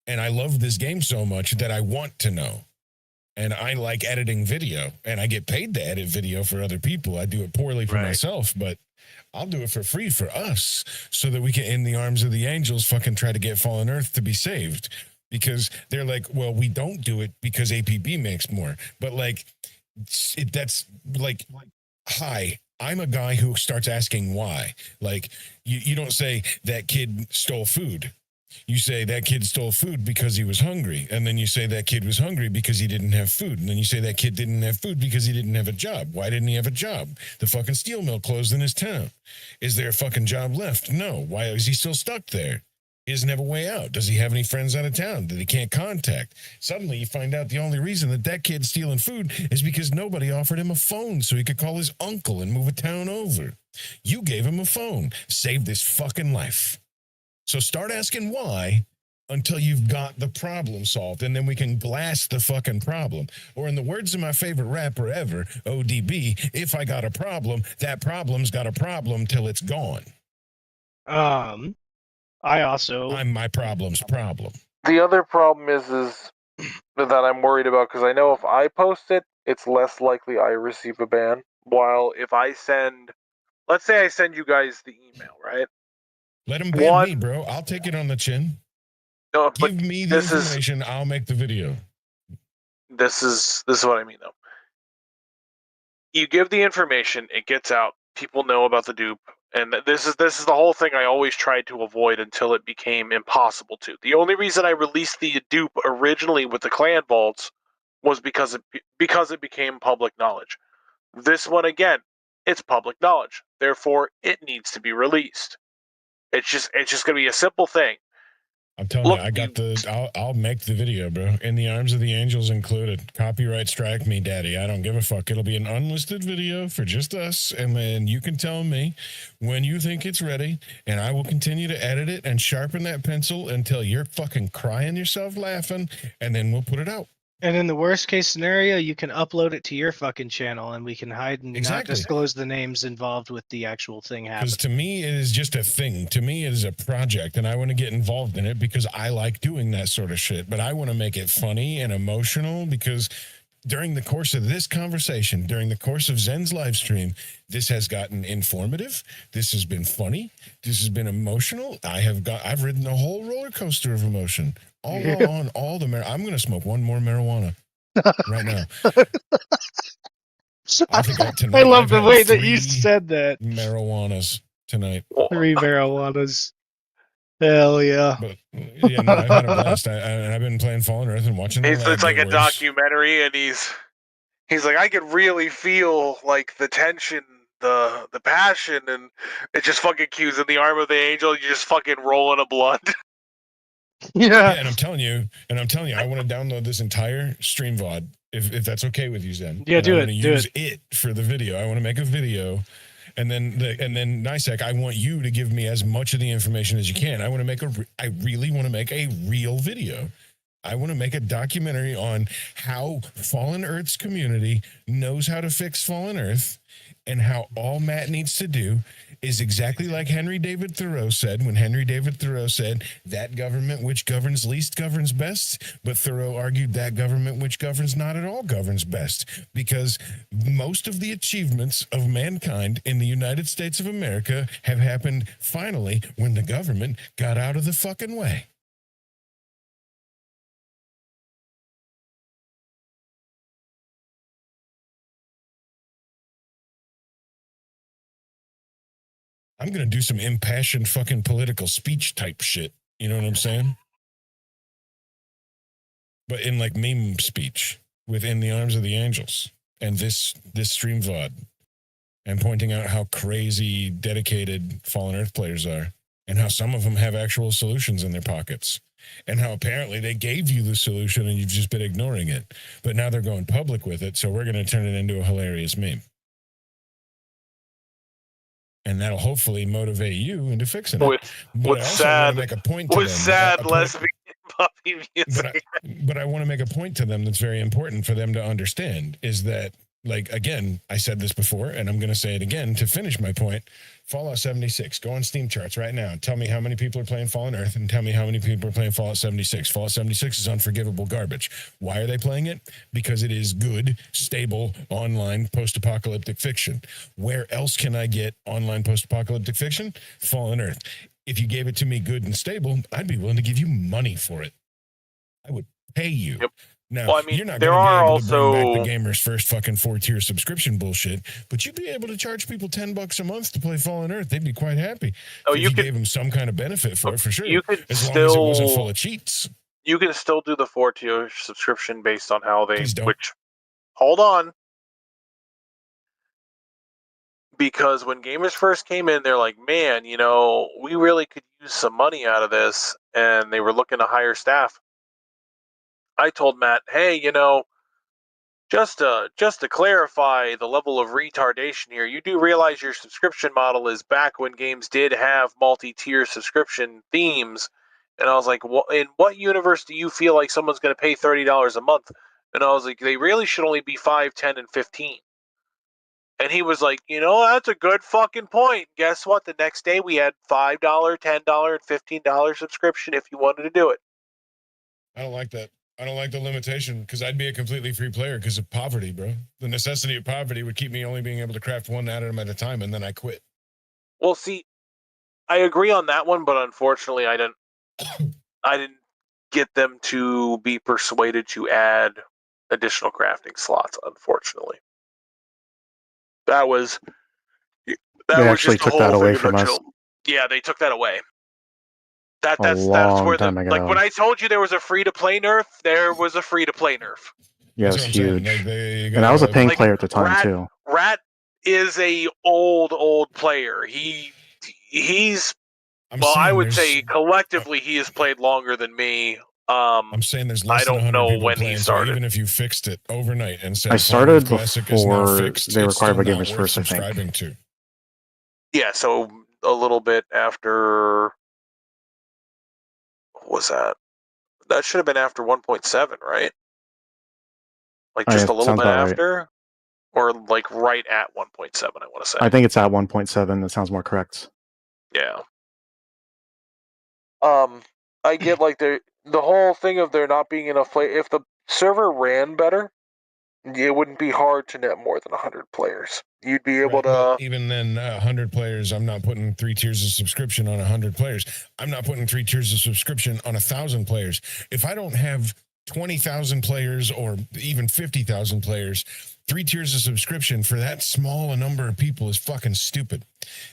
And I love this game so much that I want to know. And I like editing video, and I get paid to edit video for other people. I do it poorly for Right. myself, but I'll do it for free for us so that we can, in the arms of the angels, fucking try to get fallen earth to be saved. Because they're like, well, we don't do it because APB makes more. But like, that's like, hi, I'm a guy who starts asking why. Like, you don't say that kid stole food. You say that kid stole food because he was hungry. And then you say that kid was hungry because he didn't have food. And then you say that kid didn't have food because he didn't have a job. Why didn't he have a job? The fucking steel mill closed in his town. Is there a fucking job left? No. Why is he still stuck there? He doesn't have a way out. Does he have any friends out of town that he can't contact? Suddenly you find out the only reason that kid's stealing food is because nobody offered him a phone so he could call his uncle and move a town over. You gave him a phone. Saved his fucking life. So start asking why until you've got the problem solved, and then we can blast the fucking problem. Or in the words of my favorite rapper ever, ODB, if I got a problem, that problem's got a problem till it's gone. I also I'm my problem's problem. The other problem is that I'm worried about, because I know if I post it, it's less likely I receive a ban. While if I send, let's say I send you guys the email, right? Let him ban me, bro. I'll take it on the chin. No, Give me the information. I'll make the video. This is what I mean, though. You give the information, it gets out. People know about the dupe, and this is the whole thing I always tried to avoid until it became impossible to. The only reason I released the dupe originally with the clan vaults was because it became public knowledge. This one, again, it's public knowledge. Therefore, it needs to be released. It's just going to be a simple thing. I'm telling you, I got I'll make the video, bro. In the arms of the angels included. Copyright strike me, daddy. I don't give a fuck. It'll be an unlisted video for just us. And then you can tell me when you think it's ready. And I will continue to edit it and sharpen that pencil until you're fucking crying yourself laughing. And then we'll put it out. And in the worst case scenario, you can upload it to your fucking channel, and we can hide and not Exactly. disclose the names involved with the actual thing happening. Because to me, it is just a thing. To me, it is a project, and I want to get involved in it because I like doing that sort of shit. But I want to make it funny and emotional because during the course of this conversation, during the course of Zen's live stream, this has gotten informative. This has been funny. This has been emotional. I've ridden a whole roller coaster of emotion. All on all the I'm going to smoke one more marijuana. right now. I think tonight I love I've the had way that you 3 said that. marijuanas tonight. 3 marijuanas. Hell yeah. But yeah, no, I've had a blast. I've been playing Fallen Earth and watching the lag It's like get a worse. documentary, and he's like, I could really feel like the tension, the passion, and it just fucking cues in the arm of the angel. You just fucking rolling a blunt. Yeah, Yeah. and I'm telling you, I want to download this entire stream VOD if that's okay with you, Zen. Yeah, And do I it, want to do use it for the video. I want to make a video, and then Nisek, I want you to give me as much of the information as you can. I really want to make a real video. I want to make a documentary on how Fallen Earth's community knows how to fix Fallen Earth, and how all Matt needs to do is exactly like Henry David Thoreau said, when Henry David Thoreau said, that government which governs least governs best, but Thoreau argued that government which governs not at all governs best, because most of the achievements of mankind in the United States of America have happened finally when the government got out of the fucking way. I'm going to do some impassioned fucking political speech type shit. You know what I'm saying? But in like meme speech within the arms of the angels and this stream VOD, and pointing out how crazy dedicated Fallen Earth players are, and how some of them have actual solutions in their pockets, and how apparently they gave you the solution and you've just been ignoring it. But now they're going public with it, so we're going to turn it into a hilarious meme. And that'll hopefully motivate you into fixing it. But I also want to make a point to them. With sad lesbian puppy music. But I want to make a point to them that's very important for them to understand, is that, like, again, I said this before, and I'm going to say it again to finish my point. Fallout 76, go on Steam charts right now. Tell me how many people are playing Fallen Earth, and tell me how many people are playing Fallout 76. Fallout 76 is unforgivable garbage. Why are they playing it? Because it is good, stable, online post-apocalyptic fiction. Where else can I get online post-apocalyptic fiction? Fallen Earth. If you gave it to me good and stable, I'd be willing to give you money for it. I would pay you. Yep. Now, Well, I mean, you're not there going to be are able to bring also- back the Gamer's First fucking 4-tier subscription bullshit, but you'd be able to charge people $10 a month to play Fallen Earth. They'd be quite happy. Oh, if you you could- gave them some kind of benefit for it, for sure. You could as long as it wasn't still full of cheats. you can still do the 4-tier subscription based on how they Please don't. which hold on. Because when gamers first came in, they're like, man, you know, we really could use some money out of this, and they were looking to hire staff. I told Matt, hey, you know, just to clarify the level of retardation here, you do realize your subscription model is back when games did have multi-tier subscription themes. And I was like, well, in what universe do you feel like someone's going to pay $30 a month? And I was like, they really should only be 5, 10, and 15. And he was like, you know, that's a good fucking point. Guess what? The next day we had $5, $10, and $15 subscription if you wanted to do it. I don't like that. I don't like the limitation, because I'd be a completely free player because of poverty, bro. The necessity of poverty would keep me only being able to craft one item at a time, and then I quit. Well, see, I agree on that one, but unfortunately I didn't get them to be persuaded to add additional crafting slots, unfortunately. That was They was actually just the took that whole away thing in a from us. nutshell. Yeah, they took that away. That's long where time like ago. when I told you there was a free to play nerf, there was a free to play nerf. Yeah, That's it's what I'm saying. huge. Like, they And I was a gotta- paying Like, player at the time Rat- too. Rat is a old player. He's I'm well, I saying would there's- say collectively he has played longer than me. I'm saying there's less I don't than 100 know people when he playing, so started. even if you fixed it overnight and said I Fallen started Earth Classic is now before fixed, they it's required still by not Gamers worth First, I think. subscribing to. Yeah, so a little bit after. What was that? That should have been after 1.7, right? Like Oh, just yeah, a little sounds bit about right. after, or like right at 1.7. I want to say. I think it's at 1.7. That sounds more correct. Yeah. I get like the whole thing of there not being enough play. If the server ran better, it wouldn't be hard to net more than 100 players. You'd be able Right, but to. even then, 100 players, I'm not putting 3 tiers of subscription on 100 players. I'm not putting 3 tiers of subscription on 1,000 players. If I don't have 20,000 players or even 50,000 players, 3 tiers of subscription for that small a number of people is fucking stupid.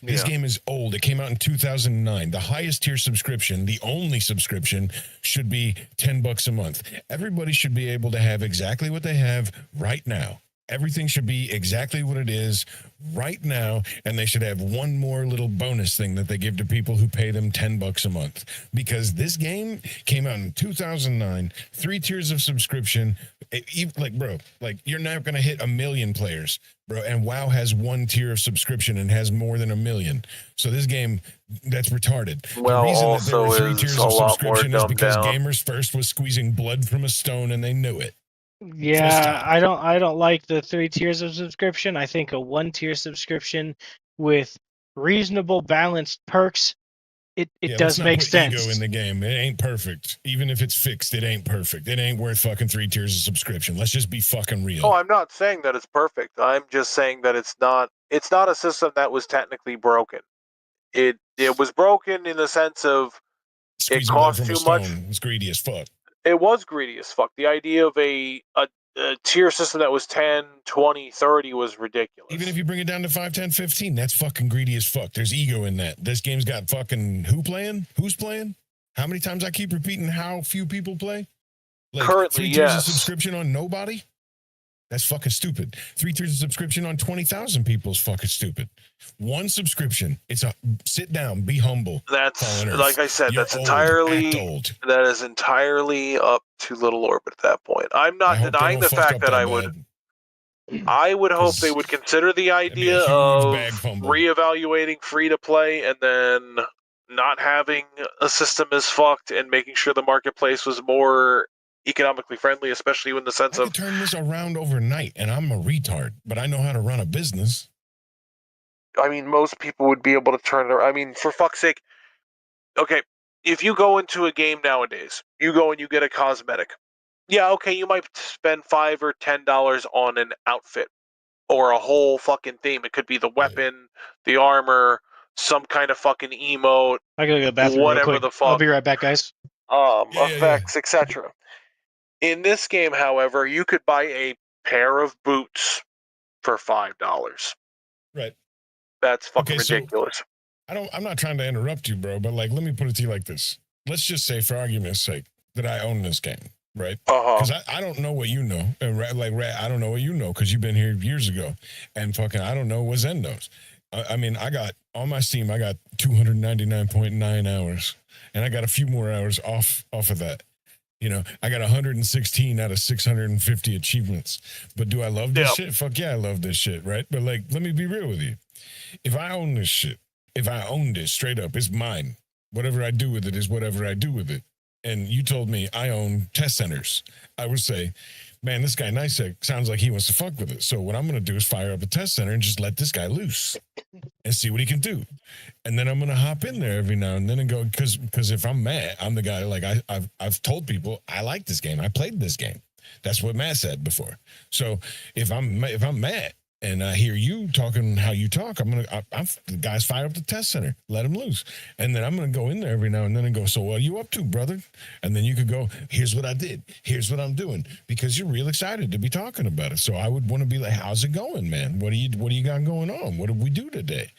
This game is old. It came out in 2009. The highest tier subscription, the only subscription, should be $10 a month. Everybody should be able to have exactly what they have right now. Everything should be exactly what it is right now, and they should have one more little bonus thing that they give to people who pay them $10 a month. Because this game came out in 2009, 3 tiers of subscription. You're not going to hit 1 million players, bro. And WoW has 1 tier of subscription and has more than 1 million. So this game, that's retarded. Well, the reason that there also were 3 is tiers a of lot more subscription is dumbed because down. Gamers First was squeezing blood from a stone, and they knew it. Yeah, I don't like the 3 tiers of subscription. I think a 1 tier subscription with reasonable balanced perks, it Yeah, does let's not make put sense. ego in the game. It ain't perfect. Even if it's fixed, it ain't perfect. It ain't worth fucking 3 tiers of subscription. Let's just be fucking real. Oh, I'm not saying that it's perfect. I'm just saying that it's not a system that was technically broken. It was broken in the sense of Squeezing costs blood from a too much. stone. It's greedy as fuck. it was greedy as fuck. The idea of a tier system that was 10, 20, 30 was ridiculous. Even if you bring it down to 5, 10, 15, that's fucking greedy as fuck. There's ego in that. This game's got fucking who playing? Who's playing? How many times I keep repeating how few people play? Like Currently, 3 tiers yes. of subscription on nobody? That's fucking stupid. 3 tiers of subscription on 20,000 people is fucking stupid. 1 subscription. It's a sit down, be humble. That's Fallen Earth. like I said. You're That's old, entirely act old. that is entirely up to Little Orbit at that point. I'm not I hope they denying don't the fuck fact up that I bad. would. I would hope they would consider the be a idea huge of bag fumble. reevaluating free to play and then not having a system as fucked and making sure the marketplace was more economically friendly, especially in the sense I of could turn this around overnight, and I'm a retard, but I know how to run a business. I mean, most people would be able to turn it around. I mean, for fuck's sake. Okay, if you go into a game nowadays, you go and you get a cosmetic. Yeah, okay, you might spend $5 or $10 on an outfit or a whole fucking theme. It could be the weapon, the armor, some kind of fucking emote, I gotta go to the bathroom whatever real quick. the fuck. I'll be right back, guys. Effects, etc. In this game, however, you could buy a pair of boots for $5. Right. That's fucking Okay, so- ridiculous. I'm not trying to interrupt you, bro, but like, let me put it to you like this. Let's just say, for argument's sake, that I own this game, right? Because I don't know what you know. And I don't know what you know because you've been here years ago. And fucking, I don't know what Zen knows. I mean, I got, on my Steam, I got 299.9 hours. And I got a few more hours off of that. You know, I got 116 out of 650 achievements. But do I love this shit? Fuck yeah, I love this shit, right? But like, let me be real with you. If I own this shit, if I owned it straight up, it's mine. Whatever I do with it is whatever I do with it. And you told me I own test centers. I would say, man, this guy Nicek sounds like he wants to fuck with it. So what I'm going to do is fire up a test center and just let this guy loose and see what he can do. And then I'm going to hop in there every now and then and go, because if I'm Matt, I'm the guy, like I've told people I like this game. I played this game. That's what Matt said before. So if I'm Matt, and I hear you talking how you talk, I'm the guys fire up the test center, let him loose. And then I'm going to go in there every now and then and go, so what are you up to, brother? And then you could go, here's what I did. Here's what I'm doing. Because you're real excited to be talking about it. So I would want to be like, how's it going, man? What do you got going on? What did we do today?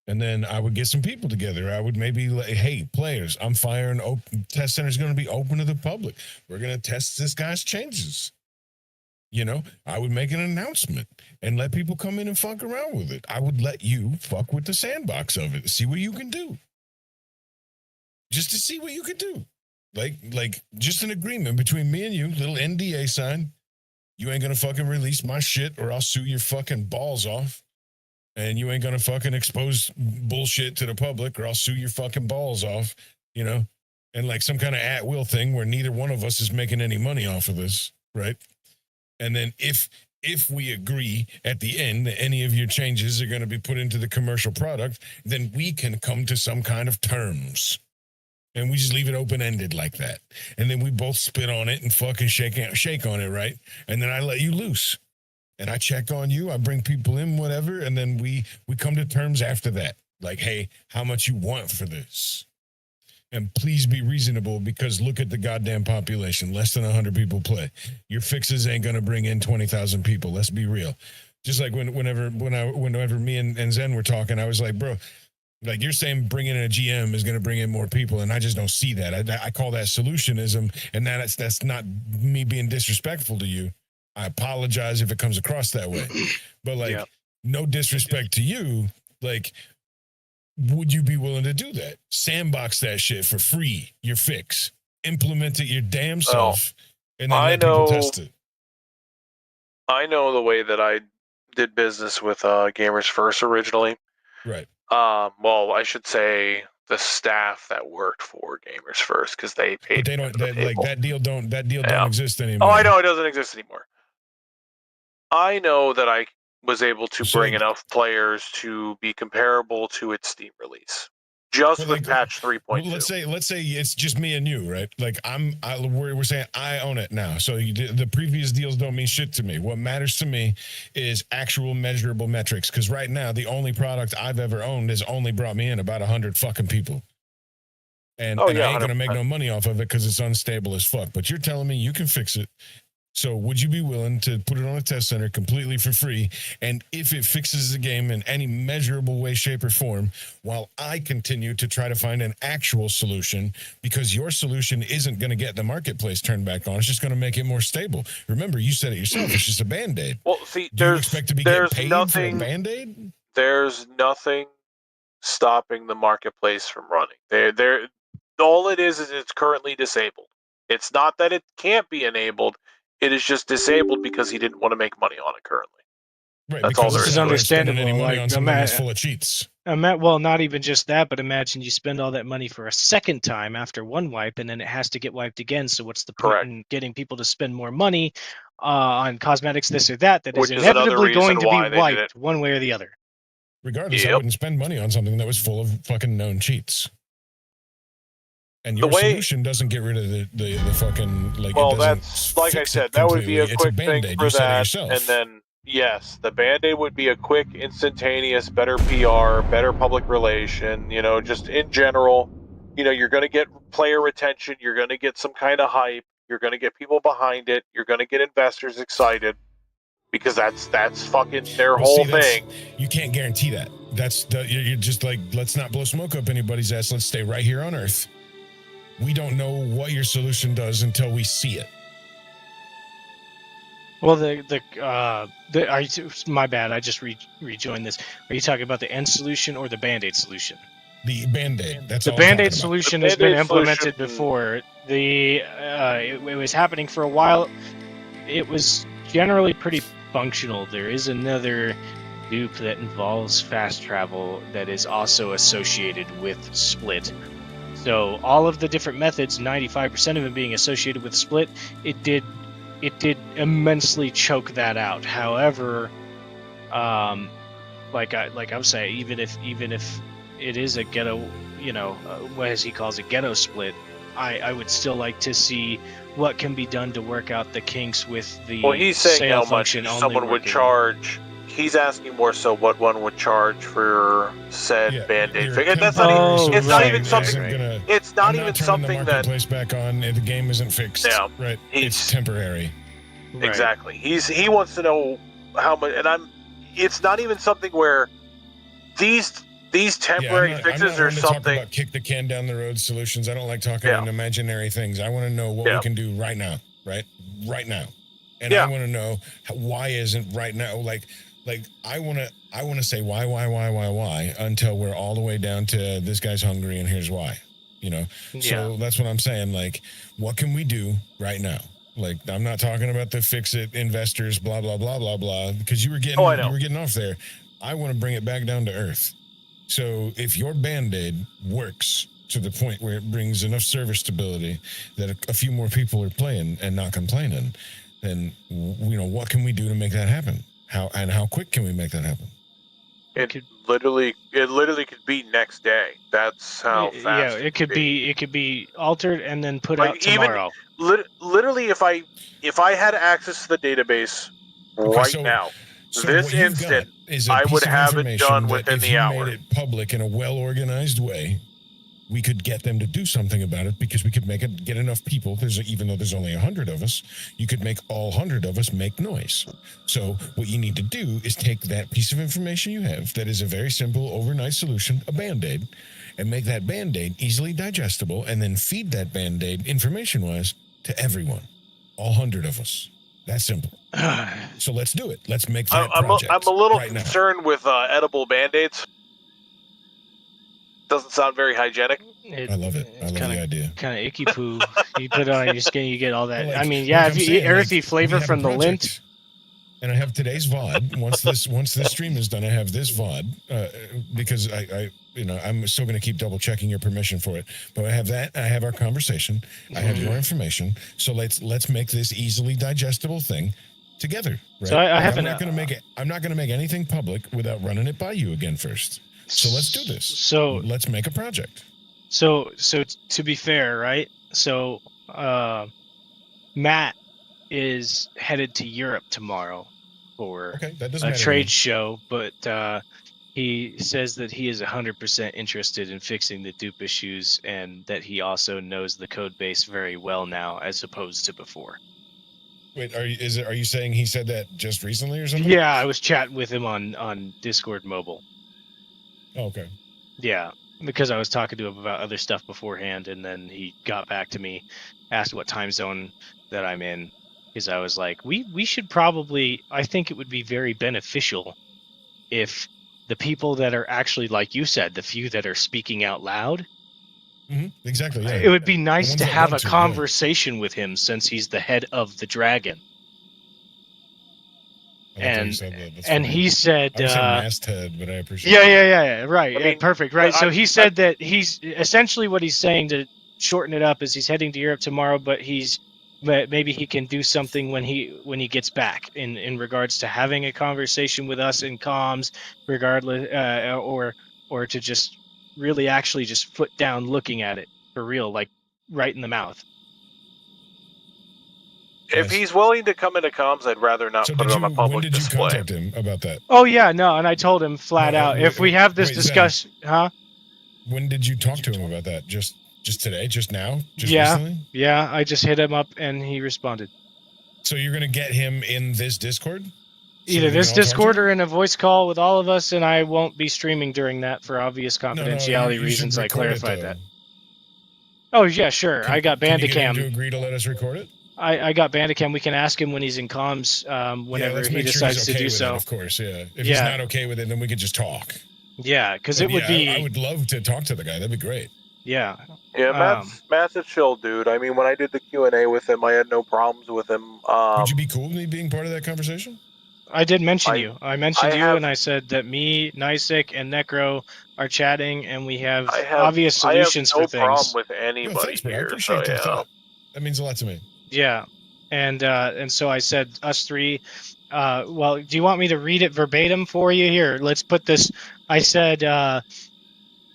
And then I would get some people together. I would maybe like, hey, players, I'm firing test center's going to be open to the public. We're going to test this guy's changes. You know, I would make an announcement and let people come in and fuck around with it. I would let you fuck with the sandbox of it, see what you can do. Just to see what you could do. Like just an agreement between me and you, little NDA sign. You ain't gonna fucking release my shit or I'll sue your fucking balls off. And you ain't gonna fucking expose bullshit to the public or I'll sue your fucking balls off, you know? And like some kind of at-will thing where neither one of us is making any money off of this, right? And then if we agree at the end that any of your changes are going to be put into the commercial product, then we can come to some kind of terms. And we just leave it open-ended like that. And then we both spit on it and fucking shake on it, right? And then I let you loose. And I check on you, I bring people in, whatever, and then we come to terms after that. Like, hey, how much you want for this? And please be reasonable, because look at the goddamn population. Less than 100 people play. Your fixes ain't gonna bring in 20,000 people. Let's be real. Just like whenever me and Zen were talking, I was like, bro, like you're saying bringing in a GM is going to bring in more people, and I just don't see that. I call that solutionism, and that's not me being disrespectful to you. I apologize if it comes across that way. But like, no disrespect to you, like, would you be willing to do that? Sandbox that shit for free, your fix. Implement it your damn self, and then let people test it. I know the way that I did business with Gamers First originally. Right. Well, I should say the staff that worked for Gamers First, because they paid. But they don't. That deal don't exist anymore. Oh, I know it doesn't exist anymore. I know that I was able to bring enough players to be comparable to its Steam release, just with patch 3.2. Let's say it's just me and you, right? Like we're saying I own it now, so the previous deals don't mean shit to me. What matters to me is actual measurable metrics, because right now the only product I've ever owned has only brought me in about 100 fucking people, and I ain't gonna make no money off of it because it's unstable as fuck. But you're telling me you can fix it. So would you be willing to put it on a test center completely for free? And if it fixes the game in any measurable way, shape, or form, while I continue to try to find an actual solution, because your solution isn't going to get the marketplace turned back on. It's just going to make it more stable. Remember, you said it yourself. It's just a Band-Aid. Well, see, do you expect to be getting paid for a Band-Aid? There's nothing stopping the marketplace from running. All it is it's currently disabled. It's not that it can't be enabled. It is just disabled because he didn't want to make money on it currently. Right, that's all there is. It's understandable. Like, on something that's full of cheats. Well, not even just that, but imagine you spend all that money for a second time after one wipe, and then it has to get wiped again. So what's the point in getting people to spend more money on cosmetics, this or that, that is inevitably going to be wiped one way or the other? Regardless, I wouldn't spend money on something that was full of fucking known cheats. And your solution doesn't get rid of the fucking, like, well, that's like I said, that would be a quick thing for that. And then, yes, the Band-Aid would be a quick, instantaneous, better PR, better public relation, just in general. You're going to get player retention. You're going to get some kind of hype. You're going to get people behind it. You're going to get investors excited, because that's fucking their whole thing. You can't guarantee that. You're just like, let's not blow smoke up anybody's ass. Let's stay right here on Earth. We don't know what your solution does until we see it. Well, my bad. I just rejoined this. Are you talking about the end solution or the Band-Aid solution? The Band-Aid. That's the Band-Aid solution has been implemented before. It was happening for a while. It was generally pretty functional. There is another dupe that involves fast travel that is also associated with Split. So all of the different methods, 95% of them being associated with Split, it did immensely choke that out. However, like I was saying, even if it is a ghetto, what as he calls it, ghetto split, I would still like to see what can be done to work out the kinks with the he's saying sale how much function someone would charge. He's asking more so what one would charge for said Band-Aid fix. And that's not even. It's not even something. It's not even something that the marketplace back on. The game isn't fixed. Yeah, right. It's temporary. Exactly. He wants to know how much, and it's not even something where these temporary fixes are something. Talk about kick the can down the road solutions. I don't like talking in imaginary things. I want to know what we can do right now, right now, and I want to know why isn't right now. Like I want to say why until we're all the way down to this guy's hungry and here's why, So that's what I'm saying. Like, what can we do right now? Like, I'm not talking about the fix it investors, blah blah blah blah blah, because you were getting off there. I want to bring it back down to earth. So if your Band-Aid works to the point where it brings enough server stability that a few more people are playing and not complaining, then what can we do to make that happen? How quick can we make that happen? It literally could be next day. That's how fast. Yeah, it could be altered and then put out tomorrow. Literally, if I had access to the database now, this instant, I would have it done within the hour. If you made it public in a well-organized way, we could get them to do something about it because we could get enough people. Even though there's only 100 of us, you could make all 100 of us make noise. So what you need to do is take that piece of information you have that is a very simple overnight solution, a Band-Aid, and make that Band-Aid easily digestible, and then feed that Band-Aid information-wise to everyone, all 100 of us. That simple. So let's do it. Let's make that project I'm a little right now. concerned with edible Band-Aids. Doesn't sound very hygienic. I love it. I love the idea. Kind of icky poo. You put it on your skin, you get all that. Well, I mean, like yeah, I'm if you saying, eat earthy we flavor have a from the lint. project, and I have today's VOD. Once this stream is done, I have this VOD because I'm still going to keep double checking your permission for it. But I have that. I have our conversation. I have your information. So let's make this easily digestible thing together. Right? So I have I'm not going to make it. I'm not going to make anything public without running it by you again first. So let's do this. So let's make a project. So to be fair, right? So Matt is headed to Europe tomorrow for that doesn't a matter trade show, but he says that he is 100% interested in fixing the dupe issues, and that he also knows the code base very well now, as opposed to before. Wait, are you saying he said that just recently or something? Yeah, I was chatting with him on Discord Mobile. Oh, okay. Yeah, because I was talking to him about other stuff beforehand, and then he got back to me, asked what time zone that I'm in, because I was like, we should probably, I think it would be very beneficial if the people that are actually, like you said, the few that are speaking out loud, exactly. Yeah. It would be nice ones to that have a want to, yeah. conversation with him, since he's the head of the dragon. I like how you said that. That's And funny. he said, I would say masthead, but I appreciate yeah, right, I mean, perfect, right. So I- he said that he's essentially, what he's saying, to shorten it up, is he's heading to Europe tomorrow, but maybe he can do something when he gets back in regards to having a conversation with us in comms, regardless, or to just really actually just foot down looking at it for real, like right in the mouth. If he's willing to come into comms, I'd rather not put it on a when public did you display. contact him about that? Oh yeah, no, and I told him flat No, out, if we have this wait, Zen. discussion, huh? When did you talk to him about that? Just today? Just now? Just Yeah. recently? Yeah, I just hit him up and he responded. So you're gonna get him in this Discord? So Either we can this all talk to Discord him? or in a voice call with all of us, and I won't be streaming during that for obvious No, you confidentiality should reasons. I record it, clarified though. that. Oh yeah, sure. I got Can you get him to Bandicam. agree to let us record it? I got Bandicam. We can ask him when he's in comms, whenever let's he make sure decides he's to okay do with so. it, of course, yeah. If he's Yeah. not okay with it, then we could just talk. Yeah, because But it would yeah, be. I would love to talk to the guy. That'd be great. Yeah. Yeah, Matt's a chill dude. I mean, when I did the Q&A with him, I had no problems with him. Would you be cool with me being part of that conversation? I did mention you. I mentioned you, have- and I said that me, Nisek, and Necro are chatting, and we have, I have obvious solutions I have for no problem things. with No, anybody thanks, bro. I here. appreciate So, that yeah. thought. That means a lot to me. Yeah, and so I said us three. Well, do you want me to read it verbatim for you? Here, let's put this. I said.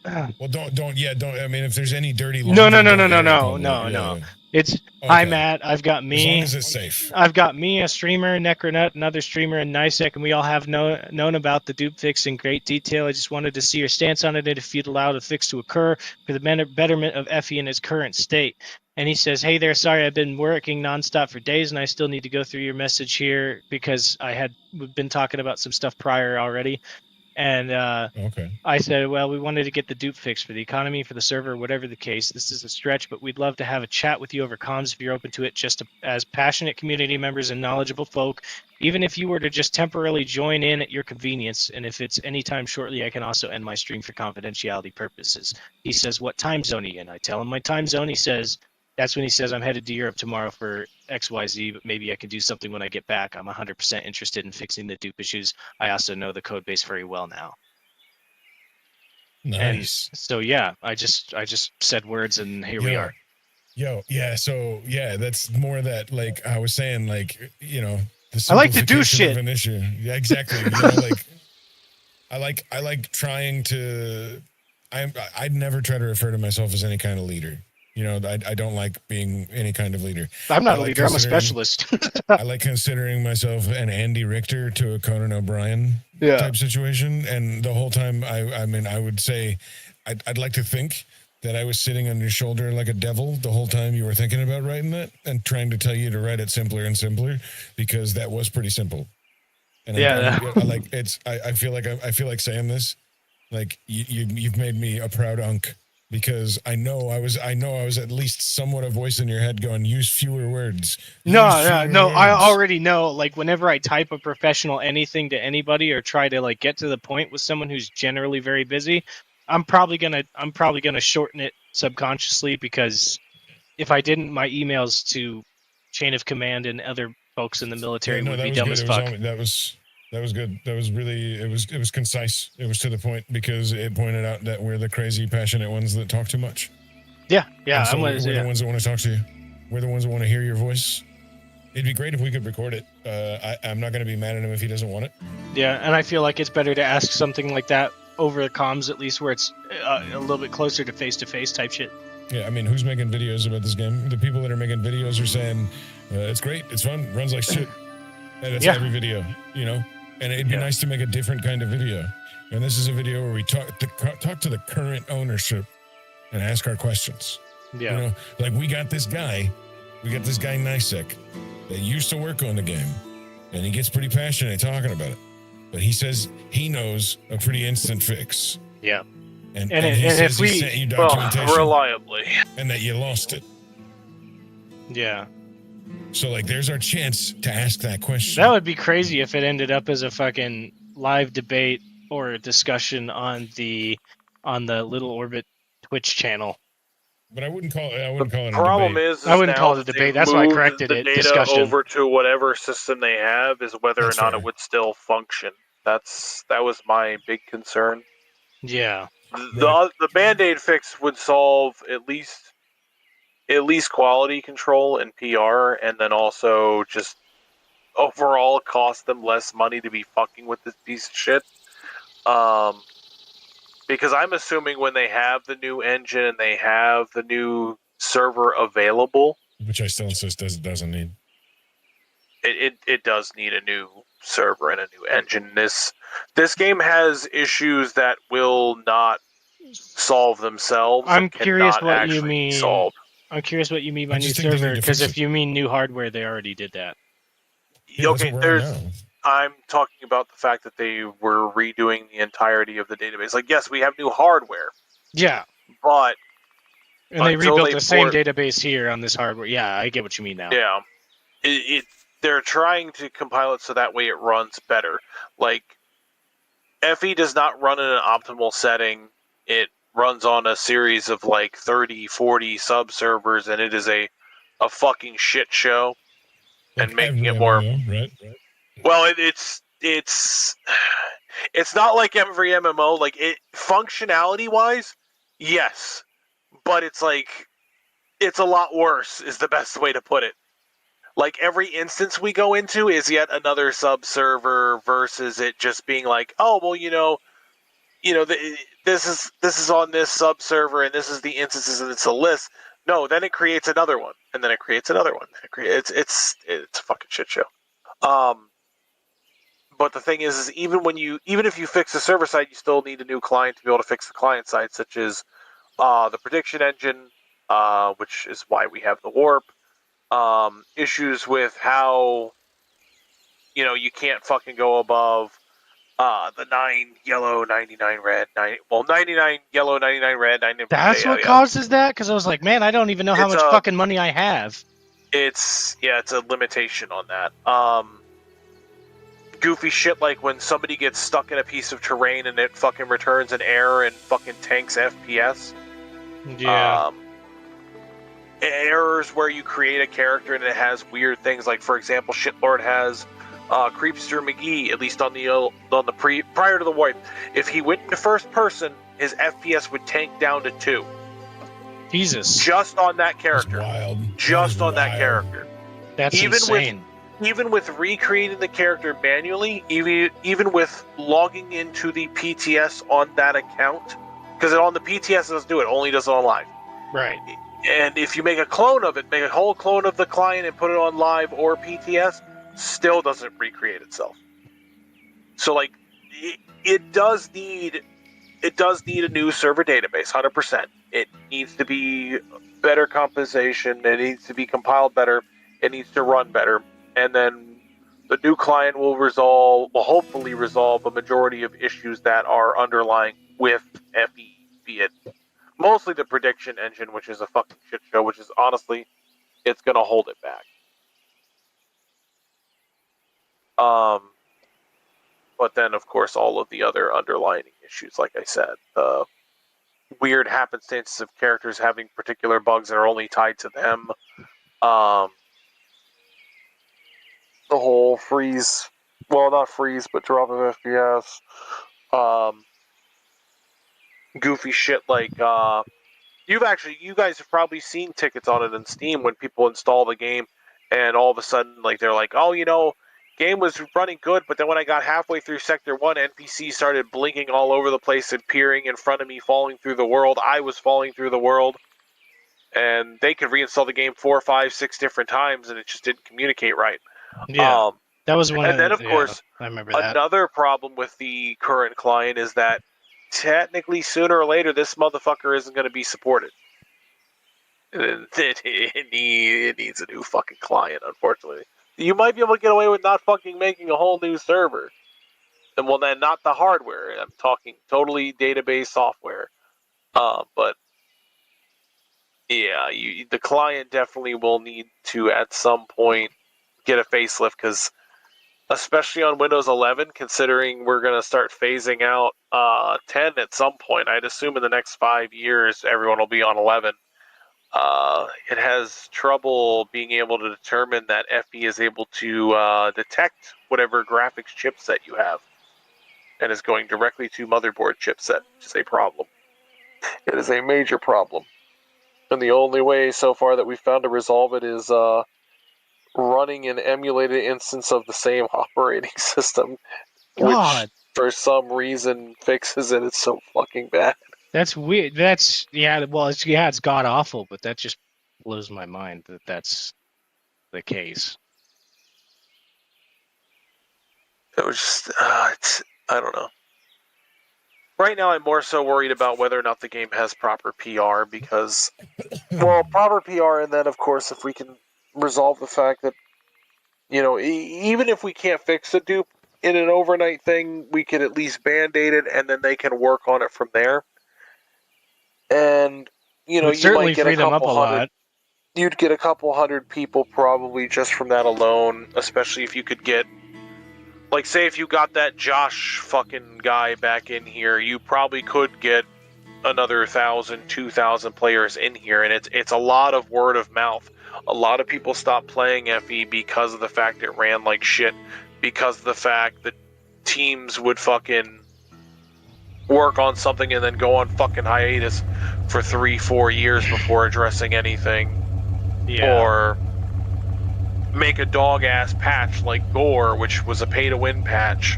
Well, don't. I mean, if there's any dirty. No, laundry, no, don't no, air it no, public. no, Yeah, no. yeah. It's hi Okay. Matt. I've got As me. long as it's safe. I've got me, a streamer, Necronut, another streamer, and Nisek, and we all have known about the dupe fix in great detail. I just wanted to see your stance on it, and if you'd allow the fix to occur for the betterment of Effie in his current state. And he says, hey there, sorry, I've been working nonstop for days, and I still need to go through your message here because we've been talking about some stuff prior already. And Okay. I said, well, we wanted to get the dupe fixed for the economy, for the server, whatever the case. This is a stretch, but we'd love to have a chat with you over comms if you're open to it, as passionate community members and knowledgeable folk, even if you were to just temporarily join in at your convenience. And if it's anytime shortly, I can also end my stream for confidentiality purposes. He says, what time zone are you in? I tell him my time zone. He says, that's when he says, I'm headed to Europe tomorrow for XYZ, but maybe I can do something when I get back. I'm 100% interested in fixing the dupe issues. I also know the code base very well now. Nice. And so yeah, I just said words, and here we are. Yeah. So yeah, that's more that, like I was saying, like, you know, the I like to do simplification of shit. an issue. Yeah, exactly. You know, like I like trying to. I'd never try to refer to myself as any kind of leader. You know, I don't like being any kind of leader. I'm not I a like leader. I'm a considering- specialist. I like considering myself an Andy Richter to a Conan O'Brien type situation, and the whole time I mean I would say I'd like to think that I was sitting on your shoulder like a devil the whole time you were thinking about writing that and trying to tell you to write it simpler and simpler because that was pretty simple. And I feel like saying this, like you've made me a proud unk because I know I was at least somewhat a voice in your head going, use fewer words. No, Use fewer I words." already know. Like, whenever I type a professional anything to anybody or try to like get to the point with someone who's generally very busy, I'm probably gonna shorten it subconsciously because if I didn't, my emails to chain of command and other folks in the military Yeah, no, would that be was dumb good. as It was fuck. that was good. That was really it was concise. It was to the point because it pointed out that we're the crazy, passionate ones that talk too much. Yeah, And so I'm we're gonna. the ones that want to talk to you. We're the ones that want to hear your voice. It'd be great if we could record it. I'm not going to be mad at him if he doesn't want it. Yeah, and I feel like it's better to ask something like that over the comms, at least where it's a little bit closer to face type shit. Yeah, I mean, who's making videos about this game? The people that are making videos are saying it's great, it's fun, runs like shit. And it's every video, you know. And it'd be nice to make a different kind of video. And this is a video where we talk to the current ownership and ask our questions. Yeah. You know, like we got this guy Nisek that used to work on the game, and he gets pretty passionate talking about it. But he says he knows a pretty instant fix. Yeah. And And he says if we- he sent you documentation reliably. and that you lost it. Yeah. So like there's our chance to ask that question. That would be crazy if it ended up as a fucking live debate or a discussion on the Little Orbit Twitch channel. But I wouldn't call it a Problem debate. is I wouldn't now call it a that debate. they've That's why I moved corrected the it. Data Discussion. over to whatever system they have is whether That's or not fair. it would still function. That was my big concern. Yeah. The Band-Aid fix would solve at least quality control and PR, and then also just overall cost them less money to be fucking with this piece of shit. Because I'm assuming when they have the new engine and they have the new server available, Which I still insist doesn't need. it does need a new server and a new engine. This game has issues that will not solve themselves. I'm and curious cannot what you actually be mean. solved. I'm curious what you mean by I new just think they server, need to because fix if you mean new hardware, they already did that. Yeah, that's Okay, what we're on there's. now. I'm talking about the fact that they were redoing the entirety of the database. Like, yes, we have new hardware, Yeah. but And they Until rebuilt they the same port- database here on this hardware. Yeah, I get what you mean now. yeah, they're trying to compile it so that way it runs better. Like, FE does not run in an optimal setting. It runs on a series of like 30, 40 sub-servers, and it is a fucking shit show. And Like making every it more... MMO, right? Well, it's not like every MMO. Like, it functionality-wise, yes. But it's like, it's a lot worse, is the best way to put it. Like, every instance we go into is yet another sub-server versus it just being like, oh, well, this is on this sub-server and this is the instances and it's a list. No, then it creates another one, and then it creates another one. It's a fucking shit show. But the thing is even if you fix the server side, you still need a new client to be able to fix the client side, such as the prediction engine, which is why we have the warp. Issues with how you can't fucking go above the 9 yellow, 99 red, 99 yellow, 99 red, 99. That's what causes that? Because I was like, man, I don't even know how It's much a- fucking money I have. It's a limitation on that. Goofy shit like when somebody gets stuck in a piece of terrain and it fucking returns an error and fucking tanks FPS. Yeah. Errors where you create a character and it has weird things, like for example, Shitlord has Creepster McGee, at least on the prior to the wipe. If he went into first person, his FPS would tank down to 2. Jesus. Just on that That's character. wild. Just That is on that wild. character. That's even with- insane. Even with recreating the character manually, even with logging into the PTS on that account, because on the PTS it doesn't do it, only does it on live. Right. And if you make a clone of it, make a whole clone of the client and put it on live or PTS, still doesn't recreate itself. So like, it does need a new server database, 100%. needs to be better compensation. It needs to be compiled better. It needs to run better, and then the new client will hopefully resolve a majority of issues that are underlying with FE, be it mostly the prediction engine, which is a fucking shit show, which is honestly, it's gonna hold it back. But then of course all of the other underlying issues, like I said, the weird happenstances of characters having particular bugs that are only tied to them, the whole freeze, well, not freeze, but drop of FPS, goofy shit like, you guys have probably seen tickets on it in Steam when people install the game and all of a sudden, like, they're like, oh, game was running good, but then when I got halfway through Sector 1, NPCs started blinking all over the place and peering in front of me, falling through the world. I was falling through the world. And they could reinstall the game 4, 5, 6 different times, and it just didn't communicate right. Yeah, that was one. And then, of course, I remember that. Another problem with the current client is that technically, sooner or later, this motherfucker isn't going to be supported. It needs a new fucking client, unfortunately. You might be able to get away with not fucking making a whole new server. And well, then not the hardware. I'm talking totally database software. But yeah, the client definitely will need to at some point get a facelift, because especially on Windows 11, considering we're going to start phasing out 10 at some point, I'd assume in the next 5 years everyone will be on 11. It has trouble being able to determine that FE is able to detect whatever graphics chipset you have, and is going directly to motherboard chipset, which is a problem. It is a major problem. And the only way so far that we've found to resolve it is running an emulated instance of the same operating system, God, which for some reason fixes it. It's so fucking bad. that's weird. That's it's god awful, but that just blows my mind that that's the case. It was just, I don't know. Right now, I'm more so worried about whether or not the game has proper PR, because, well, proper PR, and then, of course, if we can resolve the fact that, even if we can't fix a dupe in an overnight thing, we can at least band-aid it, and then they can work on it from there. And, you certainly might get free them up a lot. You'd get a couple hundred people probably just from that alone, especially if you could get, like, say if you got that Josh fucking guy back in here, you probably could get another 1,000, 2,000 players in here, and it's a lot of word of mouth. A lot of people stopped playing FE because of the fact it ran like shit, because of the fact that teams would fucking work on something and then go on fucking hiatus for 3-4 years before addressing anything. Yeah. Or make a dog-ass patch like Gore, which was a pay-to-win patch,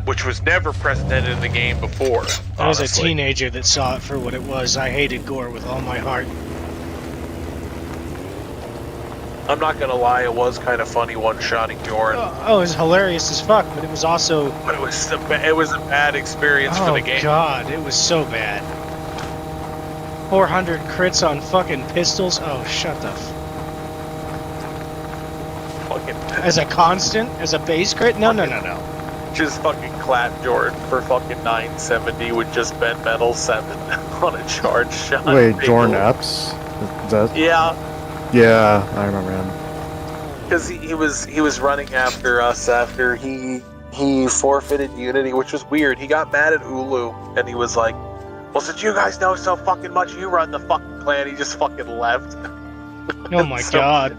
which was never precedented in the game before. I was a honestly. teenager that saw it for what it was. I hated Gore with all my heart. I'm not gonna lie, it was kind of funny one-shotting Bjorn. Oh, it was hilarious as fuck, but it was also... But it was a bad experience for the game. Oh god, it was so bad. 400 crits on fucking pistols? Oh, shut the Fucking As a constant? As a base crit? No. just fucking clap Jordan for fucking 970 with just bent metal 7 on a charge shot. Wait, Big Jordan ol'- Epps? Is that... Yeah, I remember him. because he was running after us after he forfeited Unity, which was weird. He got mad at Ulu, and he was like, well, since you guys know so fucking much, you run the fucking clan. He just fucking left. Oh my So, god.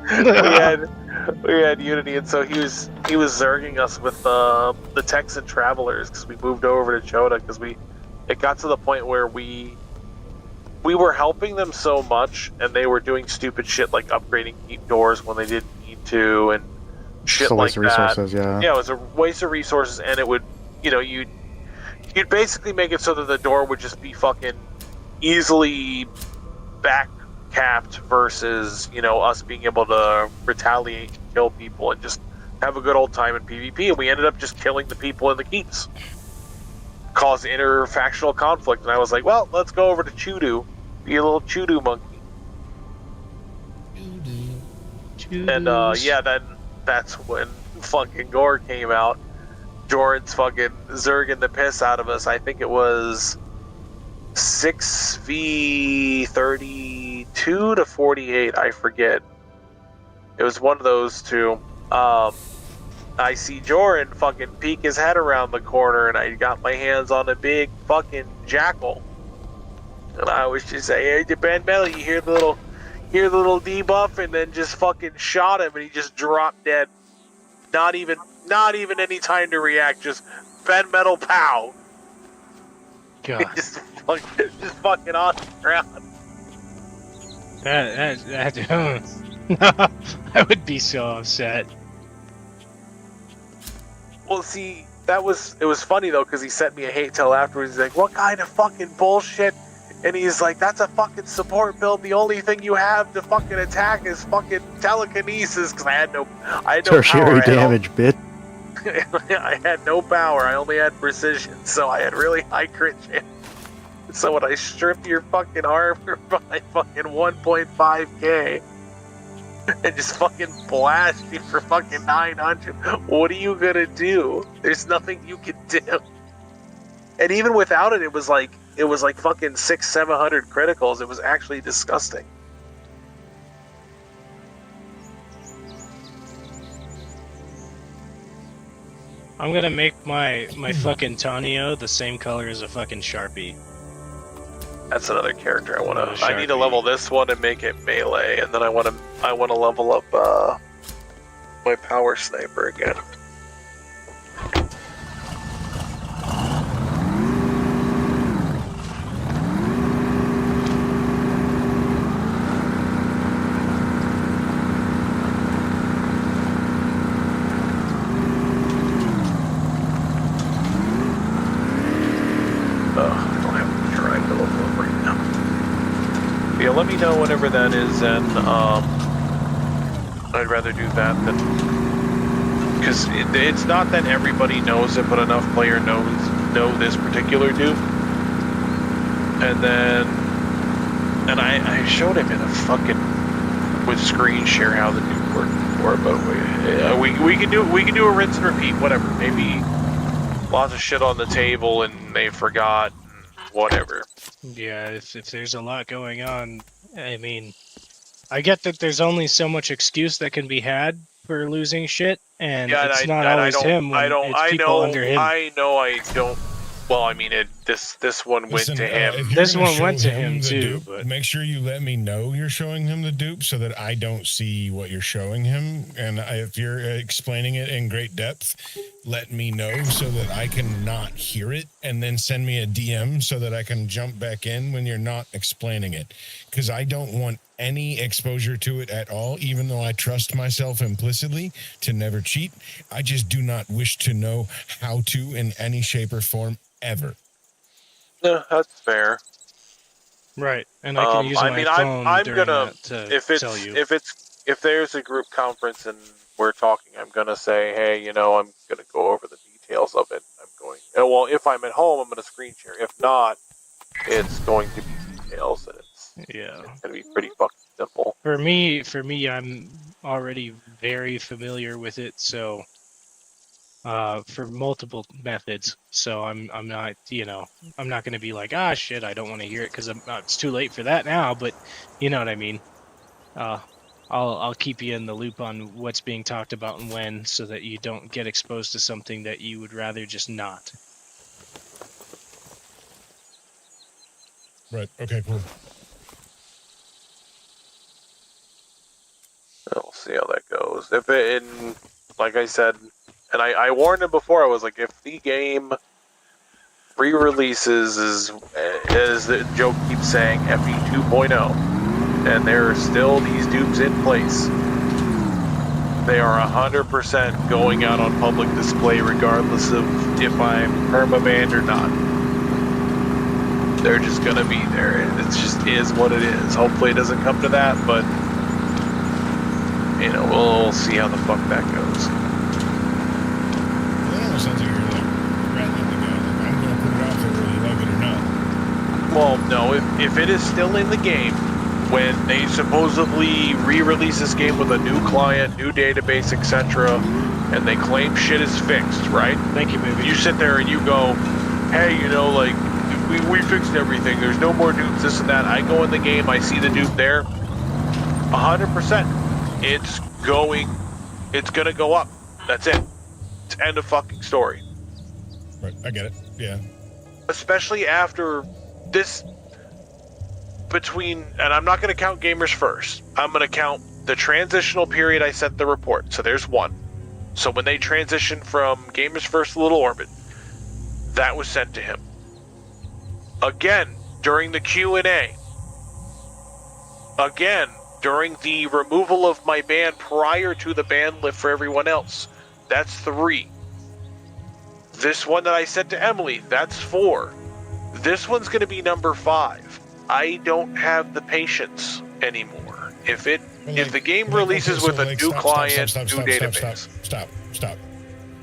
we had Unity, and so he was zerging us with the Texan Travelers, because we moved over to Chota, because it got to the point where we were helping them so much, and they were doing stupid shit like upgrading keep doors when they didn't need to, and shit Still like waste of that. resources, yeah. Yeah, it was a waste of resources, and it would, you'd basically make it so that the door would just be fucking easily back capped versus, us being able to retaliate and kill people and just have a good old time in PvP, and we ended up just killing the people in the keeps. cause interfactional conflict. And I was like, well, let's go over to Chudu, be a little Chudu monkey. And yeah, then that's when fucking Gore came out. Jordan's fucking zerging the piss out of us. I think it was 6v32 to 48. I forget. It was one of those two. I see Jordan fucking peek his head around the corner, and I got my hands on a big fucking jackal. And I was just saying, hey, Ben Metal, you hear the little debuff, and then just fucking shot him, and he just dropped dead. Not even any time to react. Just Ben Metal, pow. God, just fucking on the ground. that I would be so upset. Well, see, it was funny though, because he sent me a hate tell afterwards. He's like, what kind of fucking bullshit? And he's like, that's a fucking support build. The only thing you have to fucking attack is fucking telekinesis. Because I had no Tertiary power. damage, bit. I had no power. I only had precision. So I had really high crit chance. So when I strip your fucking armor by fucking 1.5k and just fucking blast you for fucking 900, what are you gonna do? There's nothing you can do. And even without it, it was like fucking 600-700 criticals. It was actually disgusting. I'm gonna make my fucking Tanio the same color as a fucking Sharpie. That's another character I wanna. Oh, I need to Sharpie. level this one and make it melee, and then I wanna level up my power sniper again. I don't have to try to level up right now. Yeah, let me know whenever that is, and I'd rather do that than, because it's not that everybody knows it, but enough player know this particular dude. And then, I showed him in a fucking with screen share how the dude worked before, but we can do a rinse and repeat, whatever. Maybe lots of shit on the table and they forgot, whatever. Yeah, if there's a lot going on, I mean, I get that there's only so much excuse that can be had for losing shit, and Yeah, it's and not always him. When it's people under him. I don't. Well, I mean, this one went Listen, to if him. you're This gonna one show went to him the too, dupe, but- make sure you let me know you're showing him the dupe so that I don't see what you're showing him. And if you're explaining it in great depth, let me know so that I can not hear it, and then send me a DM so that I can jump back in when you're not explaining it. Because I don't want any exposure to it at all, even though I trust myself implicitly to never cheat. I just do not wish to know how to in any shape or form ever. No, that's fair. Right, and I can use I my mean, phone I'm during gonna that to if tell you. if there's a group conference and we're talking, I'm gonna say, hey, I'm gonna go over the details of it. Well, if I'm at home, I'm gonna screen share. If not, it's going to be details, and Yeah. it's gonna be pretty fucking simple. For me, I'm already very familiar with it, so for multiple methods. So I'm not, I'm not going to be like, ah, shit, I don't want to hear it because it's too late for that now. But you know what I mean. I'll keep you in the loop on what's being talked about and when, so that you don't get exposed to something that you would rather just not. Right. Okay, cool. We'll see how that goes. Like I said, and I warned him before, I was like, if the game re-releases as the joke keeps saying, FE 2.0, and there are still these dupes in place, they are 100% going out on public display regardless of if I'm permabanned or not. They're just gonna be there, and it just is what it is. Hopefully it doesn't come to that, but we'll see how the fuck that goes. Well, that almost sounds like you're like rattling the gun. I'm going to put it No, if it is still in the game, when they supposedly re-release this game with a new client, new database, etc., and they claim shit is fixed, right? Thank you, movie. You sit there and you go, hey, you know, like, we fixed everything. There's no more dupes, this and that. I go in the game, I see the dupe there. 100%. It's gonna go up. That's it. It's end of fucking story. Right, I get it. Yeah. Especially after this, and I'm not going to count Gamers First. I'm going to count the transitional period I sent the report. So there's one. So when they transitioned from Gamers First to Little Orbit, that was sent to him. Again, during the Q&A. Again, during the removal of my ban prior to the ban lift for everyone else. That's 3. This one that I sent to Emily, that's 4. This one's going to be number 5. I don't have the patience anymore. If the game releases with a new client, new database. Stop.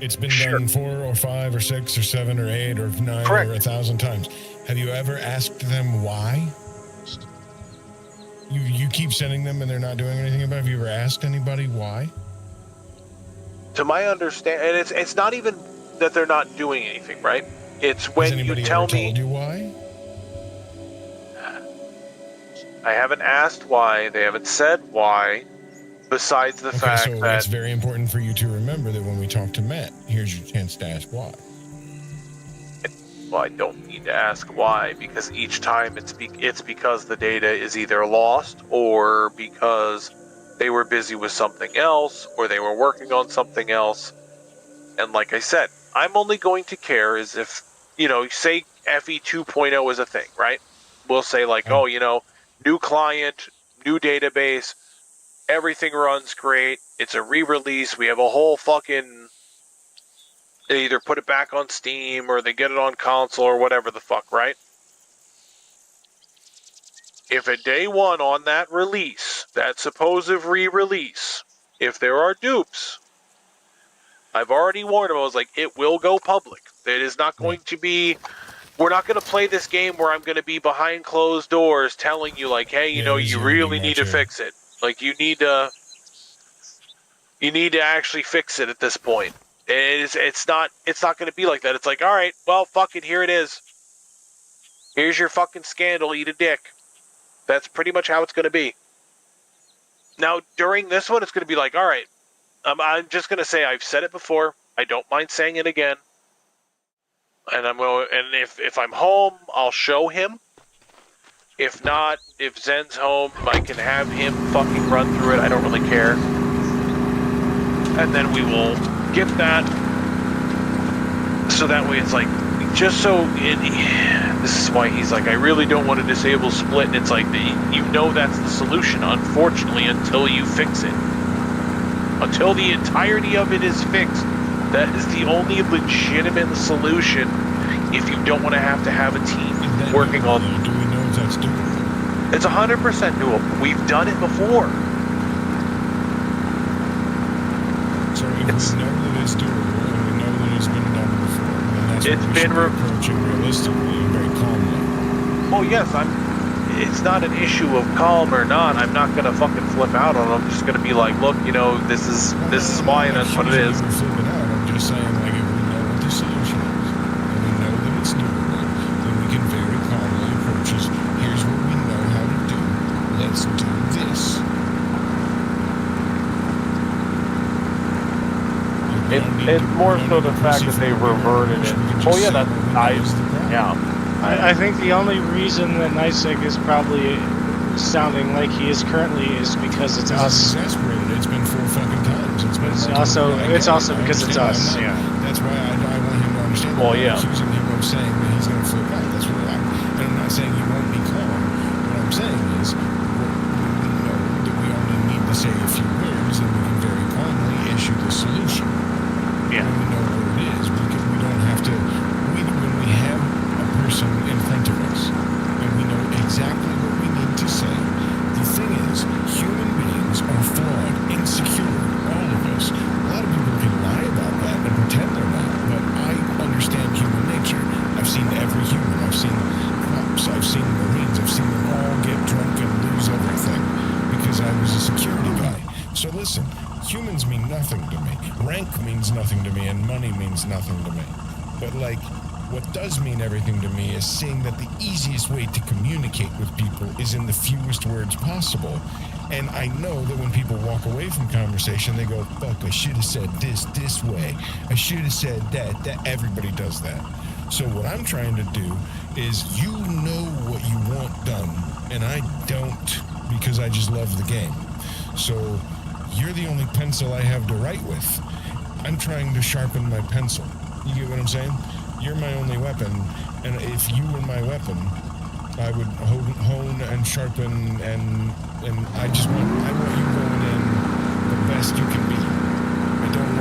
It's been Sure. done 4 or 5 or 6 or 7 or 8 or 9 Correct. or 1,000 times. Have you ever asked them why? You keep sending them and they're not doing anything about it. Have you ever asked anybody why? To my understanding, and it's not even that they're not doing anything, right? It's when Has you anybody tell ever me. told you why? I haven't asked why. They haven't said why. Besides the fact so that it's very important for you to remember that when we talk to Matt, here's your chance to ask why. well, I don't need to ask why, because each time it's because the data is either lost or because they were busy with something else or they were working on something else. And like I said, I'm only going to care is if, say FE 2.0 is a thing, right? We'll say like, new client, new database, everything runs great. It's a re-release. We have a whole fucking... They either put it back on Steam or they get it on console or whatever the fuck, right? If at day 1 on that release, that supposed re-release, if there are dupes, I've already warned them. I was like, it will go public. It is not going to be... We're not going to play this game where I'm going to be behind closed doors telling you, like, hey, you really need to fix it. Like, you need to actually fix it at this point. It's not going to be like that. It's like, all right, well, fuck it, here it is. Here's your fucking scandal, eat a dick. That's pretty much how it's going to be. Now, during this one, it's going to be like, all right, I'm just going to say I've said it before. I don't mind saying it again. And if I'm home, I'll show him. If not, if Zen's home, I can have him fucking run through it. I don't really care. And then we will get that. So that way it's like, just so... this is why he's like, I really don't want to disable split. And it's like, that's the solution, unfortunately, until you fix it. Until the entirety of it is fixed. That is the only legitimate solution if you don't want to have a team working on... Do we know if that's doable? It's 100% doable. We've done it before. So if we know that it's doable and we know that it's been done before, then that's what we should be approaching realistically and very calmly. Oh yes, it's not an issue of calm or not. I'm not gonna fucking flip out on it. I'm just gonna be like, look, this is why, and that's what it is. I'm flipping out. I'm just saying, like, if we know what the solution is, and we know that it's doable, then we can very calmly approach it. Here's what we know how to do. Let's do this. It's more so the fact that they reverted it. Oh yeah, that's nice. Yeah. I think the only reason that NiceEgg is probably sounding like he is currently is because it's us. Exasperated. It's been 4 fucking times. It's also because it's us. Yeah. That's why I want him to understand. Well, yeah. I'm accusing him of saying that he's going to flip out. That's what and I'm not saying he won't be calm. What I'm saying is, we know that we only need to say a few words, and we can very calmly issue the solution. Yeah. When we know what it is, we don't have to. When we have a person in front of us, and we know exactly what we need to say. The thing is, human beings are flawed, insecure, all of us. A lot of people can lie about that and pretend they're not, but I understand human nature. work means nothing to me and money means nothing to me. But like, what does mean everything to me is seeing that the easiest way to communicate with people is in the fewest words possible. And I know that when people walk away from conversation, they go, fuck, I should have said this way. I should have said that. Everybody does that. So what I'm trying to do is, you know what you want done, and I don't, because I just love the game. So you're the only pencil I have to write with. I'm trying to sharpen my pencil. You get what I'm saying? You're my only weapon, and if you were my weapon, I would hone and sharpen, and I want you going in the best you can be. I don't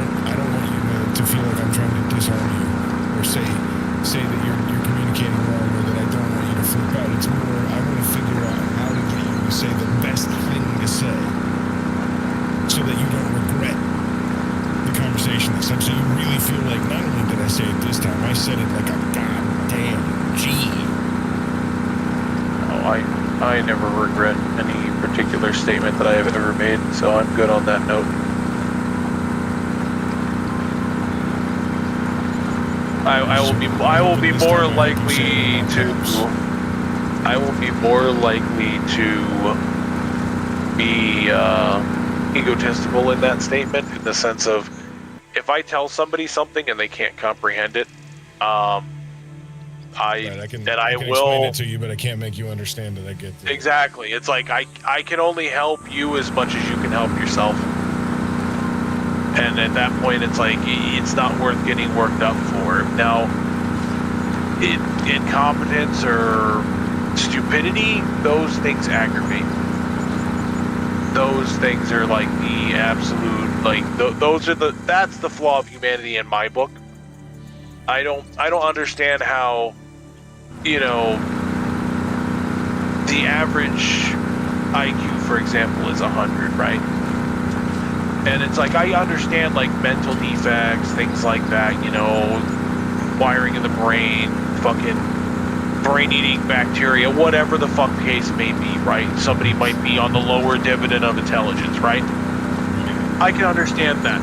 want you to feel like I'm trying to disarm you or say that you're communicating wrong, or that I don't want you to flip out. It's more, I want to figure out how to get you to say the best thing to say, so that you don't regret the conversation this time. So you really feel like, not only did I say it this time, I said it like a goddamn G. I never regret any particular statement that I have ever made, so I'm good on that note. I will be more likely to be egotistical in that statement, in the sense of, if I tell somebody something and they can't comprehend it, I can explain it to you, but I can't make you understand it. I get that. Exactly. It's like, I can only help you as much as you can help yourself. And at that point, it's like, it's not worth getting worked up for. Now, incompetence or stupidity, those things aggravate. Those things are like the absolute, like, that's the flaw of humanity in my book. I don't understand how, you know, the average IQ, for example, is 100, right? And it's like, I understand, like, mental defects, things like that, you know, wiring in the brain, fucking brain-eating bacteria, whatever the fuck case may be, right? Somebody might be on the lower dividend of intelligence, right? I can understand that.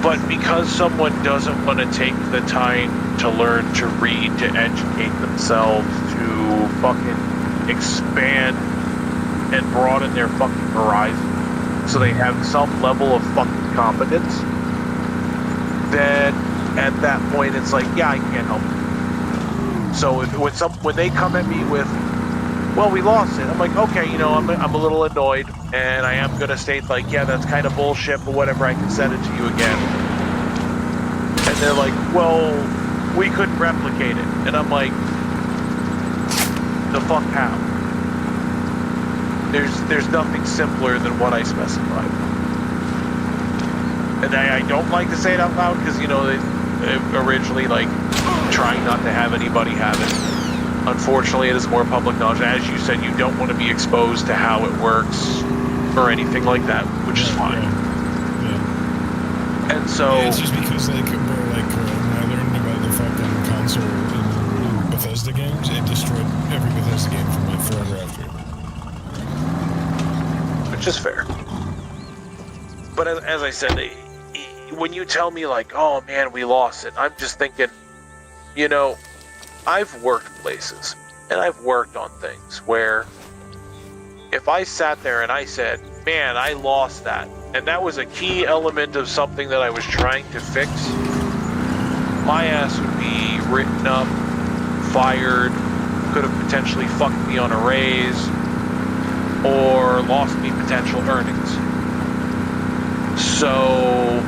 But because someone doesn't want to take the time to learn to read, to educate themselves, to fucking expand and broaden their fucking horizon, so they have some level of fucking competence, then at that point it's like, yeah, I can't help it. So when they come at me with, well, we lost it, I'm like, okay, you know, I'm a little annoyed, and I am gonna state, like, yeah, that's kind of bullshit, but whatever, I can send it to you again. And they're like, well, we couldn't replicate it, and I'm like, the fuck how? There's nothing simpler than what I specified. And I don't like to say it out loud, because, you know, they originally, like, trying not to have anybody have it. Unfortunately, it is more public knowledge. As you said, you don't want to be exposed to how it works or anything like that, which is fine. Yeah. And so... Yeah, it's just because, like, when I learned about the fucking console in Bethesda games, it destroyed every Bethesda game for me forever after. Which is fair. But as I said, when you tell me, like, oh man, we lost it, I'm just thinking, you know, I've worked places, and I've worked on things where if I sat there and I said, man, I lost that, and that was a key element of something that I was trying to fix, my ass would be written up, fired, could have potentially fucked me on a raise, or lost me potential earnings. So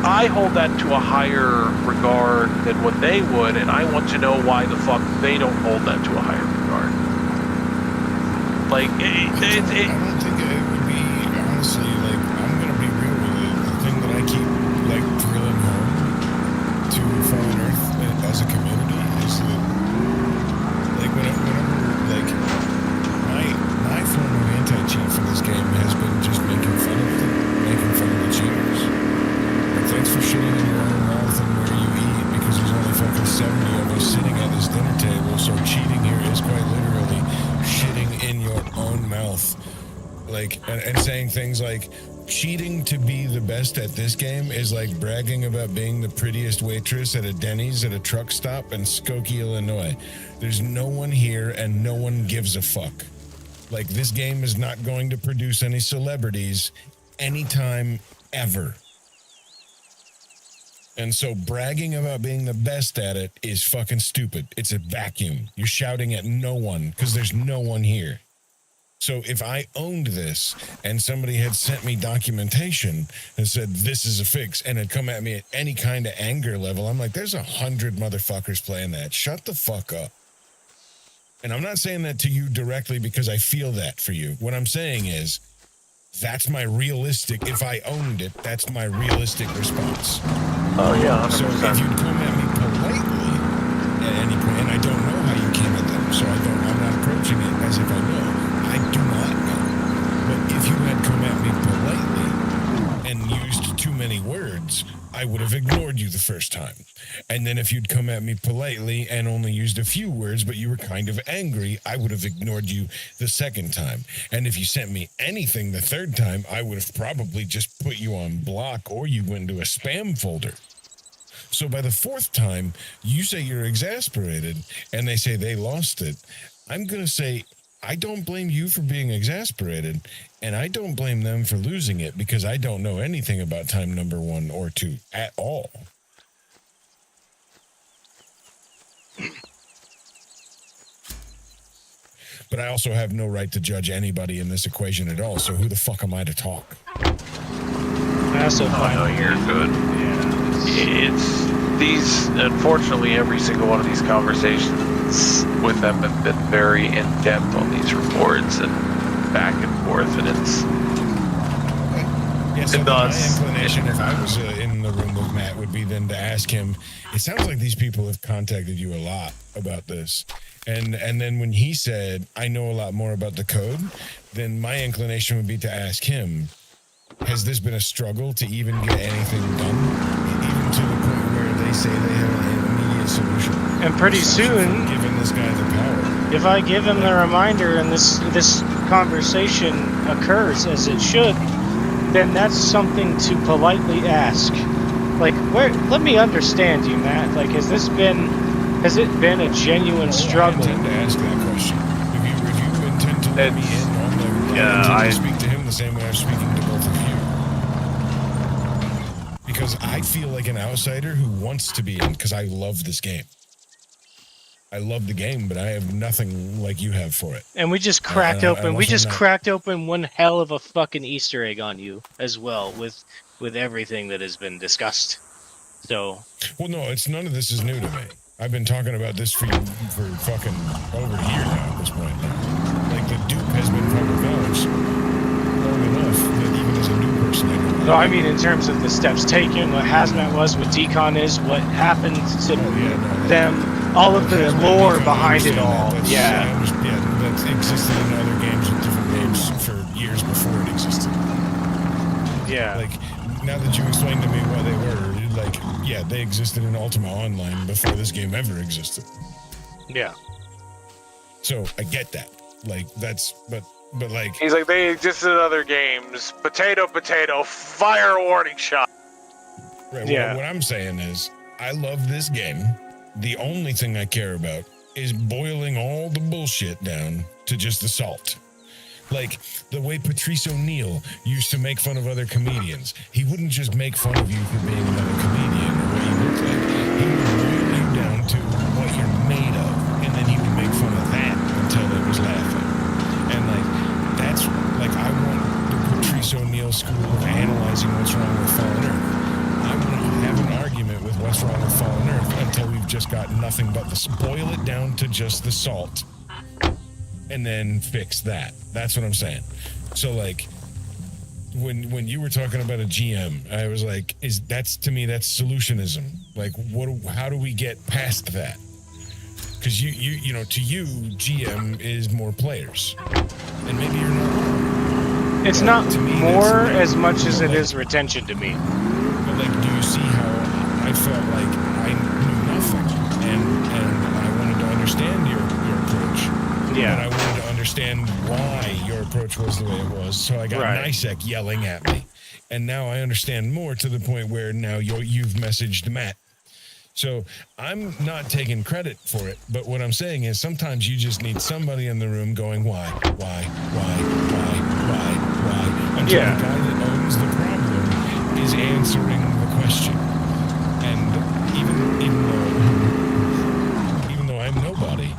I hold that to a higher regard than what they would, and I want to know why the fuck they don't hold that to a higher regard. Like, I don't think it would be, honestly, like, I'm gonna be real with you. The thing that I keep, like, drilling home to Fallen Earth as a community is that, like, whenever, like, my form of anti-cheat for this game has been just making fun of them, making fun of the cheaters. Thanks for shitting in your own mouth and where you eat, because there's only fucking 70 of us sitting at this dinner table, so cheating here is quite literally shitting in your own mouth. Like, and saying things like, cheating to be the best at this game is like bragging about being the prettiest waitress at a Denny's at a truck stop in Skokie, Illinois. There's no one here and no one gives a fuck. Like, this game is not going to produce any celebrities anytime ever. And so bragging about being the best at it is fucking stupid. It's a vacuum. You're shouting at no one because there's no one here. So if I owned this and somebody had sent me documentation and said, this is a fix, and had come at me at any kind of anger level, I'm like, there's 100 motherfuckers playing that. Shut the fuck up. And I'm not saying that to you directly because I feel that for you. What I'm saying is, that's my realistic, if I owned it, that's my realistic response. Oh yeah, 100%. So if you'd come at me politely at any point, and I don't know how you came at them, so I'm not approaching it as if I know. I do not know. But if you had come at me politely and used too many words, I would have ignored you the first time. And then if you'd come at me politely and only used a few words, but you were kind of angry, I would have ignored you the second time. And if you sent me anything the third time, I would have probably just put you on block, or you went into a spam folder. So by the fourth time, you say you're exasperated, and they say they lost it. I'm going to say, I don't blame you for being exasperated, and I don't blame them for losing it, because I don't know anything about time number 1 or 2 at all. But I also have no right to judge anybody in this equation at all, so who the fuck am I to talk? I also find no, you're good. It's these, unfortunately, every single one of these conversations with them have been very in-depth on these reports and back and forth, and it's so my inclination, if I was in the room with Matt, would be then to ask him, it sounds like these people have contacted you a lot about this. And then when he said, I know a lot more about the code, then my inclination would be to ask him, has this been a struggle to even get anything done? Even to the point where they say they have an immediate solution. And pretty soon, giving this guy the power. if I give him the reminder and this conversation occurs as it should, then that's something to politely ask. Like, let me understand you, Matt. Like, has it been a genuine struggle? I intend to ask that question. If you intend to let me in on the... I intend to speak to him the same way I'm speaking to both of you. Because I feel like an outsider who wants to be in, because I love this game. I love the game, but I have nothing like you have for it. And we just cracked cracked open one hell of a fucking Easter egg on you as well, with everything that has been discussed. So... Well, no, none of this is new to me. I've been talking about this for fucking over a year now at this point. Like, the dupe has been public knowledge long enough that even as a new person, I know. No, I mean in terms of the steps taken, what Hazmat was, what Decon is, what happened to them, all of the lore behind it all. That existed in other games with different names for years before it existed. Yeah. Like, now that you explained to me what they were, like, yeah, they existed in Ultima Online before this game ever existed. Yeah. So I get that. Like, but like, he's like, they existed in other games. Potato, fire warning shot. Right, yeah. What I'm saying is, I love this game. The only thing I care about is boiling all the bullshit down to just the salt. Like, the way Patrice O'Neal used to make fun of other comedians. He wouldn't just make fun of you for being another comedian or what you look like. He would boil you down to what you're made of, and then he would make fun of that until it was laughing. And, like, that's, like, I want the Patrice O'Neal school of analyzing what's wrong with Fallen Earth. I want to have an argument with what's wrong with Fallen Earth until we've just got nothing but boil it down to just the salt. And then fix that. That's what I'm saying. So, like, when you were talking about a GM, I was like, to me that's solutionism. Like, how do we get past that? Because you know, to you, GM is more players, and maybe you're not wrong. It's not more as much as it is retention to me. But, like, do you see how I felt like I knew nothing, and I wanted to understand your approach. Yeah. But I wanted to understand why your approach was the way it was. So I got NICEC yelling at me. And now I understand more to the point where now you've messaged Matt. So I'm not taking credit for it, but what I'm saying is sometimes you just need somebody in the room going, why, until Yeah. the guy that owns the problem is answering the question. And even though I'm nobody,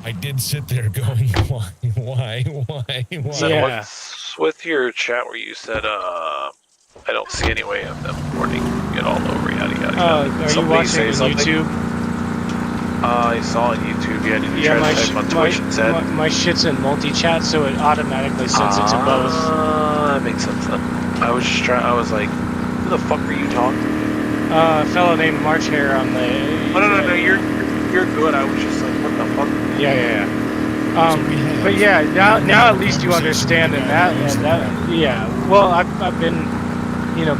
I did sit there going, why? So Yeah. what's with your chat where you said, I don't see any way of them warning it all over, yada yada yada. Are you Somebody watching say on something? YouTube? I saw on YouTube, yeah, did you Yeah, try to type on Twitch instead? my shit's in multi-chat, so it automatically sends it to both. That makes sense then. I was just trying, I was like, who the fuck are you talking to? A fellow named March Hare on the... Oh, no, you're good. I was just like, what the fuck? Yeah. So we have- But yeah, now at least you conversation understand with that, the guy that, who's yeah. Well, I've been,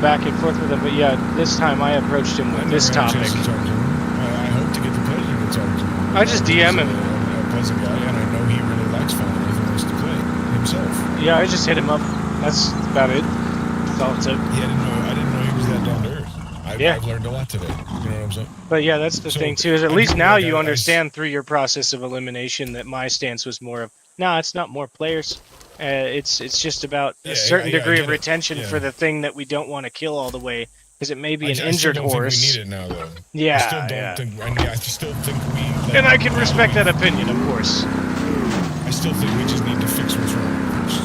back and forth with him, but yeah, this time I approached him I with never this had a chance topic. to talk to him. I hope to get the pleasure to talk to him. I just DM him. He's a pleasant guy, and I know he really likes Final Earth and wants to play himself. Yeah, I just hit him up. That's about it. That's all it took. I didn't know he was that down to earth. Yeah. I've learned a lot today. You know what I'm saying? But yeah, that's the So, thing too. Is at I least do now like you I- understand through your process of elimination that my stance was more of, no, it's not more players. It's just about Yeah, a certain I degree get of it. retention Yeah. for the thing that we don't want to kill all the way, because it may be I an still injured don't horse. think we need it now, though. Yeah, I still don't yeah. think. I still think we. And I can respect that opinion, of course. I still think we just need to fix what's wrong first.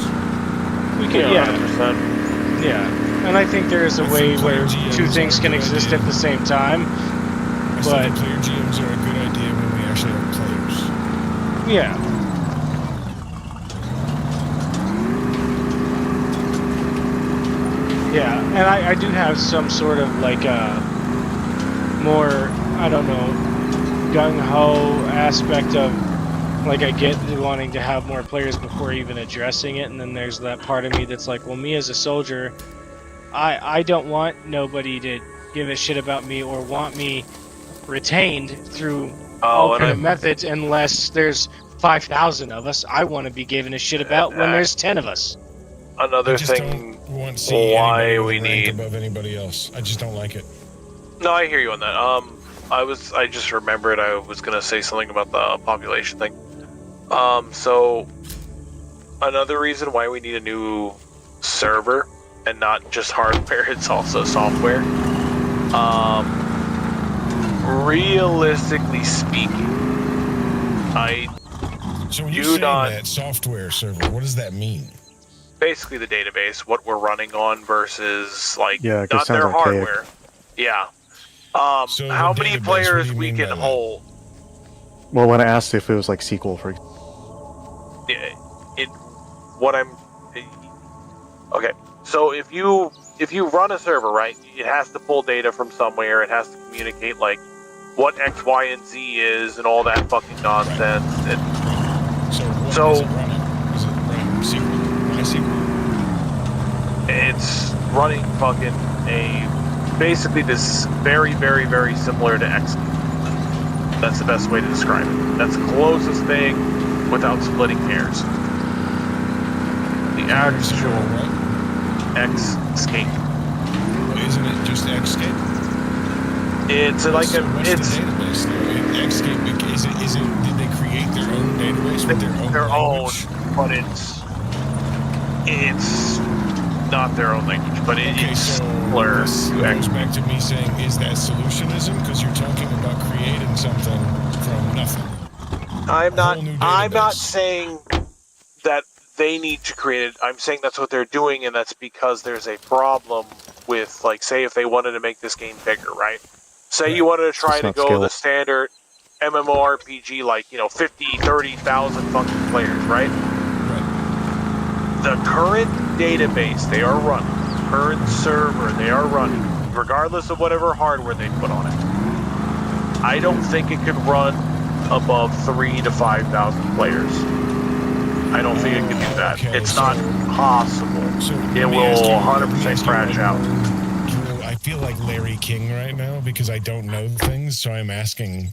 We can, yeah, 100%. yeah. And I think there is a I way think where player two GMs things are a can good exist idea. at the same time. I still But- think player GMs are a good idea when we actually have players. Yeah. Yeah, and I do have some sort of like more, I don't know, gung-ho aspect of, like, I get wanting to have more players before even addressing it, and then there's that part of me that's like, well, me as a soldier, I don't want nobody to give a shit about me or want me retained through all and kind of I'm- methods unless there's 5,000 of us. I want to be given a shit about when there's 10 of us. Another I just thing. don't want to see why anybody we ranked need- above anybody else. I just don't like it. No, I hear you on that. I just remembered I was gonna say something about the population thing. So another reason why we need a new server and not just hardware, it's also software. Realistically speaking, So when Do you're saying not- that software server, what does that mean? basically the database, what we're running on versus like Yeah, it not sounds their archaic. hardware. Yeah. So How the many database, what players do you we mean can by that? hold? Well, when I asked if it was like SQL, for Okay, so if you run a server, right, it has to pull data from somewhere. It has to communicate like what X, Y, and Z is and all that fucking nonsense. And So what So- is it running? Is it running SQL? MySQL? it's running fucking basically this very, very, very similar to X. That's the best way to describe it. That's the closest thing without splitting hairs. The actual What? Xscape. Well, isn't it just Xscape? It's like So a, what's it's the database though? Xscape, is it, did they create their own database with their own language? but it's not their own language, but Okay, it's so similar this to goes X. back to me saying, is that solutionism? Because you're talking about creating something from nothing. I'm not whole new not database. saying that they need to create it. I'm saying that's what they're doing, and that's because there's a problem with, like, say if they wanted to make this game bigger, right? Say you Right. wanted to try It's to not go the scalable. standard MMORPG, like, 50, 30,000 fucking players, right? Right. The current database they are running, current server they are running, regardless of whatever hardware they put on it, I don't think it could run above 3,000 to 5,000 players. I don't think it could do that. Okay, It's not possible. So It let me will ask you- 100% let me ask you crash one out. more, Drew. I feel like Larry King right now because I don't know things, so I'm asking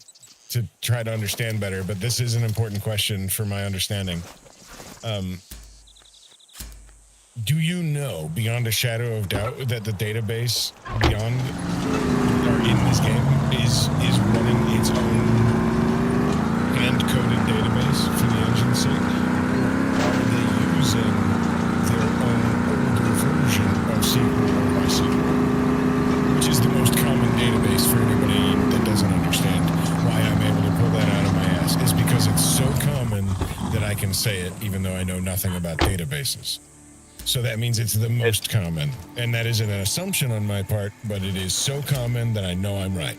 to try to understand better. But this is an important question for my understanding. Do you know beyond a shadow of doubt that the database beyond or in this game is running its own hand-coded database for the engine's sake? Are they using their own older version of SQL or MySQL, which is the most common database for anybody that doesn't understand why I'm able to pull that out of my ass? Is because it's so common that I can say it even though I know nothing about databases. So that means it's the most common. And that isn't an assumption on my part, but it is so common that I know I'm right.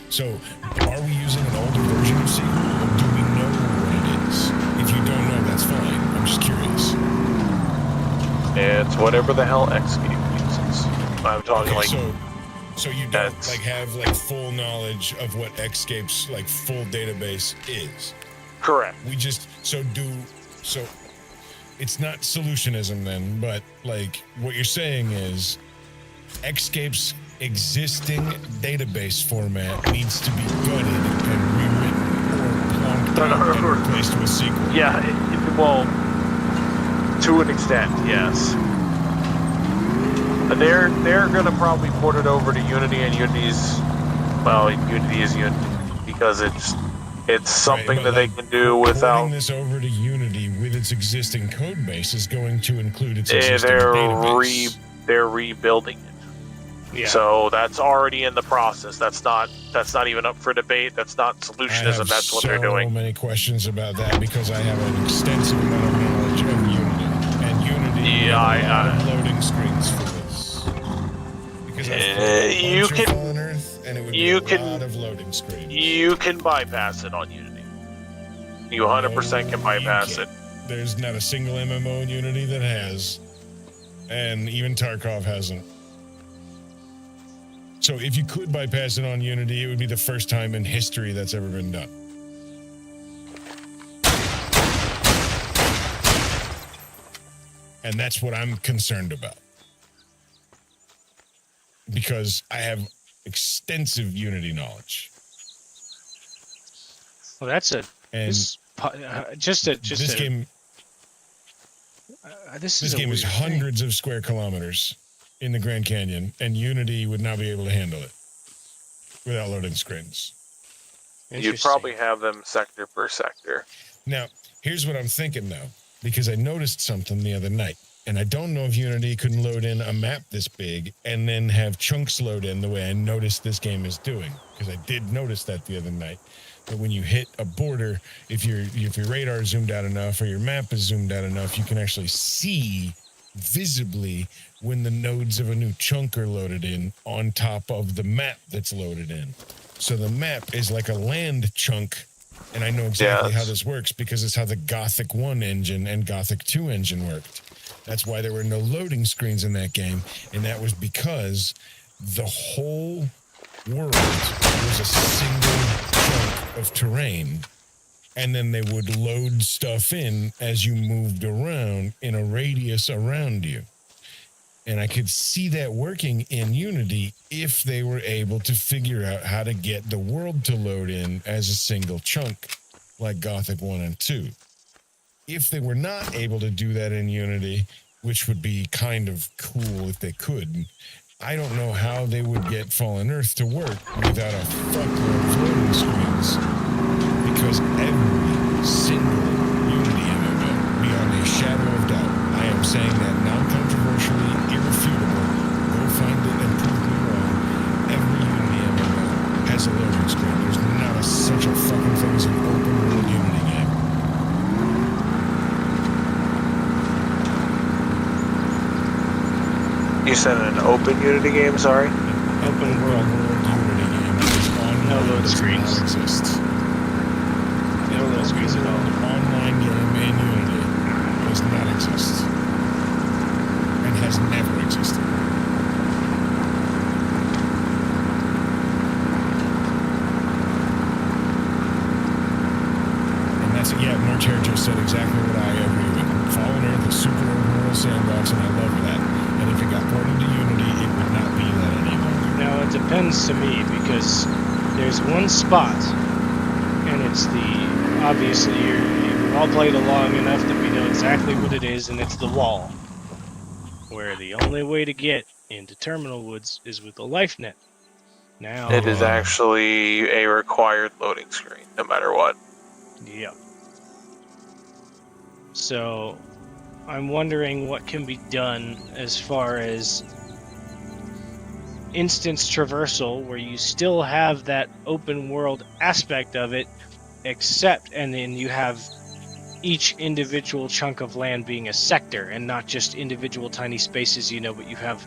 So, are we using an older version of SQL, or do we know what it is? If you don't know, that's fine. I'm just curious. It's whatever the hell Xscape uses. I'm talking Okay, like... so you don't have full knowledge of what Xscape's full database is. Correct. We just so it's not solutionism then, but what you're saying is Xscape's existing database format needs to be gutted and rewritten or plonked out and replaced with SQL. Yeah, well, to an extent, yes. They're gonna probably port it over to Unity, and Unity is Unity because it's something that they can do without. Porting this over to Unity with its existing code base is going to include its existing database. They're rebuilding it. Yeah. So that's already in the process. That's not even up for debate. That's not solutionism. That's what they're doing. So many questions about that because I have an extensive amount of knowledge of Unity, and Unity has loading screens for this. Because you can Fallen Earth, and it would be a lot of loading screens. You can bypass it on Unity. You 100% can bypass it. There's not a single MMO in Unity that has, and even Tarkov hasn't. So if you could bypass it on Unity, it would be the first time in history that's ever been done. And that's what I'm concerned about. Because I have extensive Unity knowledge. Well, that's a And this game is hundreds of square kilometers in the Grand Canyon, and Unity would not be able to handle it without loading screens. You'd probably have them sector per sector. Now, here's what I'm thinking though, because I noticed something the other night, and I don't know if Unity couldn't load in a map this big and then have chunks load in the way I noticed this game is doing, because I did notice that the other night. But when you hit a border, if your radar is zoomed out enough or your map is zoomed out enough, you can actually see visibly when the nodes of a new chunk are loaded in on top of the map that's loaded in. So the map is like a land chunk, and I know exactly how this works because it's how the Gothic 1 engine and Gothic 2 engine worked. That's why there were no loading screens in that game, and that was because the whole world was a single chunk of terrain, and then they would load stuff in as you moved around in a radius around you. And I could see that working in Unity if they were able to figure out how to get the world to load in as a single chunk, like Gothic 1 and 2. If they were not able to do that in Unity, which would be kind of cool if they could, I don't know how they would get Fallen Earth to work without a fuckload of loading screens, because every single Unity MMO, beyond a shadow of doubt, I am saying that non-controversially, irrefutable, go find it and prove me wrong, every Unity MMO has a loading screen. There's not such a fucking thing as an open world Unity game. You said an open Unity game, sorry? Open world Unity game is online. No load screens. Does not exist. No load screens at all. An online game in Unity does not exist. And has never existed. And that's it. Yeah, March Hare just said exactly what I agree with. Fallen Earth is super open world sandbox, and I love that. And if it got ported to Unity, it would not be that anymore. Now it depends to me because there's one spot, and it's obviously you all played along enough that we know exactly what it is, and it's the wall. Where the only way to get into Terminal Woods is with the life net. Now, It is actually a required loading screen, no matter what. yeah. So, I'm wondering what can be done as far as instance traversal, where you still have that open world aspect of it, except, and then you have each individual chunk of land being a sector and not just individual tiny spaces, but you have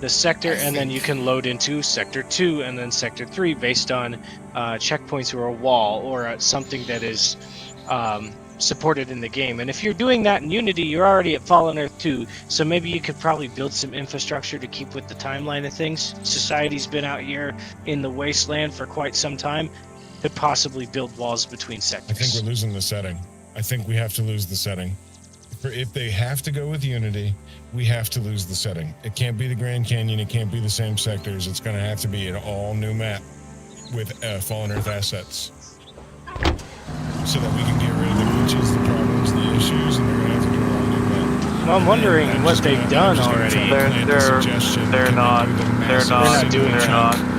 the sector, and then you can load into sector 2 and then sector 3 based on checkpoints or a wall or something that is supported in the game. And if you're doing that in Unity, you're already at Fallen Earth 2, so maybe you could probably build some infrastructure to keep with the timeline of things. Society's been out here in the wasteland for quite some time. Could possibly build walls between sectors. I think we're losing the setting. I think we have to lose the setting. If they have to go with Unity, we have to lose the setting. It can't be the Grand Canyon. It can't be the same sectors. It's going to have to be an all-new map with Fallen Earth assets, so that we can get rid of the glitches, the problems, the issues, and they're going to have to do an all-new map. Well, I'm wondering what they've done already. They're not doing that.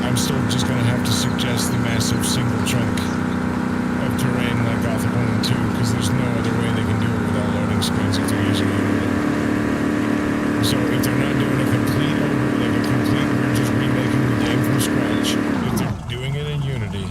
I'm still just going to have to suggest the massive single chunk of terrain like Gothic 1 and 2, because there's no other way they can do it without loading screens if they're using Unity. So if they're not doing a complete we're just remaking the game from scratch. If they're doing it in Unity,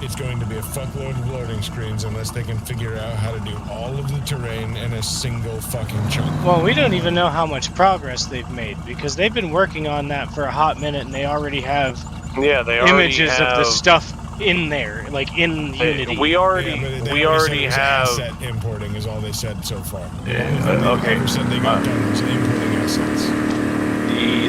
it's going to be a fuckload of loading screens unless they can figure out how to do all of the terrain in a single fucking chunk. Well, we don't even know how much progress they've made, because they've been working on that for a hot minute, and they already have images of the stuff in there, like in Unity. We already have asset importing is all they said so far. Okay. Never said they got done was importing assets.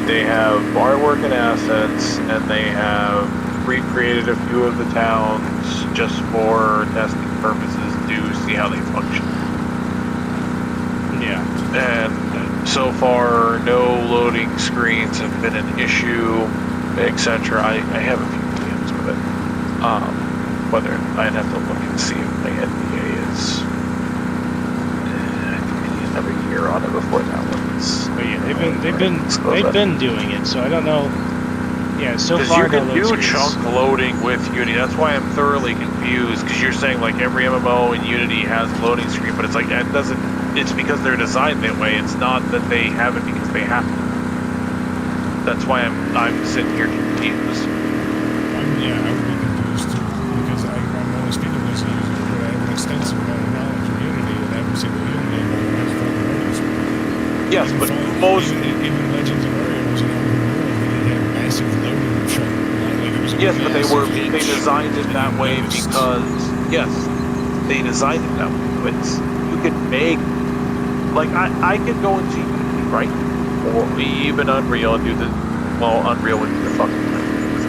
They have artwork and assets, and they have recreated a few of the towns just for testing purposes to see how they function. Yeah. And so far, no loading screens have been an issue, etc. I have a few games with it. Whether I'd have to look and see if my NDA is another year on it before that one's. But yeah, they've been doing it, so I don't know. Yeah, so Because far you can no do load screens. chunk loading with Unity. That's why I'm thoroughly confused. Because you're saying like every MMO in Unity has a loading screen, but it's like that doesn't. It's because they're designed that way. It's not that they have it because they have to. That's why I'm sitting here confused. I would be confused too, because I'm only speaking as a user, but I have an extensive amount of knowledge of Unity, and every single Unity MMO has fucking loading screen. Yes, but most. Even Legends of Aria was an open world. They didn't have massive loading chunk. Like it was a Yes, but they massive designed it that way noticed. because they designed it that way. It's, you could make, like I could go into Unity, right, or even Unreal and do the, Unreal would be the fucking thing.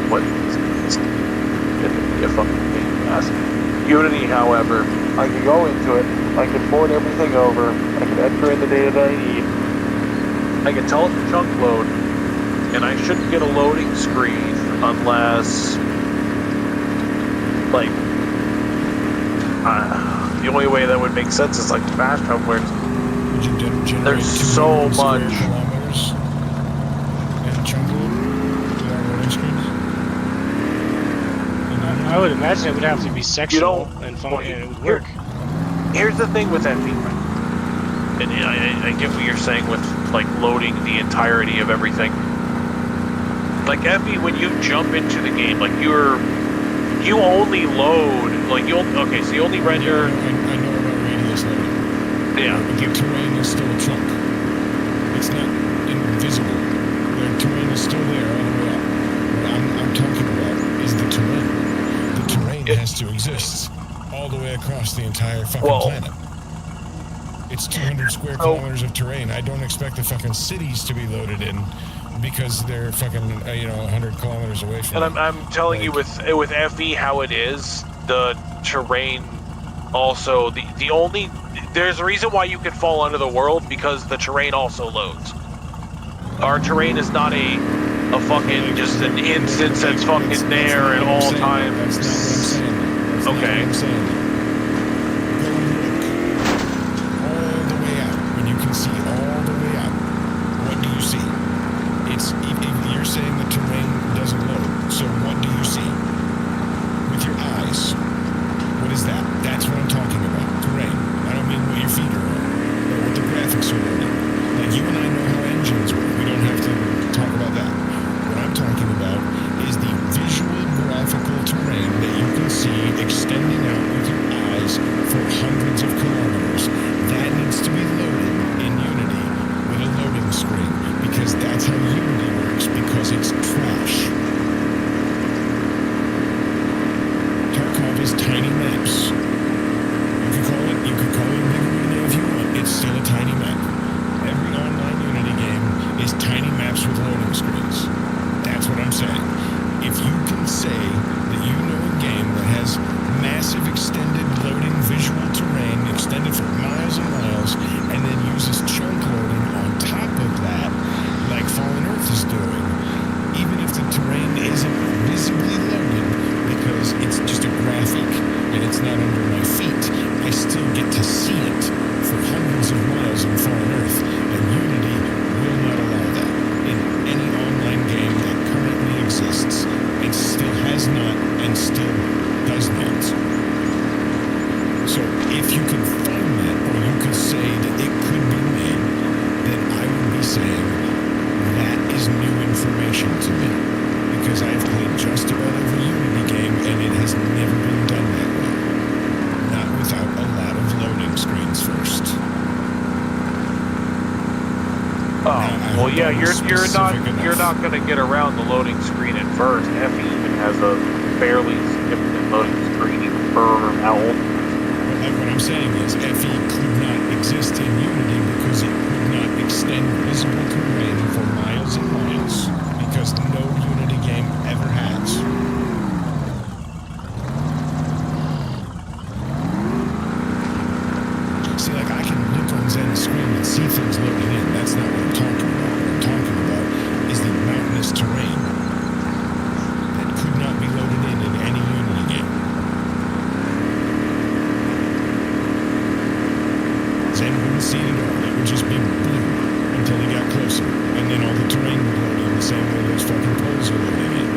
What is it'd be a fucking pain in the ass. Unity, however, I could go into it, I could port everything over, I could enter in the data that I need, I could tell it to chunk load, and I shouldn't get a loading screen unless, like, the only way that would make sense is like fast travel, where there's so much. Kilometers and chunk load without loading screens. I would imagine it would have to be sectional don't- and well, it would work. Here's the thing with FE, right? And I get what you're saying with like loading the entirety of everything. Like FE, when you jump into the game, like you only load, like so you only render. I know about radius loading. Yeah. But the terrain is still a chunk. It's not invisible. The terrain is still there all the way up. What I'm talking about is the terrain. The terrain has to exist all the way across the entire fucking planet. It's 200 square kilometers of terrain. I don't expect the fucking cities to be loaded in because they're fucking 100 kilometers away from. And I'm telling you with FE how it is, the terrain also there's a reason why you can fall under the world, because the terrain also loads. Our terrain is not a fucking just an instance that's fucking there at all times. That's not what I'm saying. That's not what Okay. I'm saying. Go look all the way out. When you can see all the way out, what do you see? It's if you're saying the terrain doesn't load. So what do you see with your eyes? What is that? That's what I'm talking about. Terrain. I don't mean what your feet are on or what the graphics are loading. Like you and I know how engines work. We don't have to talk about that. What I'm talking about is the visual graphical terrain that you can see extending out with your eyes for hundreds of kilometers. That needs to be loaded in Unity with a loading screen because that's how Unity works because it's trash. Tarkov is tiny maps. You could call it Big Arena if you want. It's still a tiny map. Every online Unity game is tiny maps with loading screens. That's what I'm saying. If you can say that you know a game that has massive extended loading visual terrain extended for miles and miles and then uses chunk loading on top of that, like Fallen Earth is doing, even if the terrain isn't visibly loaded because it's just a graphic and it's not under my feet, I still get to see it for hundreds of miles in Fallen Earth, and Unity will not allow that in any online game that currently exists. It still has not and still does not. So if you can find that, or you could say that it could be made, then I would be saying that is new information to me. Because I've played just about every Unity game and it has never been done that way. Not without a lot of loading screens first. Well, yeah, you're not going to get around the loading screen at first. Effie even has a fairly significant loading screen for how old. Like what I'm saying is, FE could not exist in Unity because it could not extend visible terrain for miles and miles because no Unity game ever has. See, like I can look on Zen's screen and see things loading in. That's not what I'm talking about. What I'm talking about is the mountainous terrain that could not be loaded in any Unity game. Zen wouldn't see it at all. It would just be blue until he got closer. And then all the terrain would load in the same way those fucking poles are loading in.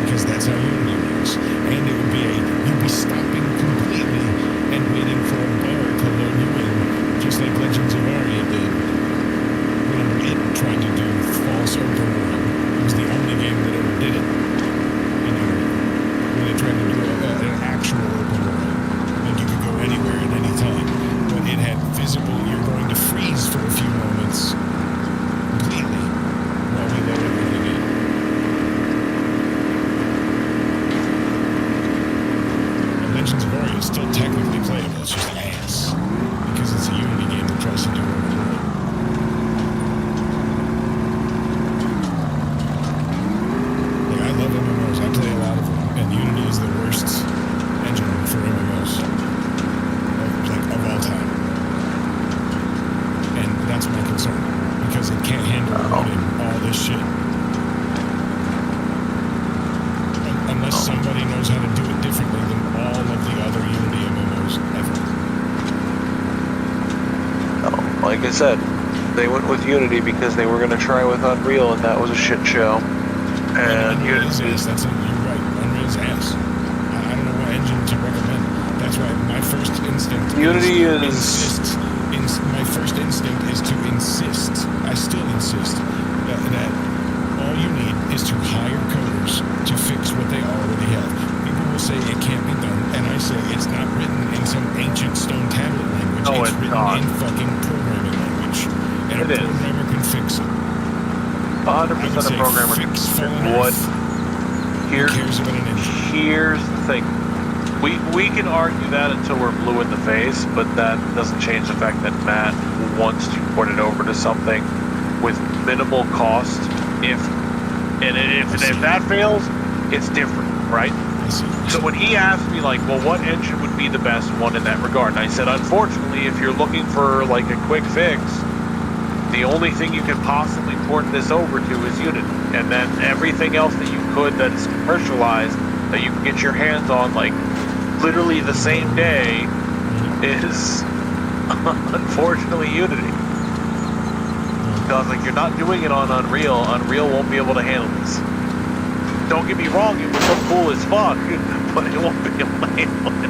Because that's how Unity works. And it would be you'd be stopping completely and waiting for a bar to load you in, just like Legends of Aria did. Whenever it tried to do false open world. It was the only game that ever did it. You know, when they tried to do an actual open world. Like you could go anywhere at any time. But it had visible, you're going to freeze for a few moments completely while we load everything in. And Legends of Aria is still technically playable, it's just ass. Because it's a Unity game that tries to do open world. Like, I love MMOs, I play a lot of them, and Unity is the worst engine for MMOs. Of all time. And that's my concern. Because it can't handle loading all this shit. Unless somebody knows how to do it differently than all of the other Unity MMOs ever. Like I said, they went with Unity because they were going to try with Unreal, and that was a shit show. And Unreal is ass. You're right. Unreal's ass. I don't know what engine to recommend. That's why my first instinct Unity is is my first instinct is to insist. I still insist that all you need is to hire coders to fix what they already have. People will say it can't be done, and I say it's not written in some ancient stone tablet language. No, it's it's written not. in fucking programming language, and It a is. programmer can fix it. 100% of programmers can fix fix Fallen what. Earth. Who Here's cares about an engine? Here's the thing. We can argue that until we're blue in the face, but that doesn't change the fact that Matt wants to port it over to something with minimal cost. If that fails, it's different, right? I see. So when he asked me, like, well, what engine would be the best one in that regard? And I said, unfortunately, if you're looking for, like, a quick fix, the only thing you could possibly port this over to is Unity. And then everything else that you could that is commercialized, that you can get your hands on, like literally the same day is unfortunately Unity. Because like you're not doing it on Unreal. Unreal won't be able to handle this. Don't get me wrong, it would look cool as fuck, but it won't be able to handle it.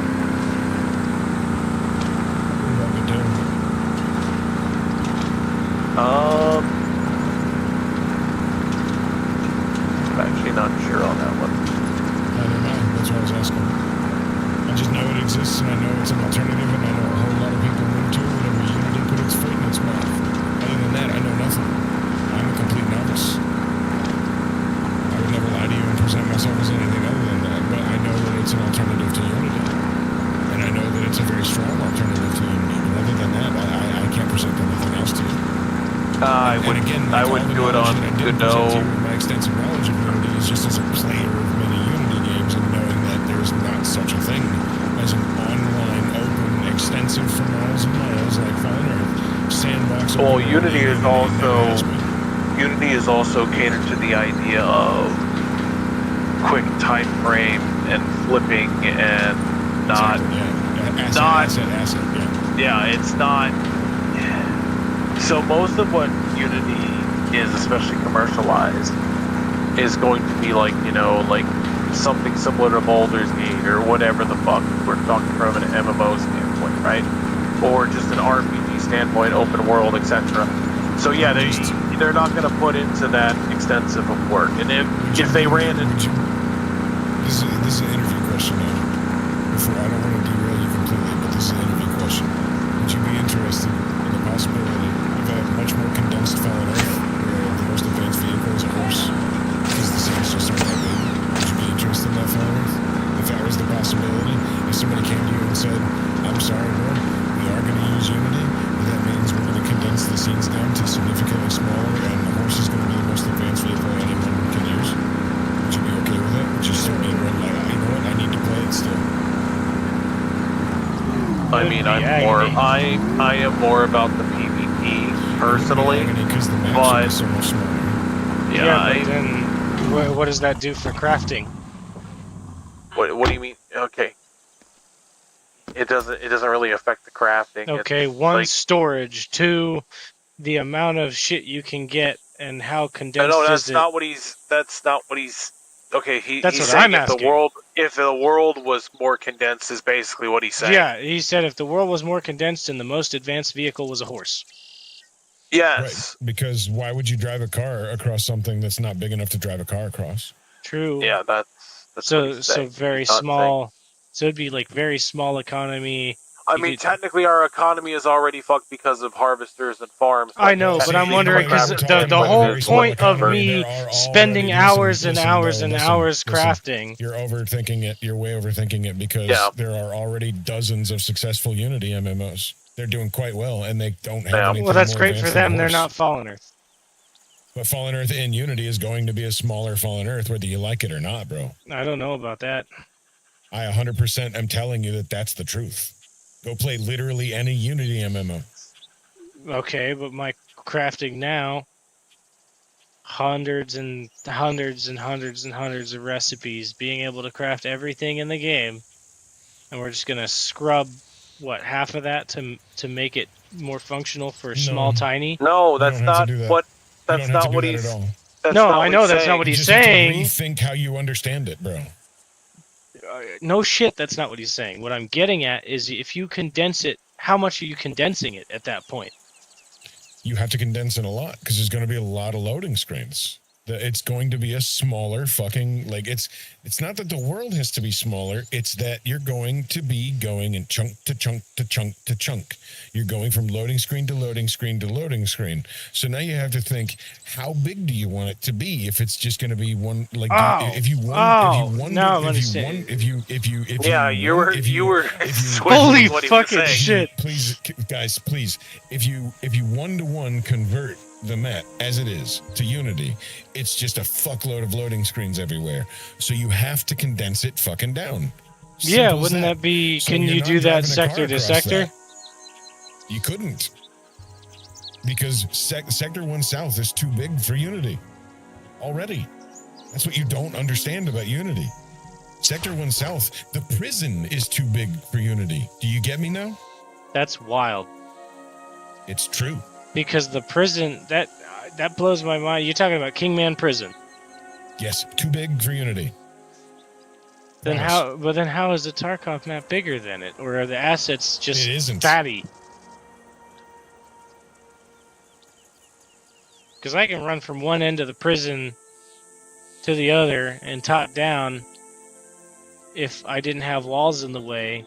I'm actually not sure on that one. Never mind. That's what I was asking. I just know it exists, and I know it's an alternative, and I know a whole lot of people will too. Whenever Unity put its foot in its mouth. Other than that, I know nothing. I'm a complete novice. I would never lie to you and present myself as anything other than that, but I know that it's an alternative to Unity, and I know that it's a very strong alternative to Unity. But other than that, I can't present anything else to you. I wouldn't do it on good no. My extensive knowledge of Unity is just as a player of many Unity games, and knowing that there's not such a thing as an online, open, extensive for miles and miles like Fallen Earth sandbox. Well, Unity is also catered to the idea of quick time frame and flipping and not asset. Yeah, it's not. So most of what Unity is, especially commercialized, is going to be like, you know, like something similar to Baldur's Gate or whatever the fuck we're talking from an MMO standpoint, right? Or just an RPG standpoint, open world, etc. So yeah, they're not going to put into that extensive of work. And if they ran it, this is an interview question now. Before, I don't want to derail you completely, but this is an interview question. Would you be interested in the possibility of a much more condensed Fallen Earth, where the most advanced vehicle is a horse, because the cities just aren't that big? Would you be interested in that Fallen Earth? If that was the possibility, if somebody came to you and said, I'm sorry, bro, we are going to use Unity, but that means we're going to condense the scenes down to significantly smaller, and the horse is going to be the most advanced vehicle anyone can use. Would you be okay with that? Would you still be run like, you know what, I need to play it still? I mean, I am more about the PvP personally, Because the maps but are so much smaller. But then what does that do for crafting? What do you mean? Okay, it doesn't really affect the crafting. Okay, It's one, like, storage, two, the amount of shit you can get and how condensed no, is that's it? not what he's. That's not what he's. Okay, That's he's what saying I'm asking. if the world was more condensed is basically what he's saying. Yeah, he said if the world was more condensed and the most advanced vehicle was a horse. Yes. Right, because why would you drive a car across something that's not big enough to drive a car across? True. Yeah, that's what So he's saying. very He's not small. So it'd be like very small economy. I You mean, could- technically, our economy is already fucked because of harvesters and farms. I know, but I'm wondering because the whole point of me spending hours and hours and hours crafting. You're overthinking it. You're way overthinking it because there are already dozens of successful Unity MMOs. They're doing quite well, and they don't have anything Well, that's more great for advanced than them. They're Horse. not Fallen Earth. But Fallen Earth in Unity is going to be a smaller Fallen Earth, whether you like it or not, bro. I don't know about that. I 100% am telling you that that's the truth. Go play literally any Unity MMO. Okay, but my crafting now, hundreds and hundreds and hundreds and hundreds of recipes, being able to craft everything in the game, and we're just gonna scrub what half of that to make it more functional for small tiny. No, that's You don't have not to do that. what. You That's don't have to not do what that he's. at all. That's No, not I what know he's that's saying. not what You he's just have to saying. rethink how you understand it, bro. No shit, that's not what he's saying. What I'm getting at is if you condense it, how much are you condensing it at that point? You have to condense it a lot because there's going to be a lot of loading screens. It's going to be a smaller fucking, like, it's not that the world has to be smaller. It's that you're going to be going in chunk to chunk to chunk to chunk. You're going from loading screen to loading screen to loading screen. So now you have to think, how big do you want it to be? If it's just going to be one, like, if you holy fucking shit. Please, guys, please, if you 1-to-1 convert the map as it is to Unity, it's just a fuckload of loading screens everywhere. So you have to condense it fucking down. Yeah, Simple as wouldn't that be? So Can you're you not do that driving a car sector to across sector? that. You couldn't, because Sector 1 South is too big for Unity already. That's what you don't understand about Unity. Sector 1 South, the prison is too big for Unity. Do you get me now? That's wild. It's true. Because the prison that blows my mind. You're talking about Kingman Prison. Yes, too big for Unity. Then Promise. how? But then how is the Tarkov map bigger than it, or are the assets just It isn't. fatty? Because I can run from one end of the prison to the other and top down if I didn't have walls in the way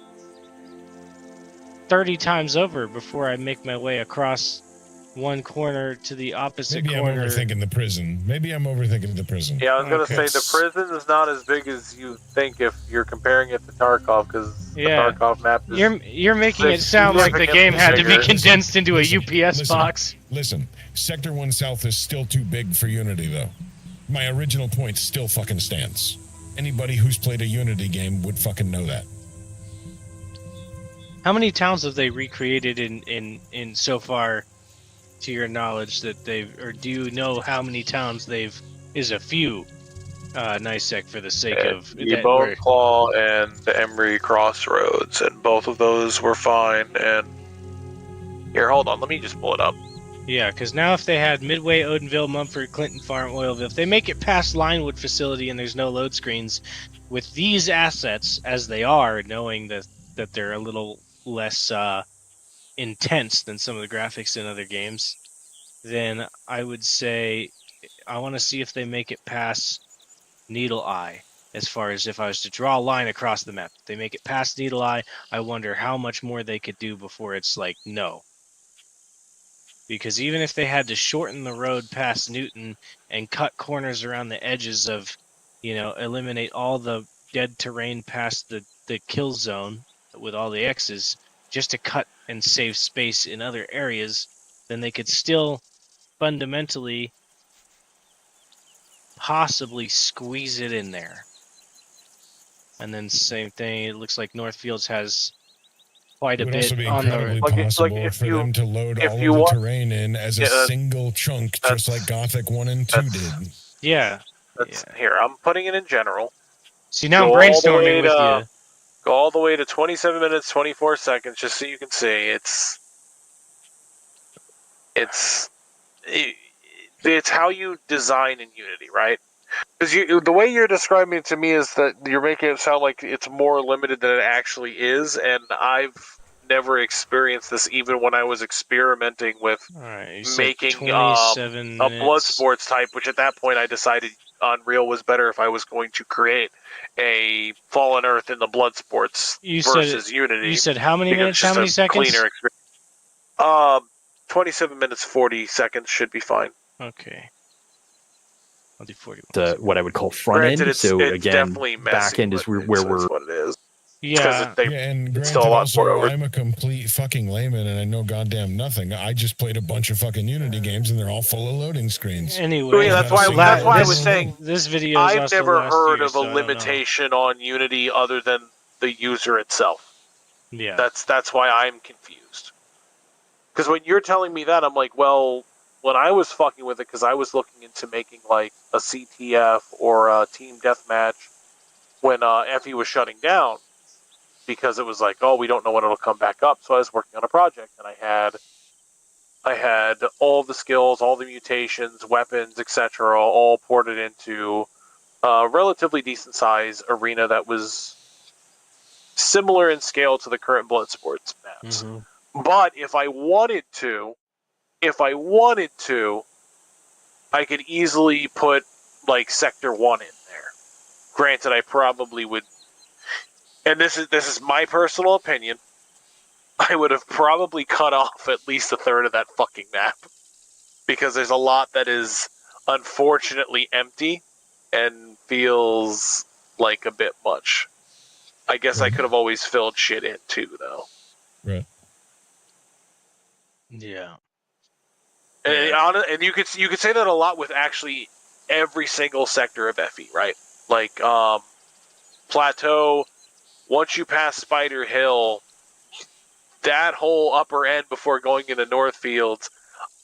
30 times over before I make my way across one corner to the opposite Maybe corner. I'm overthinking the prison. Maybe I'm overthinking the prison. Yeah, I was gonna Okay. say the prison is not as big as you think if you're comparing it to Tarkov, because Yeah. the Tarkov map is. You're making it sound like the game had to be Bigger. condensed into a Listen, UPS listen. box. Listen, Sector 1 South is still too big for Unity, though. My original point still fucking stands. Anybody who's played a Unity game would fucking know that. How many towns have they recreated in so far, to your knowledge, that they've, or do you know how many towns they've? Is a few, NICEC for the sake of The that Bone were- Claw and the Emery Crossroads, and both of those were fine. And here, hold on, let me just pull it up. Yeah, because now if they had Midway, Odenville, Mumford, Clinton Farm, Oilville, if they make it past Linewood facility and there's no load screens, with these assets as they are, knowing that they're a little less intense than some of the graphics in other games, then I would say I want to see if they make it past Needle Eye. As far as if I was to draw a line across the map, if they make it past Needle Eye, I wonder how much more they could do before it's like no. Because even if they had to shorten the road past Newton and cut corners around the edges of, eliminate all the dead terrain past the kill zone with all the X's, just to cut and save space in other areas, then they could still fundamentally possibly squeeze it in there. And then same thing, it looks like Northfields has quite It a would bit also be on the... incredibly Like, possible if for you- them to load if all you of the want- terrain in as a Yeah, single chunk, just that's- like Gothic 1 and 2 that's- did. Yeah. That's, Here, I'm putting it in general. See, now I'm Go all the way brainstorming with to- you. Go all the way to 27 minutes 24 seconds, just so you can see it's how you design in Unity, right? Because the way you're describing it to me is that you're making it sound like it's more limited than it actually is, and I've never experienced this even when I was experimenting with All right, you said making 27 a minutes. blood sports type, which at that point I decided Unreal was better if I was going to create a Fallen Earth in the blood sports You said versus Unity. You said how many because minutes? it's How just many a seconds? Cleaner experience. 27 minutes 40 seconds should be fine. Okay. I'll do 41. The what I would call front Granted, end. it's So again, definitely messy, back end is but where it's we're what it is. Yeah. They, Yeah, and it's granted, still a lot more also, over. I'm a complete fucking layman and I know goddamn nothing. I just played a bunch of fucking Unity games and they're all full of loading screens. Anyway, Yeah, that's why- that's why I this, was saying this video. Is I've also never last heard year, of so a I don't know. limitation on Unity other than the user itself. Yeah. That's why I'm confused. Because when you're telling me that, I'm like, well, when I was fucking with it, because I was looking into making like a CTF or a team deathmatch when Effie was shutting down, because it was like, oh, we don't know when it'll come back up. So I was working on a project, and I had all the skills, all the mutations, weapons, etc., all ported into a relatively decent size arena that was similar in scale to the current blood sports maps. Mhm. But if I wanted to, I could easily put like Sector 1 in there. Granted, I probably would, and this is my personal opinion, I would have probably cut off at least a third of that fucking map. Because there's a lot that is unfortunately empty and feels like a bit much. I guess I could have always filled shit in too, though. Right. Yeah. And you could say that a lot with actually every single sector of FE, right? Like Plateau, once you pass Spider Hill, that whole upper end before going into Northfields,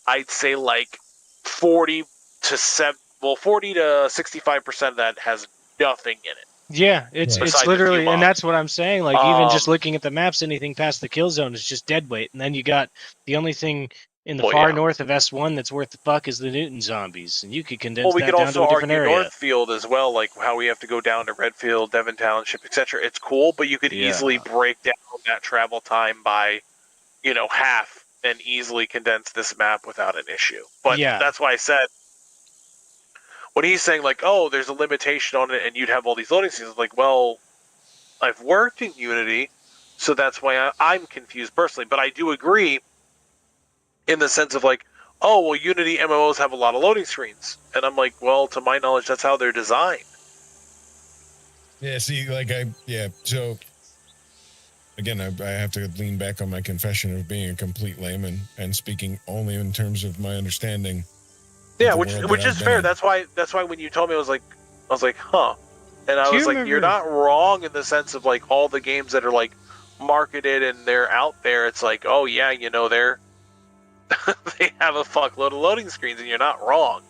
I'd say like 40 to 65% of that has nothing in it. Yeah, it's Right. it's Besides a few literally, and mobs. that's what I'm saying. Like even just Um, looking at the maps, anything past the kill zone is just dead weight, and then you got the only thing in the Well, far yeah. north of S1 that's worth the fuck is the Newton zombies, and you could condense Well, we that could down also to a different argue area. Northfield as well, like how we have to go down to Redfield, Devon Township, etc. It's cool, but you could Yeah. easily break down that travel time by, half and easily condense this map without an issue. But Yeah. that's why I said, when he's saying like, oh, there's a limitation on it and you'd have all these loading screens, like, well, I've worked in Unity, so that's why I'm confused personally. But I do agree in the sense of like, oh, well, Unity MMOs have a lot of loading screens. And I'm like, well, to my knowledge, that's how they're designed. Yeah, see, so again, I have to lean back on my confession of being a complete layman and speaking only in terms of my understanding. Yeah, the which world which that is I've fair. been in. That's why when you told me, I was like, huh. And I Do you was like, you're remember- not wrong in the sense of like all the games that are like marketed and they're out there. It's like, oh yeah, they're they have a fuckload of loading screens, and you're not wrong.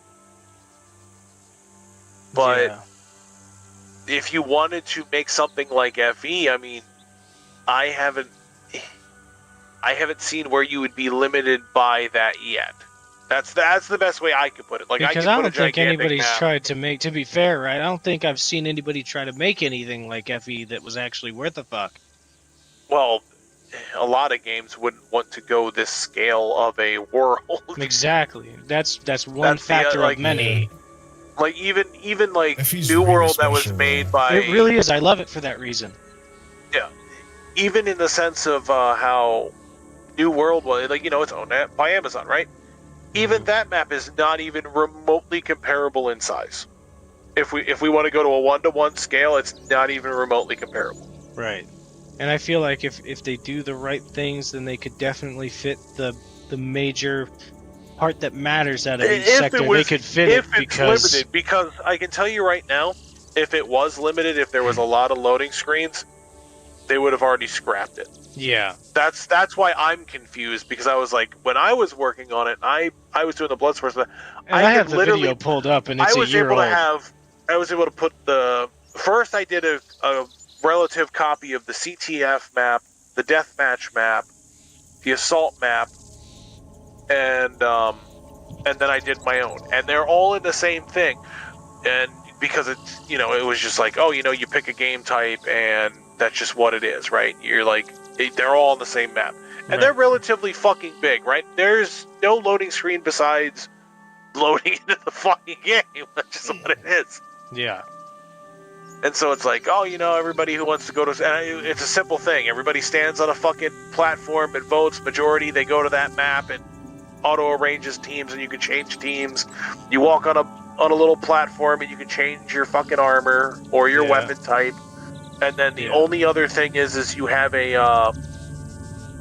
But Yeah. if you wanted to make something like FE, I mean, I haven't seen where you would be limited by that yet. That's the best way I could put it. Like Because I I could put don't a think gigantic anybody's map. tried to make. To be fair, right? I don't think I've seen anybody try to make anything like FE that was actually worth a fuck. Well, a lot of games wouldn't want to go this scale of a world. Exactly. That's one That's the, factor like, of many. Like even like FE's New really World that was special, made though. by It really is. I love it for that reason. even in the sense of how New World was, like, it's owned by Amazon, right? Even that map is not even remotely comparable in size. If we want to go to a 1-to-1 scale, it's not even remotely comparable. Right. And I feel like if they do the right things, then they could definitely fit the major part that matters out of each sector. They could fit it if it's because limited, because I can tell you right now, if it was limited, if there was a lot of loading screens, they would have already scrapped it. yeah, That's why I'm confused, because I was like, when I was working on it, I was doing the Bloodsport. and I I have could the literally- video pulled up, and it's I was a year able old. I was able to put first I did a relative copy of the CTF map, the deathmatch map, the assault map, and then I did my own, and they're all in the same thing. And because it's it was just like, oh, you pick a game type and that's just what it is, right? You're like, they're all on the same map, and Right. they're relatively fucking big, right? There's no loading screen besides loading into the fucking game. That's just what it is. Yeah, And so it's like, oh, everybody who wants to go to... And it's a simple thing. Everybody stands on a fucking platform and votes. Majority, they go to that map and auto-arranges teams, and you can change teams. You walk on a little platform, and you can change your fucking armor or your Yeah. weapon type. And then the Yeah. only other thing is you have a...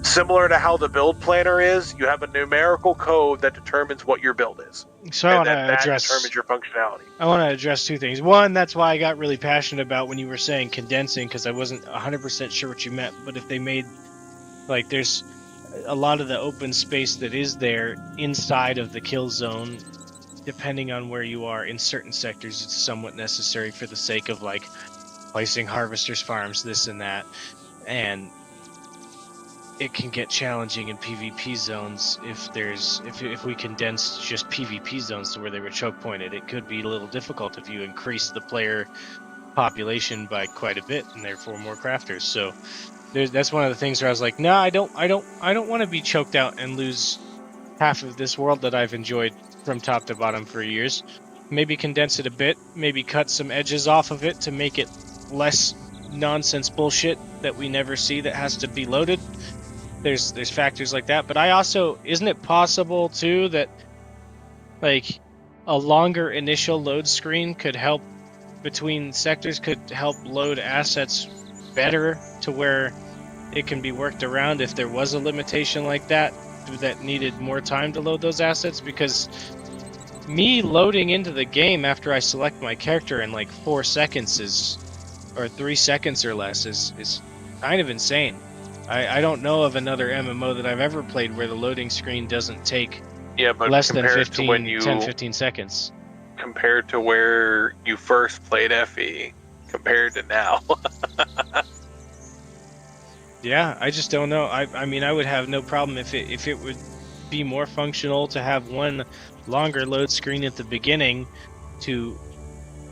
similar to how the build planner is, you have a numerical code that determines what your build is. so I And want then to that address. determines your functionality. I want to address two things. One, that's why I got really passionate about when you were saying condensing, because I wasn't 100% sure what you meant. But if they made, like, there's a lot of the open space that is there inside of the kill zone, depending on where you are in certain sectors, it's somewhat necessary for the sake of, like, placing harvesters farms, this and that. And it can get challenging in PvP zones if we condense just PvP zones to where they were choke pointed. It could be a little difficult if you increase the player population by quite a bit and therefore more crafters. So that's one of the things where I was like, no, I don't want to be choked out and lose half of this world that I've enjoyed from top to bottom for years. Maybe condense it a bit, maybe cut some edges off of it to make it less nonsense bullshit that we never see that has to be loaded. There's factors like that, but I also, isn't it possible too that like a longer initial load screen could help between sectors, could help load assets better to where it can be worked around if there was a limitation like that needed more time to load those assets? Because me loading into the game after I select my character in like 4 seconds or 3 seconds or less is kind of insane. I don't know of another MMO that I've ever played where the loading screen doesn't take Yeah, but less than compared 15, to when you 10, 15 seconds. compared to where you first played FE, compared to now. Yeah, I just don't know. I mean, I would have no problem if it would be more functional to have one longer load screen at the beginning to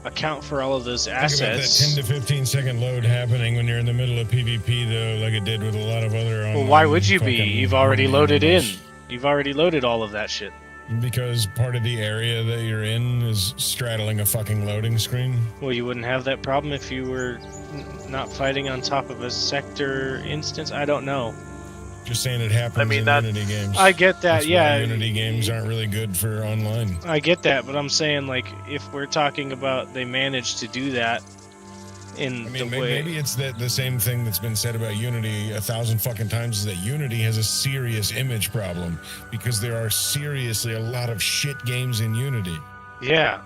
account for all of those Think about that assets. 10 to 15 second load happening when you're in the middle of PvP, though, like it did with a lot of other. Well, why online would you be? fucking You've already loaded in. MMOs. You've already loaded all of that shit. Because part of the area that you're in is straddling a fucking loading screen. Well, you wouldn't have that problem if you were not fighting on top of a sector instance. I don't know. Just saying it happens in Unity games. I get that. That's why Yeah, Unity games aren't really good for online. I get that, but I'm saying, like, if we're talking about they managed to do that in I mean, the way. maybe it's the same thing that's been said about Unity 1,000 fucking times, is that Unity has a serious image problem because there are seriously a lot of shit games in Unity. Yeah.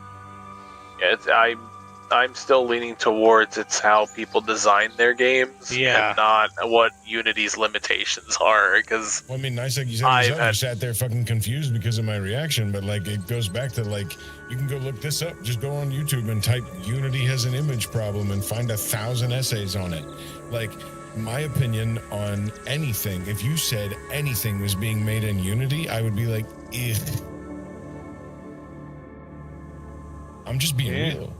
I'm still leaning towards it's how people design their games, Yeah. and not what Unity's limitations are. Because Well, I mean, nice like you said, yourself, you sat there fucking confused because of my reaction, but like it goes back to like you can go look this up. Just go on YouTube and type "Unity has an image problem" and find 1,000 essays on it. Like my opinion on anything, if you said anything was being made in Unity, I would be like, "Ugh." I'm just being Yeah. real.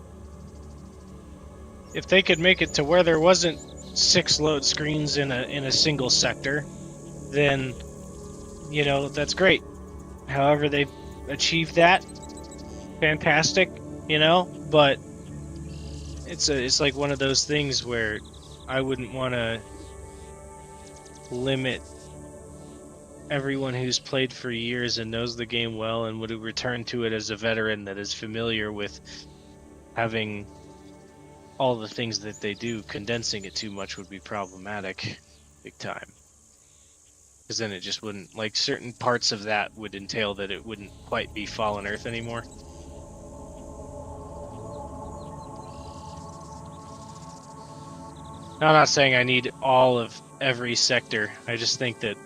If they could make it to where there wasn't 6 load screens in a single sector, then that's great. However they achieved that, fantastic, but it's like one of those things where I wouldn't want to limit everyone who's played for years and knows the game well and would return to it as a veteran that is familiar with having all the things that they do. Condensing it too much would be problematic, big time. Because then it just wouldn't, like, certain parts of that would entail that it wouldn't quite be Fallen Earth anymore. Now, I'm not saying I need all of every sector. I just think that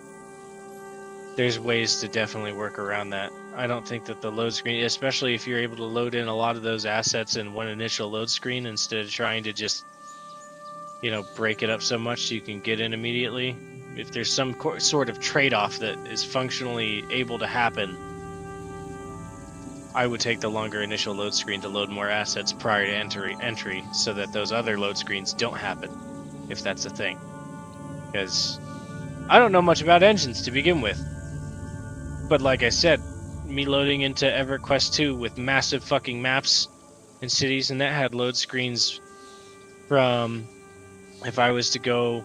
there's ways to definitely work around that. I don't think that the load screen, especially if you're able to load in a lot of those assets in one initial load screen instead of trying to just, break it up so much so you can get in immediately. If there's some sort of trade-off that is functionally able to happen, I would take the longer initial load screen to load more assets prior to entry so that those other load screens don't happen, if that's a thing. Because I don't know much about engines to begin with. But like I said, me loading into EverQuest 2 with massive fucking maps and cities, and that had load screens from, if I was to go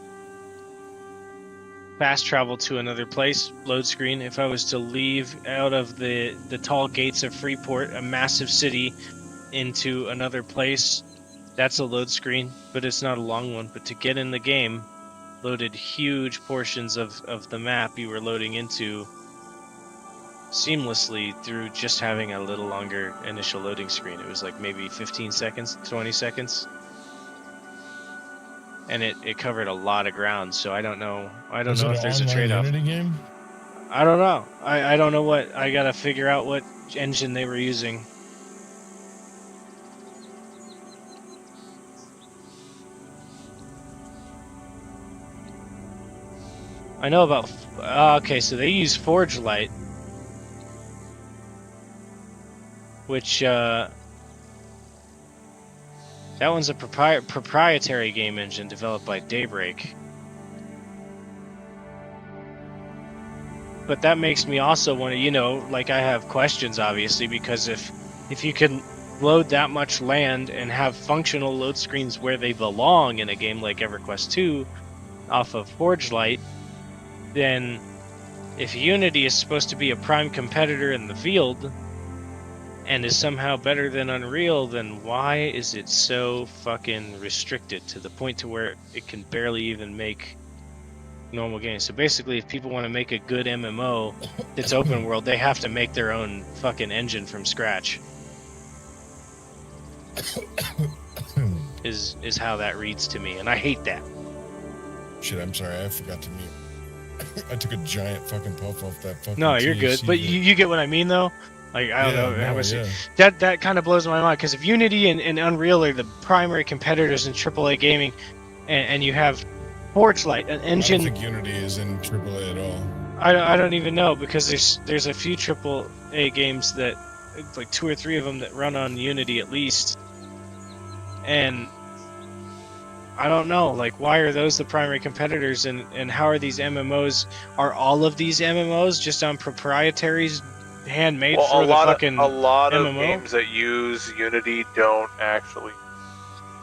fast travel to another place, load screen. If I was to leave out of the tall gates of Freeport, a massive city, into another place, that's a load screen, but it's not a long one. But to get in the game, loaded huge portions of the map you were loading into seamlessly through just having a little longer initial loading screen. It was like maybe 15 seconds, 20 seconds. And it covered a lot of ground, so I don't know if there's a trade-off. Unity game? I don't know. I don't know what, I gotta figure out what engine they were using. I know about, okay, so they use Forge Light, which, that one's a proprietary game engine developed by Daybreak. But that makes me also want to, like, I have questions, obviously, because if you can load that much land and have functional load screens where they belong in a game like EverQuest 2 off of Forge Light, then if Unity is supposed to be a prime competitor in the field and is somehow better than Unreal, then why is it so fucking restricted to the point to where it can barely even make normal games? So basically, if people want to make a good MMO that's open world, they have to make their own fucking engine from scratch. is how that reads to me, and I hate that. Shit, I'm sorry, I forgot to mute. I took a giant fucking puff off that fucking No, you're good, THC but vape. you get what I mean, though. Like I don't know how much yeah. that kind of blows my mind because if Unity and Unreal are the primary competitors in AAA gaming, and you have Torchlight, an I engine. don't think Unity is in AAA at all. I don't even know because there's a few AAA games that like 2 or 3 of them that run on Unity at least, and I don't know like why are those the primary competitors and how are these MMOs? Are all of these MMOs just on proprietaries handmade Well, for a the lot fucking of MMO? games that use Unity don't actually,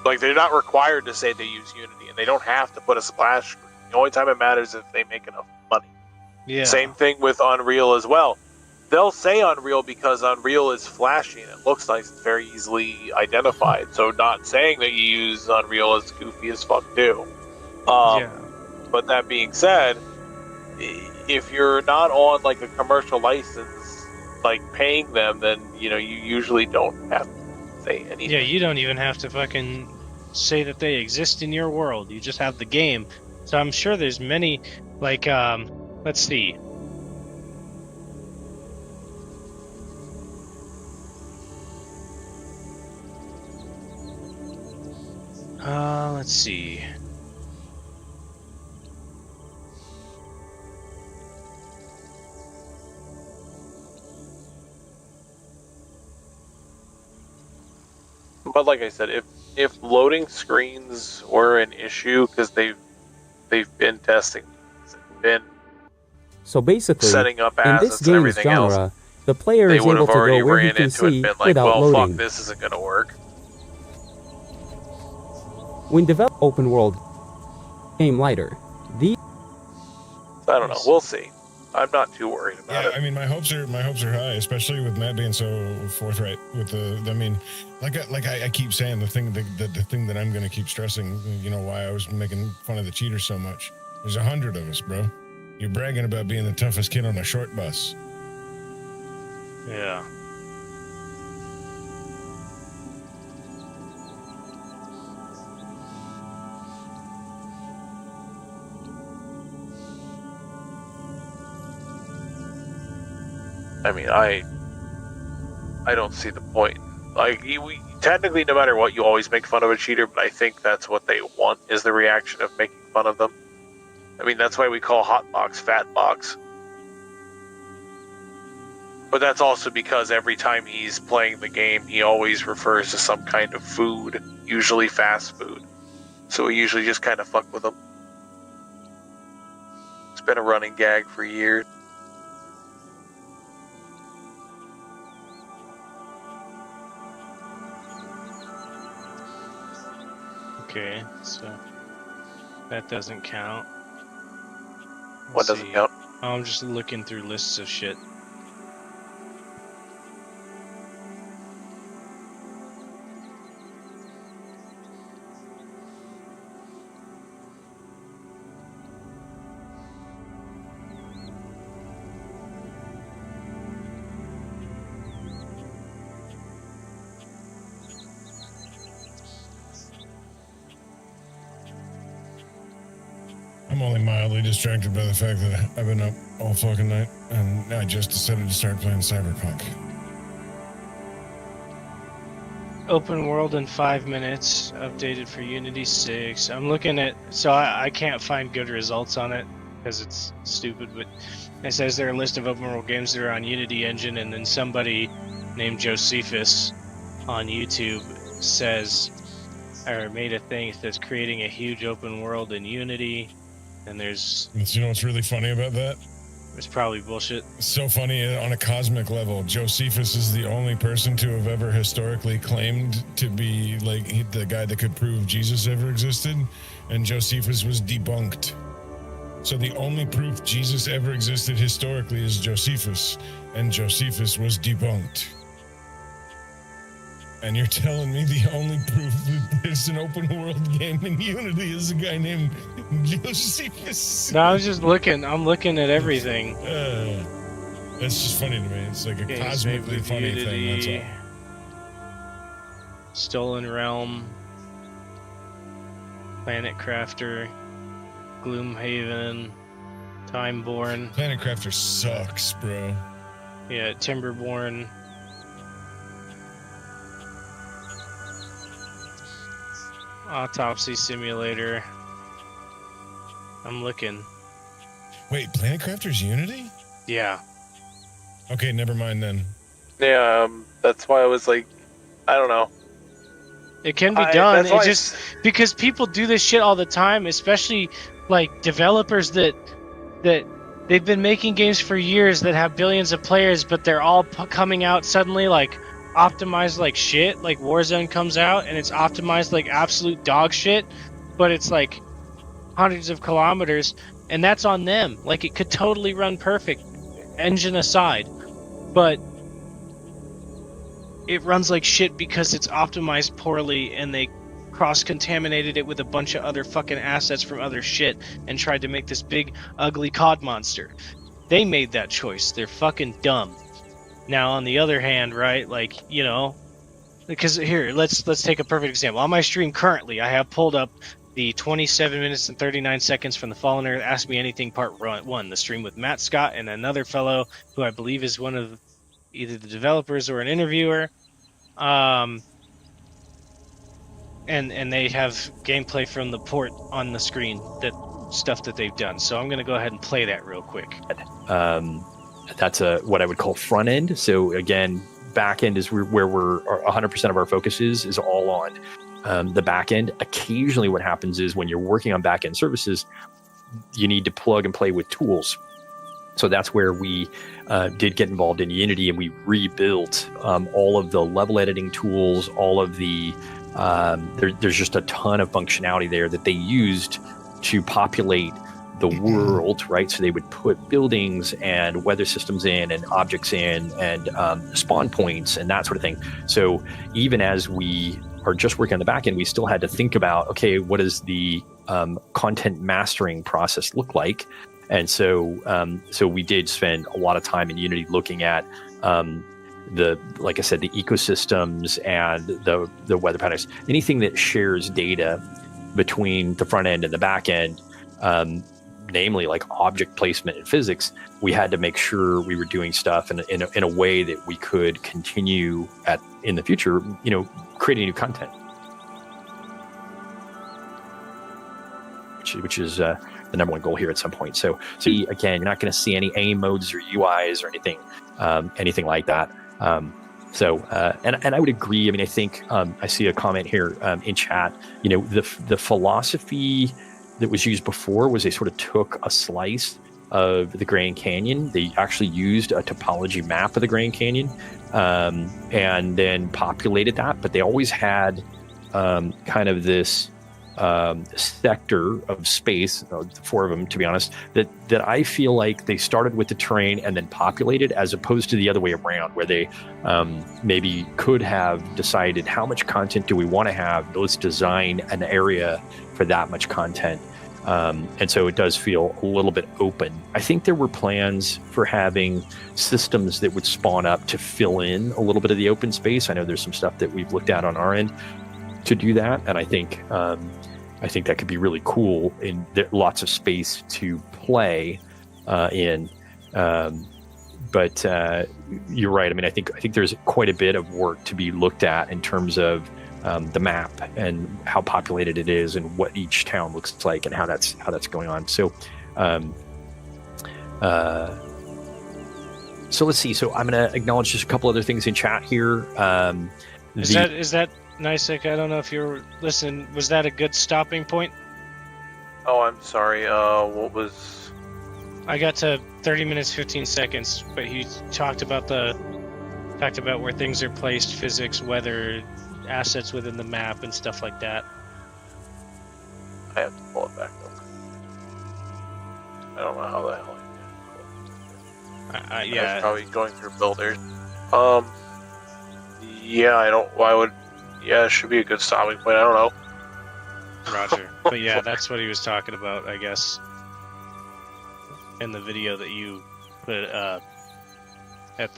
like, they're not required to say they use Unity, and they don't have to put a splash screen. The only time it matters is if they make enough money. Yeah. Same thing with Unreal as well. They'll say Unreal because Unreal is flashy and it looks nice. It's very easily identified. So not saying that you use Unreal is goofy as fuck too. Yeah. But that being said, if you're not on like a commercial license, like paying them, then you usually don't have to say anything. Yeah, you don't even have to fucking say that they exist in your world. You just have the game. So I'm sure there's many, like, let's see. Let's see. But like I said, if loading screens were an issue because they've been testing, been So basically, setting up in assets this and game's everything else, genre, the player they is would able have to already go where he ran can into it and see been like, without well, loading. fuck, this isn't gonna work. When develop open world game lighter, the I don't know. We'll see. I'm not too worried about Yeah, it. I mean, my hopes are high, especially with Matt being so forthright with the. I mean, I keep saying the thing that I'm gonna keep stressing. Why I was making fun of the cheaters so much. There's 100 of us, bro. You're bragging about being the toughest kid on a short bus. Yeah. I mean, I don't see the point. Like, technically, no matter what, you always make fun of a cheater, but I think that's what they want, is the reaction of making fun of them. I mean, that's why we call Hotbox Fatbox. But that's also because every time he's playing the game, he always refers to some kind of food, usually fast food. So we usually just kind of fuck with him. It's been a running gag for years. Okay, so that doesn't count. What Let's doesn't see. count? Oh, I'm just looking through lists of shit. I'm only mildly distracted by the fact that I've been up all fucking night, and I just decided to start playing Cyberpunk. Open world in 5 minutes, updated for Unity 6. I'm looking at, so I can't find good results on it because it's stupid, but it says there are a list of open world games that are on Unity Engine, and then somebody named Josephus on YouTube says, or made a thing that says creating a huge open world in Unity, and there's You know what's really funny about that? it's probably bullshit. It's so funny on a cosmic level. Josephus is the only person to have ever historically claimed to be the guy that could prove Jesus ever existed, and Josephus was debunked. So the only proof Jesus ever existed historically is Josephus, and Josephus was debunked. And you're telling me the only proof that there's an open world game in Unity is a guy named Josephus? No, I was just looking. I'm looking at everything. That's just funny to me. It's like a Games cosmically made with funny thing, that's Unity. all. Stolen Realm, Planet Crafter, Gloomhaven, Timeborn, Planet Crafter sucks, bro. yeah, Timberborn, Autopsy Simulator. I'm looking. Wait, Planet Crafter's Unity? Yeah. Okay, never mind then. Yeah, that's why I was like, I don't know. It can be done. that's why It just because people do this shit all the time, especially like developers that they've been making games for years that have billions of players, but they're all coming out suddenly like optimized like shit. Like Warzone comes out and it's optimized like absolute dog shit, but it's like hundreds of kilometers, and that's on them. Like it could totally run perfect, engine aside, but it runs like shit because it's optimized poorly and they cross-contaminated it with a bunch of other fucking assets from other shit and tried to make this big ugly COD monster. They made that choice. They're fucking dumb. Now on the other hand, right, like, you know, because here, let's take a perfect example. On my stream currently, I have pulled up the 27 minutes and 39 seconds from the Fallen Earth Ask Me Anything Part 1, the stream with Matt Scott and another fellow who I believe is one of either the developers or an interviewer. And they have gameplay from the port on the screen, that stuff that they've done. So I'm going to go ahead and play that real quick. That's what I would call front end. So again, back end is where we're 100% of our focus is all on the back end. Occasionally what happens is when you're working on back end services, you need to plug and play with tools. So that's where we did get involved in Unity, and we rebuilt all of the level editing tools, all of the there's just a ton of functionality there that they used to populate the world, right? So they would put buildings and weather systems in and objects in and spawn points and that sort of thing. So even as we are just working on the back end, we still had to think about, okay, what does the content mastering process look like? And so we did spend a lot of time in Unity looking at like I said, the ecosystems and the weather patterns, anything that shares data between the front end and the back end, namely like object placement and physics. We had to make sure we were doing stuff in a way that we could continue in the future, you know, creating new content, which is the number one goal here at some point. So again, you're not going to see any aim modes or UIs or anything like that. And I would agree. I mean, I think I see a comment here in chat. You know, the philosophy that was used before was they sort of took a slice of the Grand Canyon. They actually used a topology map of the Grand Canyon and then populated that. But they always had kind of this sector of space, the four of them, to be honest, that I feel like they started with the terrain and then populated, as opposed to the other way around, where they maybe could have decided how much content do we want to have. Let's design an area for that much content. And so it does feel a little bit open. I think there were plans for having systems that would spawn up to fill in a little bit of the open space. I know there's some stuff that we've looked at on our end to do that, and I think that could be really cool. In lots of space to play in, but you're right. I mean, I think there's quite a bit of work to be looked at in terms of the map and how populated it is and what each town looks like and how that's going on. So let's see. So I'm going to acknowledge just a couple other things in chat here. Is that Nisek? I don't know if you're listening. Was that a good stopping point? Oh, I'm sorry. What was? I got to 30 minutes 15 seconds, but he talked about where things are placed, physics, weather, assets within the map, and stuff like that. I have to pull it back up. I don't know how the hell I did. I was probably going through builders. Yeah, I don't. Why would? Yeah, it should be a good stopping point. I don't know. Roger. But yeah, that's what he was talking about, I guess, in the video that you put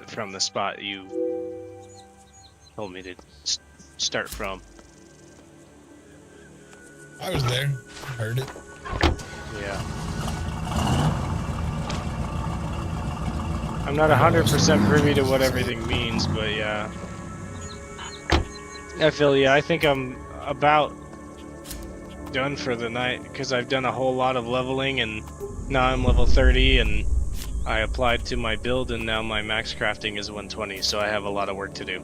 from the spot you told me to start from. I was there. Heard it. Yeah. I'm not 100% privy to what everything means, but yeah. I think I'm about done for the night because I've done a whole lot of leveling, and now I'm level 30, and I applied to my build, and now my max crafting is 120, so I have a lot of work to do.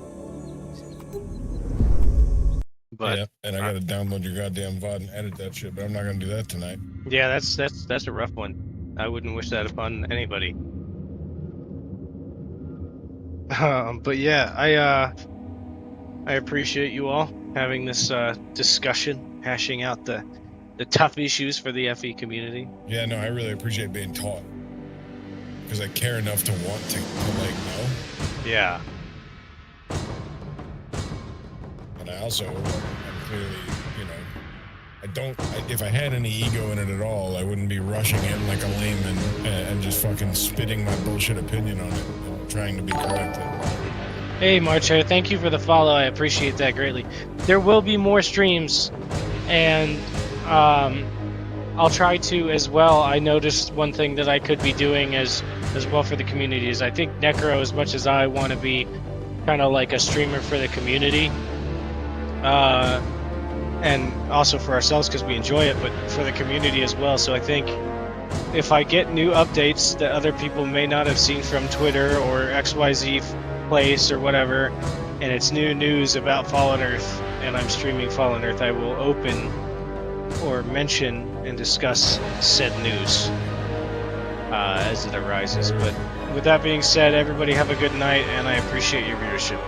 But yeah, and I gotta download your goddamn VOD and edit that shit, but I'm not gonna do that tonight. yeah, that's a rough one. I wouldn't wish that upon anybody. But yeah, I appreciate you all having this discussion, hashing out the tough issues for the FE community. Yeah, no, I really appreciate being taught. Because I care enough to want to like, know. Yeah. And I also, I'm clearly, you know, if I had any ego in it at all, I wouldn't be rushing in like a layman and just fucking spitting my bullshit opinion on it and trying to be corrected. Hey Marcho, thank you for the follow. I appreciate that greatly. There will be more streams, and I'll try to as well. I noticed one thing that I could be doing as well for the community is I think Necro, as much as I want to be kind of like a streamer for the community, and also for ourselves because we enjoy it, but for the community as well. So I think if I get new updates that other people may not have seen from Twitter or XYZ place or whatever, and it's new news about Fallen Earth, and I'm streaming Fallen Earth, I will open or mention and discuss said news as it arises. But with that being said, everybody have a good night, and I appreciate your viewership.